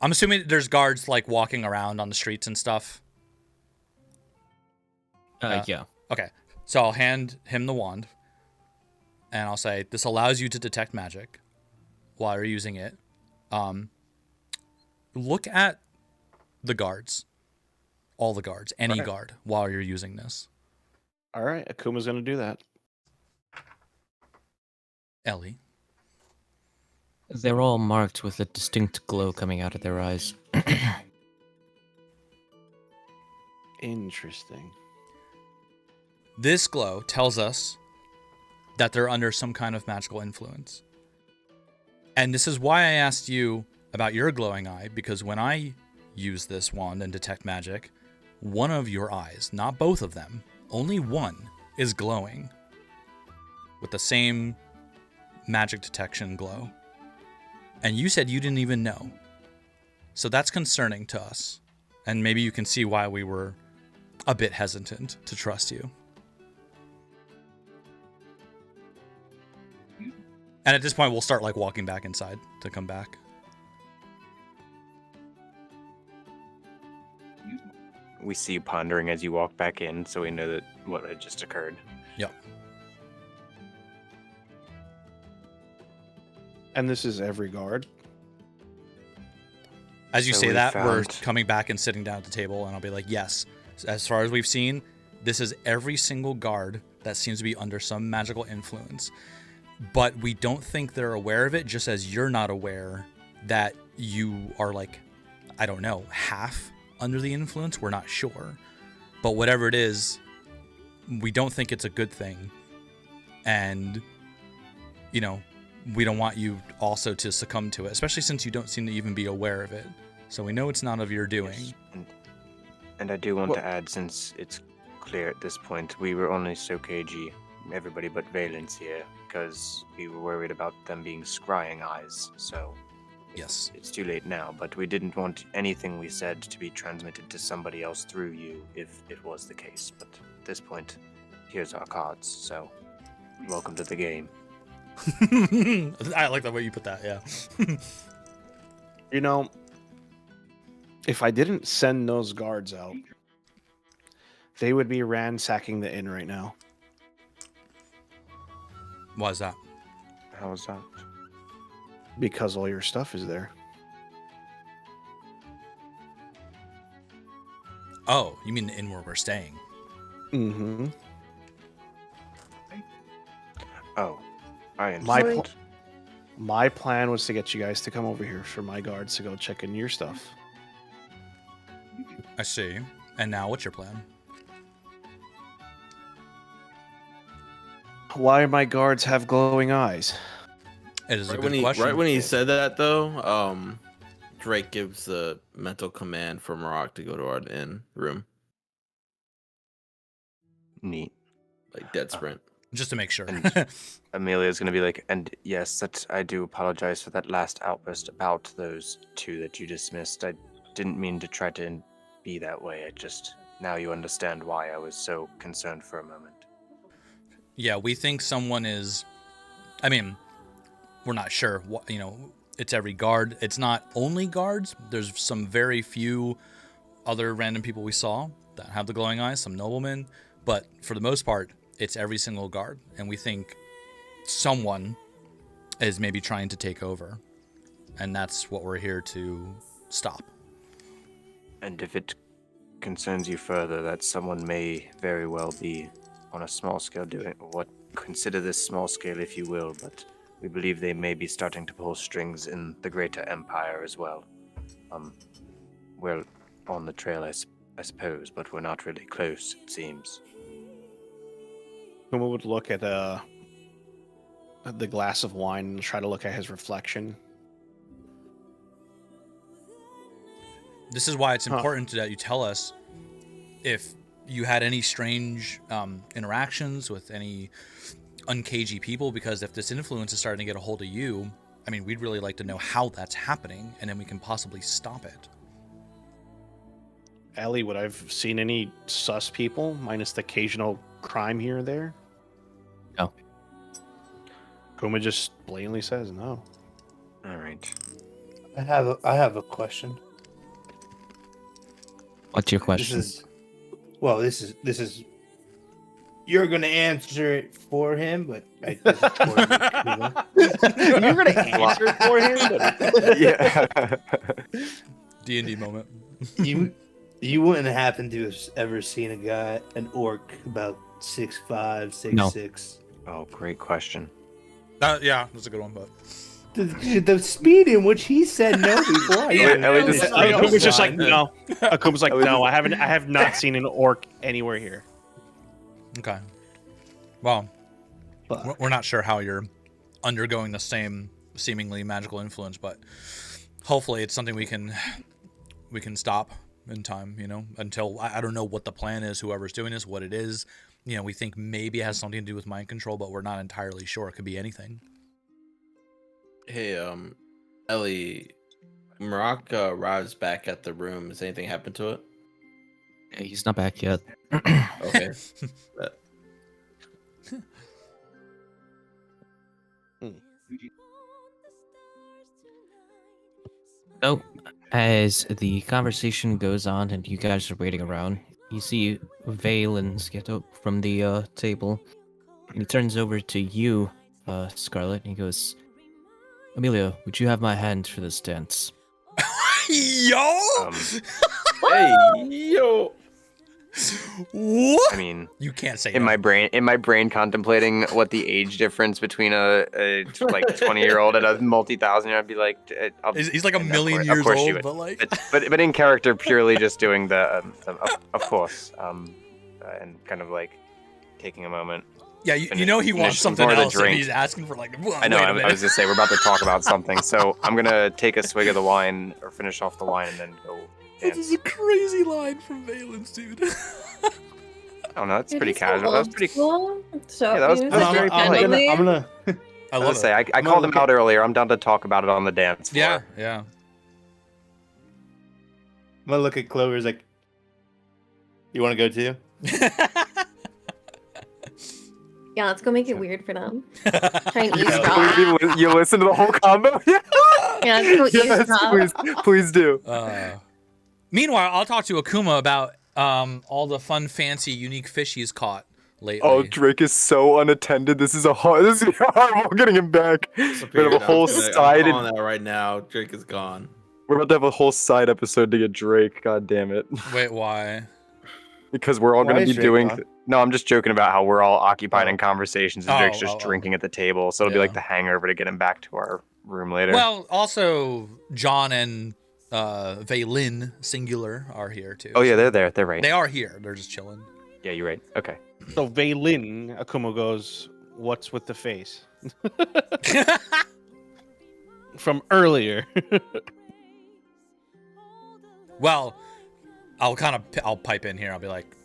assuming there's guards walking around on the streets and stuff. Yeah. Okay. So I'll hand him the wand and I'll say, this allows you to detect magic while you're using it. Look at the guards. All the guards. Any guard while you're using this. All right. Akuma's going to do that. Ellie. They're all marked with a distinct glow coming out of their eyes. Interesting. This glow tells us that they're under some kind of magical influence. And this is why I asked you about your glowing eye, because when I use this wand and detect magic, one of your eyes, not both of them, only one, is glowing with the same magic detection glow. And you said you didn't even know. So that's concerning to us. And maybe you can see why we were a bit hesitant to trust you. And at this point, we'll start walking back inside to come back. We see you pondering as you walk back in, so we know that what had just occurred. Yep. And this is every guard. As you So say we that, we're found- coming back and sitting down at the table, and I'll be like, yes, as far as we've seen, this is every single guard that seems to be under some magical influence. but we don't think they're aware of it, just as you're not aware that you are like, I don't know, half under the influence. We're not sure. But whatever it is, we don't think it's a good thing. And, you know, we don't want you also to succumb to it, especially since you don't seem to even be aware of it. So we know it's not of your doing. Yes. And I do want to add, since it's clear at this point, we were only so cagey, everybody but Valence here, because we were worried about them being scrying eyes. So Yes. it's too late now, but we didn't want anything we said to be transmitted to somebody else through you if it was the case. But at this point, here's our cards, so welcome to the game. I like the way you put that, yeah. You know, if I didn't send those guards out, they would be ransacking the inn right now. Why is that? How is that? Because all your stuff is there. Oh, you mean the inn where we're staying? Mm-hmm. Oh, I My understand. my plan was to get you guys to come over here for my guards to go check in your stuff. I see. And now what's your plan? Why my guards have glowing eyes? It is a Right good when he question. right when he said that though, Drake gives the mental command for Maroc to go to our inn room, Neat. like dead sprint. Just to make sure. And Amelia's gonna be like, and yes, that I do apologize for that last outburst about those two that you dismissed. I didn't mean to try to be that way. I just, now you understand why I was so concerned for a moment. Yeah, we think someone is. I mean, we're not sure. What, you know, it's every guard. It's not only guards. There's some very few other random people we saw that have the glowing eyes, some noblemen. But for the most part, it's every single guard. And we think someone is maybe trying to take over. And that's what we're here to stop. And if it concerns you further, that someone may very well be on a small scale doing what, consider this small scale if you will, but we believe they may be starting to pull strings in the greater empire as well. We're on the trail, I suppose, but we're not really close, it seems. Who would look at the glass of wine and try to look at his reflection? This is why it's important that you tell us if you had any strange interactions with any uncagey people, because if this influence is starting to get a hold of you, I mean, we'd really like to know how that's happening, and then we can possibly stop it. Ellie, would I've seen any sus people, minus the occasional crime here or there? No. Kuma just blatantly says no. All right. I have a question. What's your question? This is. You're gonna answer it for him, but this is for me. You're gonna answer it for him? Yeah. D&D moment. You wouldn't happen to have ever seen an orc about 6'5", 6'6"? Oh, great question. Yeah, that's a good one, but The speed in which he said no before. Akuma's just like no. Akuma's like no. I have not seen an orc anywhere here. okay. Well, we're not sure how you're undergoing the same seemingly magical influence, but hopefully it's something we can stop in time, you know, until I don't know what the plan is, whoever's doing this, what it is. You know, we think maybe it has something to do with mind control, but we're not entirely sure. It could be anything. Hey, Ellie, Maroc arrives back at the room. Has anything happened to it? Yeah, he's not back yet. Okay. So, as the conversation goes on and you guys are waiting around, you see Valens get up from the table. And he turns over to you, Scarlet, and he goes, Amelia, would you have my hand for this dance? Yo! Hey, yo! What? I mean, You can't say in my brain contemplating what the age difference between a like 20-year-old and a multi-thousand-year, I'd be like, He's like a and million of years course you old, would. but like. But in character, purely just doing the of course, and kind of like taking a moment. Yeah, you know he wants finish something more of the else, and drink. he's asking for like. I know. Wait a I minute. was gonna say we're about to talk about something, so I'm gonna take a swig of the wine or finish off the wine and then go This dance. is a crazy line from Valence, dude. I don't know. It's It pretty is so casual. That was old pretty. school. So Yeah, that was very polite. I'm gonna I I love was say it. I I'm gonna called him look out at- earlier. I'm down to talk about it on the dance floor. Yeah, yeah. I'm gonna look at Clover's like, you want to go too? Yeah, let's go make it weird for them. Try and Please, eavesdrop. you listen to the whole combo. Yeah, let's go Yes, eavesdrop. please do. Meanwhile, I'll talk to Akuma about all the fun, fancy, unique fish he's caught lately. Oh, Drake is so unattended. This is horrible getting him back. We have a whole side. I'm calling that right now. Drake is gone. We're about to have a whole side episode to get Drake. God damn it. Wait, why? Because we're all Why going to is be Drake doing. gone? No, I'm just joking about how we're all occupied in conversations and Drake's just Oh. drinking at the table. So it'll be Yeah. like the hangover to get him back to our room later. Well, also John and Vaylin singular are here too. oh yeah, they're there. They're right. They are here. They're just chilling. Yeah, you're right. Okay. So Vaylin, Akuma goes, "What's with the face?" From earlier. Well, I'll pipe in here. I'll be like,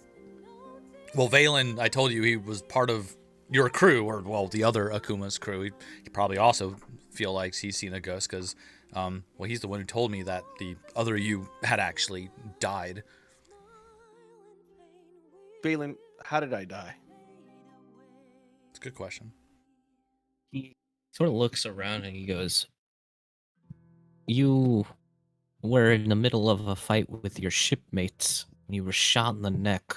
well, Valen, I told you he was part of your crew, or well, the other Akuma's crew. He probably also feel like he's seen a ghost because, well, he's the one who told me that the other you had actually died. Vaylin, how did I die? It's a good question. He sort of looks around and he goes, "You were in the middle of a fight with your shipmates and you were shot in the neck.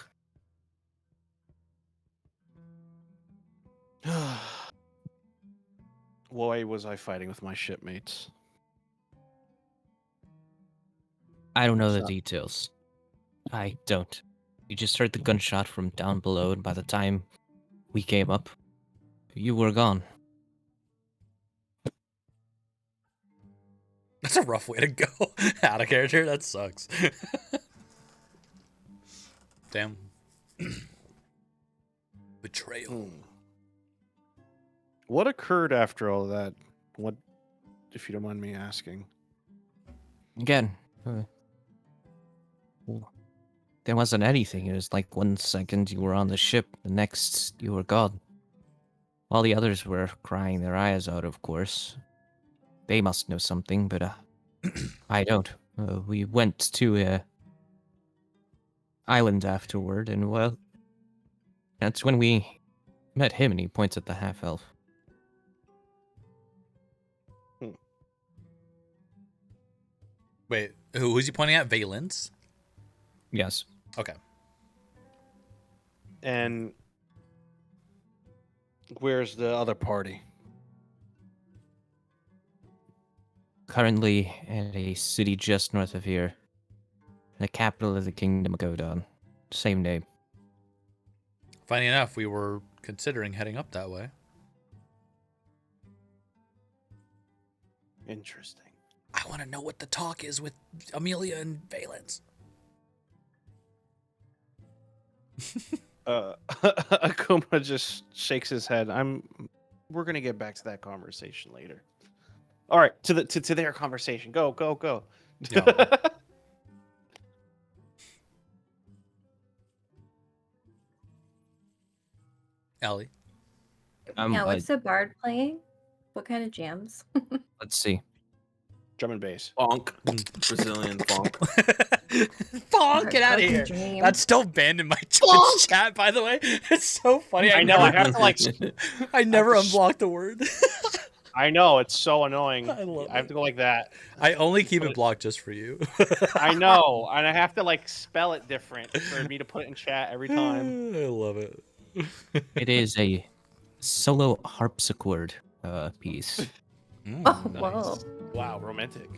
Why was I fighting with my shipmates? I don't know the Shot. details. I don't. You just heard the gunshot from down below, and by the time we came up, you were gone." That's a rough way to go out of character. That sucks. Damn. Betrayal. What occurred after all that? What, if you don't mind me asking? Again, there wasn't anything. It was like 1 second you were on the ship, the next you were gone. All the others were crying their eyes out, of course. They must know something, but I don't. We went to a island afterward, and well, that's when we met him, and he points at the half-elf. Wait, who's he pointing at? Valence? Yes. Okay. And where's the other party? Currently at a city just north of here. The capital of the Kingdom of Godon. Same name. Funny enough, we were considering heading up that way. Interesting. I want to know what the talk is with Amelia and Valence. Akuma just shakes his head. We're gonna get back to that conversation later. All right, to their conversation. Go. Yeah. Ellie. Yeah, what's the bard playing? What kind of jams? Let's see. Drum and bass. Funk. Brazilian funk. Funk, get out of here. Dream. That's still banned in my Twitch chat, by the way. It's so funny. I know. I have to like. I never unblocked the word. I know it's so annoying. I love I have to go like that. I only keep it blocked just for you. I know, and I have to like spell it different for me to put it in chat every time. I love it. It is a solo harpsichord piece. Oh, whoa. Wow, romantic.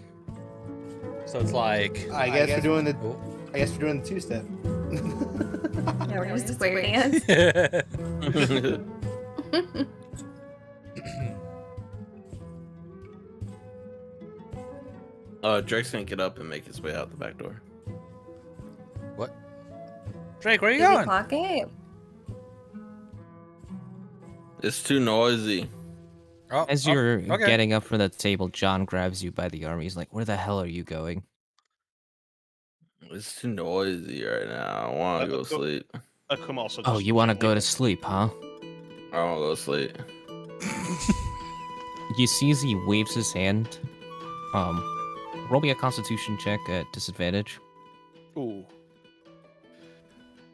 So it's like I guess we're doing the Oh. I guess we're doing the two-step. Yeah, we're just square hands. Drake's gonna get up and make his way out the back door. What? Drake, where are you Did we going? clock it? It's too noisy. Oh, As you're okay. getting up from the table, John grabs you by the arm. He's like, "Where the hell are you going?" It's too noisy right now. I want to go to sleep. Akuma also. Oh, just you want to gently- go to sleep, huh? I want to go to sleep. You see as he waves his hand. Roll me a Constitution check at disadvantage. Ooh.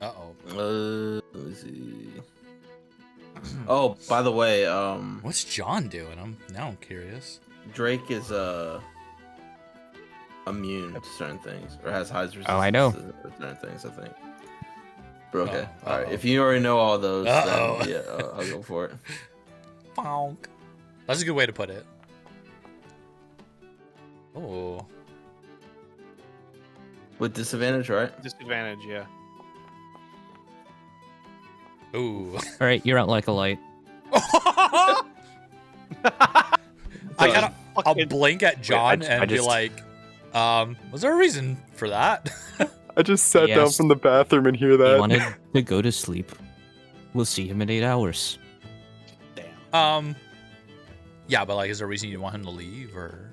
Uh-oh. Let me see. Oh, by the way, What's John doing? I'm curious. Drake is immune to certain things, or has high resistance Oh, I know. to certain things, I think. But okay, Oh, all right. uh-oh. If you already know all those, Uh-oh. then yeah, I'll go for it. Bonk. That's a good way to put it. Oh. With disadvantage, right? Disadvantage, yeah. Ooh. All right, you're out like a light. I'll blink at John and be like, was there a reason for that? I just sat down Yes. from the bathroom and hear He that. wanted to go to sleep. We'll see him in 8 hours. Yeah, but like, is there a reason you want him to leave, or?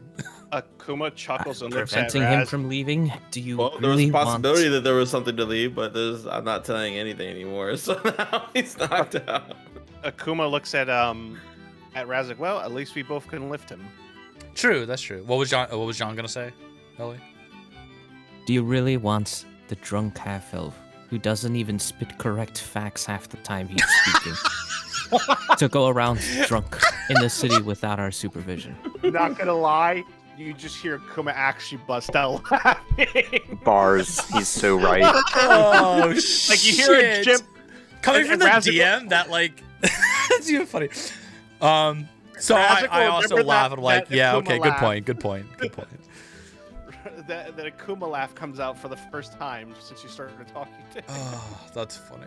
Akuma chuckles and looks at Preventing him Raz. from leaving? Do you Well, there was really a possibility want... that there was something to leave, but I'm not telling anything anymore. So now he's knocked out. Akuma looks at Razik. Well, at least we both can lift him. True, that's true. What was John gonna say, Ellie? Do you really want the drunk half-elf who doesn't even spit correct facts half the time he's speaking to go around drunk in the city without our supervision? Not gonna lie, you just hear Akuma actually bust out laughing. Bars. He's so right. Oh shit! Like you hear a Jim coming and from the Razik- DM. That like, that's even funny. So Razik I will also remember laugh that- and I'm like, that yeah, Akuma okay, good laugh. point, good point, good point. that Akuma laugh comes out for the first time since you started talking to him. Oh, that's funny.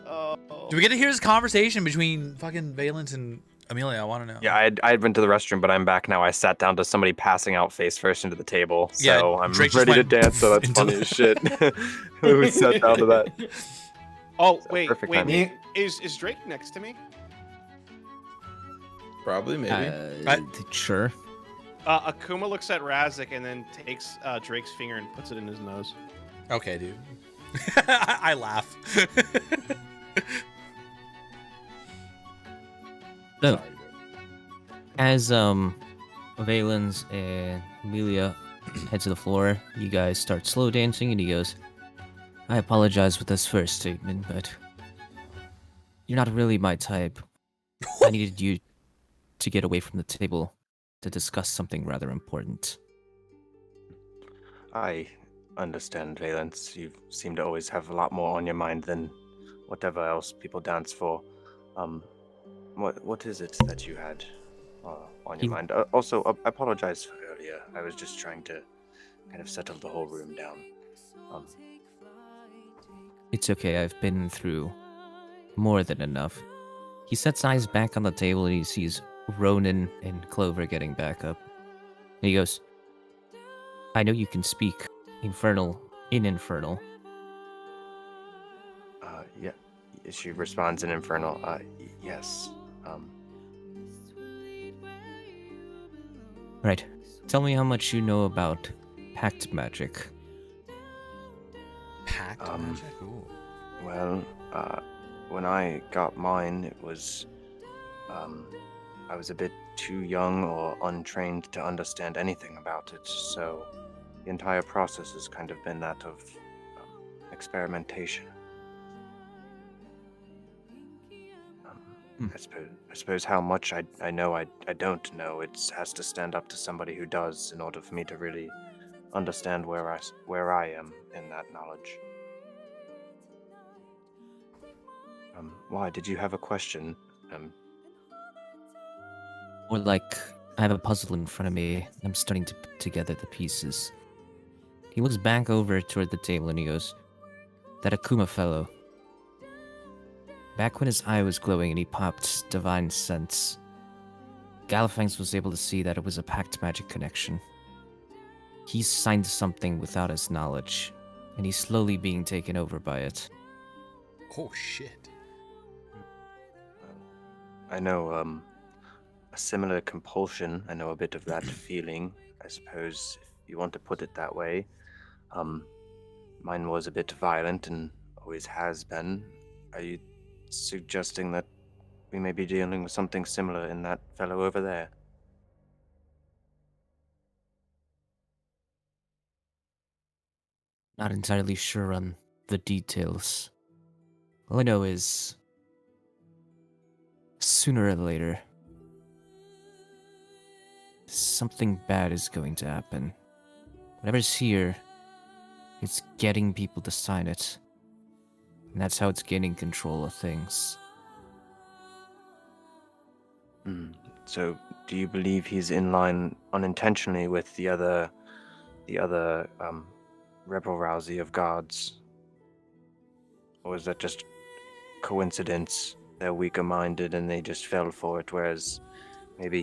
Oh. Do we get to hear this conversation between fucking Valence and Amelia? I want to know. Yeah, I went to the restroom, but I'm back now. I sat down to somebody passing out face first into the table, so Yeah, I'm Drake just ready to went dance. So that's into funny the- as shit. Who sat down to that? Oh So wait, perfect wait. timing. Is Drake next to me? Probably, maybe. Sure. Akuma looks at Razik and then takes Drake's finger and puts it in his nose. Okay, dude. I laugh. So, as Valens and Amelia head to the floor, you guys start slow dancing, and he goes, "I apologize with this first statement, but you're not really my type. I needed you to get away from the table to discuss something rather important." I understand, Valence. You seem to always have a lot more on your mind than whatever else people dance for. What is it that you had on your mind? Also, I apologize for earlier. I was just trying to kind of settle the whole room down. It's okay, I've been through more than enough. He sets eyes back on the table and he sees Ronan and Clover getting back up. And he goes, "I know you can speak Infernal in Infernal." Yeah. She responds in Infernal. Yes. Right. Tell me how much you know about pact magic. Pact magic? Ooh. Well, when I got mine, it was, I was a bit too young or untrained to understand anything about it, so the entire process has kind of been that of experimentation. I suppose how much I know I don't know. It has to stand up to somebody who does in order for me to really understand where I am in that knowledge. Why? Did you have a question? Or like, I have a puzzle in front of me. I'm starting to put together the pieces. He looks back over toward the table and he goes, That Akuma fellow. Back when his eye was glowing and he popped divine sense, Galafangs was able to see that it was a pact magic connection. He's signed something without his knowledge, and he's slowly being taken over by it. Oh shit. I know a similar compulsion. I know a bit of that feeling, I suppose, if you want to put it that way. Mine was a bit violent and always has been. Are you suggesting that we may be dealing with something similar in that fellow over there? Not entirely sure on the details. All I know is, sooner or later, something bad is going to happen. Whatever's here, it's getting people to sign it. And that's how it's gaining control of things. So, do you believe he's in line unintentionally with the other rebel rousey of gods? Or is that just coincidence? They're weaker minded and they just fell for it, whereas maybe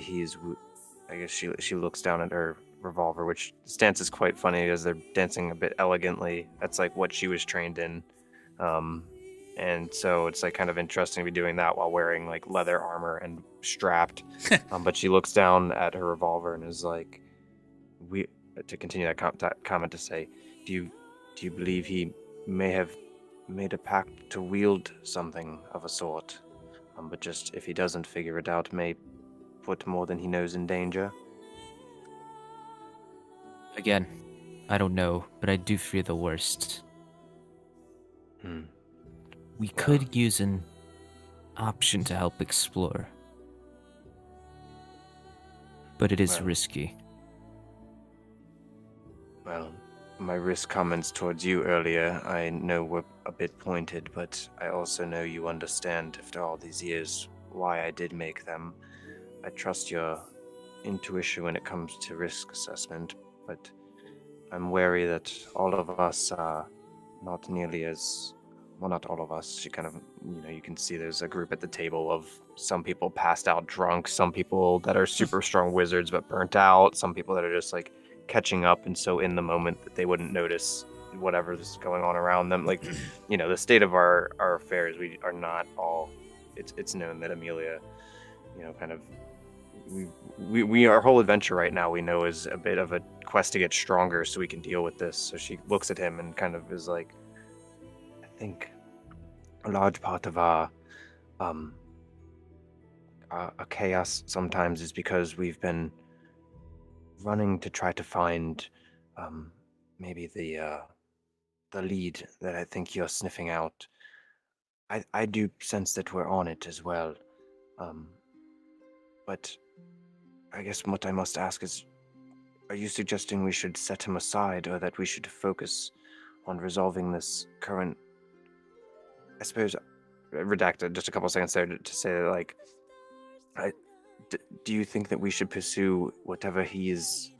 I guess she looks down at her revolver, which stance is quite funny as they're dancing a bit elegantly. That's like what she was trained in. And so it's like kind of interesting to be doing that while wearing like leather armor and strapped. But she looks down at her revolver and is like, to continue that comment to say, do you believe he may have made a pact to wield something of a sort, but just if he doesn't figure it out, may put more than he knows in danger? Again, I don't know, but I do fear the worst. We could use an option to help explore, but it is risky. Well, my risk comments towards you earlier, I know were a bit pointed, but I also know you understand after all these years why I did make them. I trust your intuition when it comes to risk assessment, but I'm wary that all of us are not nearly as... Well, not all of us. She kind of, you can see there's a group at the table of some people passed out drunk, some people that are super strong wizards but burnt out, some people that are just like catching up and so in the moment that they wouldn't notice whatever's going on around them. Like, the state of our affairs, we are not all... It's known that Amelia, kind of... We our whole adventure right now we know is a bit of a quest to get stronger so we can deal with this. So she looks at him and kind of is like, I think a large part of our chaos sometimes is because we've been running to try to find maybe the lead that I think you're sniffing out. I do sense that we're on it as well, but I guess what I must ask is, are you suggesting we should set him aside, or that we should focus on resolving this current... I suppose, redacted just a couple seconds there to say that, like, do you think that we should pursue whatever he is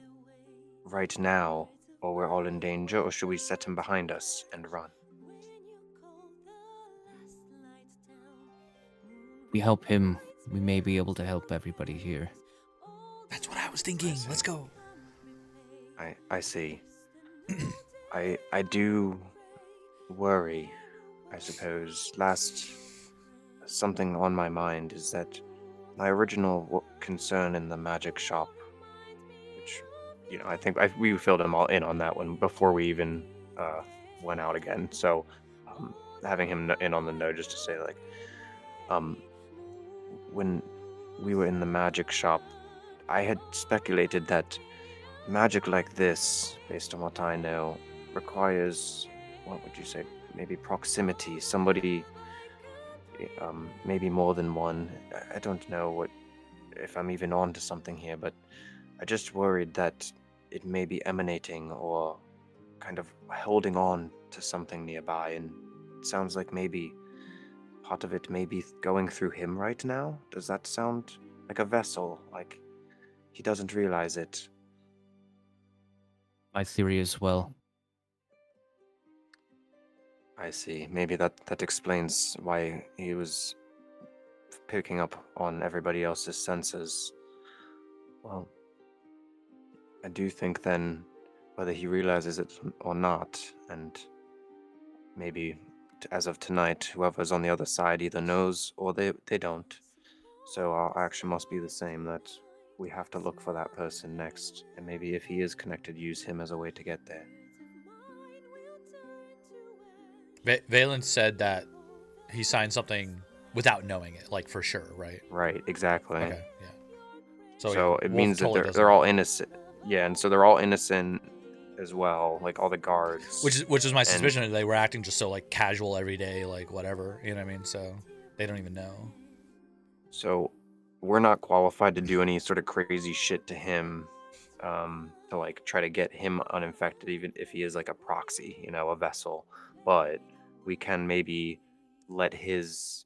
right now, or we're all in danger, or should we set him behind us and run? We help him, we may be able to help everybody here. That's what I was thinking. Let's go. I see. I do worry, I suppose. Something on my mind is that my original concern in the magic shop, which, I think we filled him all in on that one before we even went out again. So having him in on the know just to say, like, when we were in the magic shop, I had speculated that magic like this, based on what I know, requires, what would you say, maybe proximity, somebody, maybe more than one. I don't know if I'm even onto something here, but I just worried that it may be emanating or kind of holding on to something nearby, and it sounds like maybe part of it may be going through him right now. Does that sound like a vessel? Like he doesn't realize it? My theory as well. I see. Maybe that explains why he was picking up on everybody else's senses. Well, I do think then, whether he realizes it or not, and maybe as of tonight, whoever's on the other side either knows or they don't. So our action must be the same, that we have to look for that person next, and maybe if he is connected, use him as a way to get there. Valen said that he signed something without knowing it, like for sure, right? Right, exactly. Okay, yeah. So, So yeah, it Wolf means that totally doesn't they're all know. innocent. Yeah, and so they're all innocent as well, like all the guards. Which is my And- suspicion that they were acting just so like casual every day, like whatever, you know what I mean? So they don't even know. So we're not qualified to do any sort of crazy shit to him, to like try to get him uninfected, even if he is like a proxy, you know, a vessel. But we can maybe let his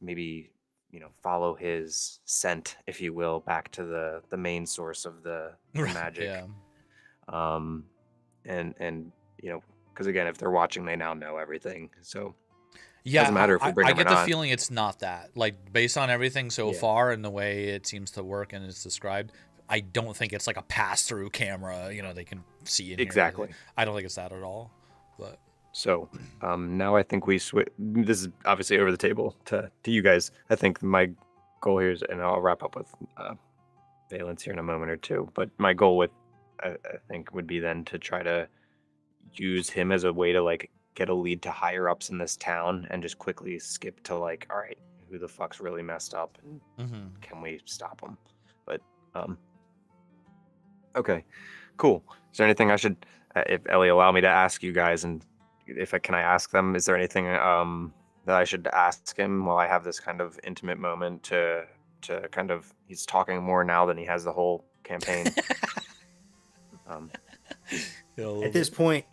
follow his scent, if you will, back to the main source of the magic. Yeah. And because again, if they're watching, they now know everything. So Yeah, doesn't matter if we bring I him or get the not. feeling it's not that. Like based on everything so Yeah. far and the way it seems to work and it's described, I don't think it's like a pass-through camera. You know, they can see in Exactly. here. I don't think it's that at all. But So now I think we switch. This is obviously over the table to you guys. I think my goal here is, and I'll wrap up with Valence here in a moment or two. But my goal with I think would be then to try to use him as a way to like get a lead to higher ups in this town and just quickly skip to like, all right, who the fuck's really messed up and can we stop him? But okay, cool. Is there anything I should, if Ellie allow me to ask you guys, and can I ask them? Is there anything that I should ask him while I have this kind of intimate moment to kind of, he's talking more now than he has the whole campaign. At this point,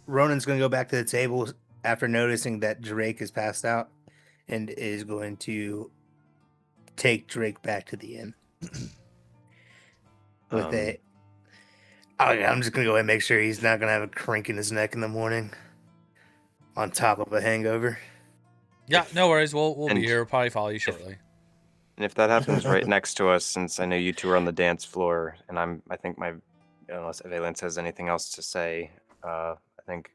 Ronan's going to go back to the table after noticing that Drake is passed out and is going to take Drake back to the inn. With I'm just going to go ahead and make sure he's not going to have a crink in his neck in the morning on top of a hangover. yeah, no worries. We'll and be here. We'll probably follow you shortly. And if that happens right next to us, since I know you two are on the dance floor, and I think unless Valence has anything else to say, I think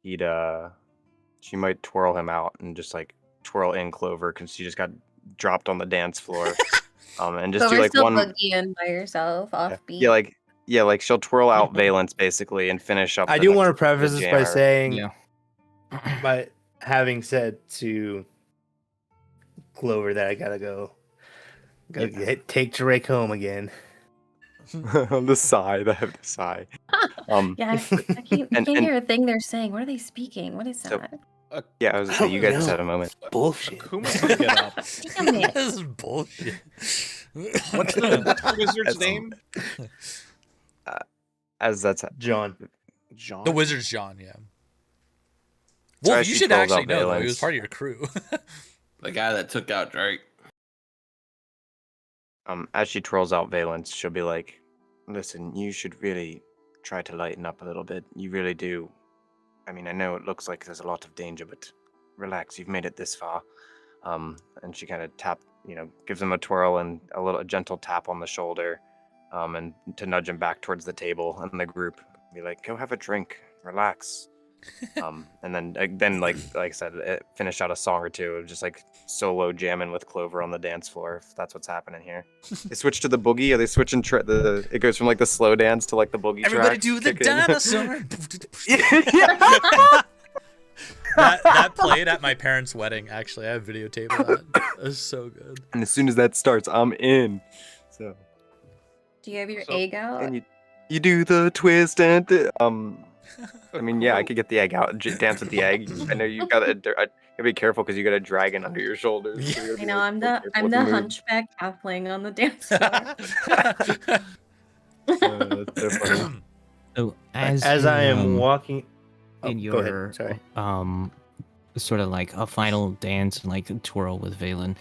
she might twirl him out and just like twirl in Clover because she just got dropped on the dance floor, and just So do we're like still one, boogieing by yourself, offbeat. like she'll twirl out Valence basically and finish up. I the do next- want to preface the this by jammer. saying, by having said to Clover that I gotta go, take Drake home again. The sigh, the heavy sigh. Yeah, I can't and- hear a thing they're saying. What are they speaking? What is So- that? Yeah, I was gonna say, you guys just have a moment. Bullshit. Akuma can get up. Damn it. This is bullshit. What's the wizard's That's- name? As that's John. John. The Wizard's John, yeah. So Wolf, as you she should twirls actually out know, though. He Valence- was part of your crew. The guy that took out Drake. As she twirls out Valence, she'll be like, listen, you should really try to lighten up a little bit. You really do. I mean, I know it looks like there's a lot of danger, but relax, you've made it this far. And she kind of gives him a twirl and a gentle tap on the shoulder, and to nudge him back towards the table and the group. Be like, go have a drink, relax. And then like I said, finish out a song or two of just like solo jamming with Clover on the dance floor, if that's what's happening here. They switch to the boogie. Are they switching it goes from like the slow dance to like the boogie Everybody track do the kick in. dinosaur. that played at my parents' wedding, actually. I have videotape of that. It was so good. And as soon as that starts, I'm in. So Do you have your egg out? and you do the twist and I mean, yeah, I could get the egg out, dance with the egg. I know you gotta be careful because you got a dragon under your shoulders. So you gotta I be, know, like, I'm real the careful with the moves. hunchback halfling on the dance floor. That's so funny. So As I am walking in go ahead, your sorry. sort of like a final dance and like a twirl with Valen,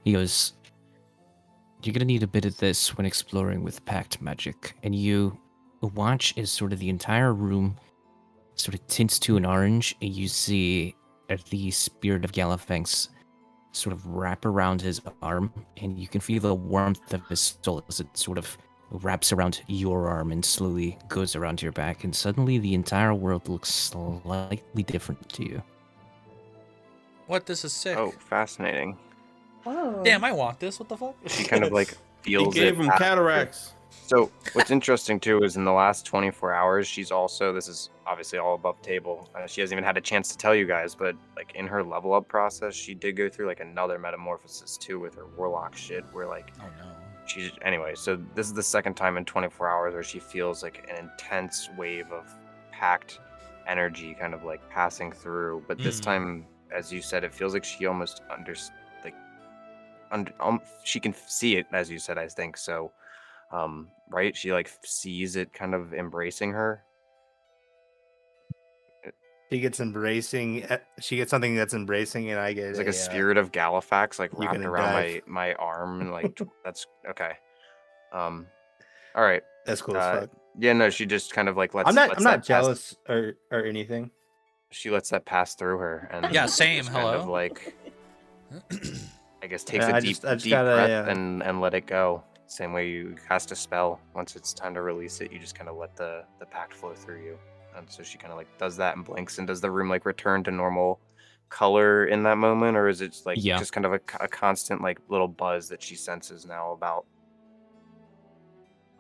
he goes, "You're gonna need a bit of this when exploring with pact magic." And you watch as sort of the entire room sort of tints to an orange, and you see the spirit of Gallifang's sort of wrap around his arm, and you can feel the warmth of his soul as it sort of wraps around your arm and slowly goes around your back, and suddenly the entire world looks slightly different to you. What? This is sick. Oh, fascinating. Whoa. Damn, I want this. What the fuck? She kind of like He feels gave it him after. cataracts. So what's interesting too is in the last 24 hours, she's also, this is obviously all above table. She hasn't even had a chance to tell you guys, but like in her level up process, she did go through like another metamorphosis too with her warlock shit where like, Oh no. anyway, so this is the second time in 24 hours where she feels like an intense wave of packed energy kind of like passing through. But this time, as you said, it feels like she almost she can see it, as you said, I think. So, right? She like sees it kind of embracing her. She gets embracing. She gets something that's embracing, and I get It's like a spirit of Galafax like you wrapped can around dive. my arm, and like that's okay. All right. That's cool as fuck. Yeah, no, she just kind of like lets. I'm not lets that pass- jealous or anything. She lets that pass through her, and Yeah, same. just kind of Hello. like, I guess takes Yeah, a I deep just deep gotta, breath and let it go. Same way you cast a spell. Once it's time to release it, you just kind of let the pact flow through you. And so she kind of like does that and blinks. And does the room like return to normal color in that moment, or is it just like just kind of a constant like little buzz that she senses now about?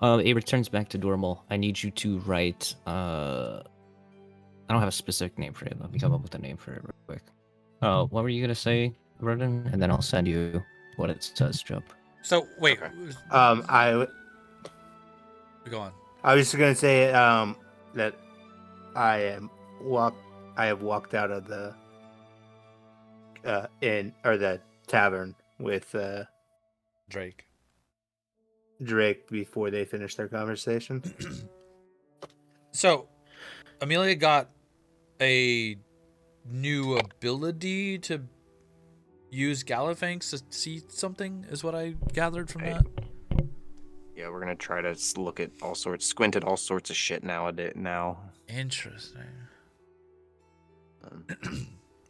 It returns back to normal. I need you to write. I don't have a specific name for it. Let me come up with a name for it real quick. What were you gonna say, Roden? And then I'll send you what it says, Jump. So wait. I Go on. I was just gonna say that I have walked out of the inn or the tavern with Drake before they finished their conversation. So, Amelia got a new ability to use Gallifang's to see something, is what I gathered from that. Yeah, we're gonna try to squint at all sorts of shit now. Interesting.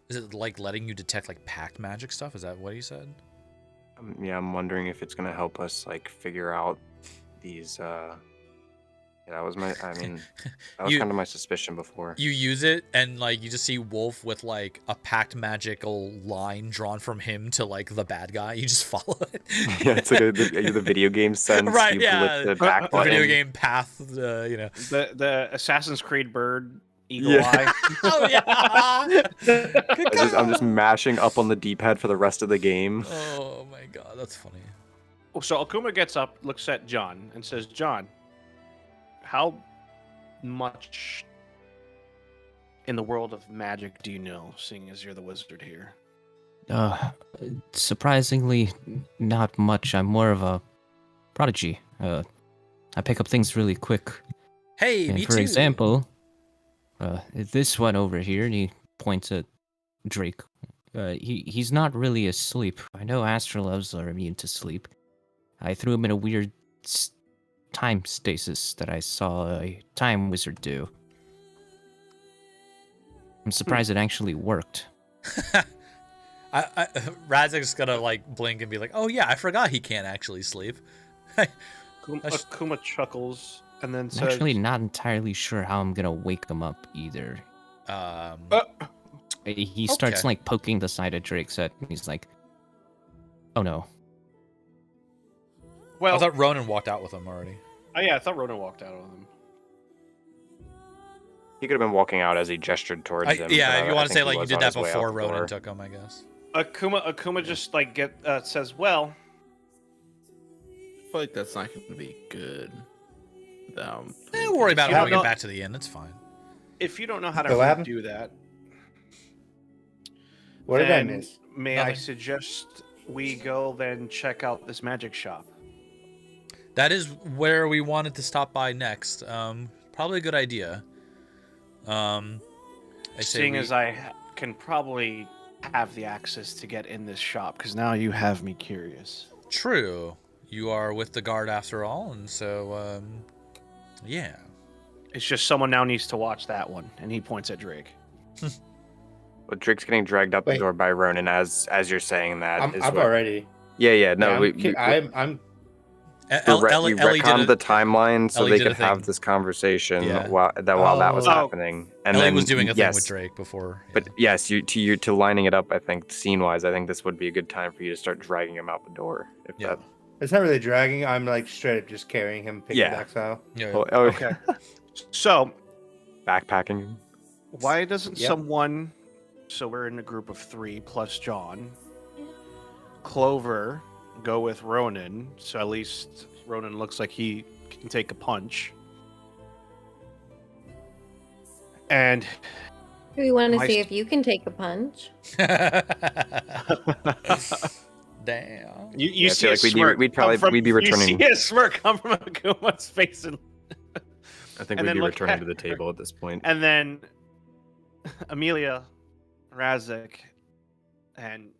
Is it like letting you detect like pact magic stuff? Is that what he said? Yeah, I'm wondering if it's gonna help us like figure out these. That was my. I mean, that was kind of my suspicion before. You use it and like you just see Wolf with like a pact magical line drawn from him to like the bad guy. You just follow it. Yeah, it's like the video game sense. Right? You Yeah. blip the back The video button. game path. You know. The Assassin's Creed bird eagle eye. Oh yeah. I'm just mashing up on the D-pad for the rest of the game. Oh my god, that's funny. So Akuma gets up, looks at John, and says, "John, how much in the world of magic do you know, seeing as you're the wizard here?" Surprisingly, not much. I'm more of a prodigy. I pick up things really quick. Hey, and me for too. example, this one over here, and he points at Drake. He's not really asleep. I know astrolabs are immune to sleep. I threw him in a weird time stasis that I saw a time wizard do. I'm surprised it actually worked. Radzik's gonna like blink and be like, "Oh yeah, I forgot he can't actually sleep." Akuma chuckles and then I'm says, actually not entirely sure how I'm gonna wake him up either. He starts okay. like poking the side of Drake's head, and he's like, "Oh no." "Well, I thought Ronan walked out with him already. oh yeah, I thought Ronan walked out on him." He could have been walking out as he gestured towards him. Yeah, but if you I want to think say he like you was did on that his way out before the Ronan door. took him, I guess. Akuma just like says, "Well, I feel like that's not going to be good. Don't worry about it Yeah, when we no- get back to the inn. It's fine. if you don't know how to So what really happened? do that, What did I then miss? may I Nothing. suggest we go then check out this magic shop?" That is where we wanted to stop by next. Probably a good idea. I say Seeing we- as I can probably have the access to get in this shop, because now you have me curious. True. You are with the guard after all, and so yeah. It's just someone now needs to watch that one, and he points at Drake. Well, Drake's getting dragged out the Wait. door by Ronan as you're saying that. I've already. Yeah. No, I'm Ellie did retconned the timeline so Ellie they did a could have thing. this conversation Yeah. while that was Oh. happening. And Ellie then was doing a thing yes, with Drake before. Yeah. But yes, to lining it up, I think scene wise, I think this would be a good time for you to start dragging him out the door. If Yeah. that, It's not really dragging. I'm like straight up just carrying him piggyback Yeah. style. Yeah. oh, Okay. So, backpacking him. why doesn't Yep. someone? So we're in a group of 3 plus John. Clover, go with Ronan. So at least Ronan looks like he can take a punch. And We want to My see st- if you can take a punch. Damn. you Yeah, I see feel a like smirk we'd come from, be returning. You see a smirk come from Akuma's face, and I think and we'd then be look returning at to the her. table at this point. and then Amelia, Razik, and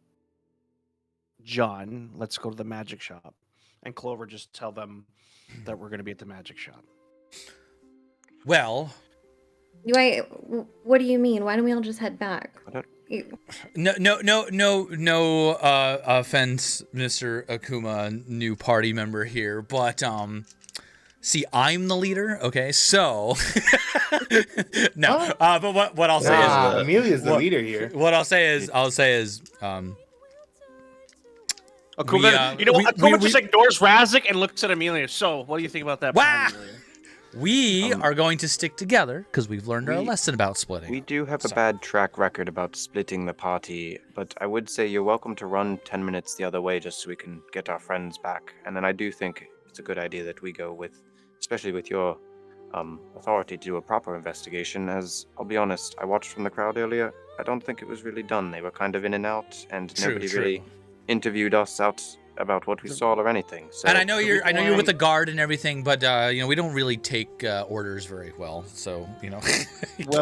John. Let's go to the magic shop. And Clover, just tell them that we're going to be at the magic shop. Well, What do you mean? Why don't we all just head back? no offense, Mr. Akuma, new party member here, but see, I'm the leader, okay? So no. But what I'll say is Amelia's the leader here. what I'll say is Akuma, you know what? Akuma just ignores Razik and looks at Amelia. So, what do you think about that? Wow. plan, Amelia? we are going to stick together because we've learned our lesson about splitting. We do have a bad track record about splitting the party, but I would say you're welcome to run 10 minutes the other way just so we can get our friends back. And then I do think it's a good idea that we go with, especially with your authority, to do a proper investigation. As I'll be honest, I watched from the crowd earlier. I don't think it was really done. They were kind of in and out, and nobody really interviewed us out about what we saw or anything. So And I know you're with the guard and everything, but we don't really take orders very well. So Well,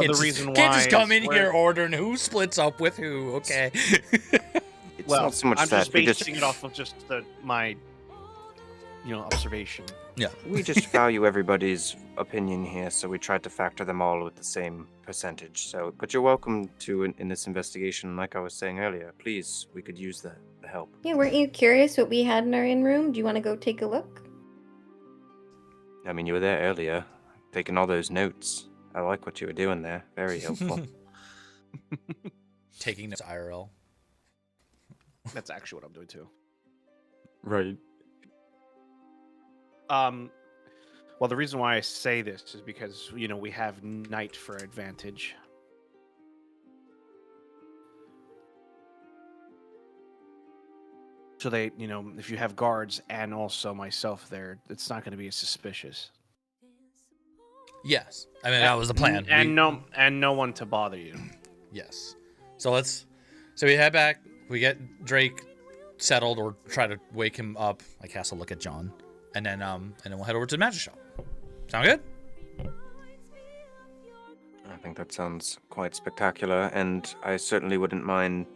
the reason can't why just come is in here ordering who splits up with who. Okay. it's Well, not so much I'm that just we basing it off of just my observation. Yeah. We just value everybody's opinion here, so we tried to factor them all with the same percentage. So, but you're welcome to in this investigation. Like I was saying earlier, please, we could use the help. Yeah, weren't you curious what we had in our in room? Do you want to go take a look? I mean, you were there earlier, taking all those notes. I like what you were doing there. Very helpful. Taking notes IRL. That's actually what I'm doing too. Right. Well, the reason why I say this is because we have night for advantage. So they, if you have guards and also myself there, it's not going to be as suspicious. Yes, I mean that was the plan. And no one to bother you. Yes. So we head back. We get Drake settled, or try to wake him up. I cast a look at John, and then we'll head over to the magic shop. Sound good? I think that sounds quite spectacular, and I certainly wouldn't mind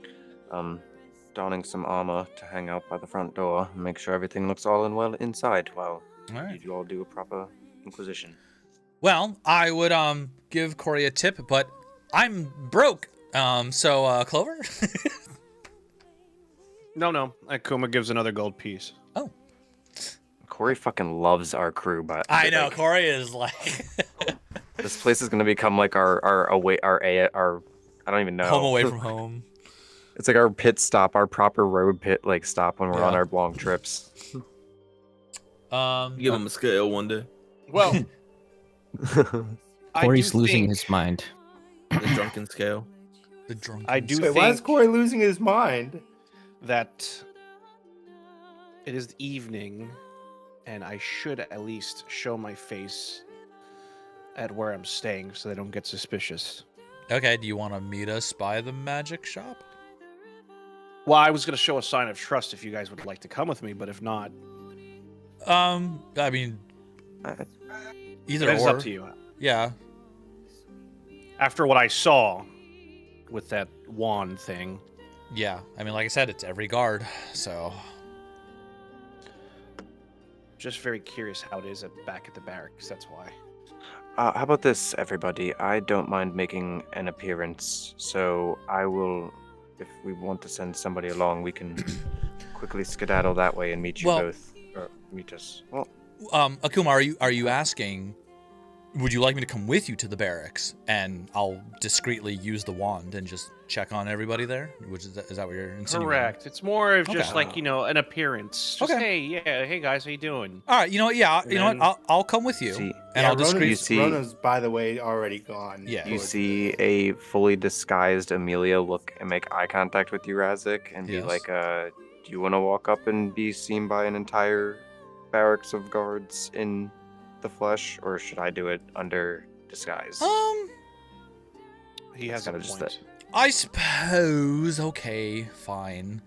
donning some armor to hang out by the front door and make sure everything looks all in well inside while you all do a proper inquisition. Well, I would give Corey a tip, but I'm broke. So Clover. No. Akuma gives another gold piece. Oh. Corey fucking loves our crew, but I know Corey is like. This place is gonna become like our I don't even know. Home away from home. It's like our pit stop, our proper road pit stop when we're on our long trips. Give him a scale one day. Well, Corey's losing his mind. The drunken scale. The drunken. I do Wait, think why is Corey losing his mind? that it is the evening, and I should at least show my face at where I'm staying so they don't get suspicious. Okay, do you want to meet us by the magic shop? Well, I was going to show a sign of trust if you guys would like to come with me, but if not, I mean, either it's or. up to you. Yeah. After what I saw with that wand thing. Yeah, I mean, like I said, it's every guard, so. Just very curious how it is back at the barracks, that's why. How about this, everybody? I don't mind making an appearance, so I will. If we want to send somebody along, we can quickly skedaddle that way and meet you Well- both. Or meet us. Well, Akuma, are you asking? Would you like me to come with you to the barracks, and I'll discreetly use the wand and just check on everybody there? Which is that what you're insinuating? Correct. It's more of just Okay. like, an appearance. Just, Okay. hey guys, how you doing? All right, you know what? Yeah, you know And what? I'll come with you, See- and I'll discreetly. You see- Rona's, by the way, already gone. Yeah. you towards see the- a fully disguised Amelia look and make eye contact with you, Razik, and be Yes. like, "Do you want to walk up and be seen by an entire barracks of guards in the flesh, or should I do it under disguise?" He has a kinda just point. I suppose. Okay, fine.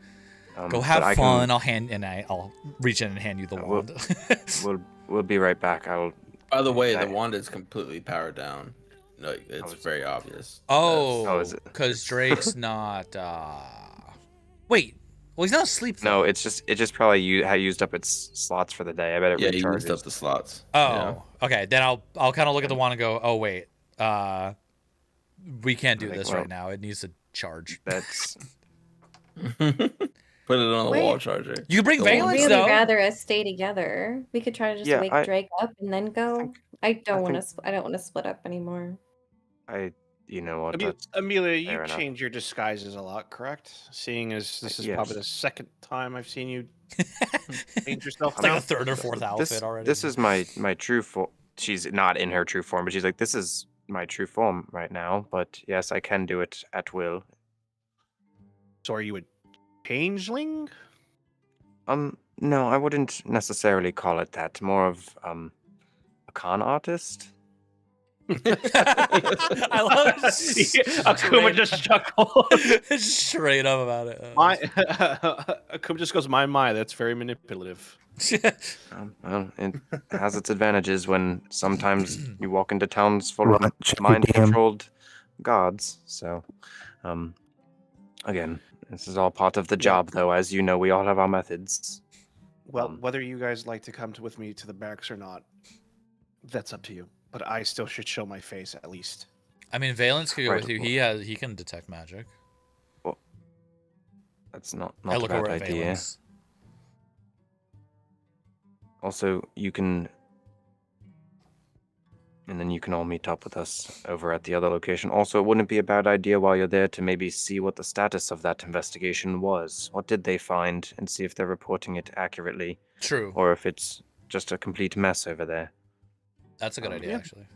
Go But have I fun. can- I'll reach in and hand you the we'll- wand. We'll be right back. By the way, the I- wand is completely powered down. Like, it's very obvious. Oh, is it? because Drake's not. Wait. Well, he's not asleep. No, though. it just probably had used up its slots for the day. I bet it Yeah, he recharges. used up the slots. Oh, Yeah. okay. Then I'll kind of look at the wand and go, oh wait, we can't do Like, this well- right now. It needs to charge. That's Put it on the Wait. wall charger. You can bring Go I'd on. Valence really though. rather us stay together. We could try to just Yeah, wake I- Drake up and then go. I don't want think- to. I don't want to split up anymore. you know what? Amelia, That's Amelia, you fair enough. change your disguises a lot, correct? Seeing as this is probably the Yes. second time I've seen you change yourself. It's like now. the third or fourth outfit this, already. This is my true form. She's not in her true form, but she's like, this is my true form right now. But yes, I can do it at will. So are you a changeling? No, I wouldn't necessarily call it that. More of a con artist. I love it. Akuma just chuckled. Straight up about it. My Akuma just goes, my. That's very manipulative. Well, it has its advantages when sometimes you walk into towns full Run, of check your mind-controlled gods. So, again, this is all part of the job, though. As you know, we all have our methods. Well, whether you guys like to come with me to the barracks or not, that's up to you. But I still should show my face at least. I mean, Valence could go Right, with you. He can detect magic. That's not I a look bad over at idea. Valence. Also, you can, and then you can all meet up with us over at the other location. Also, it wouldn't be a bad idea while you're there to maybe see what the status of that investigation was. What did they find, and see if they're reporting it accurately, True. or if it's just a complete mess over there. That's a good idea, yeah. actually.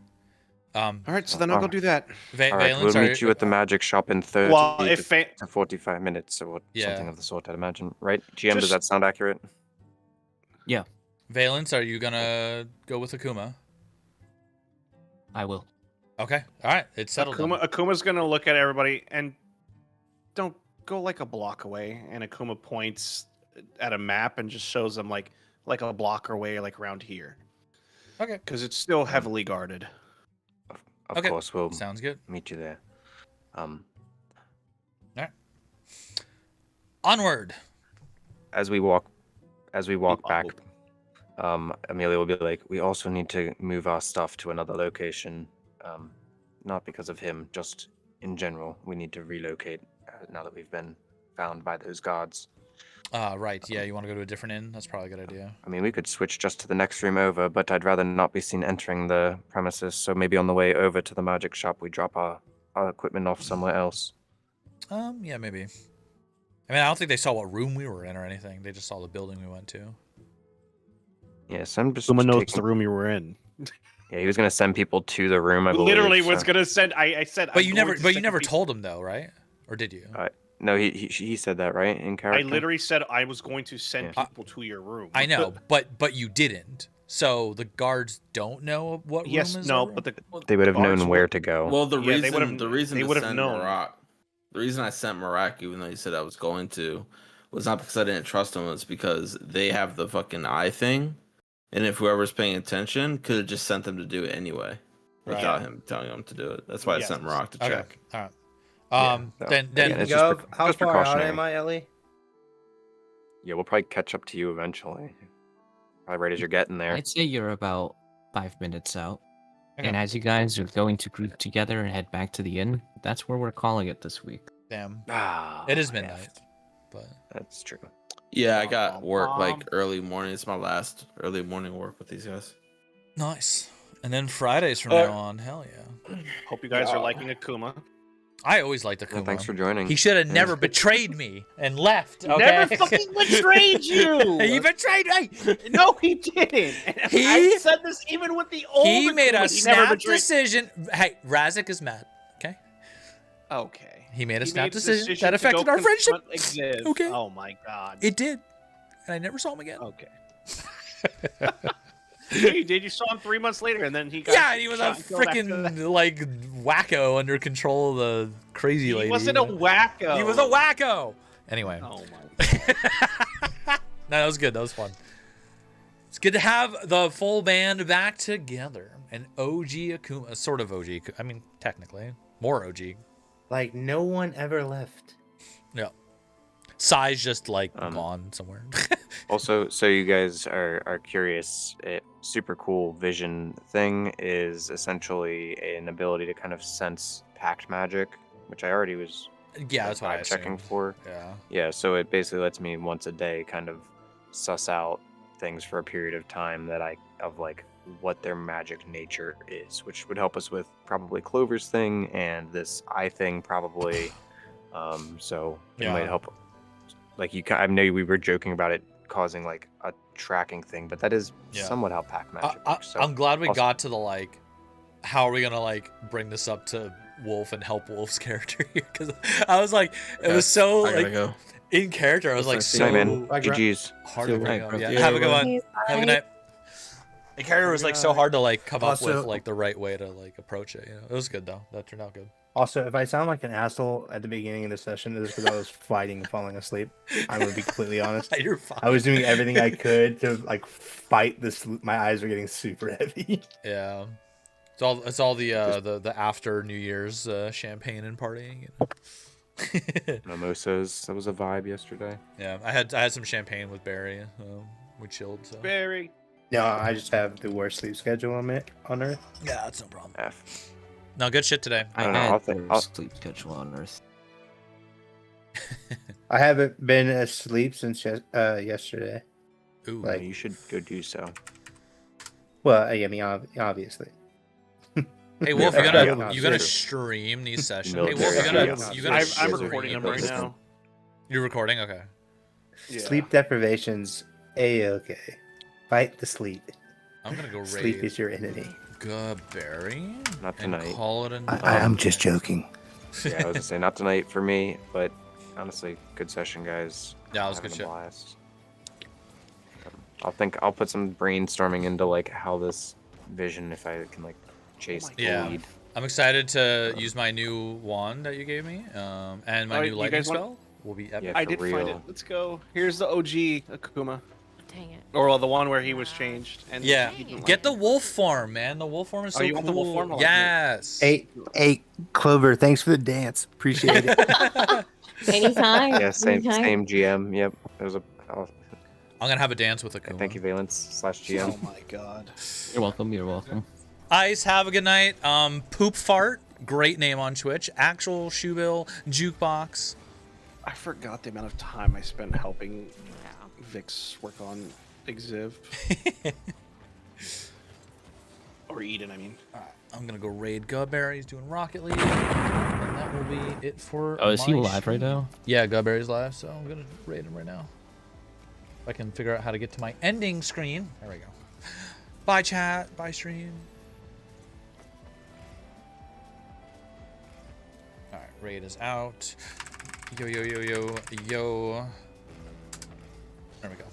All right, so then I'll go do that. All right, Valence, we'll meet you at the magic shop in 30 Well, if to 45 minutes, or Yeah. something of the sort, I'd imagine. Right? GM, does Just- that sound accurate? Valence, are you gonna go with Akuma? I will. Okay. All right. It's settled. then. Akuma's gonna look at everybody and don't go like a block away. And Akuma points at a map and just shows them like a block away, like around here, Okay. because it's still heavily guarded. Of Okay. course, we'll Sounds good. meet you there. Onward. As we walk back, Hobble. Amelia will be like, we also need to move our stuff to another location. Not because of him, just in general. We need to relocate now that we've been found by those guards. Right. Yeah, you want to go to a different inn? That's probably a good idea. I mean, we could switch just to the next room over, but I'd rather not be seen entering the premises. So maybe on the way over to the magic shop, we drop our equipment off somewhere else. Yeah, maybe. I mean, I don't think they saw what room we were in or anything. They just saw the building we went to. Yes, I'm just Someone knows taking- the room you were in. Yeah, he was gonna send people to the room. I believe, Literally was so- gonna send. I said. But I'm you going never. to But you send never people- told him though, right? Or did you? No, he said that right in I character. literally said I was going to send Yeah. people to your room. I know, but you didn't. So the guards don't know what Yes, room is. no, our but room? They would have guards known would- where to go. Well, the Yeah, they reason would've- the reason they to would've send known. Marak, the reason I sent Marak, even though you said I was going to, was not because I didn't trust him. It's because they have the fucking eye thing, and if whoever's paying attention could have just sent them to do it anyway, without him telling them to do it. That's why I sent Yes. Marak to Okay. check. All right. so, Then again, it's just Gov, how just far out precautionary. am I, Ellie? Yeah, we'll probably catch up to you eventually. Probably right as you're getting there. I'd say you're about 5 minutes out. And as you guys are going to group together and head back to the inn, that's where we're calling it this week. Damn. Ah, It is midnight, but That's true. Yeah, I got work like early morning. It's my last early morning work with these guys. nice. And then Fridays from now on, hell yeah. Hope you guys are liking Akuma. I always liked Akuma. Yeah, thanks for joining. He should have never betrayed me and left. Okay? Never fucking betrayed you. He betrayed me. No, he didn't. And I said this even with the old. He made Akuma. a He never snap betrayed- decision. Hey, Razik is mad. Okay. Okay. He made a He snap made the decision that to affected go our friendship. confront Exib. Okay. Oh my god. It did, and I never saw him again. Okay. Yeah, you did. You saw him 3 months later, and then he got Yeah, and he was a shot and killed after that. freaking like wacko under control of the crazy lady. He wasn't a wacko. He was a wacko. Anyway. Oh my. No, that was good. That was fun. It's good to have the full band back together. An OG Akuma, sort of OG. I mean, technically, more OG. Like no one ever left. Yeah. Sai's just like gone somewhere. Also, so you guys are curious, super cool vision thing is essentially an ability to kind of sense pact magic, which I already was Yeah, that's what I checking assumed. for. Yeah. Yeah, so it basically lets me once a day kind of suss out things for a period of time that of like what their magic nature is, which would help us with probably Clover's thing and this eye thing probably. So it Yeah. might help. Like I know we were joking about it causing like a tracking thing, but that is Yeah. somewhat how pack magic works. So I'm glad we also- got to the like, how are we gonna like bring this up to Wolf and help Wolf's character here? Because I was like, it was so I gotta like go. in character. I was like Nice so to Hey man, Bye, Grant. GG's. hard to See you bring later, up. bro. Yeah. Yeah, Have a good bye. one. Have a good night. The character was like so hard to like come up Also- with like the right way to like approach it. You know, it was good though. That turned out good. Also, if I sound like an asshole at the beginning of the session, it is because I was fighting and falling asleep. I'm gonna be completely honest. You're fine. I was doing everything I could to like fight this. My eyes were getting super heavy. Yeah. It's all the after New Year's champagne and partying. You know? Mimosas. That was a vibe yesterday. Yeah, I had some champagne with Barry. We chilled. So. Barry. No, I just have the worst sleep schedule on Earth. Yeah, that's no problem. F. No, good shit today. I don't know, had I'll think- the I'll- sleep schedule on Earth. I haven't been asleep since yesterday. Ooh, Like- You should go do so. Well, I mean, obviously. hey Wolf, Yeah, you gonna yeah, you gonna sure. stream these sessions? Hey Military Wolf, audience. you gonna I'm stream recording them right these? now. You're recording? Okay. Yeah. Sleep deprivation's a-okay. Fight the sleep. I'm gonna go Sleep raid is your enemy. Barry Not and tonight. call it a night. I'm just joking. Yeah, I was gonna say not tonight for me, but honestly, good session, guys. Yeah, it was Having good a shit. blast. I'll put some brainstorming into like how this vision, if I can like chase the Yeah. lead. I'm excited to use my new wand that you gave me, and my Alright, new you lightning guys want- spell will be epic. Yeah, I for did find it. real. Let's go. Here's the OG Akuma, Dang it. or well, the one where he was changed. And Yeah, he didn't get like the it. wolf form, man. The wolf form is Oh, so you cool. want the wolf form? I like it. Yes. Hey, Clover, thanks for the dance. Appreciate it. Anytime. Yeah, same anytime. GM. Yep, it was a. Oh, I'm gonna have a dance with Akuma. thank you, Valence / GM. Oh my god. You're welcome. You're welcome. Ice, have a good night. Poop Fart, great name on Twitch. Actual Shoebill, Jukebox. I forgot the amount of time I spent helping Vix work on Exib. Or Eden, I mean. Alright, I'm gonna go raid Gubberry. He's doing Rocket League. And that will be it for Oh, is he my live right stream. now? Yeah, Gubberry's live, so I'm gonna raid him right now. If I can figure out how to get to my ending screen. There we go. Bye chat, bye stream. Alright, raid is out. Yo. There we go.